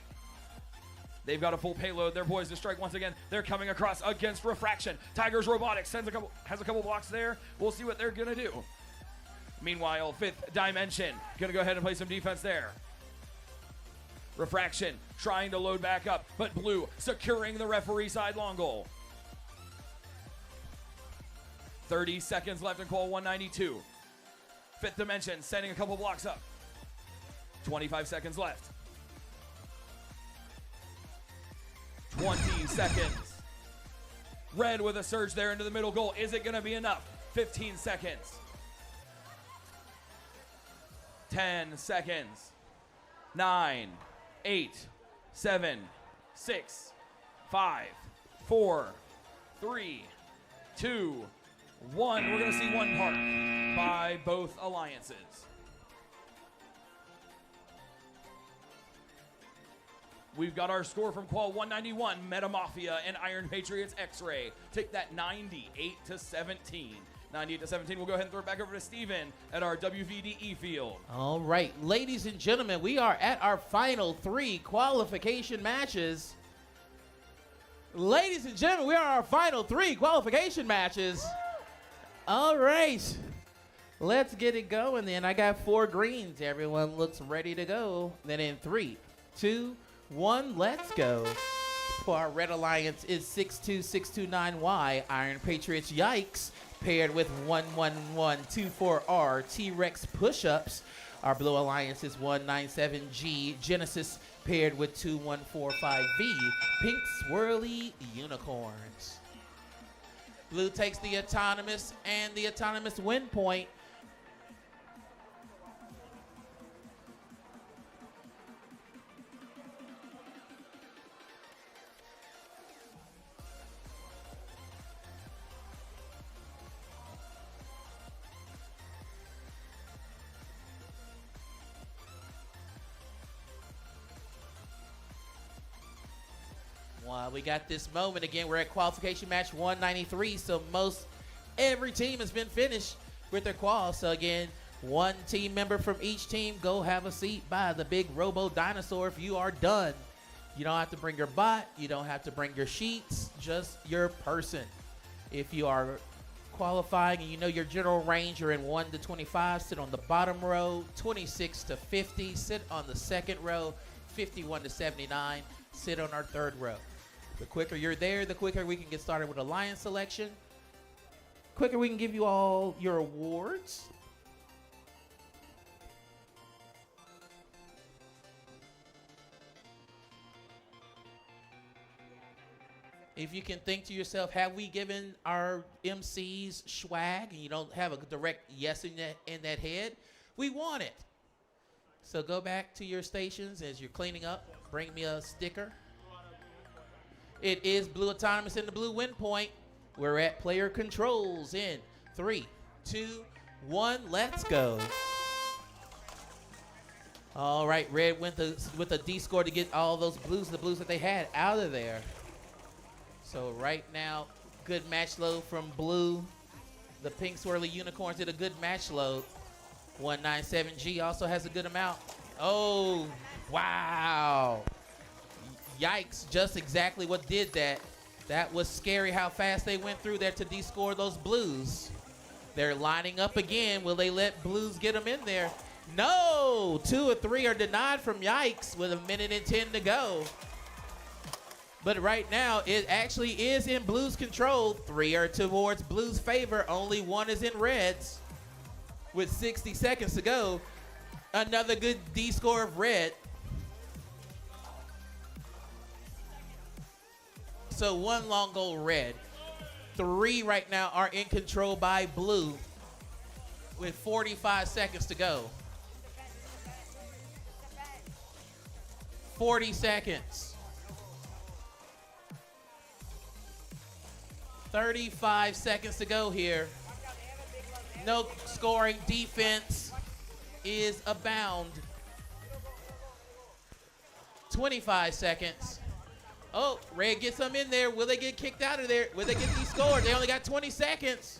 They've got a full payload. They're poised to strike once again. They're coming across against Refraction. Tigers Robotics has a couple blocks there. We'll see what they're going to do. Meanwhile, Fifth Dimension going to go ahead and play some defense there. Refraction trying to load back up, but blue securing the referee side long goal. 30 seconds left in qual 192. Fifth Dimension sending a couple blocks up. 25 seconds left. 20 seconds. Red with a surge there into the middle goal. Is it going to be enough? 15 seconds. 10 seconds. 9, 8, 7, 6, 5, 4, 3, 2, 1. We're going to see one park by both alliances. We've got our score from Qual 191, Meta Mafia and Iron Patriots X-Ray. Take that 98-17. 98-17. We'll go ahead and throw it back over to Steven at our WVDE field. All right, ladies and gentlemen, we are at our final 3 qualification matches. Ladies and gentlemen, we are our final 3 qualification matches. All right, let's get it going then. I got 4 greens. Everyone looks ready to go. Then in 3, 2, 1, let's go. For our Red Alliance is 62629Y, Iron Patriots Yikes, paired with 11124R T-Rex Push-Ups. Our Blue Alliance is 197G Genesis, paired with 2145V Pink Swirly Unicorns. Blue takes the Autonomous and the Autonomous win point. We got this moment again. We're at qualification match 193, so every team has been finished with their qual. So again, one team member from each team, go have a seat by the big robo dinosaur if you are done. You don't have to bring your bot, you don't have to bring your sheets, just your person. If you are qualifying and you know your general range, you're in 1 to 25, sit on the bottom row. 26 to 50, sit on the second row. 51 to 79, sit on our third row. The quicker you're there, the quicker we can get started with alliance selection. Quicker we can give you all your awards. If you can think to yourself, have we given our MCs swag, and you don't have a direct yes in that head, we want it. So go back to your stations as you're cleaning up. Bring me a sticker. It is Blue Autonomous in the blue win point. We're at player controls in 3, 2, 1, let's go. All right, Red went with a D score to get all those blues, the blues that they had out of there. So right now, good match load from Blue. The Pink Swirly Unicorns did a good match load. 197G also has a good amount. Oh, wow. Yikes, just exactly what did that. That was scary how fast they went through there to de-score those blues. They're lining up again. Will they let blues get them in there? No, 2 or 3 are denied from Yikes with 1:10 to go. But right now, it actually is in blues control. 3 are towards blues favor. Only 1 is in reds. With 60 seconds to go, another good D-score of red. So 1 long goal red. 3 right now are in control by blue with 45 seconds to go. 40 seconds. 35 seconds to go here. No scoring. Defense is abound. 25 seconds. Oh, Red gets them in there. Will they get kicked out of there? Will they get these scored? They only got 20 seconds.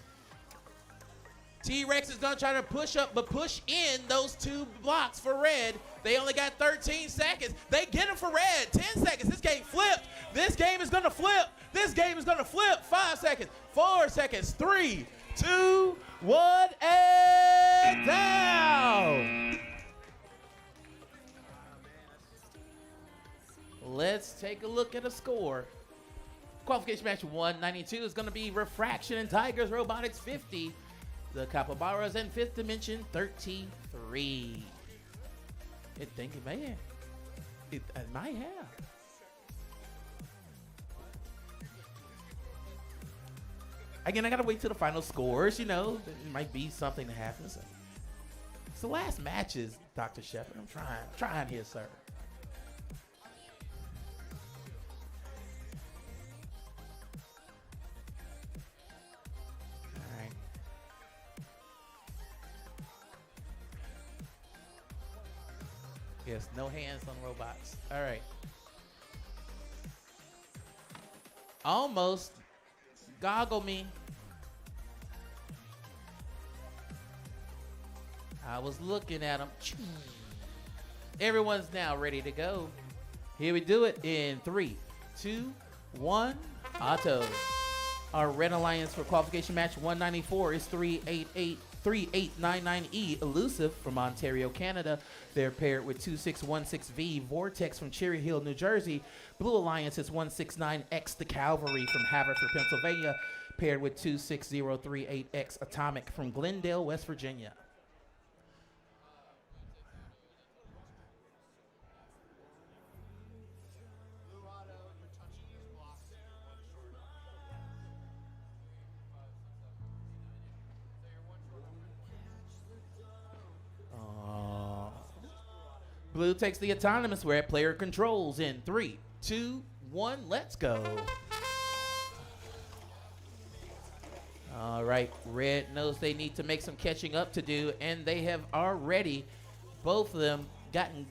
T-Rex is going to try to push up, but push in those 2 blocks for Red. They only got 13 seconds. They get them for Red. 10 seconds. This game flipped. This game is going to flip. This game is going to flip. 5 seconds. 4 seconds. 3, 2, 1, and down. Let's take a look at a score. Qualification match 192 is going to be Refraction and Tigers Robotics 50. The Capybaras and Fifth Dimension 33. I think it may have. It might have. Again, I gotta wait till the final scores. You know, it might be something that happens. It's the last matches, Dr. Shepard. I'm trying here, sir. Yes, no hands on robots. All right. Almost. Goggle me. I was looking at them. Everyone's now ready to go. Here we do it in 3, 2, 1. Auto. Our Red Alliance for qualification match 194 is 3899E Elusive from Ontario, Canada. They're paired with 2616V Vortex from Cherry Hill, New Jersey. Blue Alliance is 169X The Cavalry from Haverford, Pennsylvania, paired with 26038X Atomic from Glendale, West Virginia. Blue takes the autonomous where player controls in 3, 2, 1, let's go. All right, Red knows they need to make some catching up to do, and they have already, both of them, gotten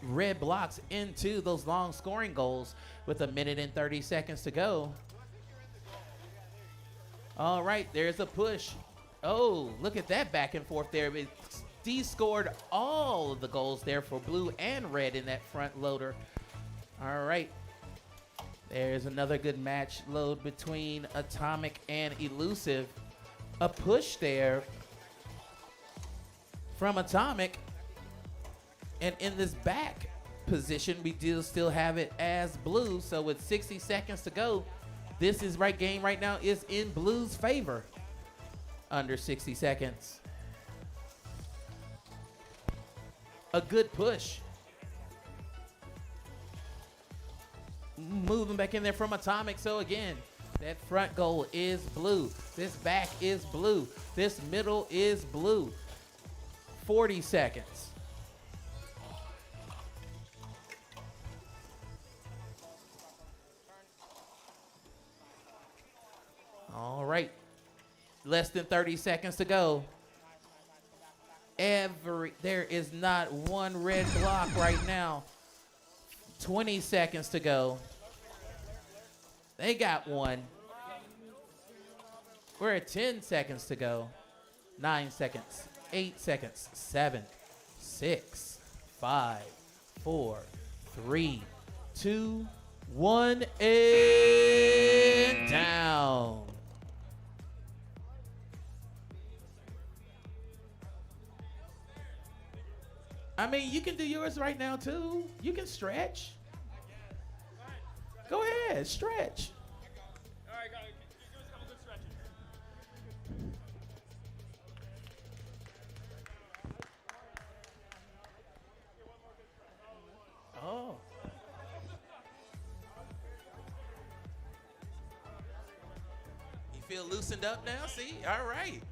Red blocks into those long scoring goals with 1 minute and 30 seconds to go. All right, there's a push. Oh, look at that back and forth there. D scored all of the goals there for Blue and Red in that front loader. All right. There's another good match load between Atomic and Elusive. A push there from Atomic. And in this back position, we do still have it as Blue. So with 60 seconds to go, this is game right now is in Blue's favor. Under 60 seconds. A good push. Moving back in there from Atomic. So again, that front goal is Blue. This back is Blue. This middle is Blue. 40 seconds. All right. Less than 30 seconds to go. There is not one red block right now. 20 seconds to go. They got one. We're at 10 seconds to go. 9 seconds. 8 seconds. 7, 6, 5, 4, 3, 2, 1, and down. I mean, you can do yours right now, too. You can stretch. Go ahead, stretch. All right, guys, give us a couple good stretches. Oh. You feel loosened up now? See? All right.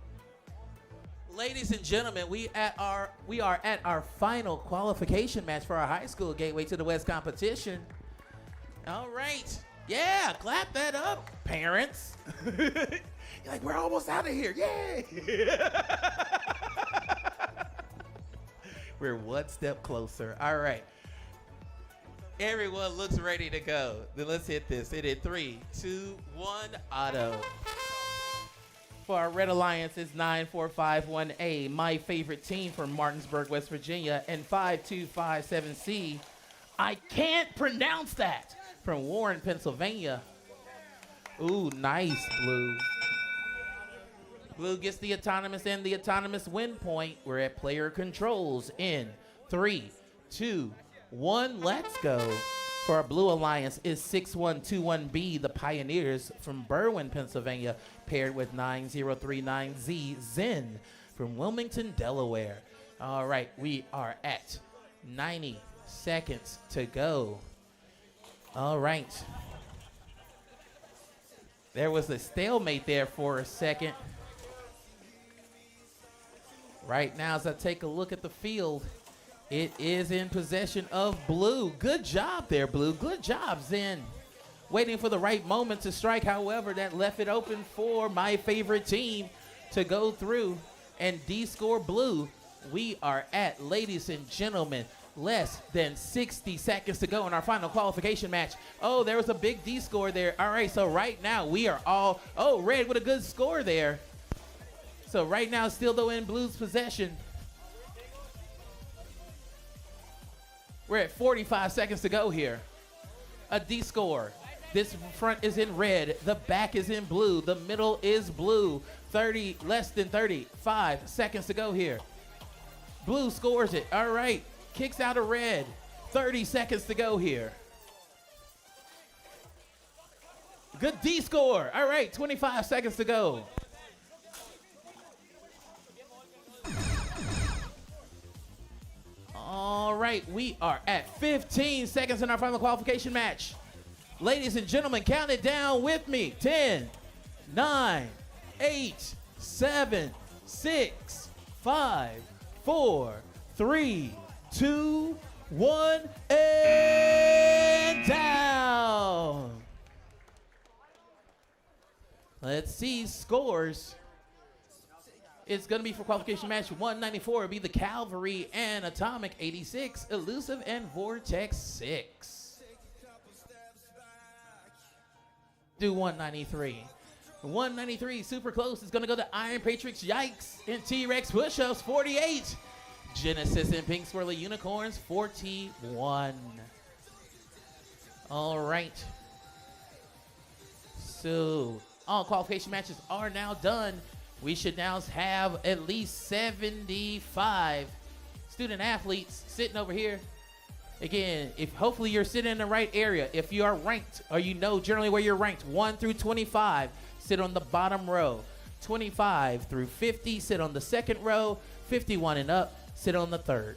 Ladies and gentlemen, we are at our final qualification match for our high school gateway to the West competition. All right. Yeah, clap that up, parents. You're like, we're almost out of here. Yay! We're one step closer. All right. Everyone looks ready to go. Then let's hit this. Hit it. 3, 2, 1, auto. For our Red Alliance is 9451A, my favorite team from Martinsburg, West Virginia, and 5257C. I can't pronounce that. From Warren, Pennsylvania. Ooh, nice, Blue. Blue gets the autonomous and the autonomous win point. We're at player controls in 3, 2, 1. Let's go. For our Blue Alliance is 6121B, the Pioneers from Berwyn, Pennsylvania, paired with 9039Z, Zen from Wilmington, Delaware. All right, we are at 90 seconds to go. All right. There was a stalemate there for a second. Right now, as I take a look at the field, it is in possession of Blue. Good job there, Blue. Good job, Zen. Waiting for the right moment to strike. However, that left it open for my favorite team to go through and D-score Blue. We are at, ladies and gentlemen, less than 60 seconds to go in our final qualification match. Oh, there was a big D-score there. All right, so right now we are all, oh, Red with a good score there. So right now, still though in Blue's possession. We're at 45 seconds to go here. A D-score. This front is in red. The back is in blue. The middle is blue. 30, less than 35 seconds to go here. Blue scores it. All right. Kicks out of red. 30 seconds to go here. Good D-score. All right. 25 seconds to go. All right. We are at 15 seconds in our final qualification match. Ladies and gentlemen, count it down with me. 10, 9, 8, 7, 6, 5, 4, 3, 2, 1, and down. Let's see scores. It's going to be for qualification match 194. It'll be the Cavalry and Atomic 86, Elusive and Vortex 6. Do 193. 193, super close. It's going to go to Iron Patriots, Yikes, and T-Rex Push-Ups, 48. Genesis and Pink Swirly Unicorns, 41. All right. So, all qualification matches are now done. We should now have at least 75 student athletes sitting over here. Again, if hopefully you're sitting in the right area. If you are ranked, or you know generally where you're ranked, 1 through 25, sit on the bottom row. 25 through 50, sit on the second row. 51 and up, sit on the third.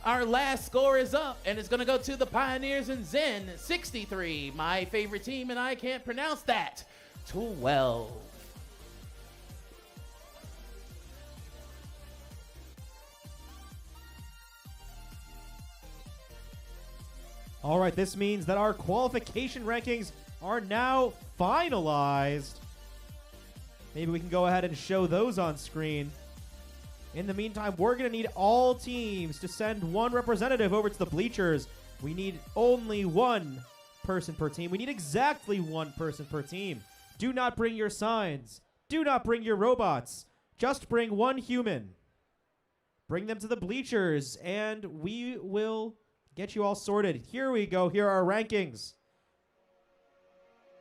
Our last score is up, and it's going to go to the Pioneers and Zen, 63. My favorite team, and I can't pronounce that. 12. All right, this means that our qualification rankings are now finalized. Maybe we can go ahead and show those on screen. In the meantime, we're going to need all teams to send one representative over to the bleachers. We need only one person per team. We need exactly one person per team. Do not bring your signs. Do not bring your robots. Just bring one human. Bring them to the bleachers, and we will get you all sorted. Here we go. Here are our rankings.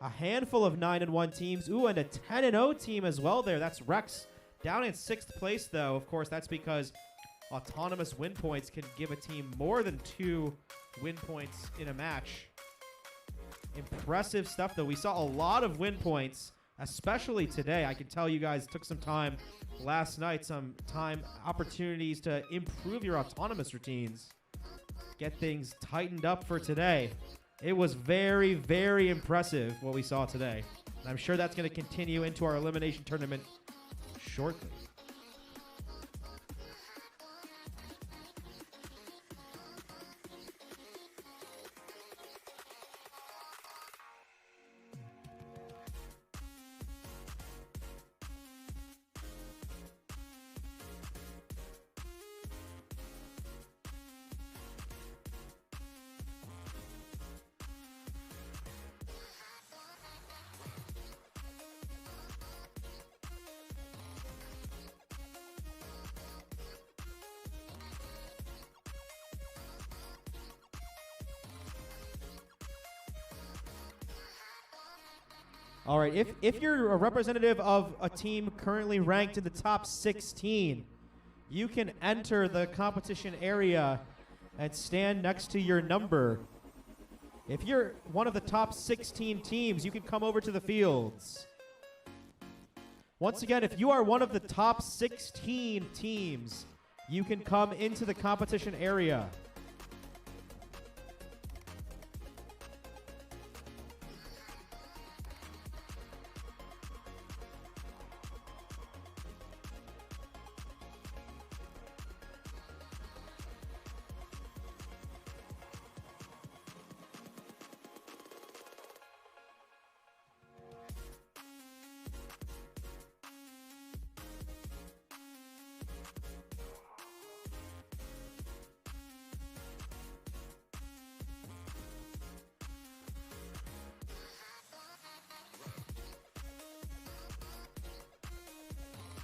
A handful of 9-1 teams. Ooh, and a 10-0 team as well there. That's Rex down in 6th place, though. Of course, that's because autonomous win points can give a team more than 2 win points in a match. Impressive stuff, though. We saw a lot of win points, especially today. I can tell you guys took some time last night, some time opportunities to improve your autonomous routines. Get things tightened up for today. It was very, very impressive what we saw today. And I'm sure that's going to continue into our elimination tournament shortly. All right, if you're a representative of a team currently ranked in the top 16, you can enter the competition area and stand next to your number. If you're one of the top 16 teams, you can come over to the fields. Once again, if you are one of the top 16 teams, you can come into the competition area.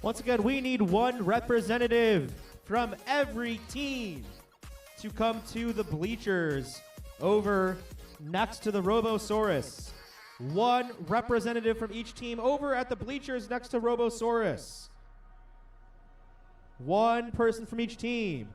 Once again, we need one representative from every team to come to the bleachers over next to the Robosaurus. One representative from each team over at the bleachers next to Robosaurus. One person from each team.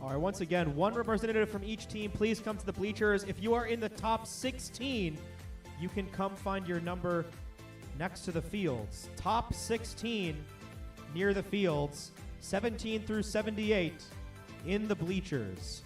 All right, once again, one representative from each team, please come to the bleachers. If you are in the top 16, you can come find your number next to the fields. Top 16 near the fields, 17 through 78 in the bleachers.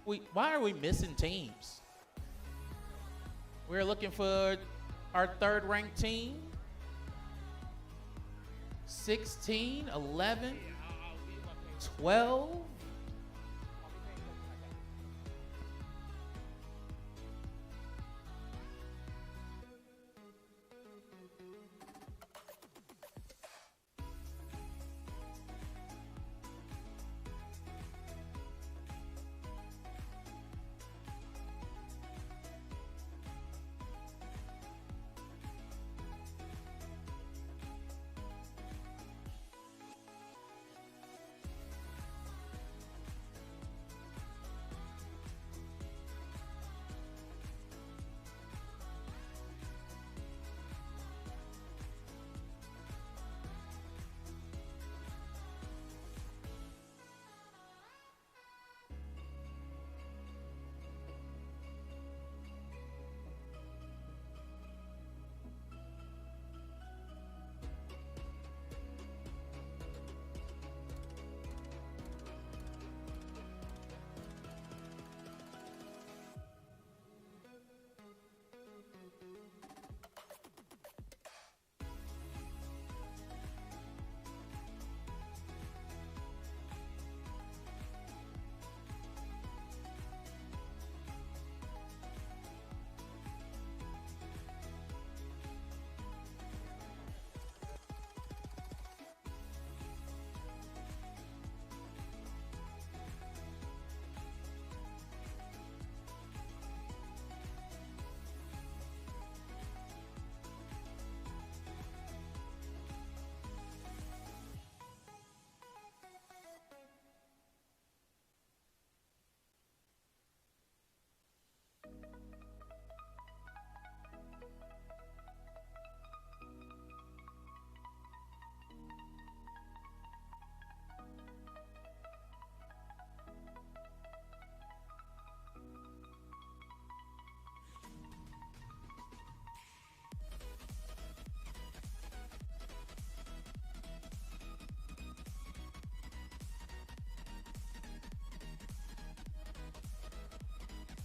Why are we missing teams? We're looking for our third ranked team. 16, 11, 12.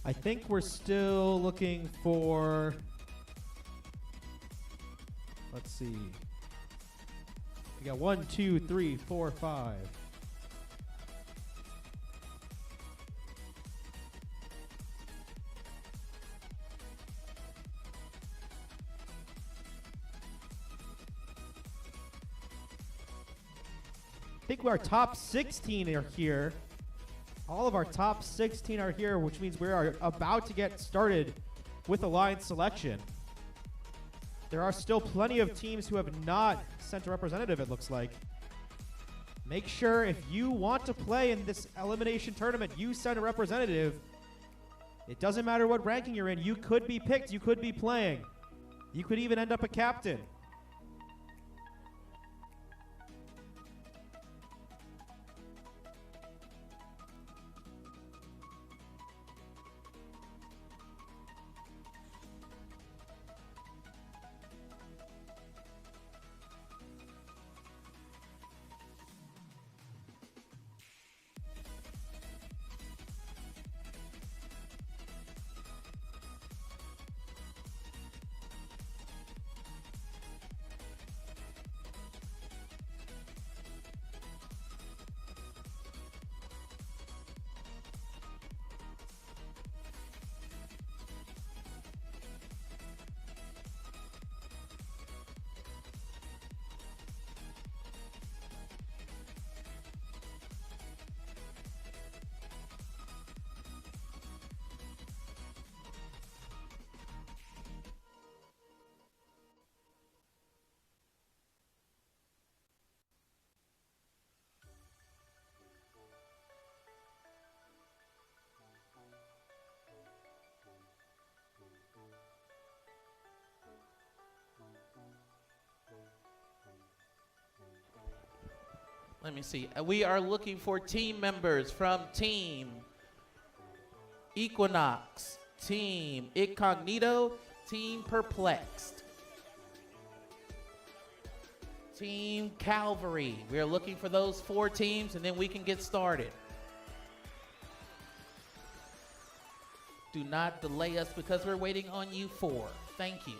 I think we're still looking for, let's see. We got 1, 2, 3, 4, 5. I think our top 16 are here. All of our top 16 are here, which means we are about to get started with alliance selection. There are still plenty of teams who have not sent a representative, it looks like. Make sure if you want to play in this elimination tournament, you send a representative. It doesn't matter what ranking you're in. You could be picked. You could be playing. You could even end up a captain. Let me see. We are looking for team members from Team Equinox, Team Incognito, Team Perplexed, Team Calvary. We are looking for those 4 teams, and then we can get started. Do not delay us because we're waiting on you 4. Thank you.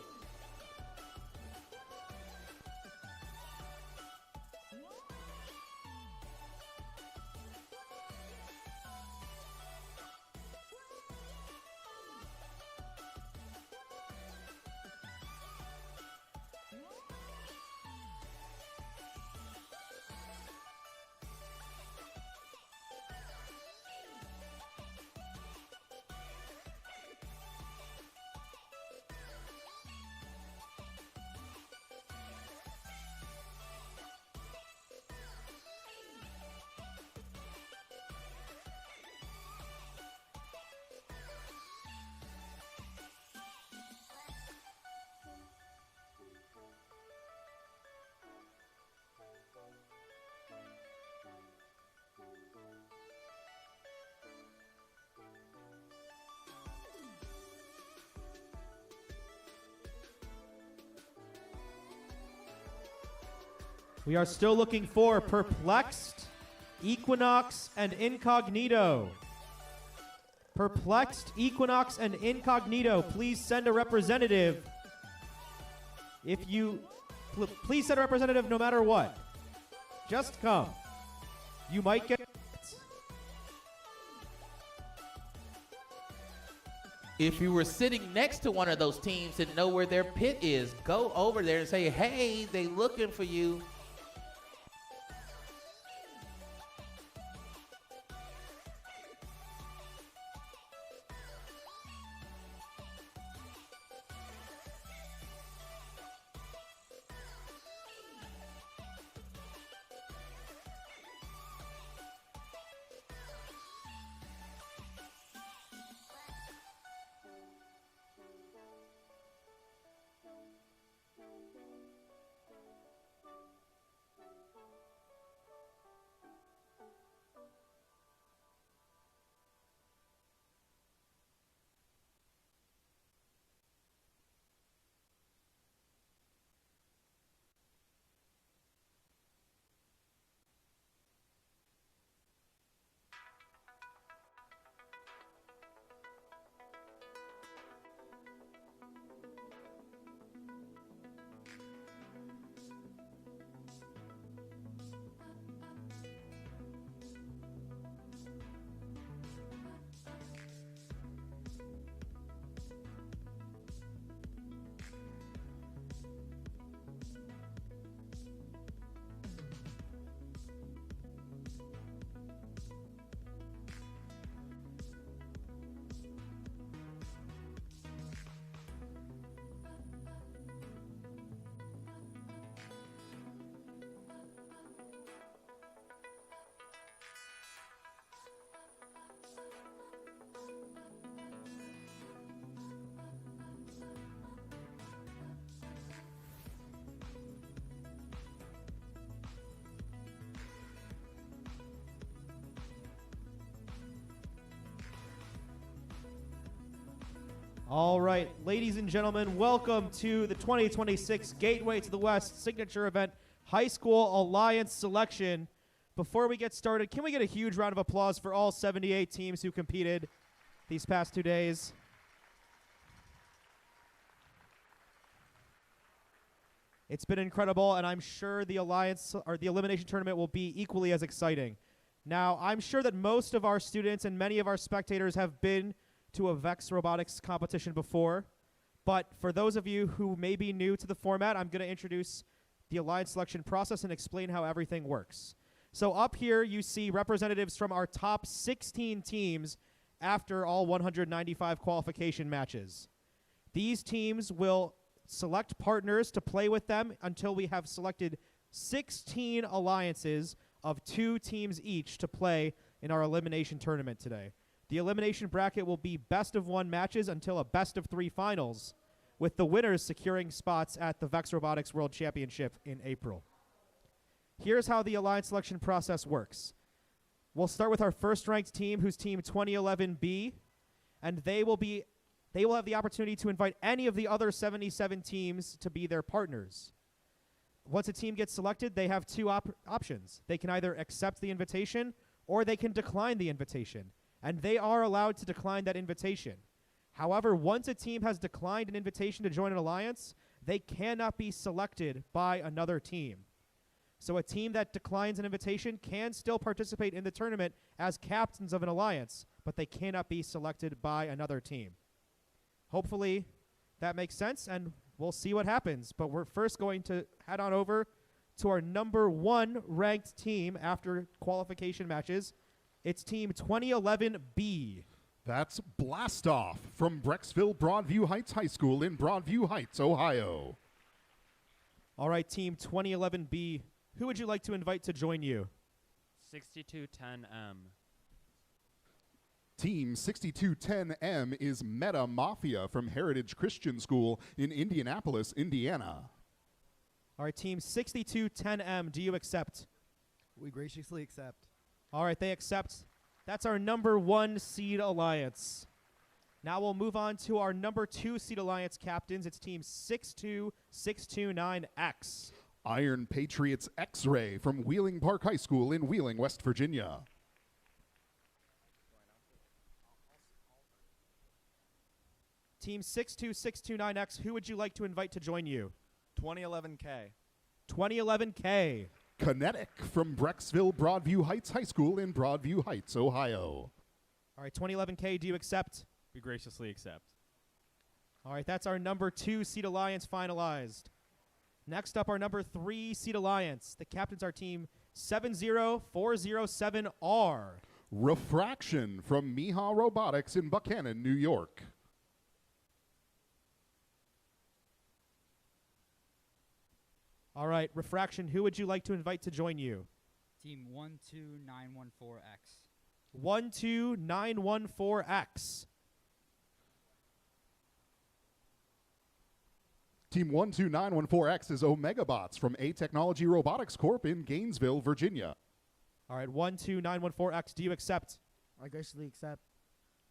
We are still looking for Perplexed, Equinox, and Incognito. Perplexed, Equinox, and Incognito, please send a representative. If you, please send a representative no matter what. Just come. You might get. If you were sitting next to one of those teams and know where their pit is, go over there and say, hey, they looking for you. All right, ladies and gentlemen, welcome to the 2026 Gateway to the West signature event, High School Alliance Selection. Before we get started, can we get a huge round of applause for all 78 teams who competed these past 2 days? It's been incredible, and I'm sure the Alliance or the Elimination Tournament will be equally as exciting. Now, I'm sure that most of our students and many of our spectators have been to a Vex Robotics competition before, but for those of you who may be new to the format, I'm going to introduce the Alliance selection process and explain how everything works. So up here, you see representatives from our top 16 teams after all 195 qualification matches. These teams will select partners to play with them until we have selected 16 alliances of 2 teams each to play in our elimination tournament today. The elimination bracket will be best of 1 matches until a best of 3 finals, with the winners securing spots at the Vex Robotics World Championship in April. Here's how the alliance selection process works. We'll start with our first ranked team, who's team 2011B, and they will have the opportunity to invite any of the other 77 teams to be their partners. Once a team gets selected, they have 2 options. They can either accept the invitation or they can decline the invitation. And they are allowed to decline that invitation. However, once a team has declined an invitation to join an alliance, they cannot be selected by another team. So a team that declines an invitation can still participate in the tournament as captains of an alliance, but they cannot be selected by another team. Hopefully that makes sense, and we'll see what happens. But we're first going to head on over to our number 1 ranked team after qualification matches. It's Team 2011B. That's Blastoff from Brecksville Broadview Heights High School in Broadview Heights, Ohio. All right, Team 2011B, who would you like to invite to join you? 6210M. Team 6210M is Meta Mafia from Heritage Christian School in Indianapolis, Indiana. All right, Team 6210M, do you accept? We graciously accept. All right, they accept. That's our number 1 seed alliance. Now we'll move on to our number 2 seed alliance captains. It's Team 62629X. Iron Patriots X-Ray from Wheeling Park High School in Wheeling, West Virginia. Team 62629X, who would you like to invite to join you? 2011K. 2011K. Kinetic from Brecksville Broadview Heights High School in Broadview Heights, Ohio. All right, 2011K, do you accept? We graciously accept. All right, that's our number 2 seed alliance finalized. Next up, our number 3 seed alliance. The captains are Team 70407R. Refraction from Miha Robotics in Buchanan, New York. All right, Refraction, who would you like to invite to join you? Team 12914X. 12914X. Team 12914X is Omegabots from A Technology Robotics Corp. in Gainesville, Virginia. All right, 12914X, do you accept? I graciously accept.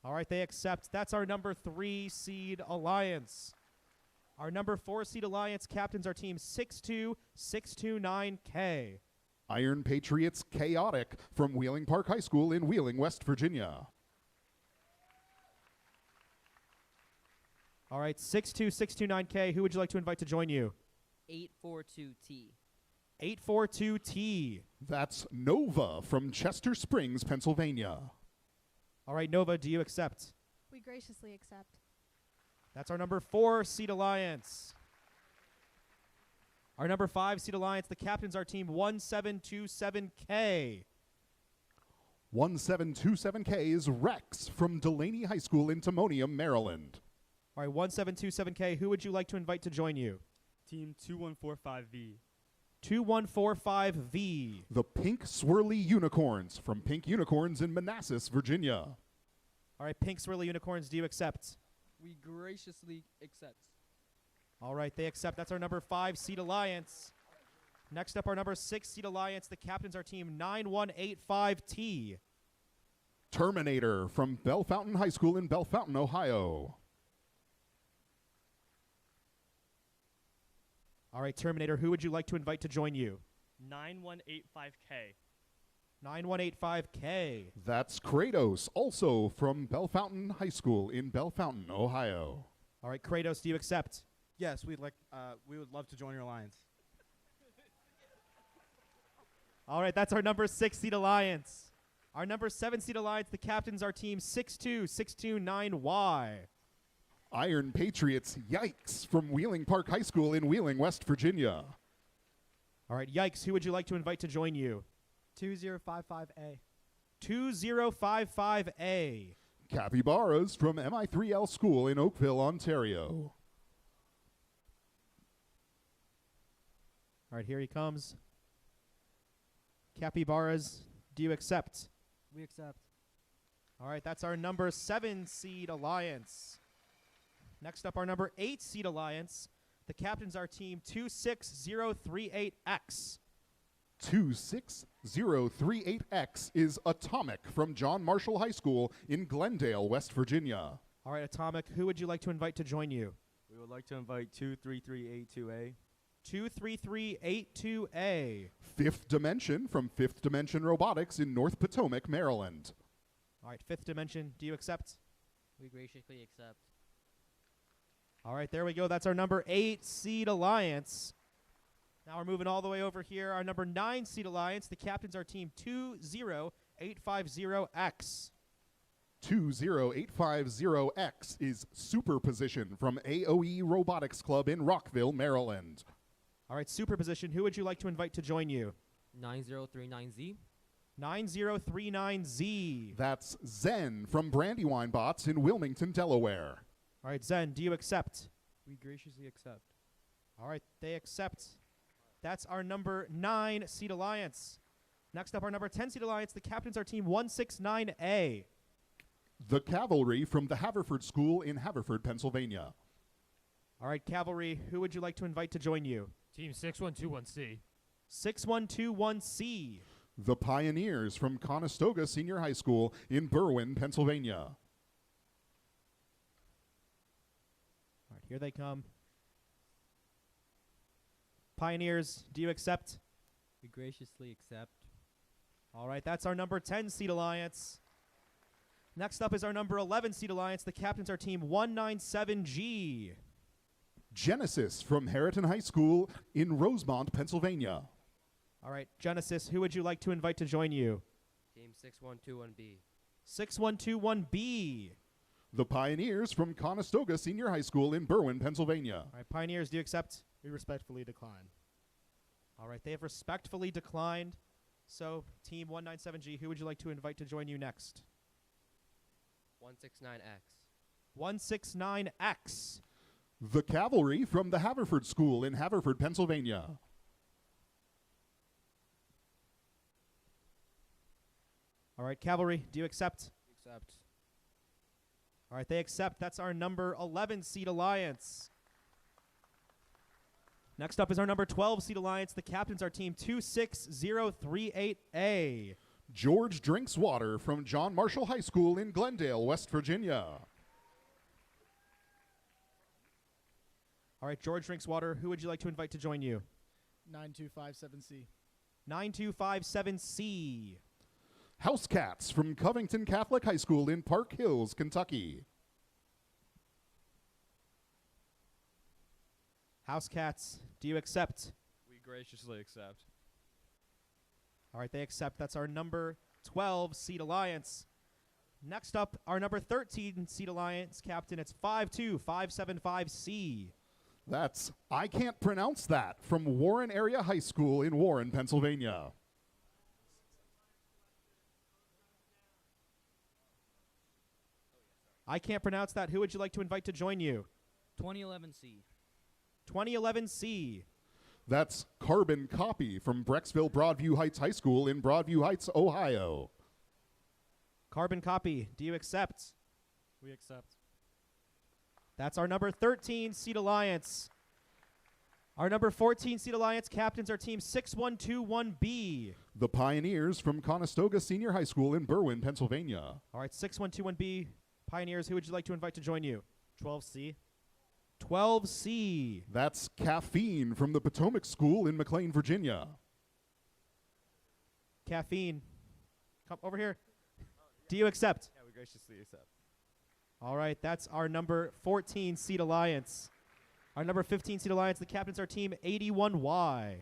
All right, they accept. That's our number 3 seed alliance. Our number 4 seed alliance captains are Team 62629K. Iron Patriots Chaotic from Wheeling Park High School in Wheeling, West Virginia. All right, 62629K, who would you like to invite to join you? 842T. 842T. That's Nova from Chester Springs, Pennsylvania. All right, Nova, do you accept? We graciously accept. That's our number 4 seed alliance. Our number 5 seed alliance, the captains are Team 1727K. 1727K is Rex from Delaney High School in Timonium, Maryland. All right, 1727K, who would you like to invite to join you? Team 2145V. 2145V. The Pink Swirly Unicorns from Pink Unicorns in Manassas, Virginia. All right, Pink Swirly Unicorns, do you accept? We graciously accept. All right, they accept. That's our number 5 seed alliance. Next up, our number 6 seed alliance. The captains are Team 9185T. Terminator from Bellefountain High School in Bellefountain, Ohio. All right, Terminator, who would you like to invite to join you? 9185K. 9185K. That's Kratos, also from Bellefountain High School in Bellefountain, Ohio. All right, Kratos, do you accept? Yes, we would love to join your alliance. All right, that's our number 6 seed alliance. Our number 7 seed alliance, the captains are Team 62629Y. Iron Patriots Yikes from Wheeling Park High School in Wheeling, West Virginia. All right, Yikes, who would you like to invite to join you? 2055A. 2055A. Capybaras from MI3L School in Oakville, Ontario. All right, here he comes. Capybaras, do you accept? We accept. All right, that's our number 7 seed alliance. Next up, our number 8 seed alliance. The captains are Team 26038X. 26038X is Atomic from John Marshall High School in Glendale, West Virginia. All right, Atomic, who would you like to invite to join you? We would like to invite 23382A. 23382A. Fifth Dimension from Fifth Dimension Robotics in North Potomac, Maryland. All right, Fifth Dimension, do you accept? We graciously accept. All right, there we go. That's our number 8 seed alliance. Now we're moving all the way over here. Our number 9 seed alliance. The captains are team 20850X. 20850X is Superposition from AOE Robotics Club in Rockville, Maryland. All right, Superposition. Who would you like to invite to join you? 9039Z. 9039Z. That's Zen from Brandywine Bots in Wilmington, Delaware. All right, Zen, do you accept? We graciously accept. All right, they accept. That's our number 9 seed alliance. Next up, our number 10 seed alliance. The captains are team 169A. The Cavalry from the Haverford School in Haverford, Pennsylvania. All right, Cavalry, who would you like to invite to join you? Team 6121C. 6121C. The Pioneers from Conestoga Senior High School in Berwyn, Pennsylvania. All right, here they come. Pioneers, do you accept? We graciously accept. All right, that's our number 10 seed alliance. Next up is our number 11 seed alliance. The captains are team 197G. Genesis from Harriton High School in Rosemont, Pennsylvania. All right, Genesis, who would you like to invite to join you? Team 6121B. 6121B. The Pioneers from Conestoga Senior High School in Berwyn, Pennsylvania. All right, Pioneers, do you accept? We respectfully decline. All right, they have respectfully declined. So, team 197G, who would you like to invite to join you next? 169X. 169X. The Cavalry from the Haverford School in Haverford, Pennsylvania. All right, Cavalry, do you accept? Accept. All right, they accept. That's our number 11 seed alliance. Next up is our number 12 seed alliance. The captains are team 26038A. George Drinks Water from John Marshall High School in Glendale, West Virginia. All right, George Drinks Water, who would you like to invite to join you? 9257C. 9257C. House Cats from Covington Catholic High School in Park Hills, Kentucky. House Cats, do you accept? We graciously accept. All right, they accept. That's our number 12 seed alliance. Next up, our number 13 seed alliance captain. It's 52575C. That's I Can't Pronounce That from Warren Area High School in Warren, Pennsylvania. I can't pronounce that. Who would you like to invite to join you? 2011C. 2011C. That's Carbon Copy from Brecksville Broadview Heights High School in Broadview Heights, Ohio. Carbon Copy, do you accept? We accept. That's our number 13 seed alliance. Our number 14 seed alliance captains are team 6121B. The Pioneers from Conestoga Senior High School in Berwyn, Pennsylvania. All right, 6121B. Pioneers, who would you like to invite to join you? 12C. 12C. That's Caffeine from the Potomac School in McLean, Virginia. Caffeine. Come over here. Do you accept? Yeah, we graciously accept. All right, that's our number 14 seed alliance. Our number 15 seed alliance, the captains are team 81Y.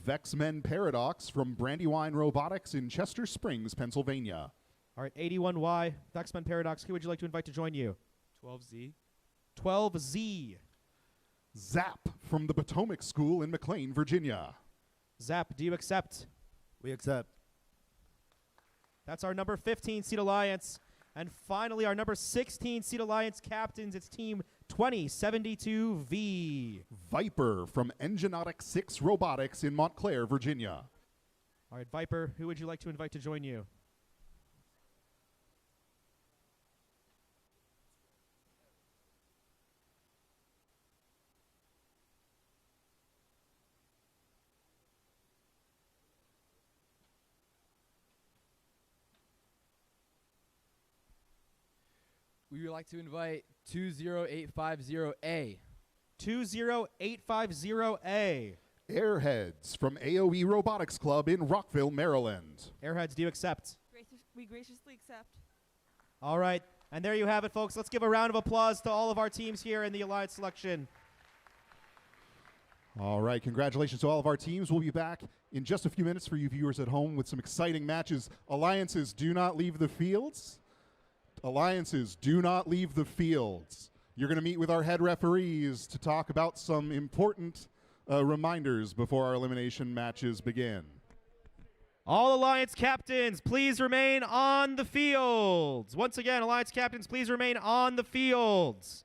Vexmen Paradox from Brandywine Robotics in Chester Springs, Pennsylvania. All right, 81Y, Vexmen Paradox, who would you like to invite to join you? 12Z. 12Z. Zap from the Potomac School in McLean, Virginia. Zap, do you accept? We accept. That's our number 15 seed alliance. And finally, our number 16 seed alliance captains, it's team 2072V. Viper from Enginautic 6 Robotics in Montclair, Virginia. All right, Viper, who would you like to invite to join you? We would like to invite 20850A. 20850A. Airheads from AOE Robotics Club in Rockville, Maryland. Airheads, do you accept? We graciously accept. All right, And there you have it, folks. Let's give a round of applause to all of our teams here in the Alliance selection. All right, congratulations to all of our teams. We'll be back in just a few minutes for you viewers at home with some exciting matches. Alliances, do not leave the fields. Alliances, do not leave the fields. You're going to meet with our head referees to talk about some important reminders before our elimination matches begin. All Alliance captains, please remain on the fields. Once again, Alliance captains, please remain on the fields.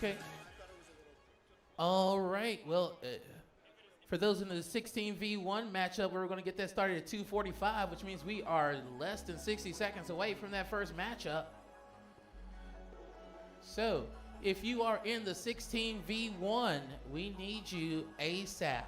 Okay. All right. Well, for those in the 16v1 matchup, we're going to get that started at 2:45, which means we are less than 60 seconds away from that first matchup. So, if you are in the 16v1, we need you ASAP.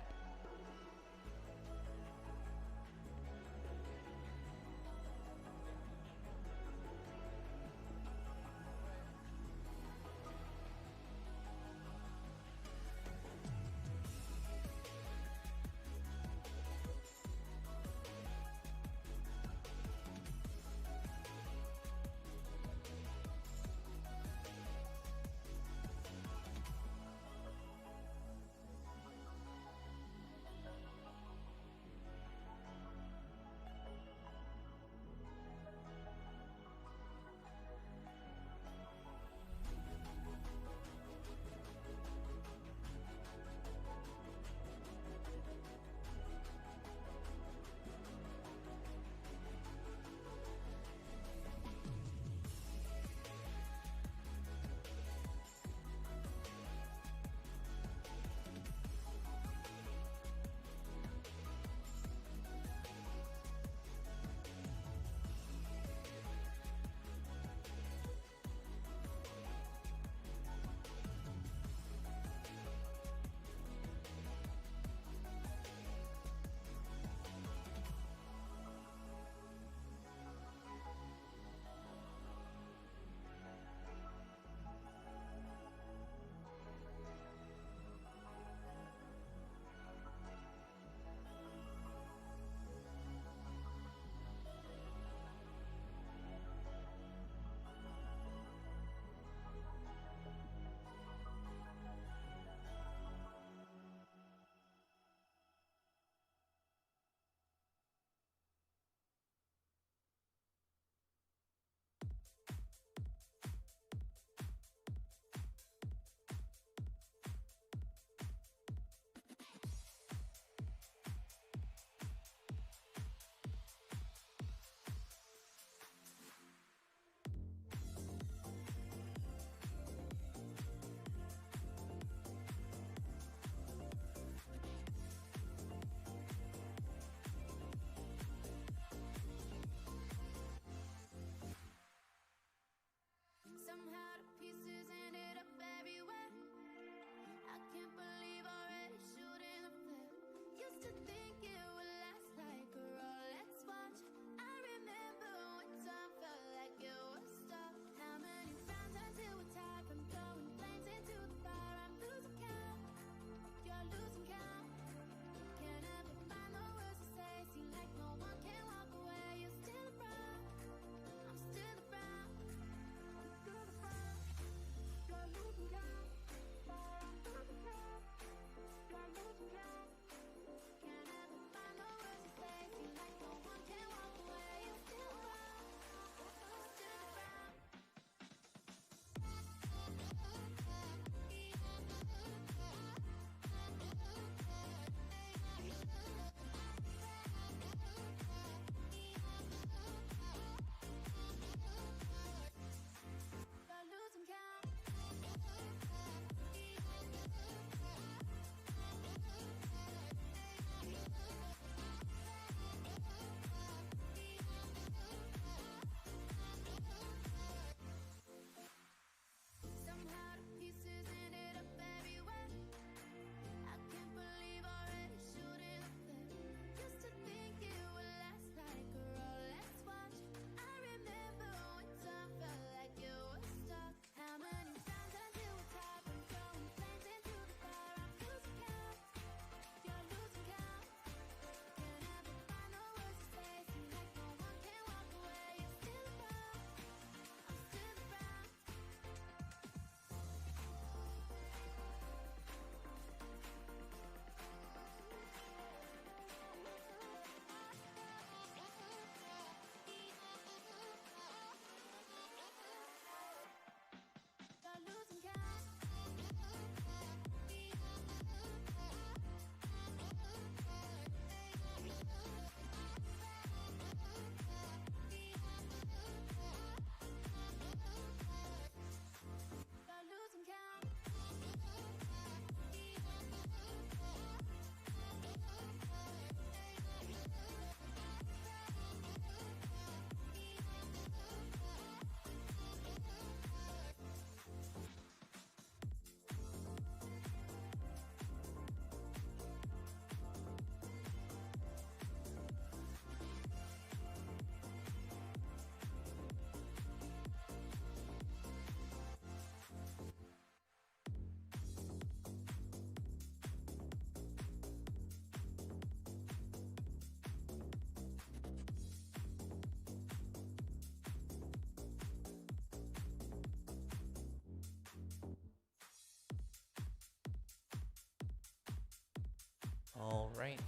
All right.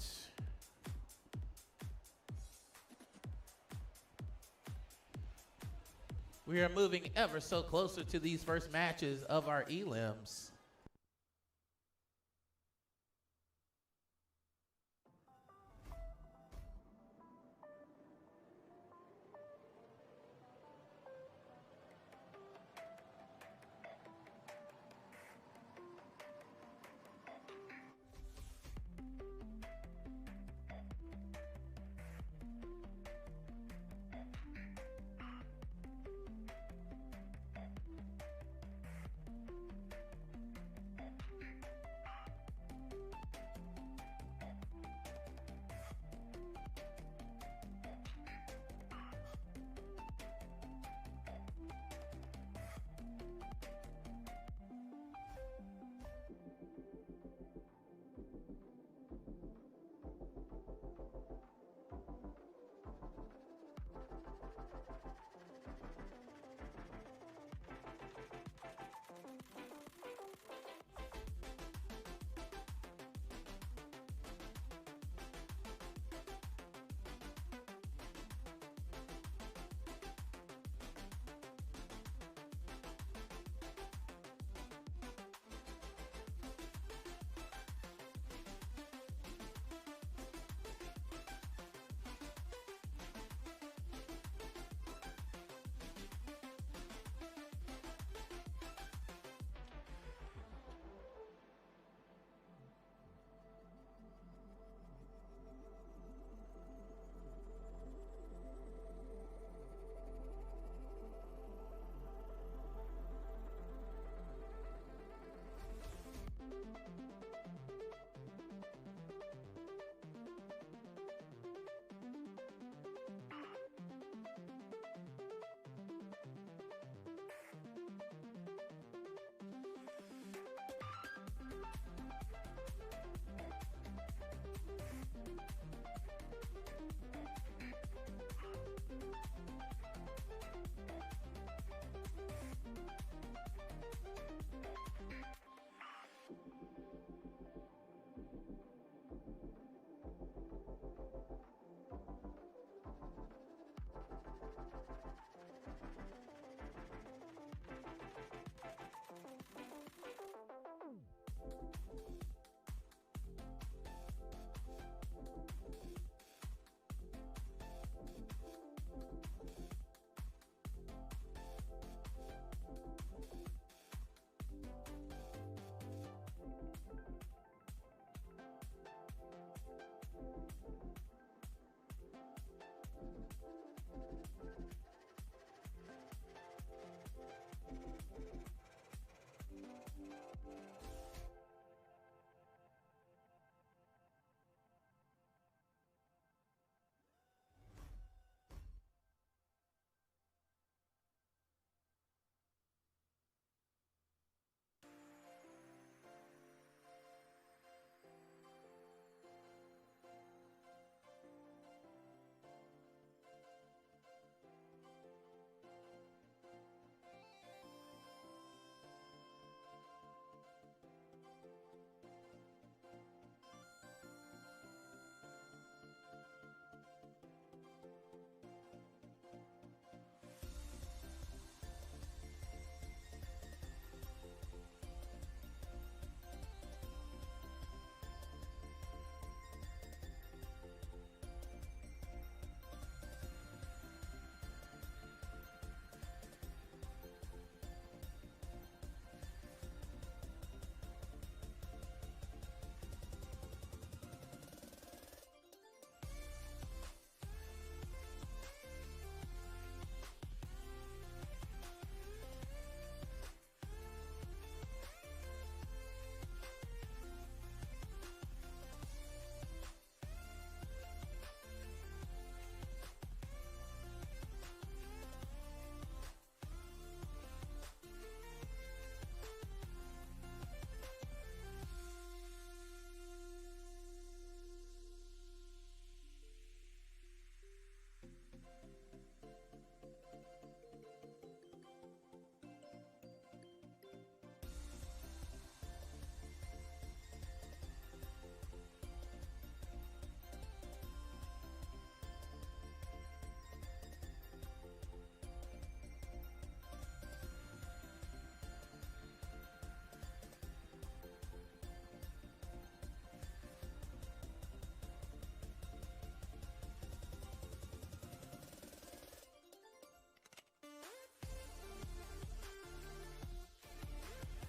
We are moving ever so closer to these first matches of our elims.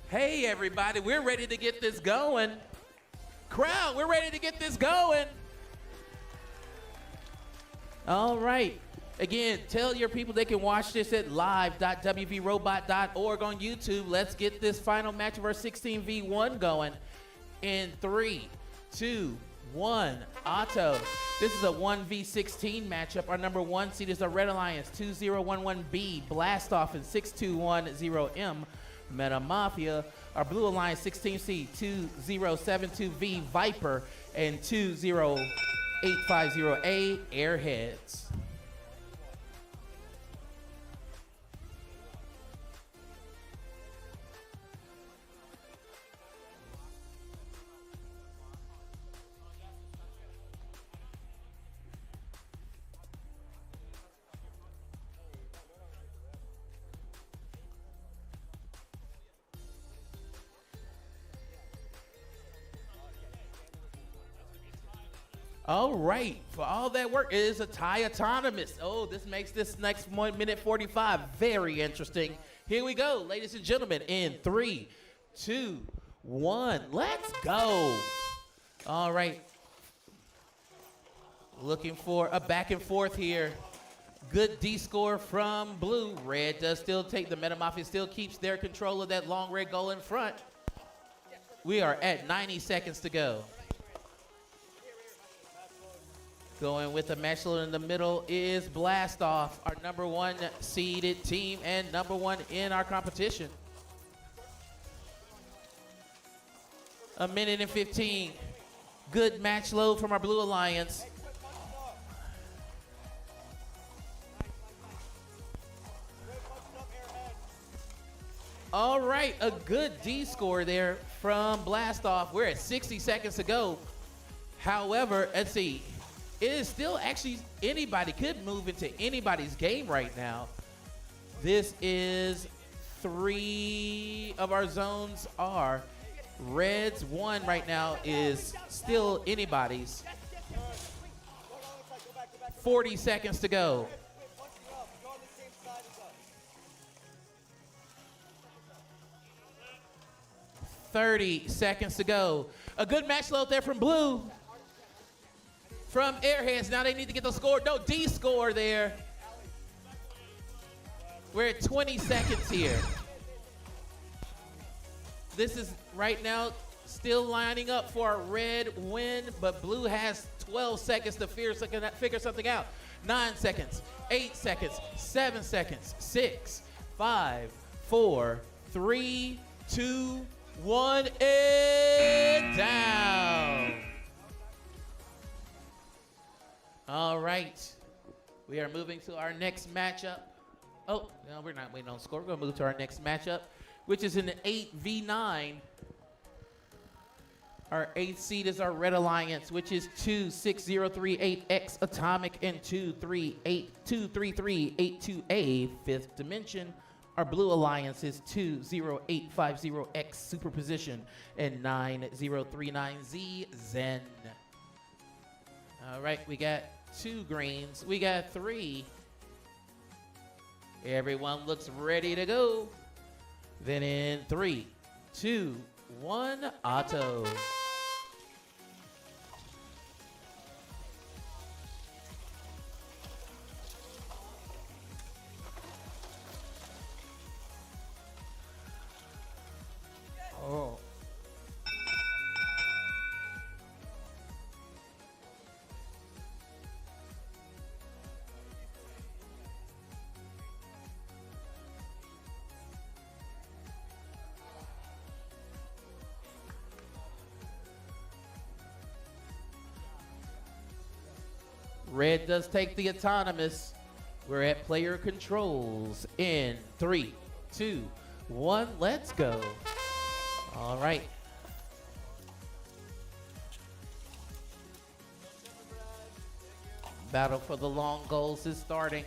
Hey, everybody, we're ready to get this going. Crowd, we're ready to get this going. All right. Again, tell your people they can watch this at live.wvrobot.org on YouTube. Let's get this final match of our 16v1 going in 3, 2, 1. Otto. This is a 1v16 matchup. Our number 1 seed is the Red Alliance, 2011B, Blast Off, and 6210M, Meta Mafia. Our Blue Alliance 16 seed, 2072V, Viper, and 20850A, Airheads. All right, for all that work, it is a tie autonomous. Oh, this makes this next minute 45 very interesting. Here we go, ladies and gentlemen, in 3, 2, 1, let's go. All right, looking for a back and forth here. Good D score from blue. Red does still take, the Meta Mafia still keeps their control of that long red goal in front. We are at 90 seconds to go. Going with the match load in the middle is Blast Off, our number 1 seeded team and number 1 in our competition. A minute and 15. Good match load from our Blue Alliance. All right, a good D score there from Blast Off. We're at 60 seconds to go. However, let's see. It is still actually, anybody could move into anybody's game right now. This is 3 of our zones are. Red's 1 right now is still anybody's. 40 seconds to go. $30 seconds to go. A good match load there from blue. From Airheads, now they need to get the score. No, D score there. We're at 20 seconds here. This is right now still lining up for a red win, but blue has 12 seconds to figure something out. 9 seconds, 8 seconds, 7 seconds, 6, 5, 4, 3, 2, 1, and down. All right, we are moving to our next matchup. Oh, no, we're not waiting on score. We're gonna move to our next matchup, which is an 8v9. Our 8th seed is our Red Alliance, which is 26038X Atomic and 23382A, 5th Dimension. Our Blue Alliance is 20850X Superposition and 9039Z Zen. All right, we got 2 greens. We got 3. Everyone looks ready to go. Then in 3, 2, 1, Otto. Oh. Red does take the autonomous. We're at player controls in 3, 2, 1, let's go. All right. Battle for the long goals is starting.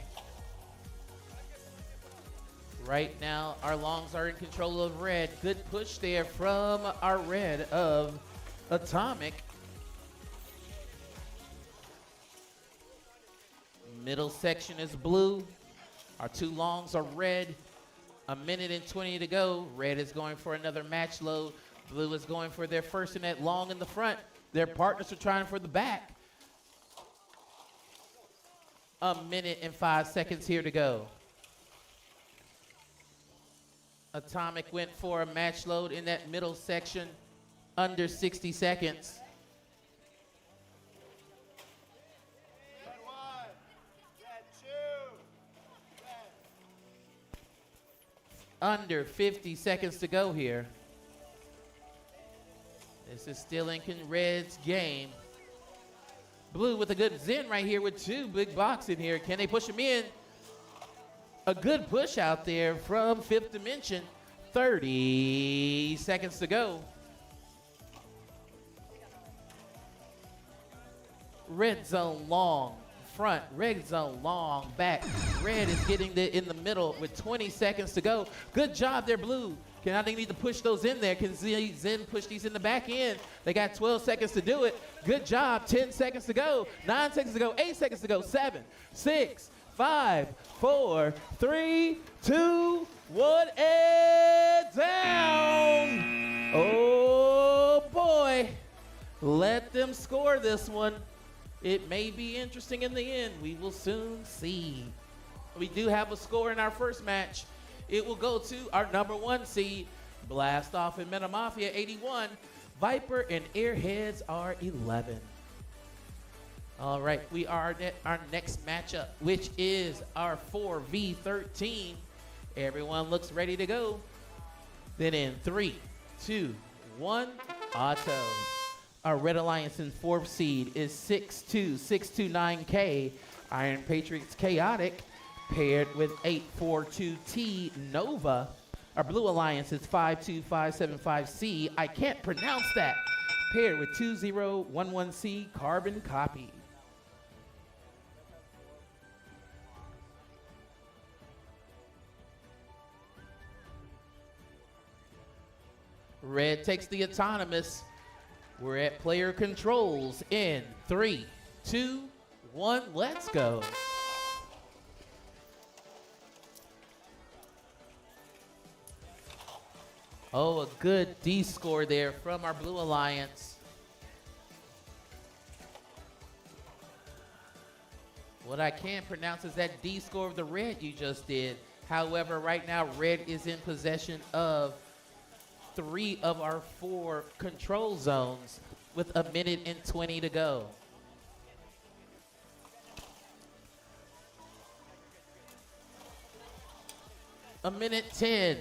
Right now, our longs are in control of red. Good push there from our red of Atomic. Middle section is blue. Our 2 longs are red. A minute and 20 to go. Red is going for another match load. Blue is going for their first and that long in the front. Their partners are trying for the back. A minute and 5 seconds here to go. Atomic went for a match load in that middle section, under 60 seconds. Under 50 seconds to go here. This is still in Red's game. Blue with a good zen right here with 2 big blocks in here. Can they push him in? A good push out there from Fifth Dimension. 30 seconds to go. Red zone long front, red zone long back. Red is getting in the middle with 20 seconds to go. Good job there, Blue. Now they need to push those in there. Can Zen push these in the back end? They got 12 seconds to do it. Good job. 10 seconds to go. 9 seconds to go. 8 seconds to go. 7, 6, 5, 4, 3, 2, 1, and down. Oh, boy. Let them score this one. It may be interesting in the end. We will soon see. We do have a score in our first match. It will go to our number 1 seed, Blast Off and Meta Mafia 81. Viper and Airheads are 11. All right, we are at our next matchup, which is our 4v13. Everyone looks ready to go. Then in 3, 2, 1, auto. Our Red Alliance in 4th seed is 62629K, Iron Patriots Chaotic, paired with 842T Nova. Our Blue Alliance is 52575C. I can't pronounce that. Paired with 2011C Carbon Copy. Red takes the autonomous. We're at player controls in 3, 2, 1, let's go. Oh, a good D score there from our Blue Alliance. What I can't pronounce is that D score of the red you just did. However, right now, red is in possession of 3 of our 4 control zones with a minute and 20 to go. A minute 10.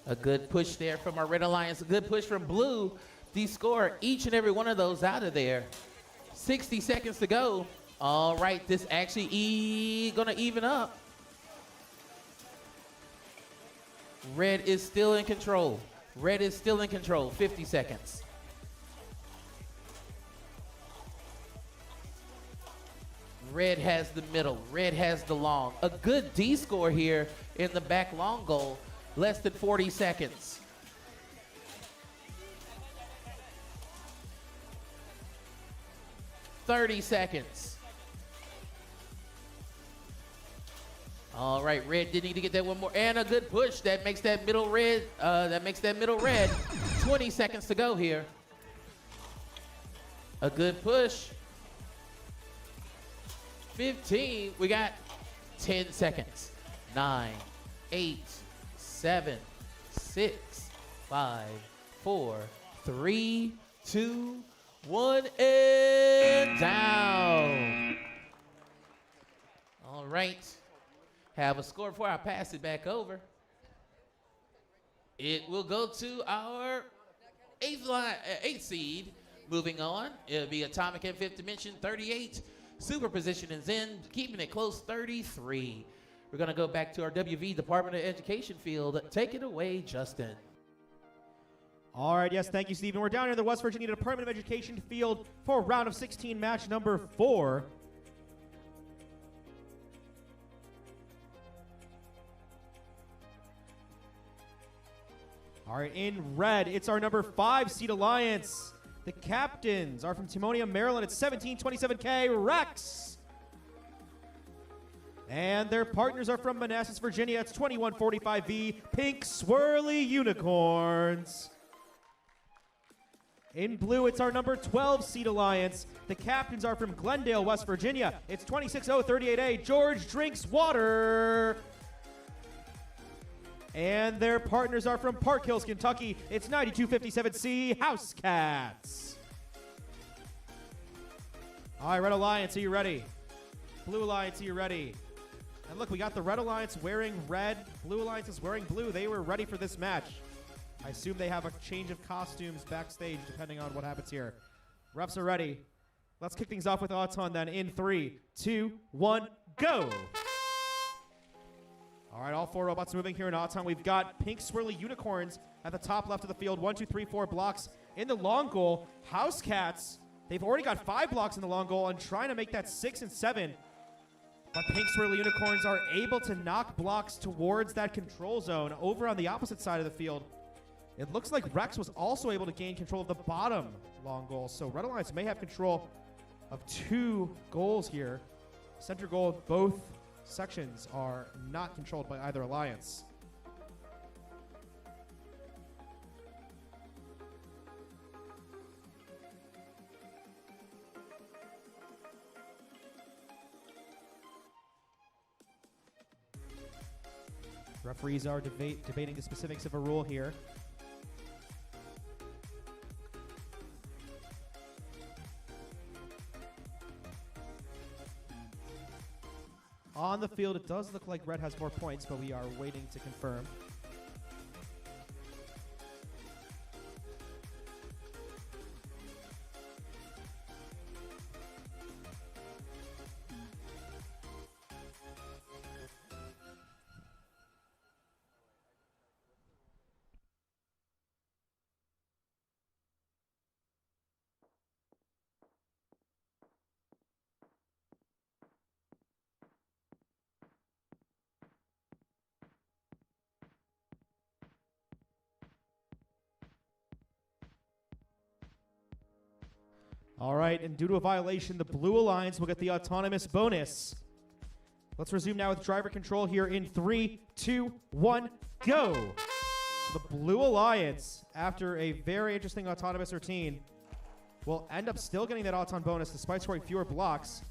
A good push there from our Red Alliance. A good push from Blue. De-score each and every one of those out of there. 60 seconds to go. All right, this actually gonna even up. Red is still in control. Red is still in control. 50 seconds. Red has the middle. Red has the long. A good D score here in the back long goal. Less than 40 seconds. $30 seconds. All right, red did need to get that one more, and a good push that makes that middle red. 20 seconds to go here. A good push. 15. We got 10 seconds. 9, 8, 7, 6, 5, 4, 3, 2, 1, and down. All right. Have a score before I pass it back over. It will go to our 8th seed. Moving on, it'll be Atomic and 5th Dimension, 38. Superposition is in, keeping it close, 33. We're going to go back to our WV Department of Education field. Take it away, Justin. All right, yes, thank you, Stephen. We're down here in the West Virginia Department of Education field for round of 16, match number 4. All right, in red, it's our number 5 seed Alliance. The captains are from Timonia, Maryland. It's 1727K Rex. And their partners are from Manassas, Virginia. It's 2145V, Pink Swirly Unicorns. In blue, it's our number 12 seed alliance. The captains are from Glendale, West Virginia. It's 26038A, George Drinks Water. And their partners are from Park Hills, Kentucky. It's 9257C, House Cats. All right, Red Alliance, are you ready? Blue Alliance, are you ready? And look, we got the Red Alliance wearing red. Blue Alliance is wearing blue. They were ready for this match. I assume they have a change of costumes backstage depending on what happens here. Refs are ready. Let's kick things off with Auton then in 3, 2, 1, go! All right, all 4 robots moving here in Auton. We've got Pink Swirly Unicorns at the top left of the field. 1, 2, 3, 4 blocks in the long goal. House Cats, they've already got 5 blocks in the long goal and trying to make that 6 and 7. But Pink Swirly Unicorns are able to knock blocks towards that control zone over on the opposite side of the field. It looks like Rex was also able to gain control of the bottom long goal. So Red Alliance may have control of 2 goals here. Center goal of both sections are not controlled by either alliance. Referees are debating the specifics of a rule here. On the field, it does look like Red has more points, but we are waiting to confirm. All right, and due to a violation, the Blue Alliance will get the autonomous bonus. Let's resume now with driver control here in 3, 2, 1, go. So the Blue Alliance, after a very interesting autonomous routine, will end up still getting that auton bonus despite scoring fewer blocks.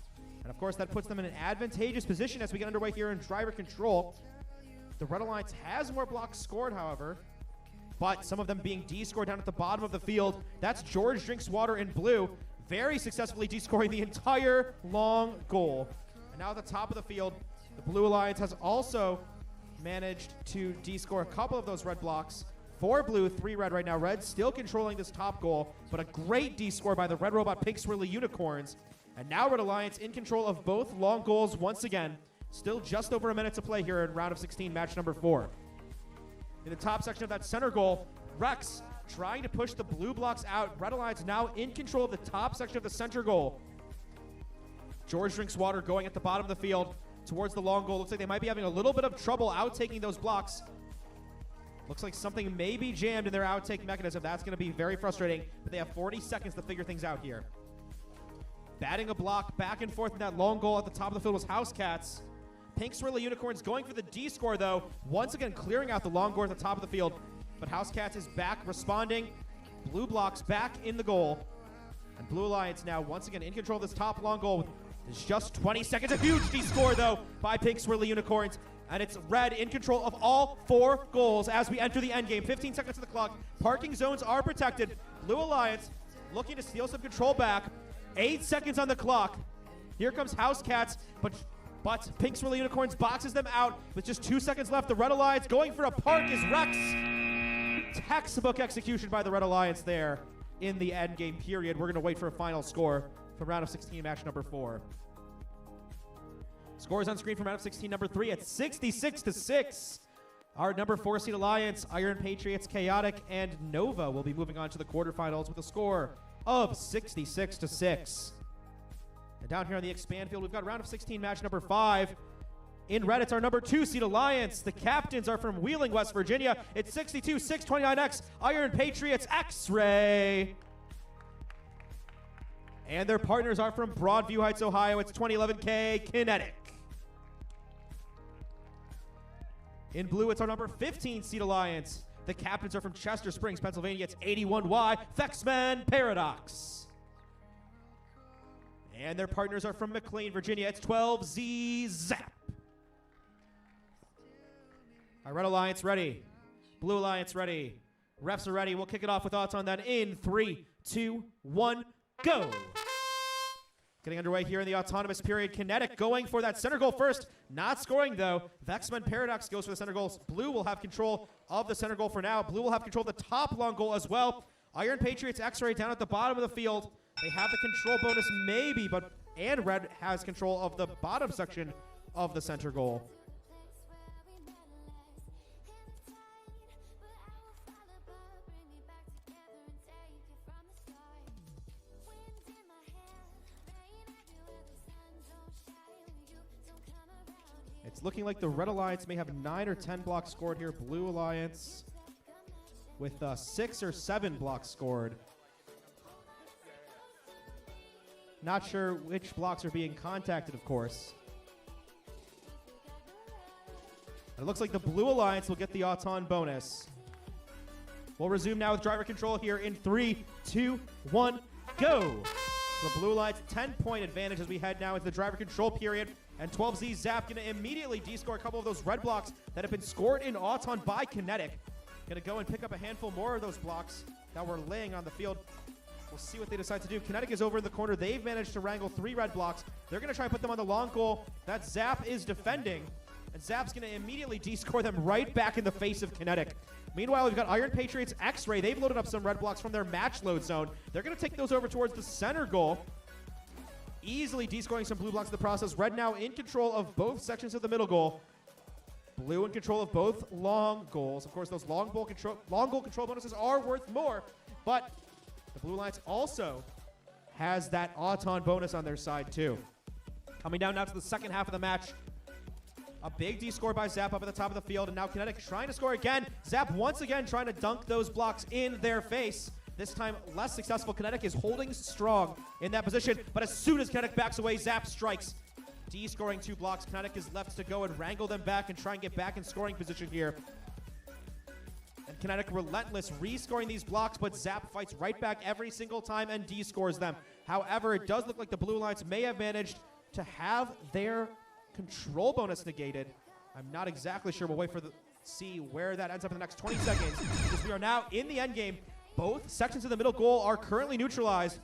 And of course, that puts them in an advantageous position as we get underway here in driver control. The Red Alliance has more blocks scored, however, but some of them being D-scored down at the bottom of the field. That's George Drinks Water in blue, very successfully D-scoring the entire long goal. And now at the top of the field, the Blue Alliance has also managed to D-score a couple of those red blocks. 4 blue, 3 red right now. Red still controlling this top goal, but a great D-score by the Red Robot Pink Swirly Unicorns. And now Red Alliance in control of both long goals once again. Still just over a minute to play here in round of 16, match number 4. In the top section of that center goal, Rex trying to push the blue blocks out. Red Alliance now in control of the top section of the center goal. George Drinks Water going at the bottom of the field towards the long goal. Looks like they might be having a little bit of trouble outtaking those blocks. Looks like something may be jammed in their outtake mechanism. That's going to be very frustrating, but they have 40 seconds to figure things out here. Batting a block back and forth in that long goal at the top of the field was House Cats. Pink Swirly Unicorns going for the D score, though. Once again, clearing out the long goal at the top of the field. But House Cats is back, responding. Blue blocks back in the goal. And Blue Alliance now once again in control of this top long goal. There's just 20 seconds. A huge D score, though, by Pink Swirly Unicorns. And it's Red in control of all 4 goals as we enter the end game. 15 seconds to the clock. Parking zones are protected. Blue Alliance looking to steal some control back. 8 seconds on the clock. Here comes House Cats, but Pink Swirly Unicorns boxes them out with just 2 seconds left. The Red Alliance going for a park is Rex. Textbook execution by the Red Alliance there in the end game period. We're going to wait for a final score from round of 16, match number 4. Scores on screen from round of 16, number 3 at 66-6. Our number 4 seed alliance, Iron Patriots, Chaotic, and Nova will be moving on to the quarterfinals with a score of 66-6. And down here on the expand field, we've got round of 16, match number 5. In red, it's our number 2 seed alliance. The captains are from Wheeling, West Virginia. It's 62-629X, Iron Patriots, X-Ray. And their partners are from Broadview Heights, Ohio. It's 2011K, Kinetic. In blue, it's our number 15 seed alliance. The captains are from Chester Springs, Pennsylvania. It's 81Y, Fexman Paradox. And their partners are from McLean, Virginia. It's 12Z Zap. Our red alliance ready. Blue alliance ready. Refs are ready. We'll kick it off with odds on that in 3, 2, 1, go. Getting underway here in the autonomous period. Kinetic going for that center goal first. Not scoring, though. Vexman Paradox goes for the center goal. Blue will have control of the center goal for now. Blue will have control of the top long goal as well. Iron Patriots X-Ray down at the bottom of the field. They have the control bonus maybe, and red has control of the bottom section of the center goal. It's looking like the Red Alliance may have 9 or 10 blocks scored here. Blue Alliance with 6 or 7 blocks scored. Not sure which blocks are being contacted, of course. It looks like the Blue Alliance will get the Auton bonus. We'll resume now with driver control here in 3, 2, 1, go. So the Blue Alliance 10-point advantage as we head now into the driver control period. And 12Z Zap going to immediately descore a couple of those red blocks that have been scored in Auton by Kinetic. Going to go and pick up a handful more of those blocks that were laying on the field. We'll see what they decide to do. Kinetic is over in the corner. They've managed to wrangle 3 red blocks. They're going to try and put them on the long goal. That Zap is defending. And Zap's going to immediately descore them right back in the face of Kinetic. Meanwhile, we've got Iron Patriots X-Ray. They've loaded up some red blocks from their match load zone. They're going to take those over towards the center goal. Easily descoring some blue blocks in the process. Red now in control of both sections of the middle goal. Blue in control of both long goals. Of course, those long goal control bonuses are worth more, but the Blue Alliance also has that Auton bonus on their side too. Coming down now to the second half of the match. A big D-score by Zap up at the top of the field, and now Kinetic trying to score again. Zap once again trying to dunk those blocks in their face. This time less successful. Kinetic is holding strong in that position, but as soon as Kinetic backs away, Zap strikes. D-scoring 2 blocks. Kinetic is left to go and wrangle them back and try and get back in scoring position here. And Kinetic relentless, re-scoring these blocks, but Zap fights right back every single time and D-scores them. However, it does look like the Blue Alliance may have managed to have their control bonus negated. I'm not exactly sure. We'll wait for see where that ends up in the next 20 seconds, because we are now in the end game. Both sections of the middle goal are currently neutralized.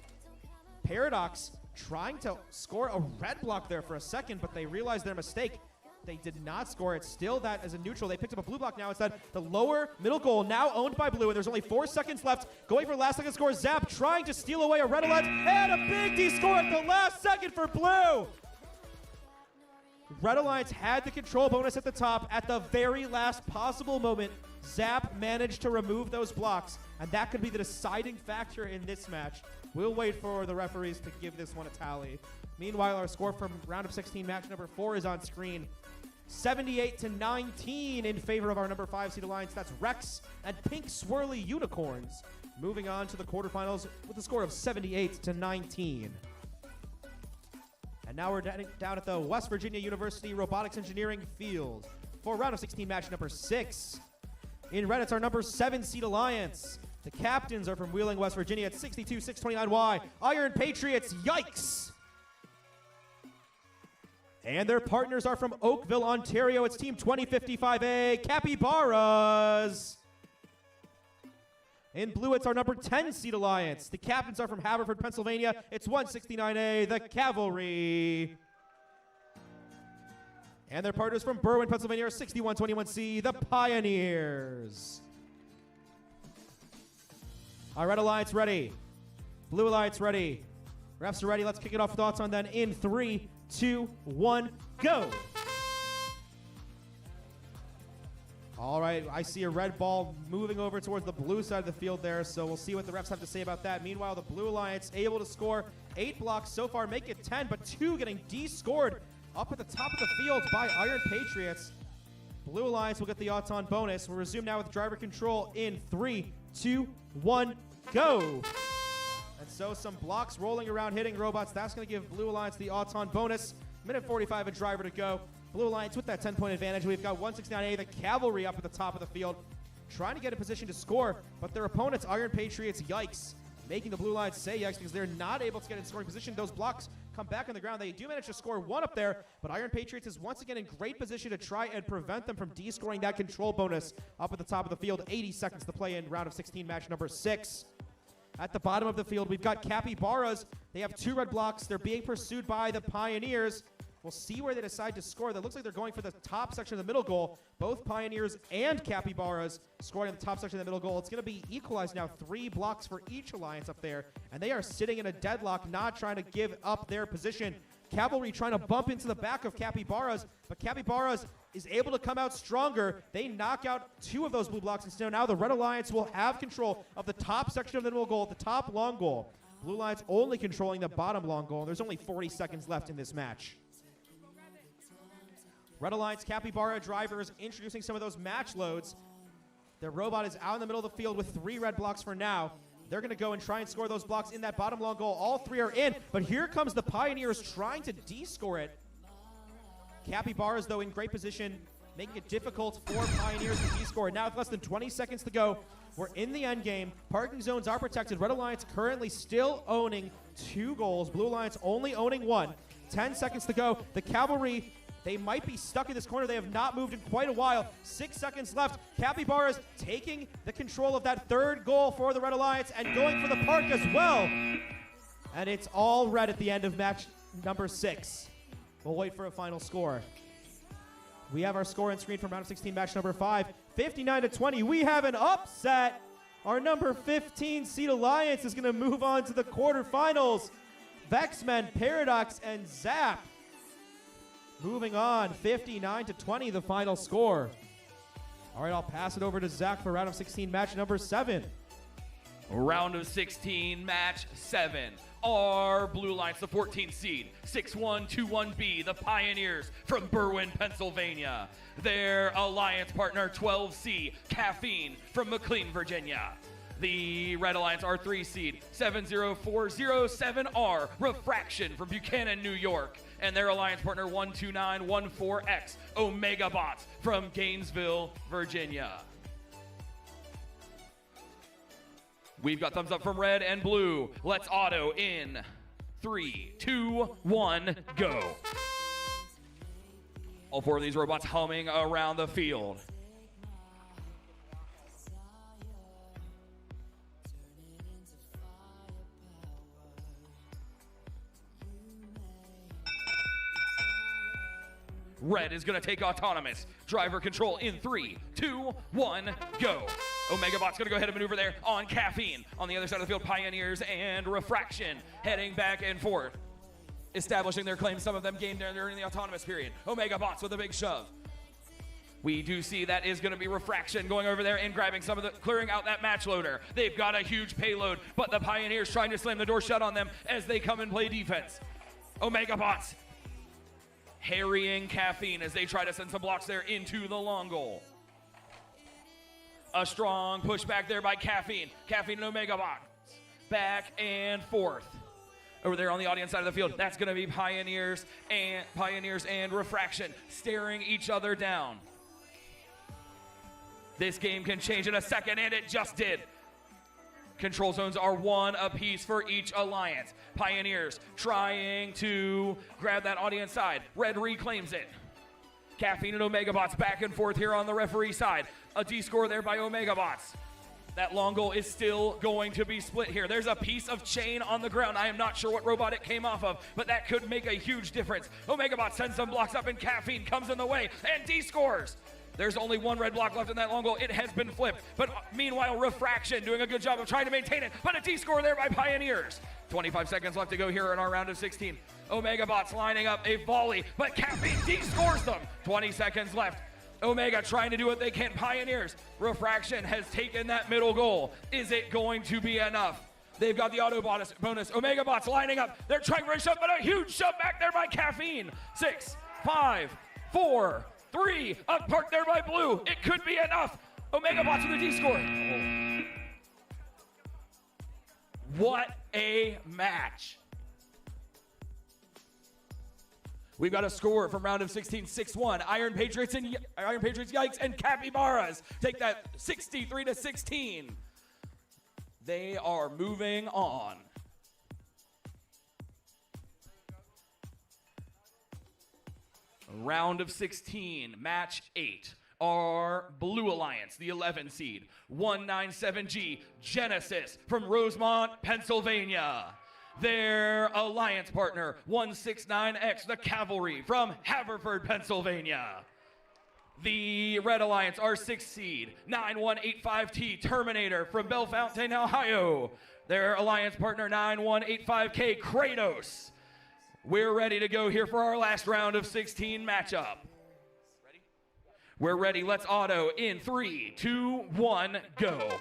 Paradox trying to score a red block there for a second, but they realized their mistake. They did not score it. Still that as a neutral. They picked up a blue block now instead. The lower middle goal now owned by blue, and there's only 4 seconds left. Going for last second score. Zap trying to steal away a red alert, and a big D score at the last second for blue. Red Alliance had the control bonus at the top. At the very last possible moment, Zap managed to remove those blocks, and that could be the deciding factor in this match. We'll wait for the referees to give this one a tally. Meanwhile, our score from round of 16 match number 4 is on screen. 78-19 in favor of our number 5 seed alliance. That's Rex and Pink Swirly Unicorns. Moving on to the quarterfinals with a score of 78-19. And now we're down at the West Virginia University Robotics Engineering Field for round of 16 match number 6. In red, it's our number 7 seed alliance. The captains are from Wheeling, West Virginia at 62-629Y. Iron Patriots, yikes! And their partners are from Oakville, Ontario. It's Team 2055A, Capybaras. In blue, it's our number 10 seed alliance. The captains are from Haverford, Pennsylvania. It's 169A, the Cavalry. And their partners from Berwyn, Pennsylvania are 6121C, the Pioneers. Our red alliance ready. Blue alliance ready. Refs are ready. Let's kick it off with thoughts on then in 3, 2, 1, go. All right, I see a red ball moving over towards the blue side of the field there, so we'll see what the refs have to say about that. Meanwhile, the Blue Alliance able to score 8 blocks so far, make it 10, but 2 getting de-scored up at the top of the field by Iron Patriots. Blue Alliance will get the Auton bonus. We'll resume now with driver control in 3, 2, 1, go. And so some blocks rolling around hitting robots. That's going to give Blue Alliance the Auton bonus. Minute 45 and driver to go. Blue Alliance with that 10-point advantage. We've got 169A, the Cavalry, up at the top of the field, trying to get in position to score, but their opponents, Iron Patriots, yikes, making the Blue Alliance say yikes because they're not able to get in scoring position. Those blocks come back on the ground. They do manage to score one up there, but Iron Patriots is once again in great position to try and prevent them from de-scoring that control bonus up at the top of the field. 80 seconds to play in round of 16 match number 6. At the bottom of the field, we've got Capybaras. They have 2 red blocks. They're being pursued by the Pioneers. We'll see where they decide to score. That looks like they're going for the top section of the middle goal. Both Pioneers and Capybaras scoring in the top section of the middle goal. It's going to be equalized now. 3 blocks for each alliance up there. And they are sitting in a deadlock, not trying to give up their position. Cavalry trying to bump into the back of Capybaras, but Capybaras is able to come out stronger. They knock out 2 of those blue blocks, and so now the Red Alliance will have control of the top section of the middle goal, the top long goal. Blue Alliance only controlling the bottom long goal, and there's only 40 seconds left in this match. Red Alliance Capybara drivers introducing some of those match loads. Their robot is out in the middle of the field with 3 red blocks for now. They're going to go and try and score those blocks in that bottom long goal. All 3 are in, but here comes the Pioneers trying to de-score it. Capybaras, though, in great position, making it difficult for Pioneers to de-score it. Now with less than 20 seconds to go, we're in the end game. Parking zones are protected. Red Alliance currently still owning 2 goals. Blue Alliance only owning 1. 10 seconds to go. The Cavalry, they might be stuck in this corner. They have not moved in quite a while. 6 seconds left. Capybaras taking the control of that 3rd goal for the Red Alliance and going for the park as well. And it's all red at the end of match number 6. We'll wait for a final score. We have our score on screen from round of 16 match number 5. 59-20. We have an upset. Our number 15 seed Alliance is going to move on to the quarterfinals. Vexmen, Paradox, and Zap. Moving on, 59-20, the final score. All right, I'll pass it over to Zach for round of 16 match number 7. Round of 16, match 7. Our Blue Alliance, the 14th seed, 6121B, the Pioneers from Berwyn, Pennsylvania. Their alliance partner, 12C, Caffeine from McLean, Virginia. The Red Alliance, our 3 seed, 70407R, Refraction from Buchanan, New York. And their alliance partner, 12914X, Omega Bots from Gainesville, Virginia. We've got thumbs up from red and blue. Let's auto in 3, 2, 1, go. All 4 of these robots humming around the field. Red is going to take autonomous. Driver control in 3, 2, 1, go. Omega Bot's going to go ahead and maneuver there on Caffeine. On the other side of the field, Pioneers and Refraction heading back and forth, establishing their claims. Some of them gained during the autonomous period. Omega Bots with a big shove. We do see that is going to be Refraction going over there and grabbing some of the, clearing out that match loader. They've got a huge payload, but the Pioneers trying to slam the door shut on them as they come and play defense. Omega Bots harrying Caffeine as they try to send some blocks there into the long goal. A strong push back there by Caffeine. Caffeine and Omega Bots back and forth. Over there on the audience side of the field, that's going to be Pioneers and Refraction staring each other down. This game can change in a second, and it just did. Control zones are 1 apiece for each alliance. Pioneers trying to grab that audience side. Red reclaims it. Caffeine and Omega Bots back and forth here on the referee side. A D-score there by Omega Bots. That long goal is still going to be split here. There's a piece of chain on the ground. I am not sure what robot it came off of, but that could make a huge difference. Omega Bot sends some blocks up, and Caffeine comes in the way and D-scores. There's only 1 red block left in that long goal. It has been flipped. But meanwhile, Refraction doing a good job of trying to maintain it. But a D-score there by Pioneers. 25 seconds left to go here in our round of 16. Omega Bots lining up a volley, but Caffeine D-scores them. 20 seconds left. Omega trying to do what they can. Pioneers. Refraction has taken that middle goal. Is it going to be enough? They've got the auto bonus. Omega Bots lining up. They're trying for a shove, but a huge shove back there by Caffeine. 6, 5, 4, 3, up park there by blue. It could be enough. Omega Bots with a D-score. Oh. What a match. We've got a score from round of 16, 6-1. Iron Patriots Yikes and Capybaras take that 63-16. They are moving on. Round of 16, match 8. Our Blue Alliance, the 11 seed, 197G Genesis from Rosemont, Pennsylvania. Their alliance partner, 169X, the Cavalry from Haverford, Pennsylvania. The Red Alliance, our 6th seed, 9185T Terminator from Bellefontaine, Ohio. Their alliance partner, 9185K Kratos. We're ready to go here for our last round of 16 matchup. Ready? We're ready. Let's auto in 3, 2, 1, go.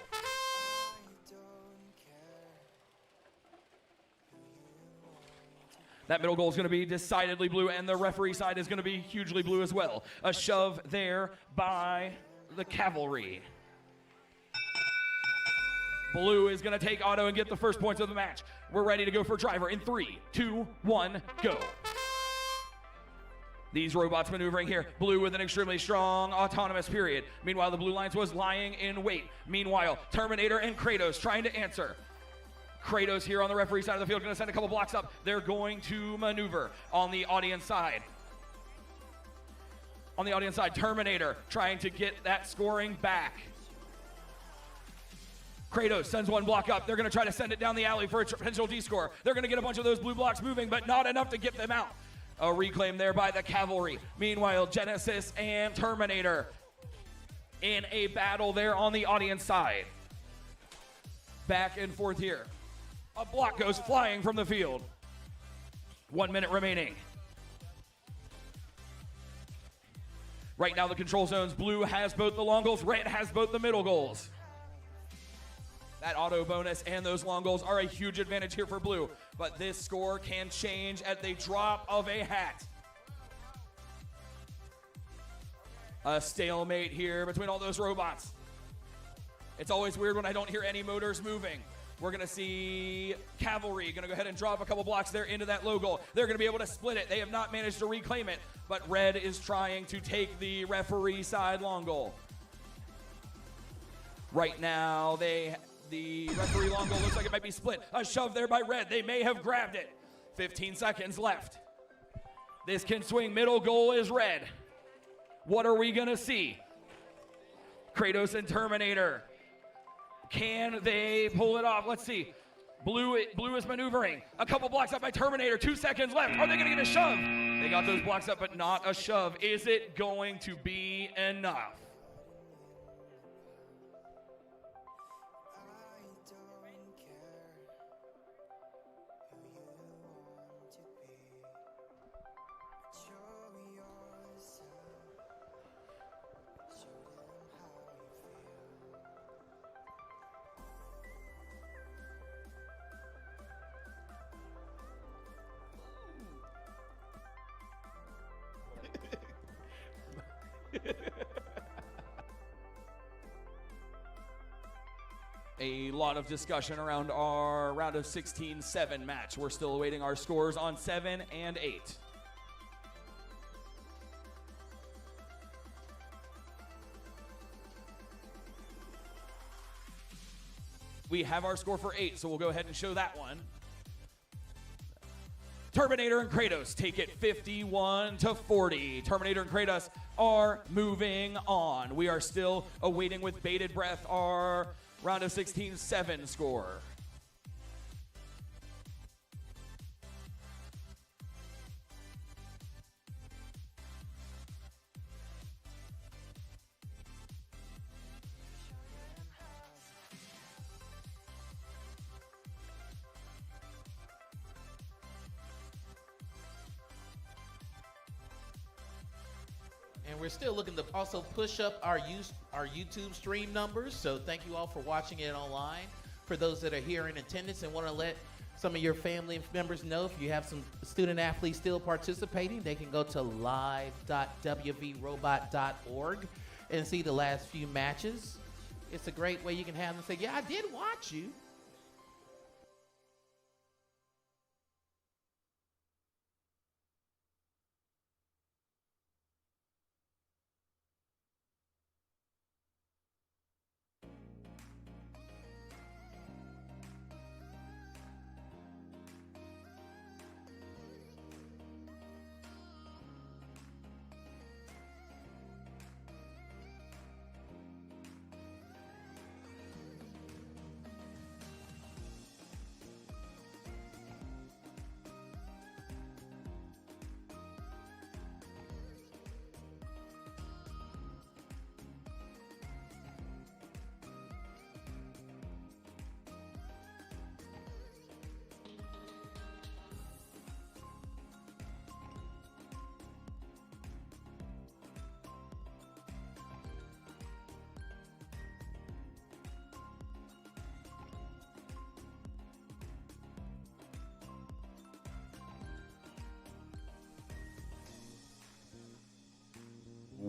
That middle goal is going to be decidedly blue, and the referee side is going to be hugely blue as well. A shove there by the Cavalry. Blue is going to take auto and get the first points of the match. We're ready to go for driver in 3, 2, 1, go. These robots maneuvering here. Blue with an extremely strong autonomous period. Meanwhile, the Blue Alliance was lying in wait. Meanwhile, Terminator and Kratos trying to answer. Kratos here on the referee side of the field, going to send a couple blocks up. They're going to maneuver on the audience side. On the audience side, Terminator trying to get that scoring back. Kratos sends one block up. They're going to try to send it down the alley for a potential D-score. They're going to get a bunch of those blue blocks moving, but not enough to get them out. A reclaim there by the Cavalry. Meanwhile, Genesis and Terminator in a battle there on the audience side. Back and forth here. A block goes flying from the field. 1 minute remaining. Right now, the control zones. Blue has both the long goals. Red has both the middle goals. That auto bonus and those long goals are a huge advantage here for Blue. But this score can change at the drop of a hat. A stalemate here between all those robots. It's always weird when I don't hear any motors moving. We're going to see Cavalry going to go ahead and drop a couple blocks there into that low goal. They're going to be able to split it. They have not managed to reclaim it, but Red is trying to take the referee side long goal. Right now, the referee long goal looks like it might be split. A shove there by Red. They may have grabbed it. 15 seconds left. This can swing. Middle goal is Red. What are we going to see? Kratos and Terminator. Can they pull it off? Let's see. Blue is maneuvering. A couple blocks up by Terminator. 2 seconds left. Are they going to get a shove? They got those blocks up, but not a shove. Is it going to be enough? A lot of discussion around our round of 16-7 match. We're still awaiting our scores on 7 and 8. We have our score for 8, so we'll go ahead and show that one. Terminator and Kratos take it 51-40. Terminator and Kratos are moving on. We are still awaiting with bated breath our round of 16-7 score. And we're still looking to also push up our YouTube stream numbers. So thank you all for watching it online. For those that are here in attendance and want to let some of your family members know, if you have some student athletes still participating, they can go to live.wvrobot.org and see the last few matches. It's a great way you can have them say, yeah, I did watch you.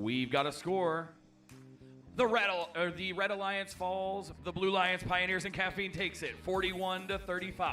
We've got a score. The Red Alliance falls. The Blue Alliance Pioneers and Caffeine takes it 41-35.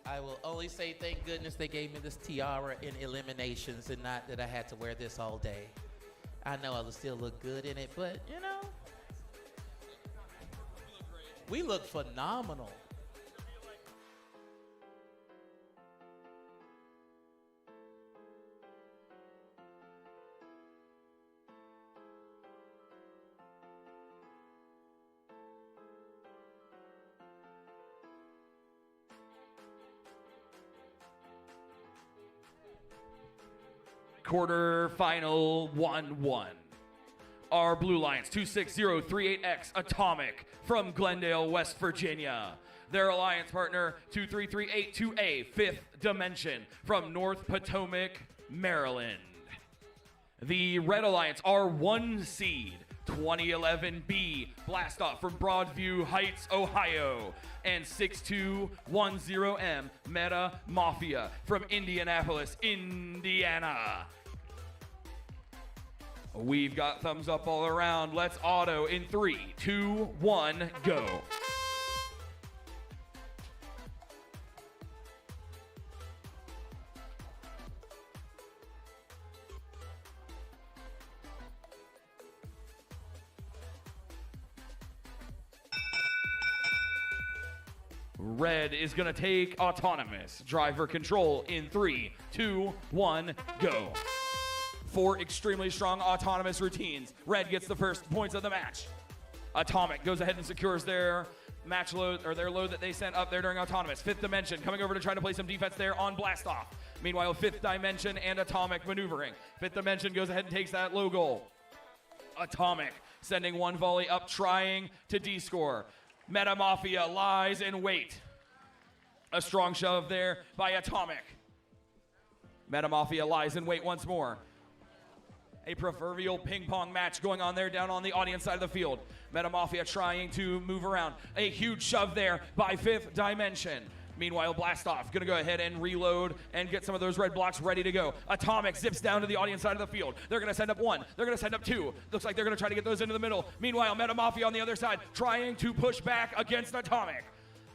I will only say thank goodness they gave me this tiara in eliminations and not that I had to wear this all day. I know I will still look good in it, but you know, we look phenomenal. Quarter-final 1-1. Our Blue Lions 26038X Atomic from Glendale, West Virginia. Their alliance partner 23382A Fifth Dimension from North Potomac, Maryland. The Red Alliance are 1 seed 2011B Blastoff from Broadview Heights, Ohio, and 6210M Meta Mafia from Indianapolis, Indiana. We've got thumbs up all around. Let's auto in 3, 2, 1, go. Red is going to take autonomous driver control in 3, 2, 1, go. 4 extremely strong autonomous routines. Red gets the first points of the match. Atomic goes ahead and secures their match load, or their load that they sent up there during autonomous. Fifth Dimension coming over to try to play some defense there on Blastoff. Meanwhile, Fifth Dimension and Atomic maneuvering. Fifth Dimension goes ahead and takes that low goal. Atomic sending one volley up, trying to D-score. Meta Mafia lies in wait. A strong shove there by Atomic. Meta Mafia lies in wait once more. A proverbial ping pong match going on there down on the audience side of the field. Meta Mafia trying to move around. A huge shove there by Fifth Dimension. Meanwhile, Blastoff gonna go ahead and reload and get some of those red blocks ready to go. Atomic zips down to the audience side of the field. They're gonna send up 1. They're gonna send up 2. Looks like they're gonna try to get those into the middle. Meanwhile, Meta Mafia on the other side trying to push back against Atomic.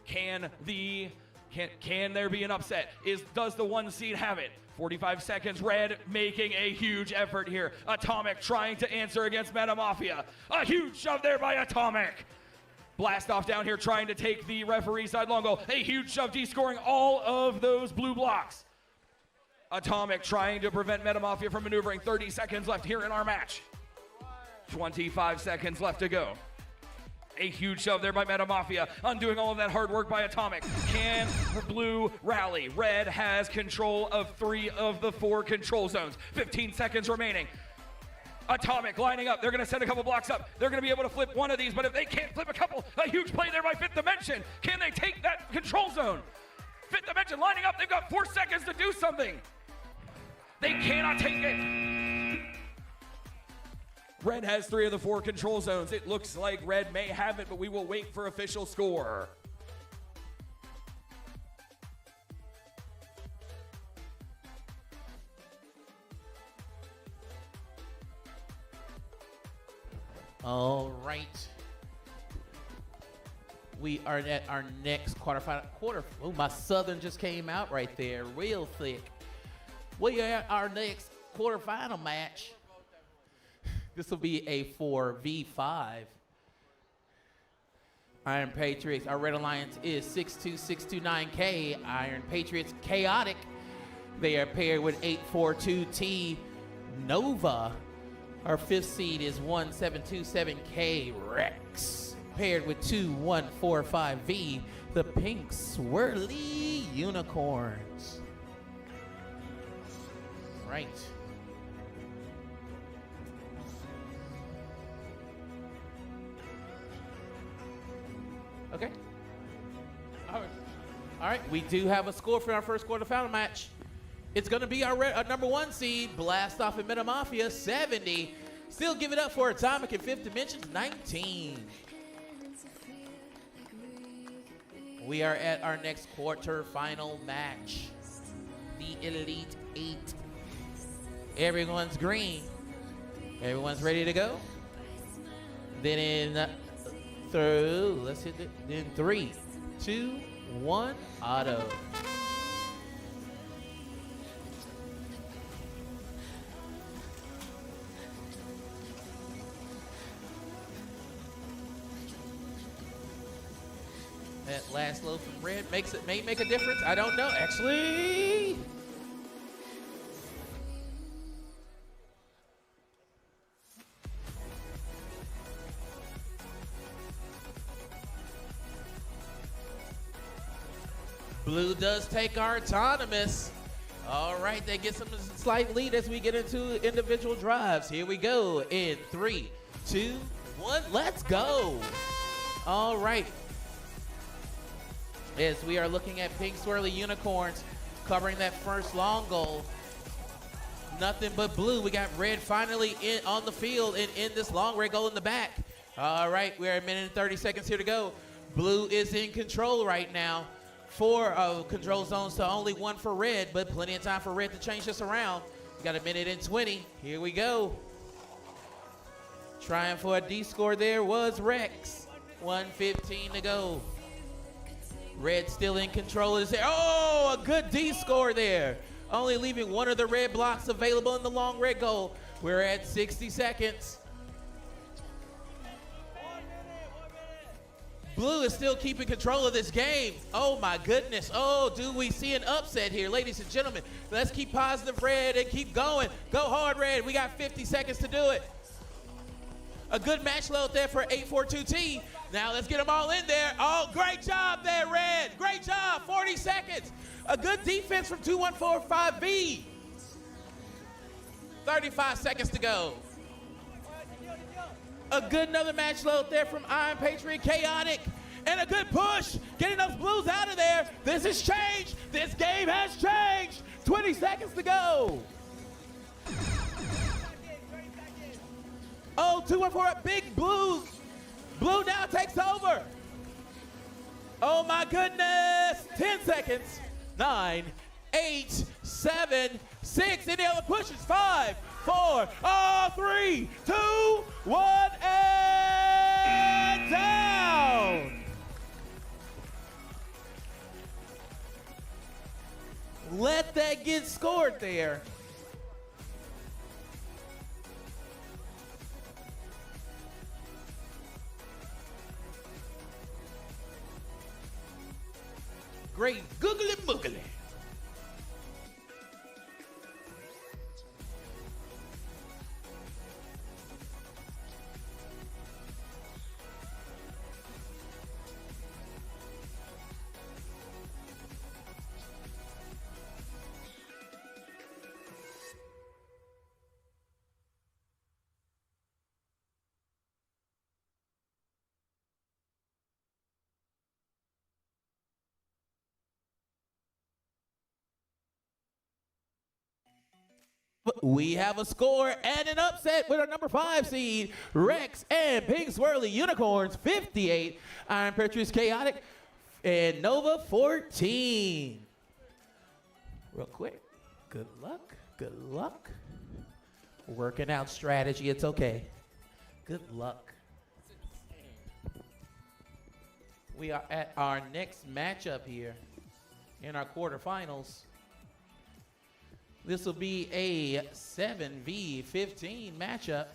Can there be an upset? Does the 1 seed have it? 45 seconds, Red making a huge effort here. Atomic trying to answer against Meta Mafia. A huge shove there by Atomic. Blastoff down here trying to take the referee side long goal. A huge shove, de-scoring all of those blue blocks. Atomic trying to prevent Meta Mafia from maneuvering. 30 seconds left here in our match. 25 seconds left to go. A huge shove there by Meta Mafia, undoing all of that hard work by Atomic. Can Blue rally? Red has control of 3 of the 4 control zones. 15 seconds remaining. Atomic lining up. They're going to send a couple blocks up. They're going to be able to flip one of these, but if they can't flip a couple, a huge play there by Fifth Dimension. Can they take that control zone? Fifth Dimension lining up. They've got 4 seconds to do something. They cannot take it. Red has 3 of the 4 control zones. It looks like Red may have it, but we will wait for official score. All right. We are at our next quarterfinal. Oh, my Southern just came out right there, real thick. We are at our next quarterfinal match. This will be a 4v5. Iron Patriots, our Red Alliance is 62629K. Iron Patriots, Chaotic. They are paired with 842T Nova. Our 5th seed is 1727K Rex. Paired with 2145V, the Pink Swirly Unicorns. Right. Okay. All right. We do have a score for our first quarterfinal match. It's going to be our number 1 seed, Blast Off in Meta Mafia, 70. Still give it up for Atomic in 5th Dimension, 19. We are at our next quarterfinal match, the Elite 8. Everyone's green. Everyone's ready to go. Then let's hit it. In 3, 2, 1, auto. That last load from Red may make a difference. I don't know. Actually, Blue does take our autonomous. All right, they get some slight lead as we get into individual drives. Here we go in 3, 2, 1. Let's go. All right. As we are looking at Pink Swirly Unicorns covering that first long goal. Nothing but blue. We got Red finally on the field and in this long red goal in the back. All right, we're a minute and 30 seconds here to go. Blue is in control right now. 4 control zones to only 1 for Red, but plenty of time for Red to change this around. We got a minute and 20. Here we go. Trying for a D score there was Rex. 1:15 to go. Red still in control of this. Oh, a good D score there. Only leaving 1 of the red blocks available in the long red goal. We're at 60 seconds. Blue is still keeping control of this game. Oh my goodness. Oh, do we see an upset here, ladies and gentlemen? Let's keep positive, Red, and keep going. Go hard, Red. We got 50 seconds to do it. A good match load there for 842T. Now let's get them all in there. Oh, great job there, Red. Great job. 40 seconds. A good defense from 2145V. 35 seconds to go. A good another match load there from Iron Patriot Chaotic. And a good push. Getting those blues out of there. This has changed. This game has changed. 20 seconds to go. Oh, 2-1-4, big blues. Blue now takes over. Oh my goodness. 10 seconds. 9, 8, 7, 6. Any other pushes? 5, 4, 3, 2, 1, and down. Let that get scored there. Great googly boogly. We have a score and an upset with our number 5 seed, Rex and Pink Swirly Unicorns 58, Iron Patriots Chaotic, and Nova 14. Real quick, good luck, good luck. Working out strategy, it's okay. Good luck. We are at our next matchup here in our quarterfinals. This will be a 7v15 matchup.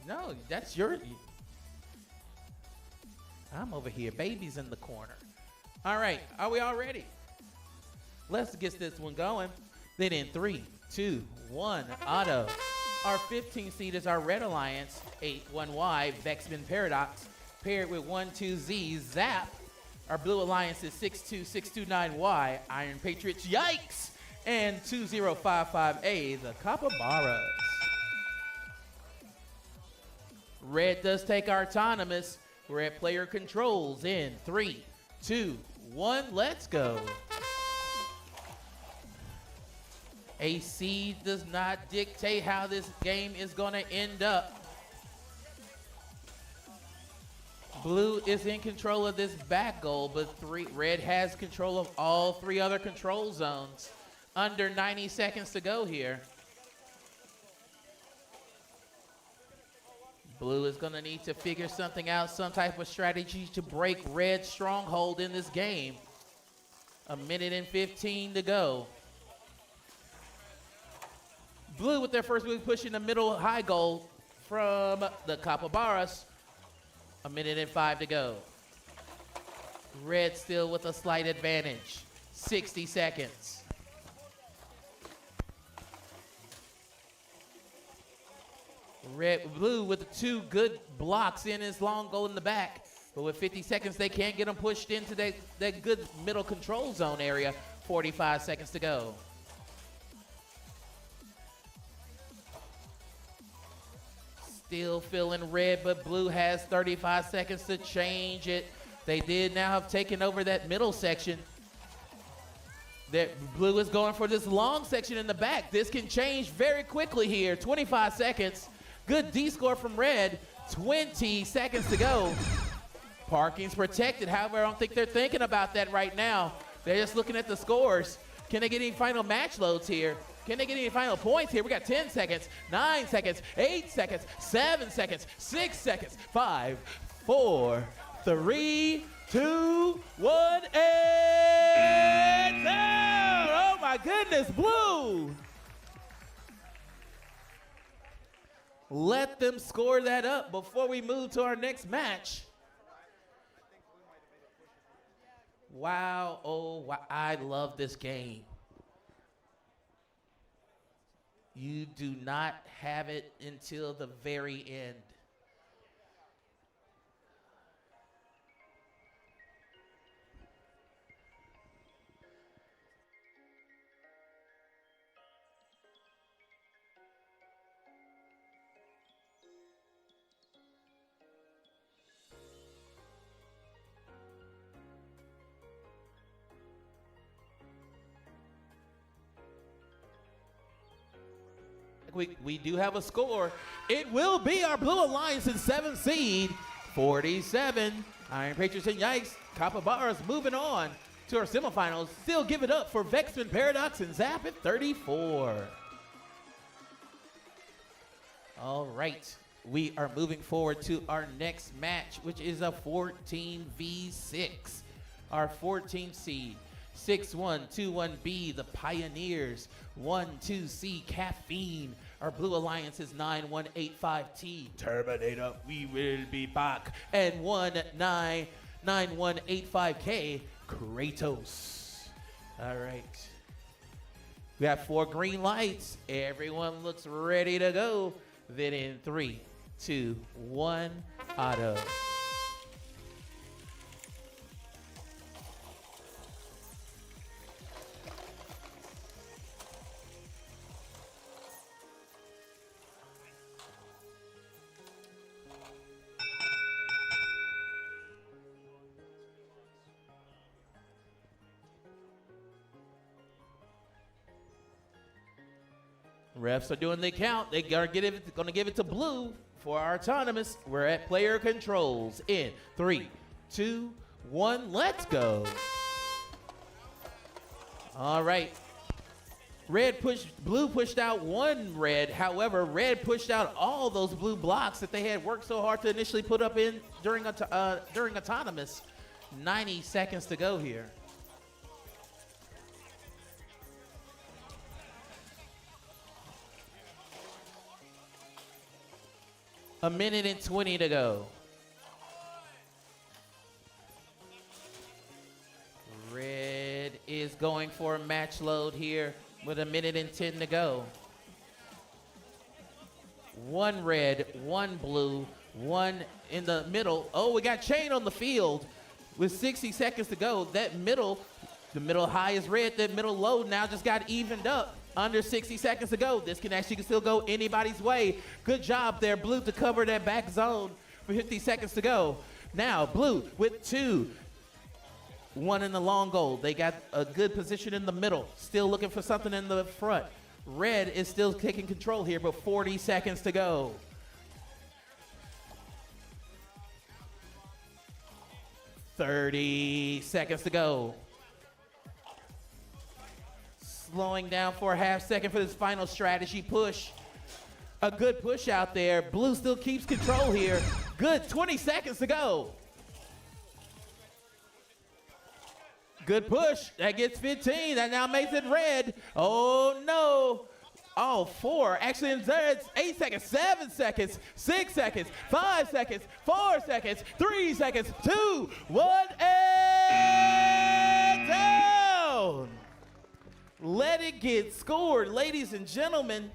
No, that's your... I'm over here. Baby's in the corner. All right, are we all ready? Let's get this one going. Then in 3, 2, 1, auto. Our 15 seed is our Red Alliance, 81Y, Vexman Paradox, paired with 12Z, Zap. Our Blue Alliance is 62629Y, Iron Patriots, yikes! And 2055A, the Capybaras. Red does take our autonomous. We're at player controls in 3, 2, 1, let's go. AC does not dictate how this game is gonna end up. Blue is in control of this back goal, but Red has control of all 3 other control zones. Under 90 seconds to go here. Blue is gonna need to figure something out, some type of strategy to break Red's stronghold in this game. 1:15 to go. Blue with their first move pushing the middle high goal from the Capybaras. 1:05 to go. Red still with a slight advantage. 60 seconds. Blue with the 2 good blocks in his long goal in the back. But with 50 seconds, they can't get them pushed into that good middle control zone area. 45 seconds to go. Still feeling Red, but Blue has 35 seconds to change it. They did now have taken over that middle section. That Blue is going for this long section in the back. This can change very quickly here. 25 seconds. Good D score from Red. 20 seconds to go. Parking's protected. However, I don't think they're thinking about that right now. They're just looking at the scores. Can they get any final match loads here? Can they get any final points here? We got 10 seconds, 9 seconds, 8 seconds, 7 seconds, 6 seconds, 5, 4, 3, 2, 1, and down! Oh my goodness, Blue! Let them score that up before we move to our next match. Wow, oh, wow. I love this game. You do not have it until the very end. We do have a score. It will be our Blue Alliance's 7th seed, 47. Iron Patriots and Yikes. Capybaras moving on to our semifinals. Still give it up for Vexman Paradox and Zap at 34. All right. We are moving forward to our next match, which is a 14v6. Our 14th seed. 6121B, the Pioneers. 12C, Caffeine. Our Blue Alliance is 9185T, Terminator, we will be back. And 199185K, Kratos. All right. We have 4 green lights. Everyone looks ready to go. Then in 3, 2, 1, auto. Refs are doing the count. They are going to give it to blue for our autonomous. We're at player controls in 3, 2, 1. Let's go. All right. Blue pushed out one red. However, red pushed out all those blue blocks that they had worked so hard to initially put up in during autonomous. 90 seconds to go here. A minute and 20 to go. Red is going for a match load here with a minute and 10 to go. One red, one blue, one in the middle. Oh, we got chain on the field with 60 seconds to go. The middle high is red. That middle low now just got evened up. Under 60 seconds to go. This can actually still go anybody's way. Good job there, blue, to cover that back zone for 50 seconds to go. Now, blue with 2. One in the long goal. They got a good position in the middle. Still looking for something in the front. Red is still taking control here, but 40 seconds to go. $30 seconds to go. Slowing down for a half second for this final strategy push. A good push out there. Blue still keeps control here. Good, 20 seconds to go. Good push. That gets 15. That now makes it red. Oh, no. Oh, 4. Actually, it's 8 seconds, 7 seconds, 6 seconds, 5 seconds, 4 seconds, 3 seconds, 2, 1, and down. Let it get scored, ladies and gentlemen.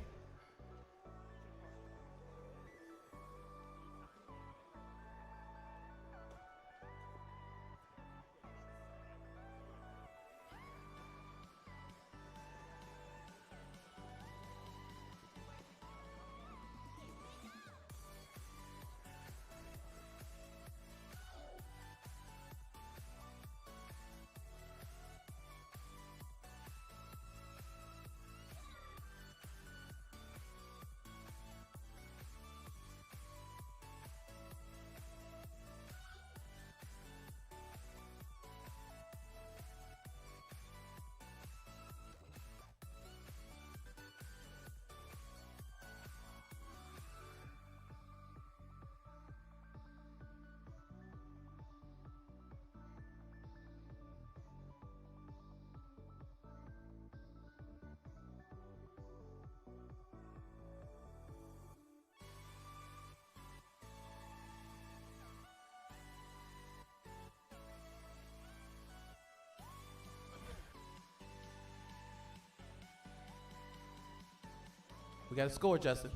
We got a score, Justin.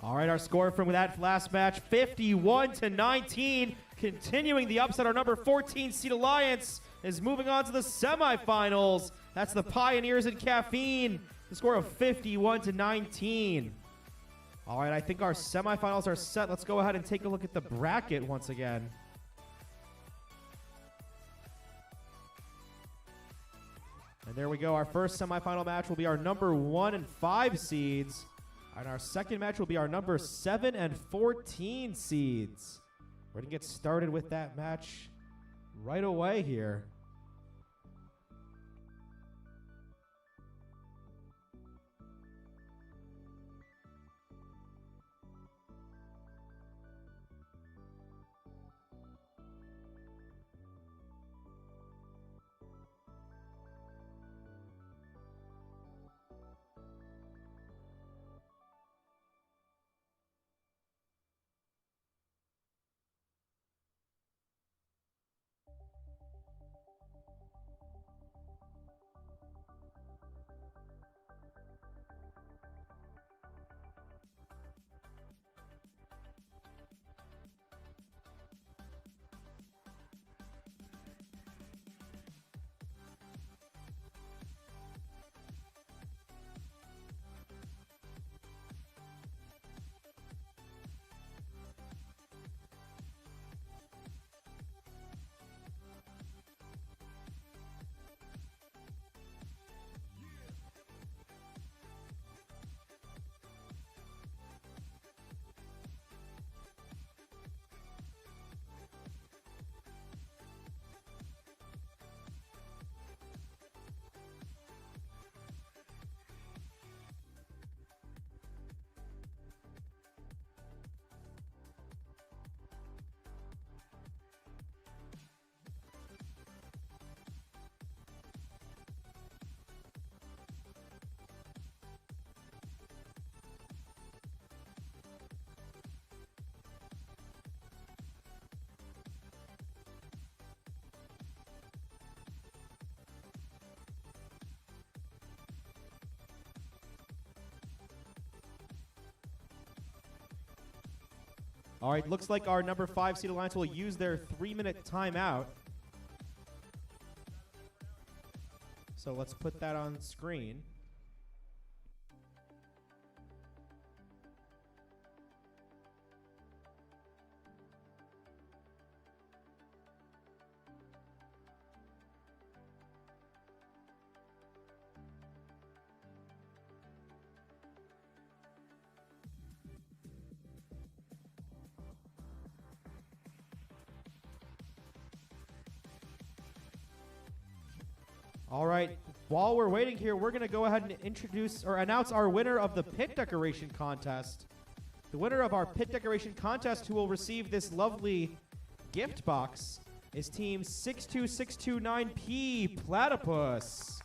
All right, our score from that last match, 51-19. Continuing the upset, our number 14 seed Alliance is moving on to the semifinals. That's the Pioneers and Caffeine. The score of 51-19. All right, I think our semifinals are set. Let's go ahead and take a look at the bracket once again. And there we go. Our first semifinal match will be our number 1 and 5 seeds. And our second match will be our number 7 and 14 seeds. We're going to get started with that match right away here. All right, looks like our number 5 seed Alliance will use their 3-minute timeout. So let's put that on screen. All right, while we're waiting here, we're going to go ahead and introduce or announce our winner of the pit decoration contest. The winner of our pit decoration contest who will receive this lovely gift box is team 62629P Platypus.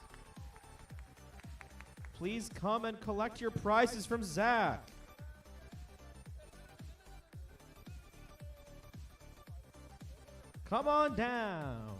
Please come and collect your prizes from Zach. Come on down.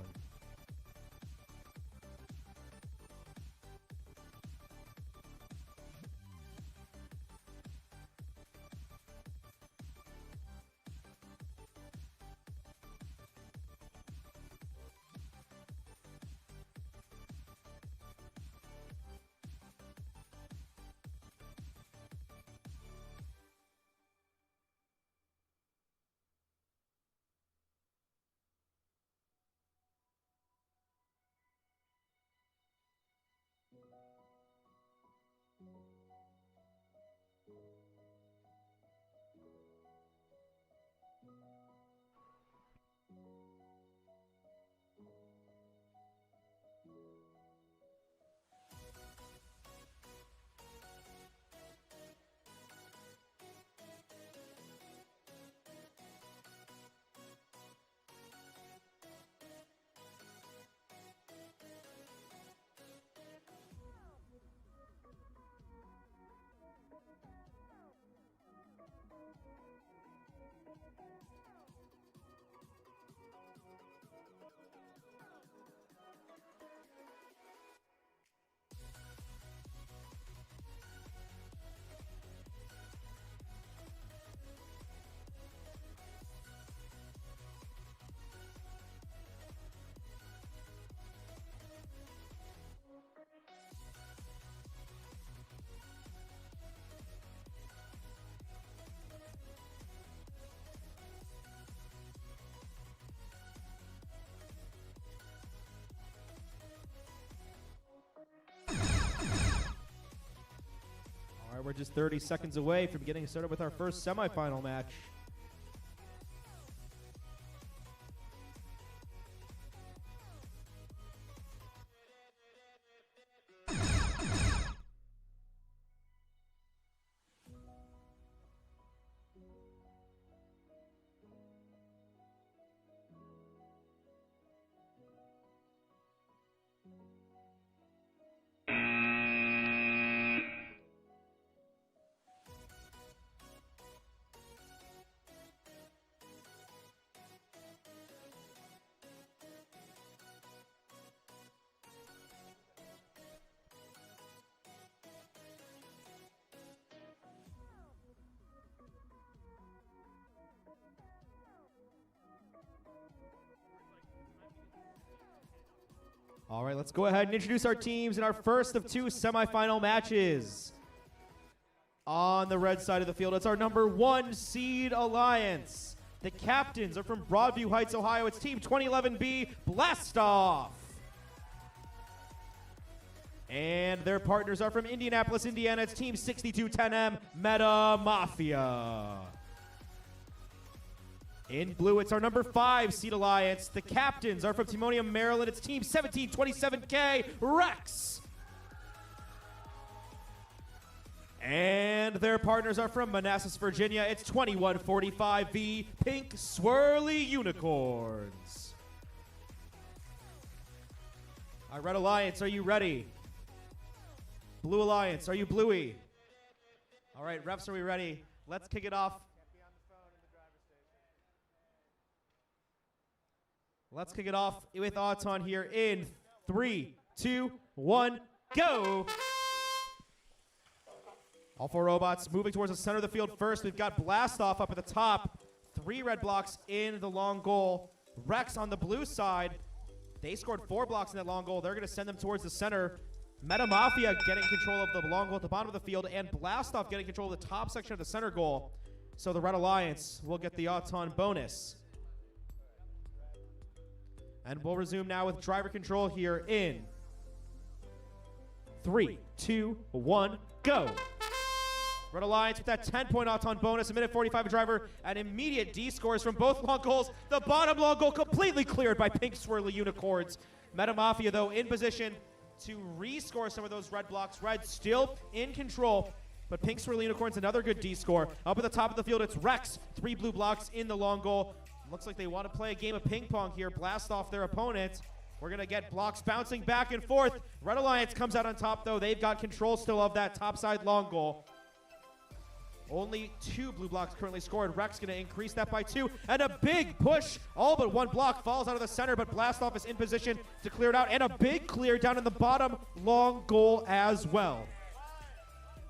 All right, we're just 30 seconds away from getting started with our first semifinal match. All right, let's go ahead and introduce our teams in our first of 2 semifinal matches. On the red side of the field, it's our number 1 seed Alliance. The captains are from Broadview Heights, Ohio. It's Team 2011B Blastoff. And their partners are from Indianapolis, Indiana. It's Team 6210M Meta Mafia. In blue, it's our number 5 seed Alliance. The captains are from Timonium, Maryland. It's Team 1727K Rex. And their partners are from Manassas, Virginia. It's 2145V Pink Swirly Unicorns. All right, Red Alliance, are you ready? Blue Alliance, are you bluey? All right, refs, are we ready? Let's kick it off. Let's kick it off with Auton here in 3, 2, 1, go! All 4 robots moving towards the center of the field first. We've got Blastoff up at the top. 3 red blocks in the long goal. Rex on the blue side, they scored 4 blocks in that long goal. They're going to send them towards the center. Meta Mafia getting control of the long goal at the bottom of the field, and Blastoff getting control of the top section of the center goal. So the Red Alliance will get the Auton bonus. And we'll resume now with driver control here in 3, 2, 1, go. Red Alliance with that 10-point Auton bonus, a minute 45 driver, and immediate D scores from both long goals. The bottom long goal completely cleared by Pink Swirly Unicorns. Meta Mafia, though, in position to rescore some of those red blocks. Red still in control, but Pink Swirly Unicorns, another good D score. Up at the top of the field, it's Rex, 3 blue blocks in the long goal. Looks like they want to play a game of ping pong here, blast off their opponent. We're going to get blocks bouncing back and forth. Red Alliance comes out on top, though. They've got control still of that topside long goal. Only 2 blue blocks currently scored. Rex going to increase that by 2. And a big push. All but 1 block falls out of the center, but Blastoff is in position to clear it out. And a big clear down in the bottom long goal as well.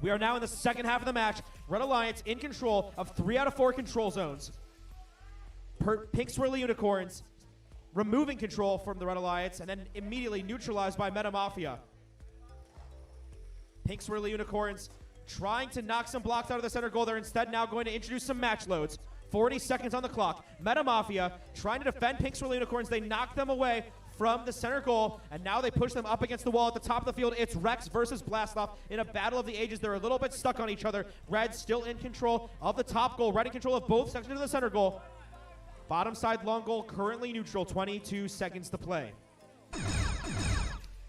We are now in the second half of the match. Red Alliance in control of 3 out of 4 control zones. Pink Swirly Unicorns removing control from the Red Alliance and then immediately neutralized by Meta Mafia. Pink Swirly Unicorns trying to knock some blocks out of the center goal. They're instead now going to introduce some match loads. 40 seconds on the clock. Meta Mafia trying to defend Pink Swirly Unicorns. They knock them away from the center goal, and now they push them up against the wall at the top of the field. It's Rex versus Blastoff in a battle of the ages. They're a little bit stuck on each other. Red still in control of the top goal. Red in control of both sections of the center goal. Bottom side long goal currently neutral. 22 seconds to play.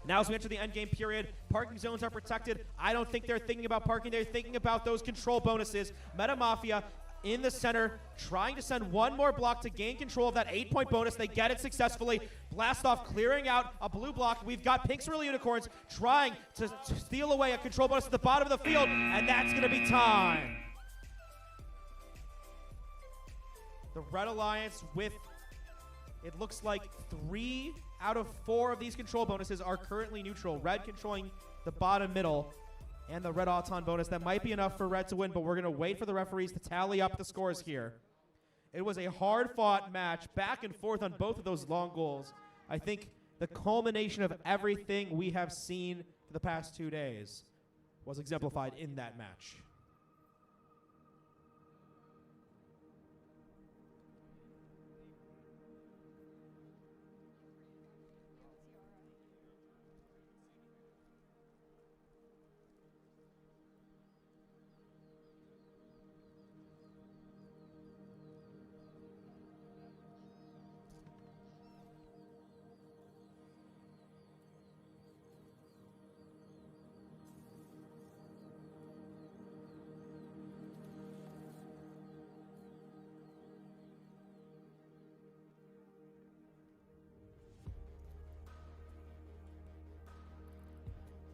Now as we enter the end game period, parking zones are protected. I don't think they're thinking about parking. They're thinking about those control bonuses. Meta Mafia in the center, trying to send 1 more block to gain control of that 8-point bonus. They get it successfully. Blastoff clearing out a blue block. We've got Pink Swirly Unicorns trying to steal away a control bonus at the bottom of the field, and that's going to be time. The Red Alliance with, it looks like 3 out of 4 of these control bonuses are currently neutral. Red controlling the bottom middle and the Red Auton bonus. That might be enough for Red to win, but we're going to wait for the referees to tally up the scores here. It was a hard-fought match, back and forth on both of those long goals. I think the culmination of everything we have seen for the past 2 days was exemplified in that match.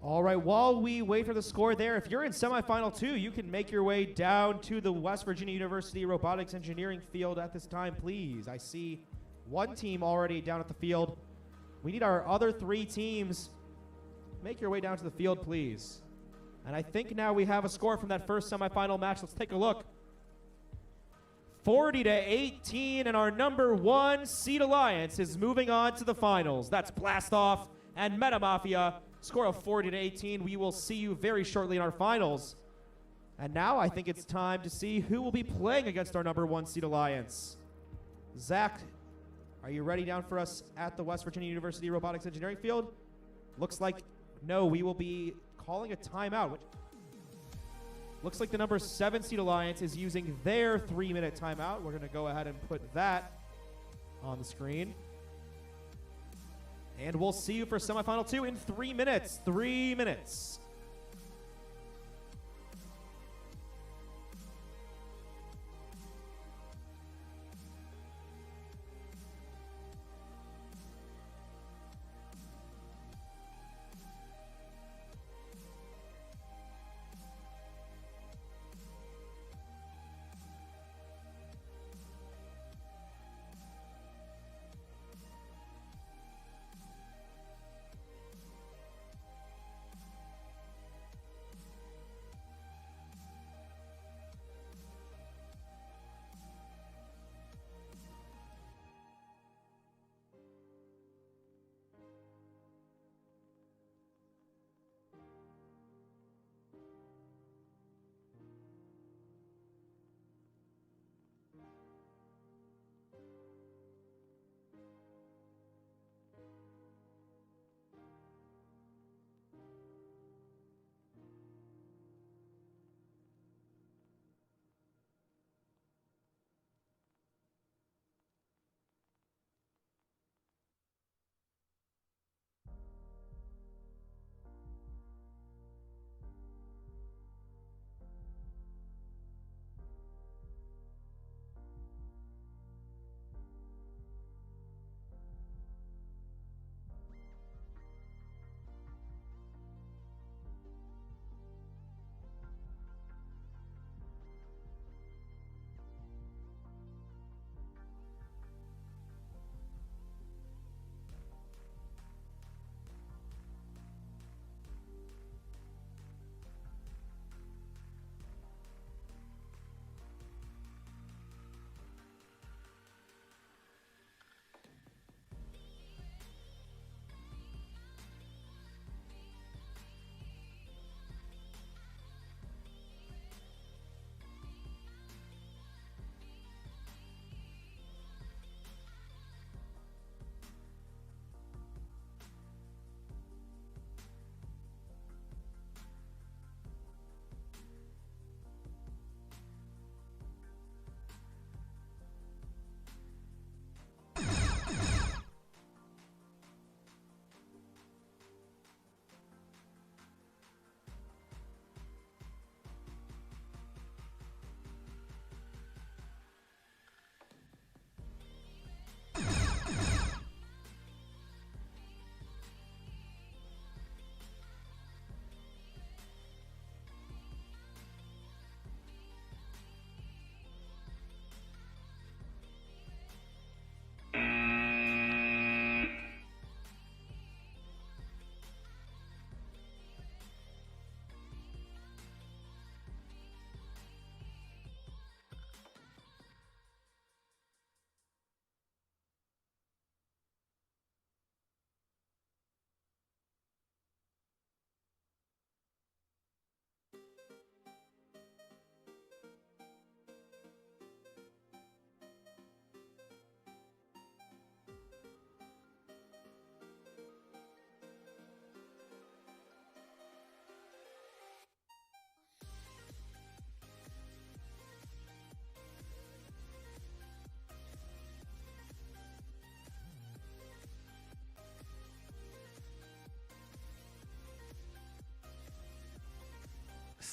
All right, while we wait for the score there, if you're in semifinal 2, you can make your way down to the West Virginia University Robotics Engineering field at this time, please. I see 1 team already down at the field. We need our other 3 teams. Make your way down to the field, please. And I think now we have a score from that first semifinal match. Let's take a look. 40-18, and our number 1 seed Alliance is moving on to the finals. That's Blastoff and Meta Mafia. Score of 40-18. We will see you very shortly in our finals. And now I think it's time to see who will be playing against our number 1 seed Alliance. Zach, are you ready down for us at the West Virginia University Robotics Engineering field? Looks like no, we will be calling a timeout. Which looks like the number 7 seed Alliance is using their 3-minute timeout. We're going to go ahead and put that on the screen. And we'll see you for semifinal 2 in 3 minutes. 3 minutes.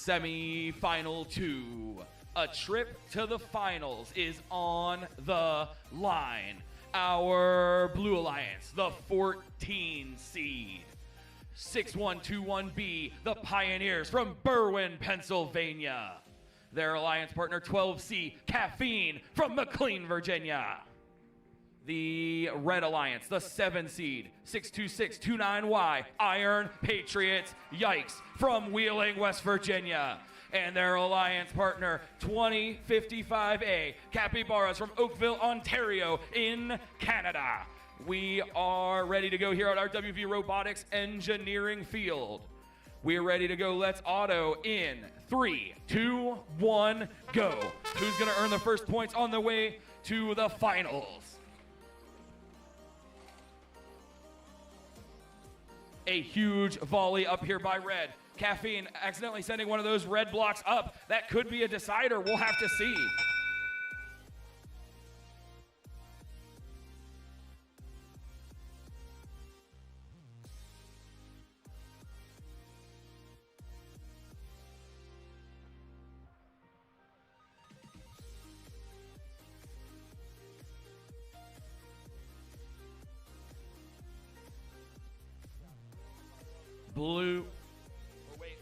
Semi-final 2. A trip to the finals is on the line. Our Blue Alliance, the 14 seed. 6121B, the Pioneers from Berwyn, Pennsylvania. Their alliance partner 12C, Caffeine from McLean, Virginia. The Red Alliance, the 7 seed, 62629Y, Iron Patriots, yikes, from Wheeling, West Virginia. And their alliance partner 2055A, Capybaras from Oakville, Ontario in Canada. We are ready to go here at our WV Robotics Engineering Field. We're ready to go. Let's auto in 3, 2, 1, go. Who's going to earn the first points on the way to the finals? A huge volley up here by Red. Caffeine accidentally sending one of those red blocks up. That could be a decider. We'll have to see. Blue. Or wait.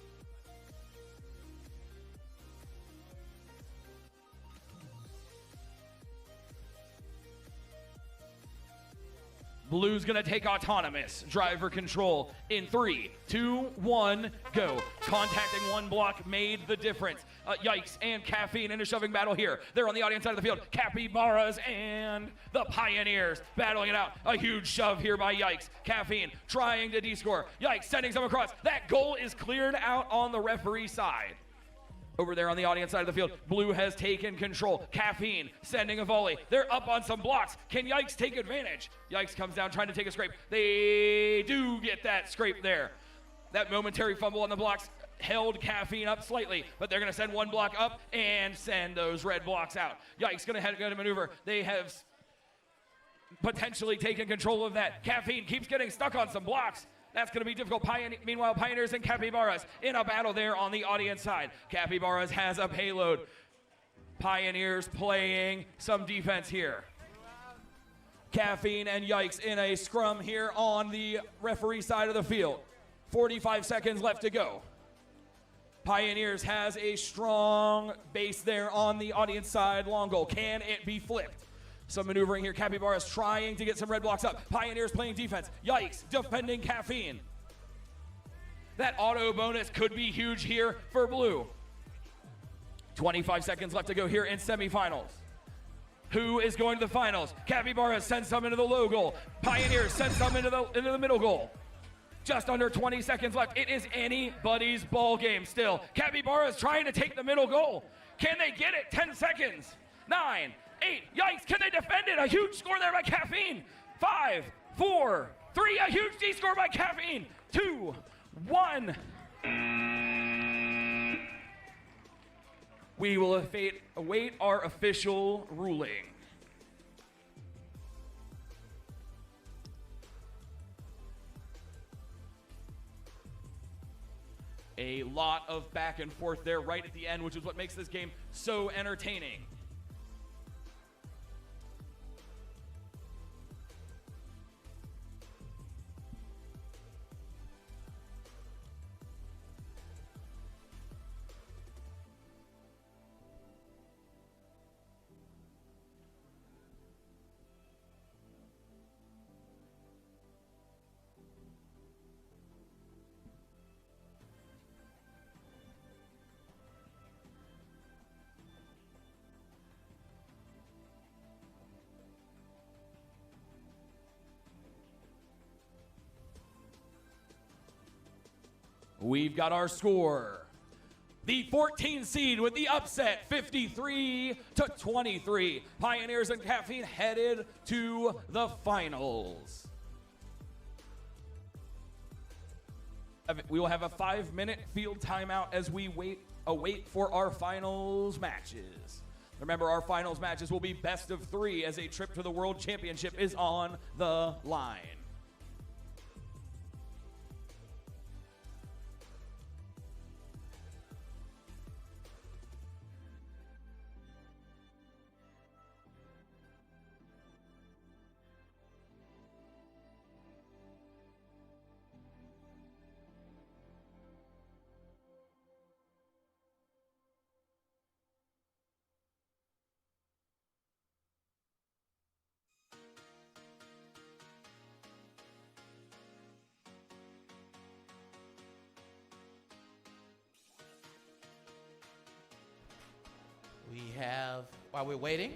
Blue's gonna take autonomous driver control in 3, 2, 1, go. Contacting one block made the difference. Yikes and Caffeine in a shoving battle here. They're on the audience side of the field. Capybaras and the Pioneers battling it out. A huge shove here by Yikes. Caffeine trying to descore. Yikes sending some across. That goal is cleared out on the referee side. Over there on the audience side of the field, Blue has taken control. Caffeine sending a volley. They're up on some blocks. Can Yikes take advantage? Yikes comes down trying to take a scrape. They do get that scrape there. That momentary fumble on the blocks held Caffeine up slightly, but they're going to send one block up and send those red blocks out. Yikes going to go to maneuver. They have potentially taken control of that. Caffeine keeps getting stuck on some blocks. That's going to be difficult. Meanwhile, Pioneers and Capybaras in a battle there on the audience side. Capybaras has a payload. Pioneers playing some defense here. Caffeine and Yikes in a scrum here on the referee side of the field. 45 seconds left to go. Pioneers has a strong base there on the audience side. Long goal. Can it be flipped? Some maneuvering here. Capybaras trying to get some red blocks up. Pioneers playing defense. Yikes defending Caffeine. That auto bonus could be huge here for Blue. 25 seconds left to go here in semifinals. Who is going to the finals? Capybaras send some into the low goal. Pioneers send some into the middle goal. Just under 20 seconds left. It is anybody's ball game still. Capybaras trying to take the middle goal. Can they get it? 10 seconds. 9, 8, yikes, can they defend it? A huge score there by Caffeine. 5, 4, 3, a huge D score by Caffeine. 2, 1. We will await our official ruling. A lot of back and forth there right at the end, which is what makes this game so entertaining. We've got our score. The 14 seed with the upset, 53-23. Pioneers and Caffeine headed to the finals. We will have a 5-minute field timeout as we await for our finals matches. Remember, our finals matches will be best of 3 as a trip to the World Championship is on the line. We have, while we're waiting,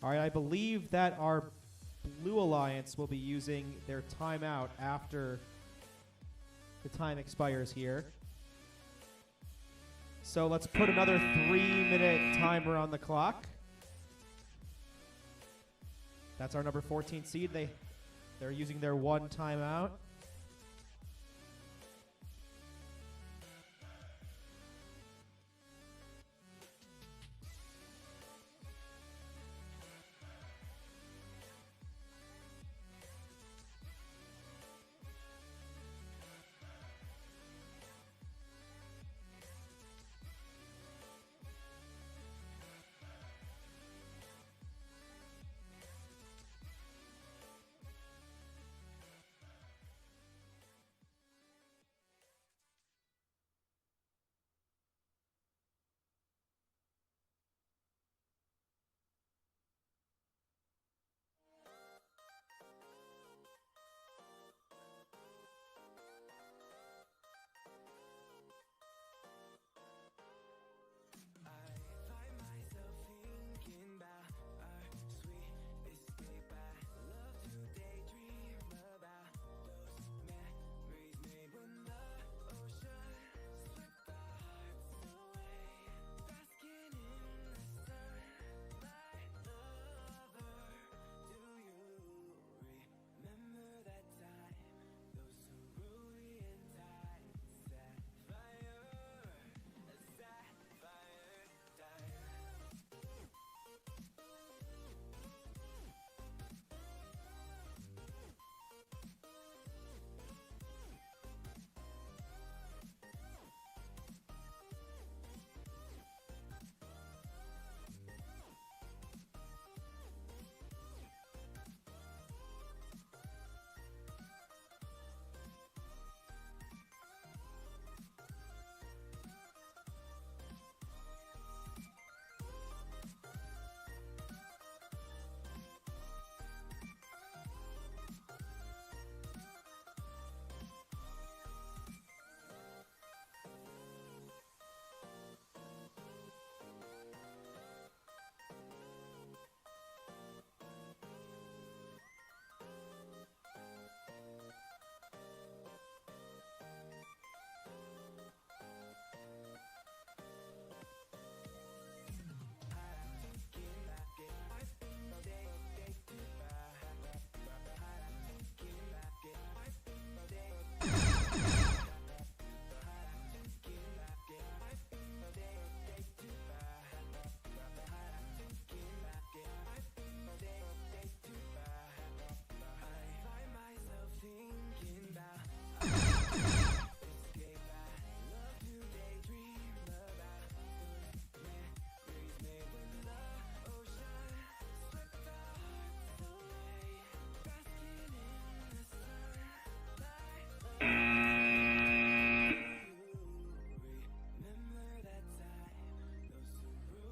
All right, I believe that our Blue Alliance will be using their timeout after the time expires here. So let's put another 3-minute timer on the clock. That's our number 14 seed. They're using their one timeout.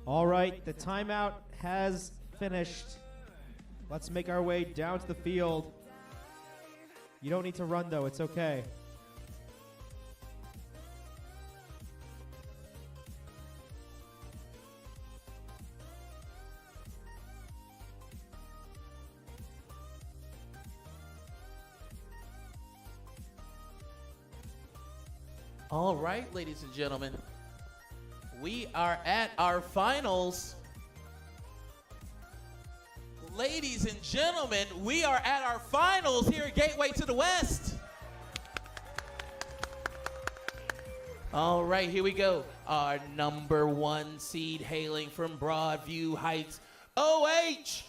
All right, the timeout has finished. Let's make our way down to the field. You don't need to run, though. It's okay. All right, ladies and gentlemen, we are at our finals. Ladies and gentlemen, we are at our finals here at Gateway to the West. All right, here we go. Our number 1 seed hailing from Broadview Heights, OH,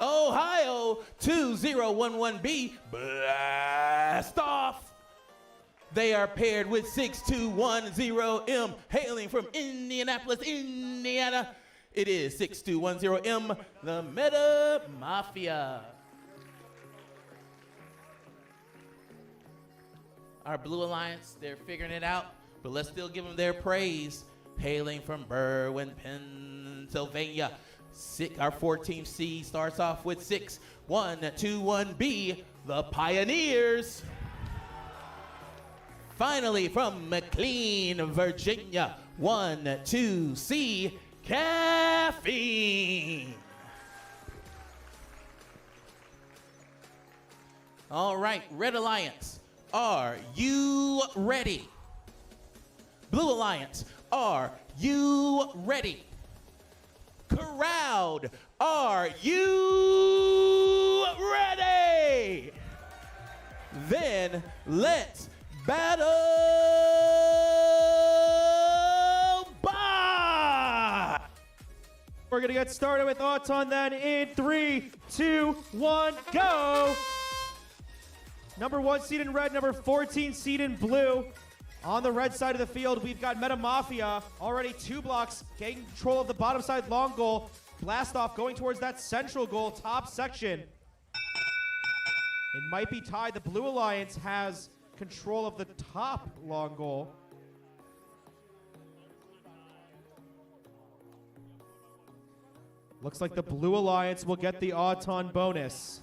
Ohio 2011B, Blast Off. They are paired with 6210M, hailing from Indianapolis, Indiana. It is 6210M, the Meta Mafia. Our Blue Alliance, they're figuring it out, but let's still give them their praise. Hailing from Berwyn, Pennsylvania. Our 14th seed starts off with 6121B, the Pioneers. Finally, from McLean, Virginia, 12C, Caffeine. All right, Red Alliance, are you ready? Blue Alliance, are you ready? Crowd, are you ready? Then let's battle bye! We're going to get started with Auton then in 3, 2, 1, go! Number 1 seed in red, number 14 seed in blue. On the red side of the field, we've got Meta Mafia, already 2 blocks, getting control of the bottom side long goal. Blast Off going towards that central goal, top section. It might be tied. The Blue Alliance has control of the top long goal. Looks like the Blue Alliance will get the Auton bonus.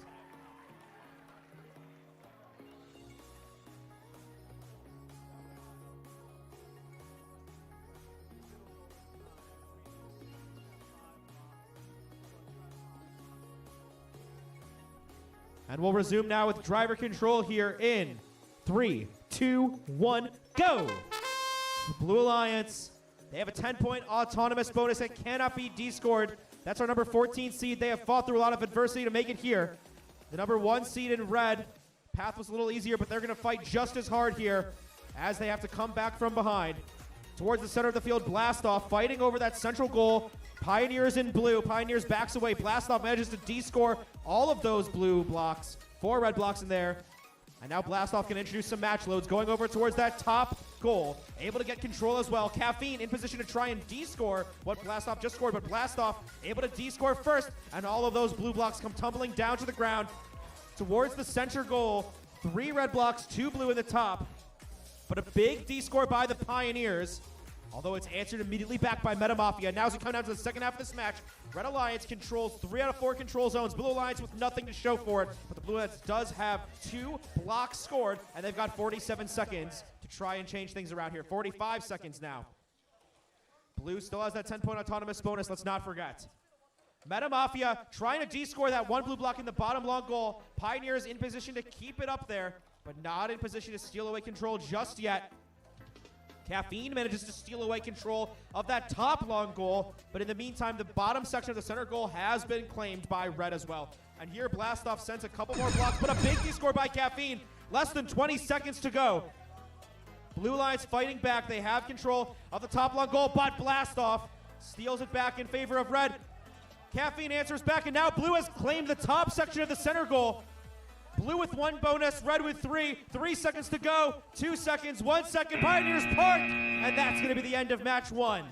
And we'll resume now with driver control here in 3, 2, 1, go! The Blue Alliance, they have a 10-point autonomous bonus that cannot be descored. That's our number 14 seed. They have fought through a lot of adversity to make it here. The number 1 seed in red, path was a little easier, but they're going to fight just as hard here as they have to come back from behind. Towards the center of the field, Blast Off fighting over that central goal. Pioneers in blue. Pioneers backs away. Blast Off manages to descore all of those blue blocks. 4 red blocks in there. And now Blast Off can introduce some match loads, going over towards that top goal. Able to get control as well. Caffeine in position to try and descore what Blast Off just scored, but Blast Off able to descore first, and all of those blue blocks come tumbling down to the ground towards the center goal. 3 red blocks, 2 blue in the top, but a big descore by the Pioneers. Although it's answered immediately back by Meta Mafia. Now as we come down to the second half of this match, Red Alliance controls 3 out of 4 control zones. Blue Alliance with nothing to show for it, but the Blue Alliance does have 2 blocks scored, and they've got 47 seconds to try and change things around here. 45 seconds now. Blue still has that 10-point autonomous bonus, let's not forget. Meta Mafia trying to descore that 1 blue block in the bottom long goal. Pioneers in position to keep it up there, but not in position to steal away control just yet. Caffeine manages to steal away control of that top long goal, but in the meantime, the bottom section of the center goal has been claimed by red as well. And here, Blast Off sends a couple more blocks, but a big descore by Caffeine. Less than 20 seconds to go. Blue Alliance fighting back. They have control of the top long goal, but Blast Off steals it back in favor of red. Caffeine answers back, and now Blue has claimed the top section of the center goal. Blue with 1 bonus, red with 3. 3 seconds to go. 2 seconds, 1 second. Pioneers park, and that's going to be the end of match 1.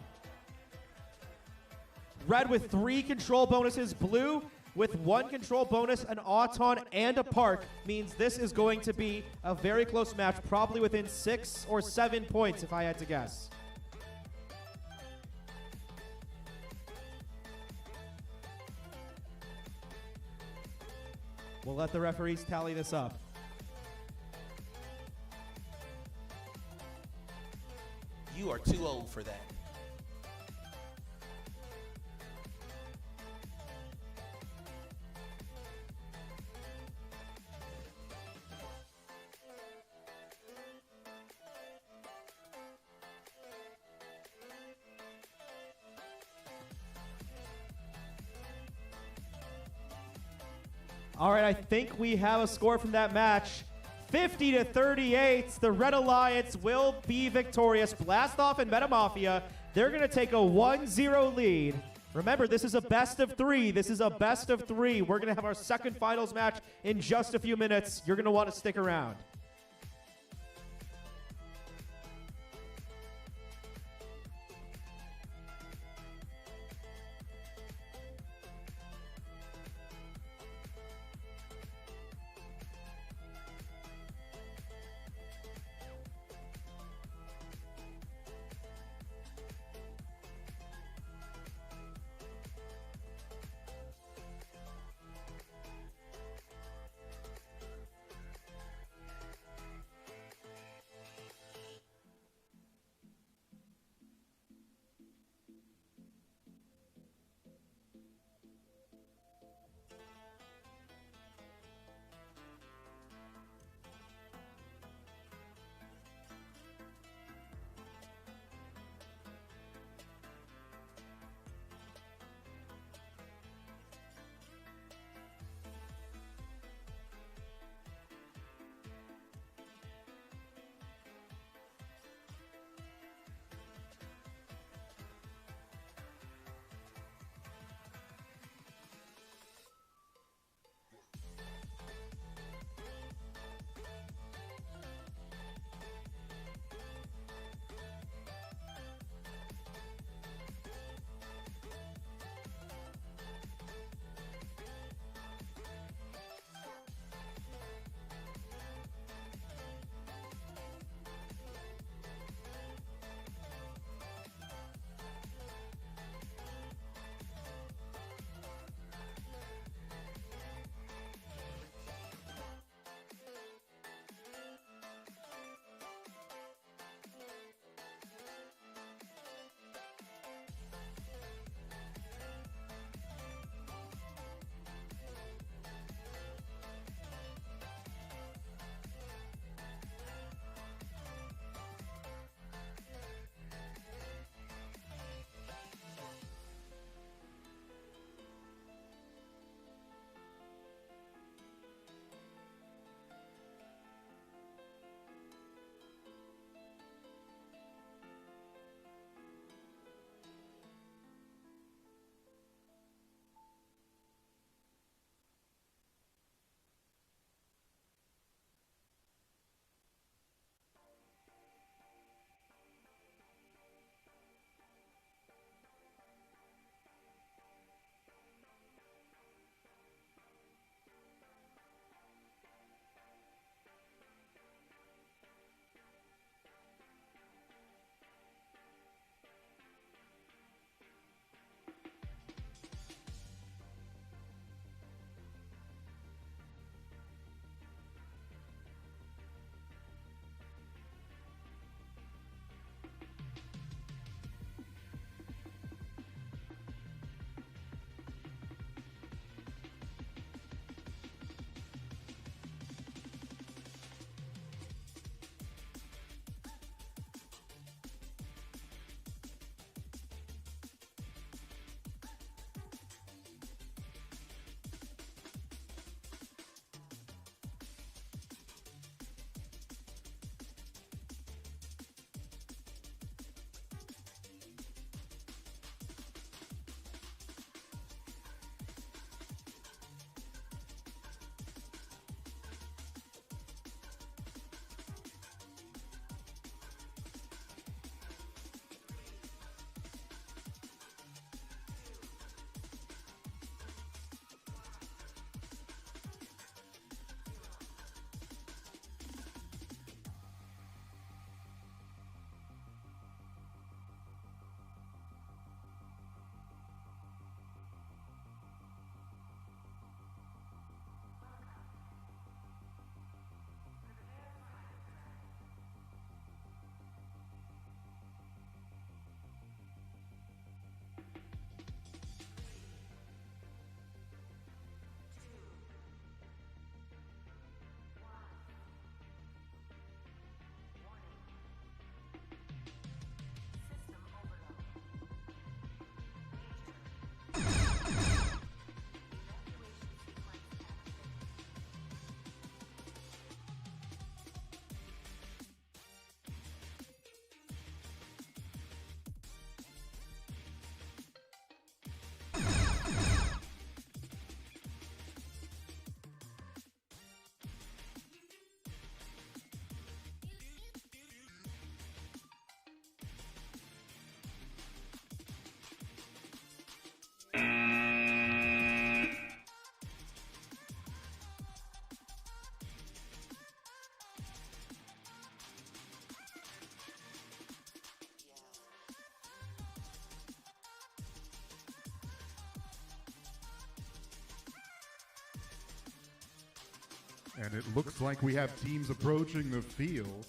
Red with 3 control bonuses. Blue with 1 control bonus, an Auton, and a park means this is going to be a very close match, probably within 6 or 7 points if I had to guess. We'll let the referees tally this up. You are too old for that. All right, I think we have a score from that match. 50-38. The Red Alliance will be victorious. Blast Off and Meta Mafia, they're going to take a 1-0 lead. Remember, this is a best of 3. This is a best of 3. We're going to have our second finals match in just a few minutes. You're going to want to stick around. And it looks like we have teams approaching the field.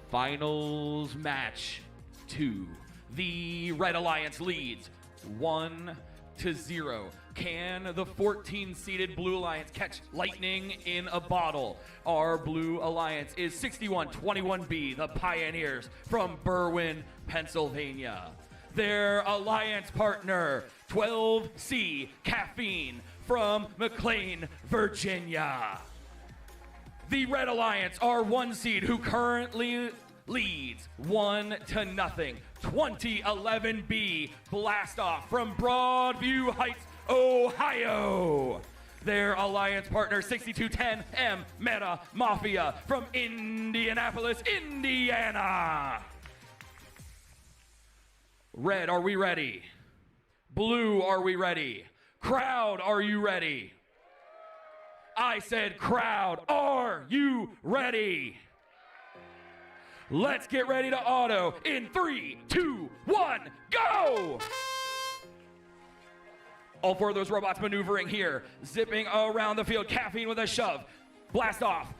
Finals match 2. The Red Alliance leads 1-0. Can the 14-seeded Blue Alliance catch lightning in a bottle? Our Blue Alliance is 6121B, the Pioneers from Berwyn, Pennsylvania. Their alliance partner, 12C Caffeine from McLean, Virginia. The Red Alliance are 1 seed who currently leads 1-0. 2011B Blast Off from Broadview Heights, Ohio. Their alliance partner 6210M Meta Mafia from Indianapolis, Indiana. Red, are we ready? Blue, are we ready? Crowd, are you ready? I said crowd, are you ready? Let's get ready to auto in 3, 2, 1, go! All 4 of those robots maneuvering here, zipping around the field. Caffeine with a shove. Blast off,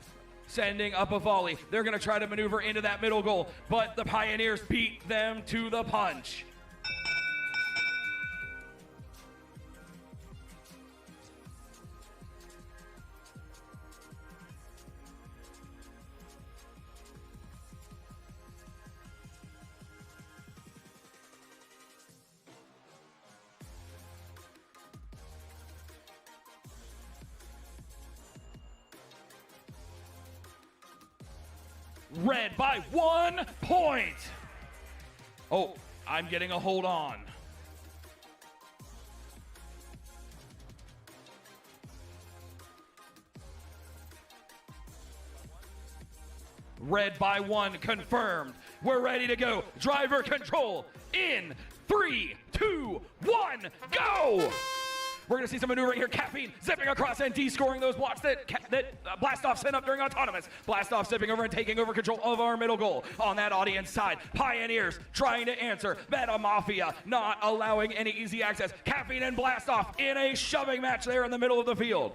sending up a volley. They're gonna try to maneuver into that middle goal, but the Pioneers beat them to the punch. Red by 1 point. Oh, I'm getting a hold on. Red by 1 confirmed. We're ready to go. Driver control in 3, 2, 1, go! We're going to see some maneuvering here. Caffeine zipping across and de-scoring those blocks that Blast Off sent up during autonomous. Blast Off zipping over and taking over control of our middle goal. On that audience side, Pioneers trying to answer. Meta Mafia not allowing any easy access. Caffeine and Blast Off in a shoving match there in the middle of the field.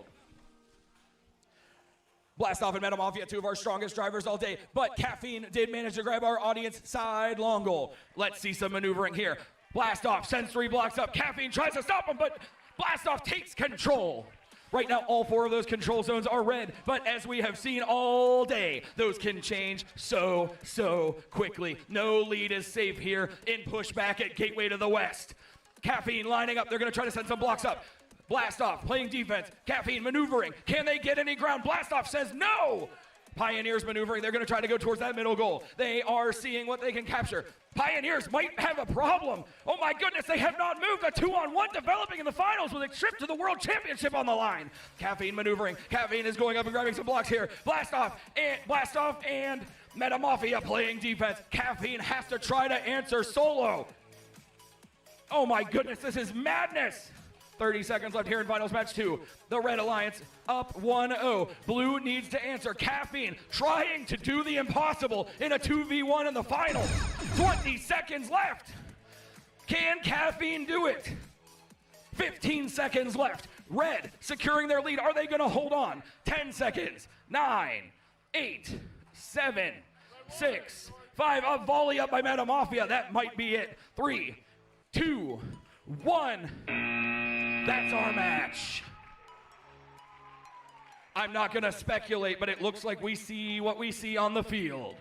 Blast Off and Meta Mafia, 2 of our strongest drivers all day, but Caffeine did manage to grab our audience side long goal. Let's see some maneuvering here. Blast Off sends 3 blocks up. Caffeine tries to stop him, but Blast Off takes control. Right now, all 4 of those control zones are red, but as we have seen all day, those can change so quickly. No lead is safe here in pushback at Gateway to the West. Caffeine lining up. They're going to try to send some blocks up. Blast Off playing defense. Caffeine maneuvering. Can they get any ground? Blast Off says no. Pioneers maneuvering. They're going to try to go towards that middle goal. They are seeing what they can capture. Pioneers might have a problem. Oh my goodness, they have not moved. A 2-on-1 developing in the finals with a trip to the World Championship on the line. Caffeine maneuvering. Caffeine is going up and grabbing some blocks here. Blast Off and Meta Mafia playing defense. Caffeine has to try to answer solo. Oh my goodness, this is madness. 30 seconds left here in finals match 2. The Red Alliance up 1-0. Blue needs to answer. Caffeine trying to do the impossible in a 2v1 in the finals. 20 seconds left. Can Caffeine do it? 15 seconds left. Red securing their lead. Are they going to hold on? 10 seconds. 9, 8, 7, 6, 5. A volley up by Meta Mafia. That might be it. 3, 2, 1. That's our match. I'm not going to speculate, but it looks like we see what we see on the field.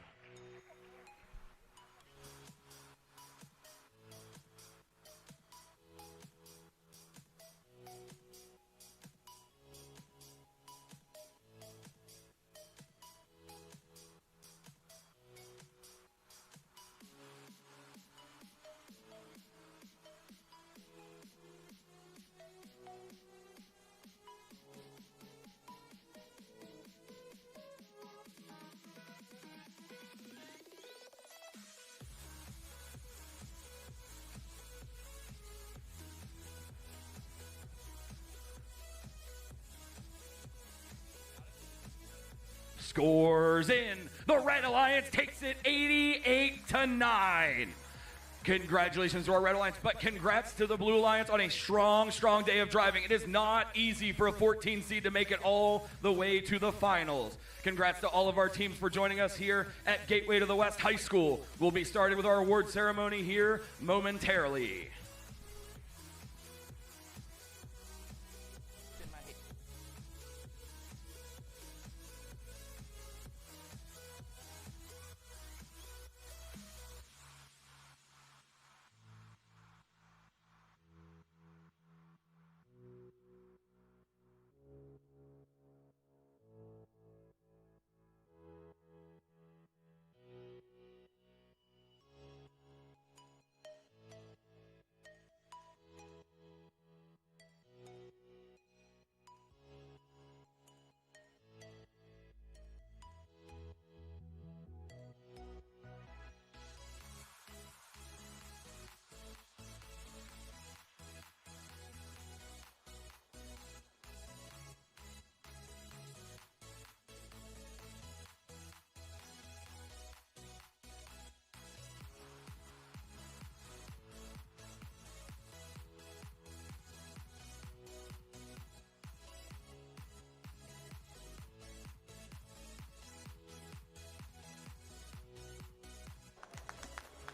Scores in. The Red Alliance takes it 88-9. Congratulations to our Red Alliance, but congrats to the Blue Alliance on a strong, strong day of driving. It is not easy for a 14 seed to make it all the way to the finals. Congrats to all of our teams for joining us here at Gateway to the West High School. We'll be starting with our award ceremony here momentarily.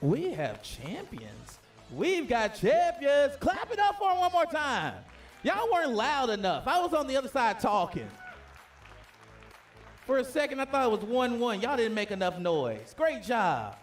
We have champions. We've got champions. Clap it up for them one more time. Y'all weren't loud enough. I was on the other side talking. For a second, I thought it was 1-1. Y'all didn't make enough noise. Great job.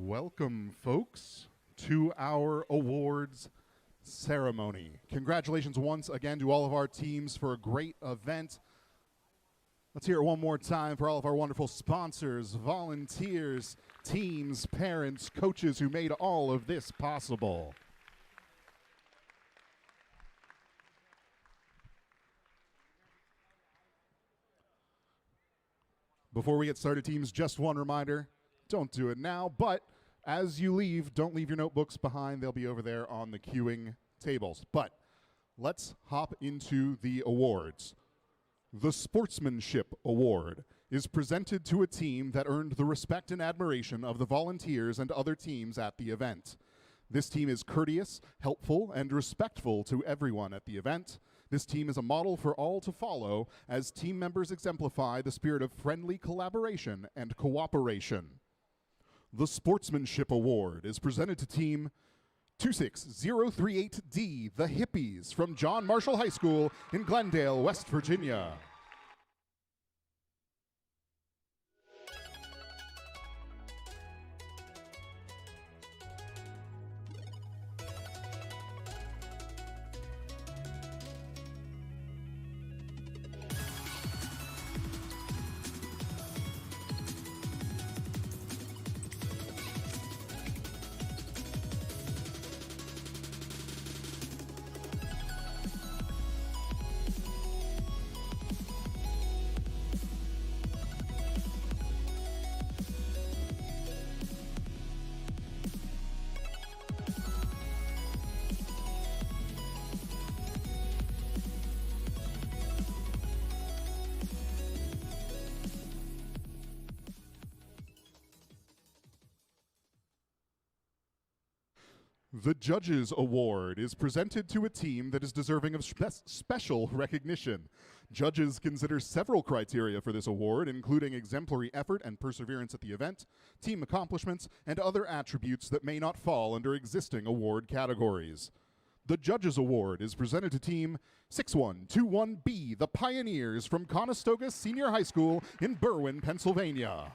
Welcome, folks, to our awards ceremony. Congratulations once again to all of our teams for a great event. Let's hear it one more time for all of our wonderful sponsors, volunteers, teams, parents, coaches who made all of this possible. Before we get started, teams, just one reminder, don't do it now, but as you leave, don't leave your notebooks behind. They'll be over there on the queuing tables. But let's hop into the awards. The Sportsmanship Award is presented to a team that earned the respect and admiration of the volunteers and other teams at the event. This team is courteous, helpful, and respectful to everyone at the event. This team is a model for all to follow as team members exemplify the spirit of friendly collaboration and cooperation. The Sportsmanship Award is presented to Team 26038D, the Hippies, from John Marshall High School in Glendale, West Virginia. The Judges Award is presented to a team that is deserving of special recognition. Judges consider several criteria for this award, including exemplary effort and perseverance at the event, team accomplishments, and other attributes that may not fall under existing award categories. The Judges Award is presented to Team 6121B, the Pioneers, from Conestoga Senior High School in Berwyn, Pennsylvania.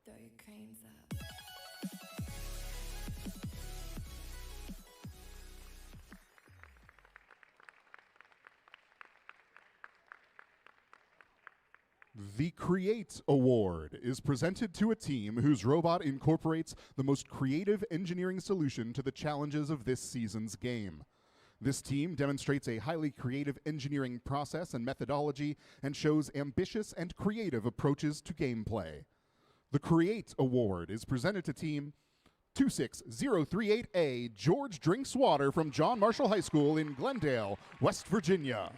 Throw your cranes up. The Create Award is presented to a team whose robot incorporates the most creative engineering solution to the challenges of this season's game. This team demonstrates a highly creative engineering process and methodology and shows ambitious and creative approaches to gameplay. The Create Award is presented to Team 26038A, George Drinks Water, from John Marshall High School in Glendale, West Virginia.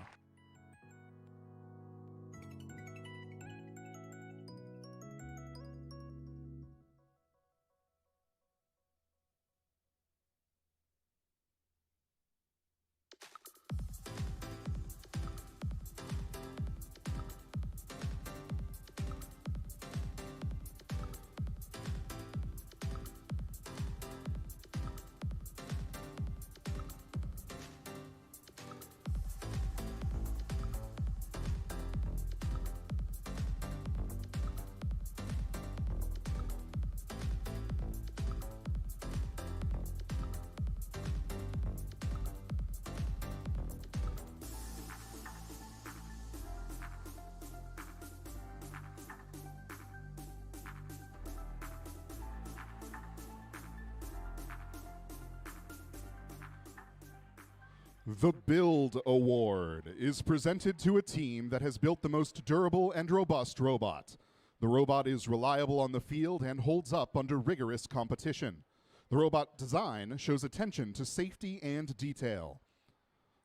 The Build Award is presented to a team that has built the most durable and robust robot. The robot is reliable on the field and holds up under rigorous competition. The robot design shows attention to safety and detail.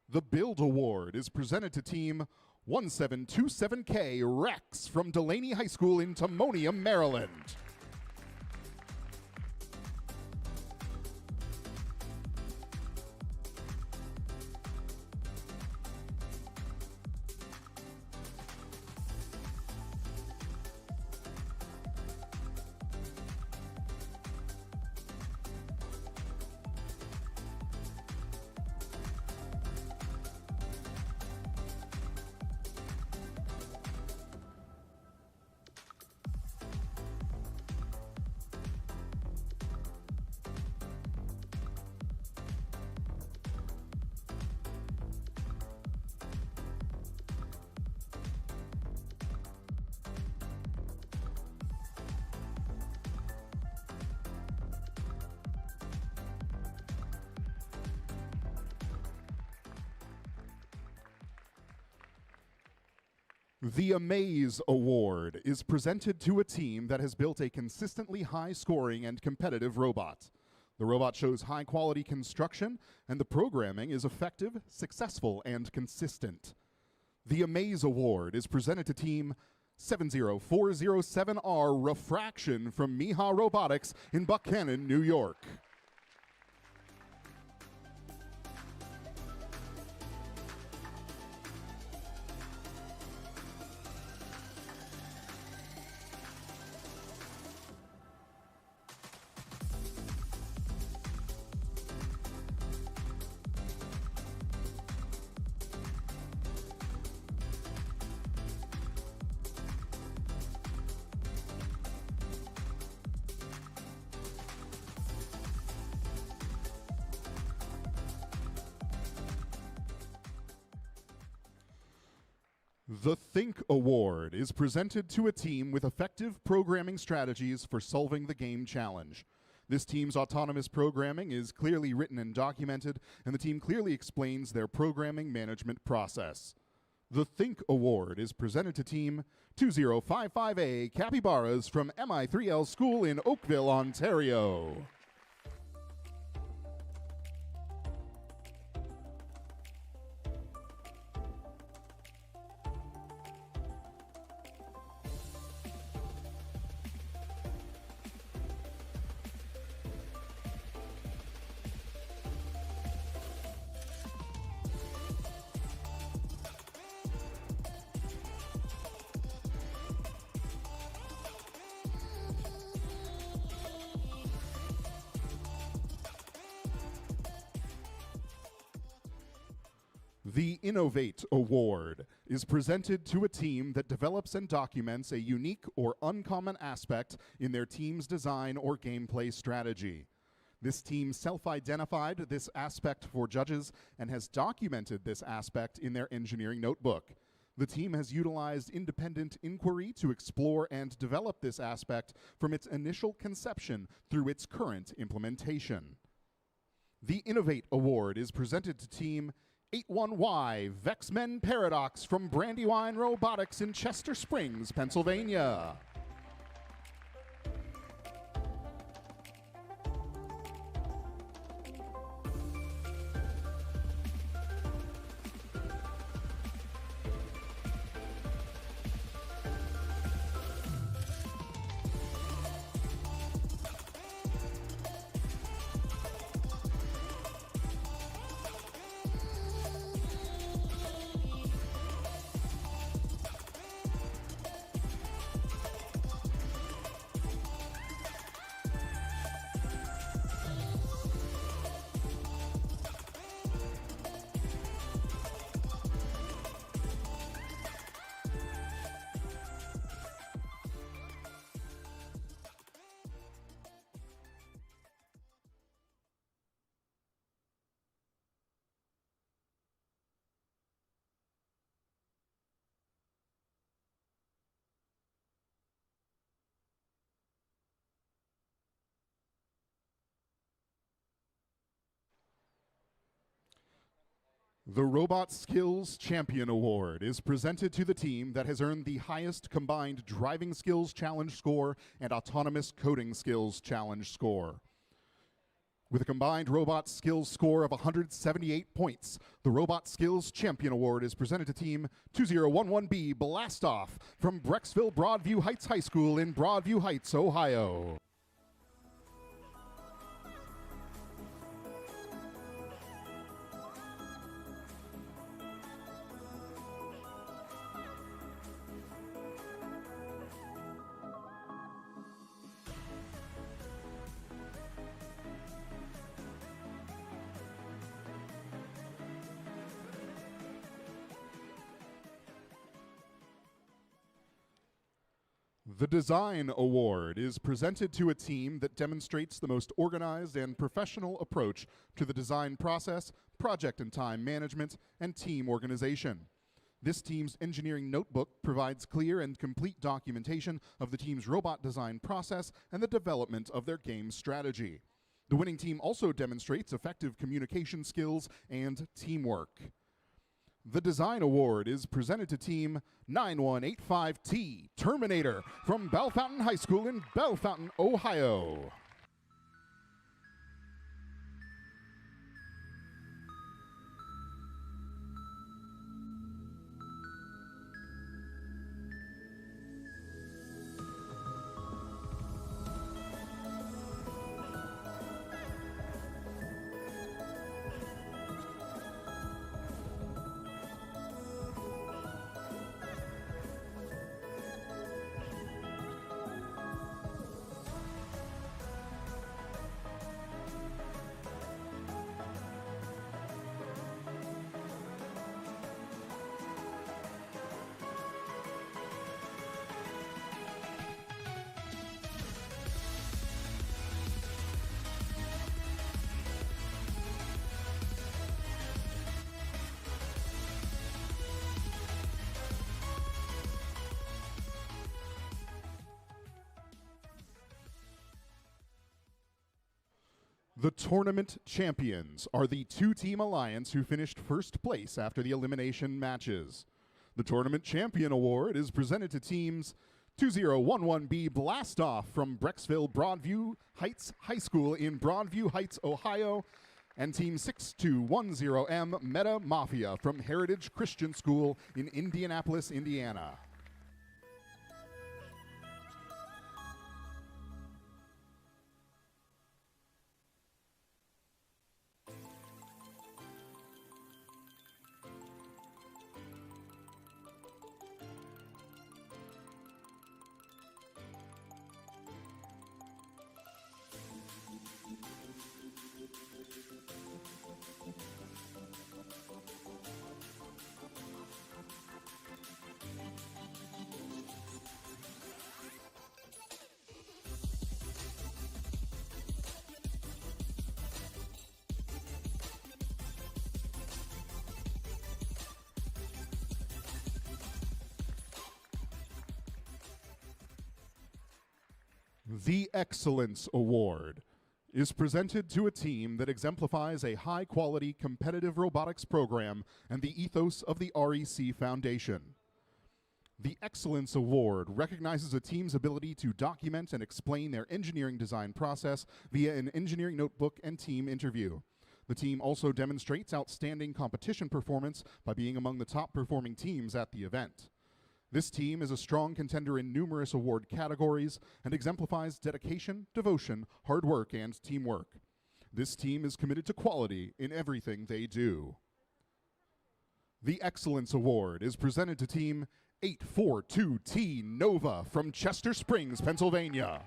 The Build Award is presented to Team 1727K Rex from Delaney High School in Timonium, Maryland. The Amaze Award is presented to a team that has built a consistently high-scoring and competitive robot. The robot shows high-quality construction, and the programming is effective, successful, and consistent. The Amaze Award is presented to Team 70407R Refraction from Miha Robotics in Buchanan, New York. The Think Award is presented to a team with effective programming strategies for solving the game challenge. This team's autonomous programming is clearly written and documented, and the team clearly explains their programming management process. The Think Award is presented to Team 2055A Capybaras from MI3L School in Oakville, Ontario. The Innovate Award is presented to a team that develops and documents a unique or uncommon aspect in their team's design or gameplay strategy. This team self-identified this aspect for judges and has documented this aspect in their engineering notebook. The team has utilized independent inquiry to explore and develop this aspect from its initial conception through its current implementation. The Innovate Award is presented to Team 81Y Vexmen Paradox from Brandywine Robotics in Chester Springs, Pennsylvania. The Robot Skills Champion Award is presented to the team that has earned the highest combined driving skills challenge score and autonomous coding skills challenge score. With a combined Robot Skills score of 178 points, the Robot Skills Champion Award is presented to Team 2011B Blastoff from Brecksville Broadview Heights High School in Broadview Heights, Ohio. The Design Award is presented to a team that demonstrates the most organized and professional approach to the design process, project and time management, and team organization. This team's engineering notebook provides clear and complete documentation of the team's robot design process and the development of their game strategy. The winning team also demonstrates effective communication skills and teamwork. The Design Award is presented to Team 9185T Terminator from Bellefontaine High School in Bellefontaine, Ohio. The tournament champions are the two-team alliance who finished first place after the elimination matches. The Tournament Champion Award is presented to teams 2011B Blastoff from Brecksville Broadview Heights High School in Broadview Heights, Ohio, and Team 6210M Meta Mafia from Heritage Christian School in Indianapolis, Indiana. The Excellence Award is presented to a team that exemplifies a high-quality competitive robotics program and the ethos of the REC Foundation. The Excellence Award recognizes a team's ability to document and explain their engineering design process via an engineering notebook and team interview. The team also demonstrates outstanding competition performance by being among the top-performing teams at the event. This team is a strong contender in numerous award categories and exemplifies dedication, devotion, hard work, and teamwork. This team is committed to quality in everything they do. The Excellence Award is presented to Team 842T Nova from Chester Springs, Pennsylvania.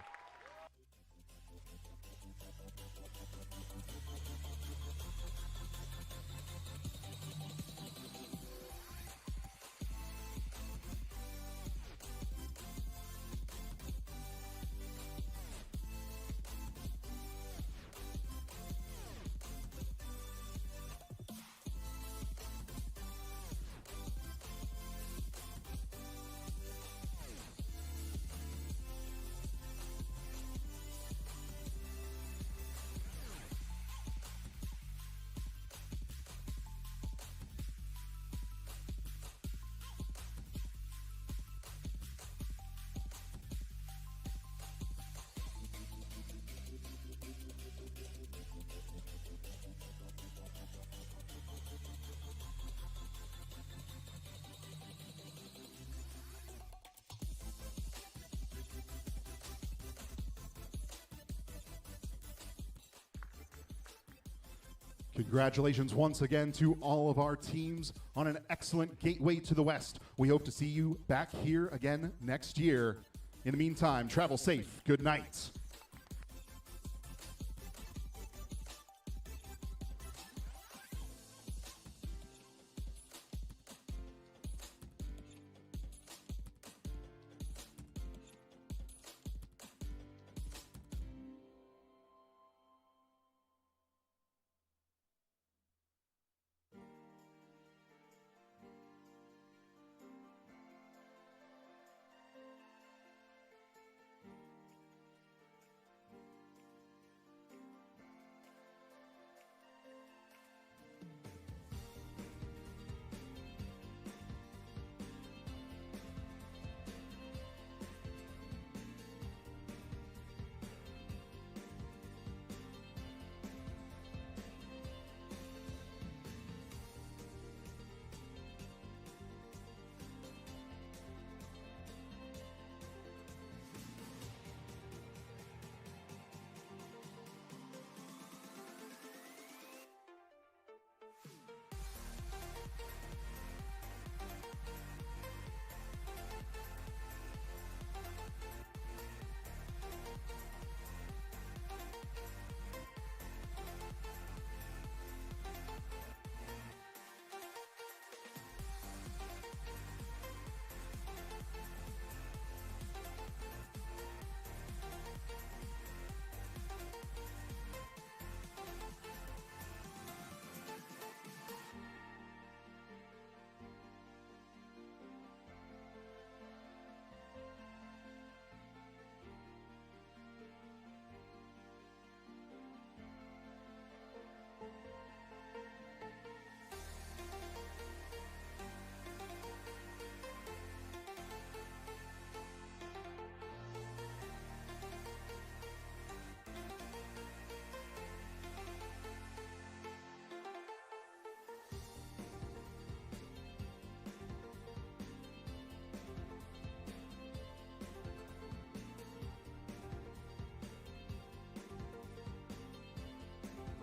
Congratulations once again to all of our teams on an excellent gateway to the West. We hope to see you back here again next year. In the meantime, travel safe. Good night.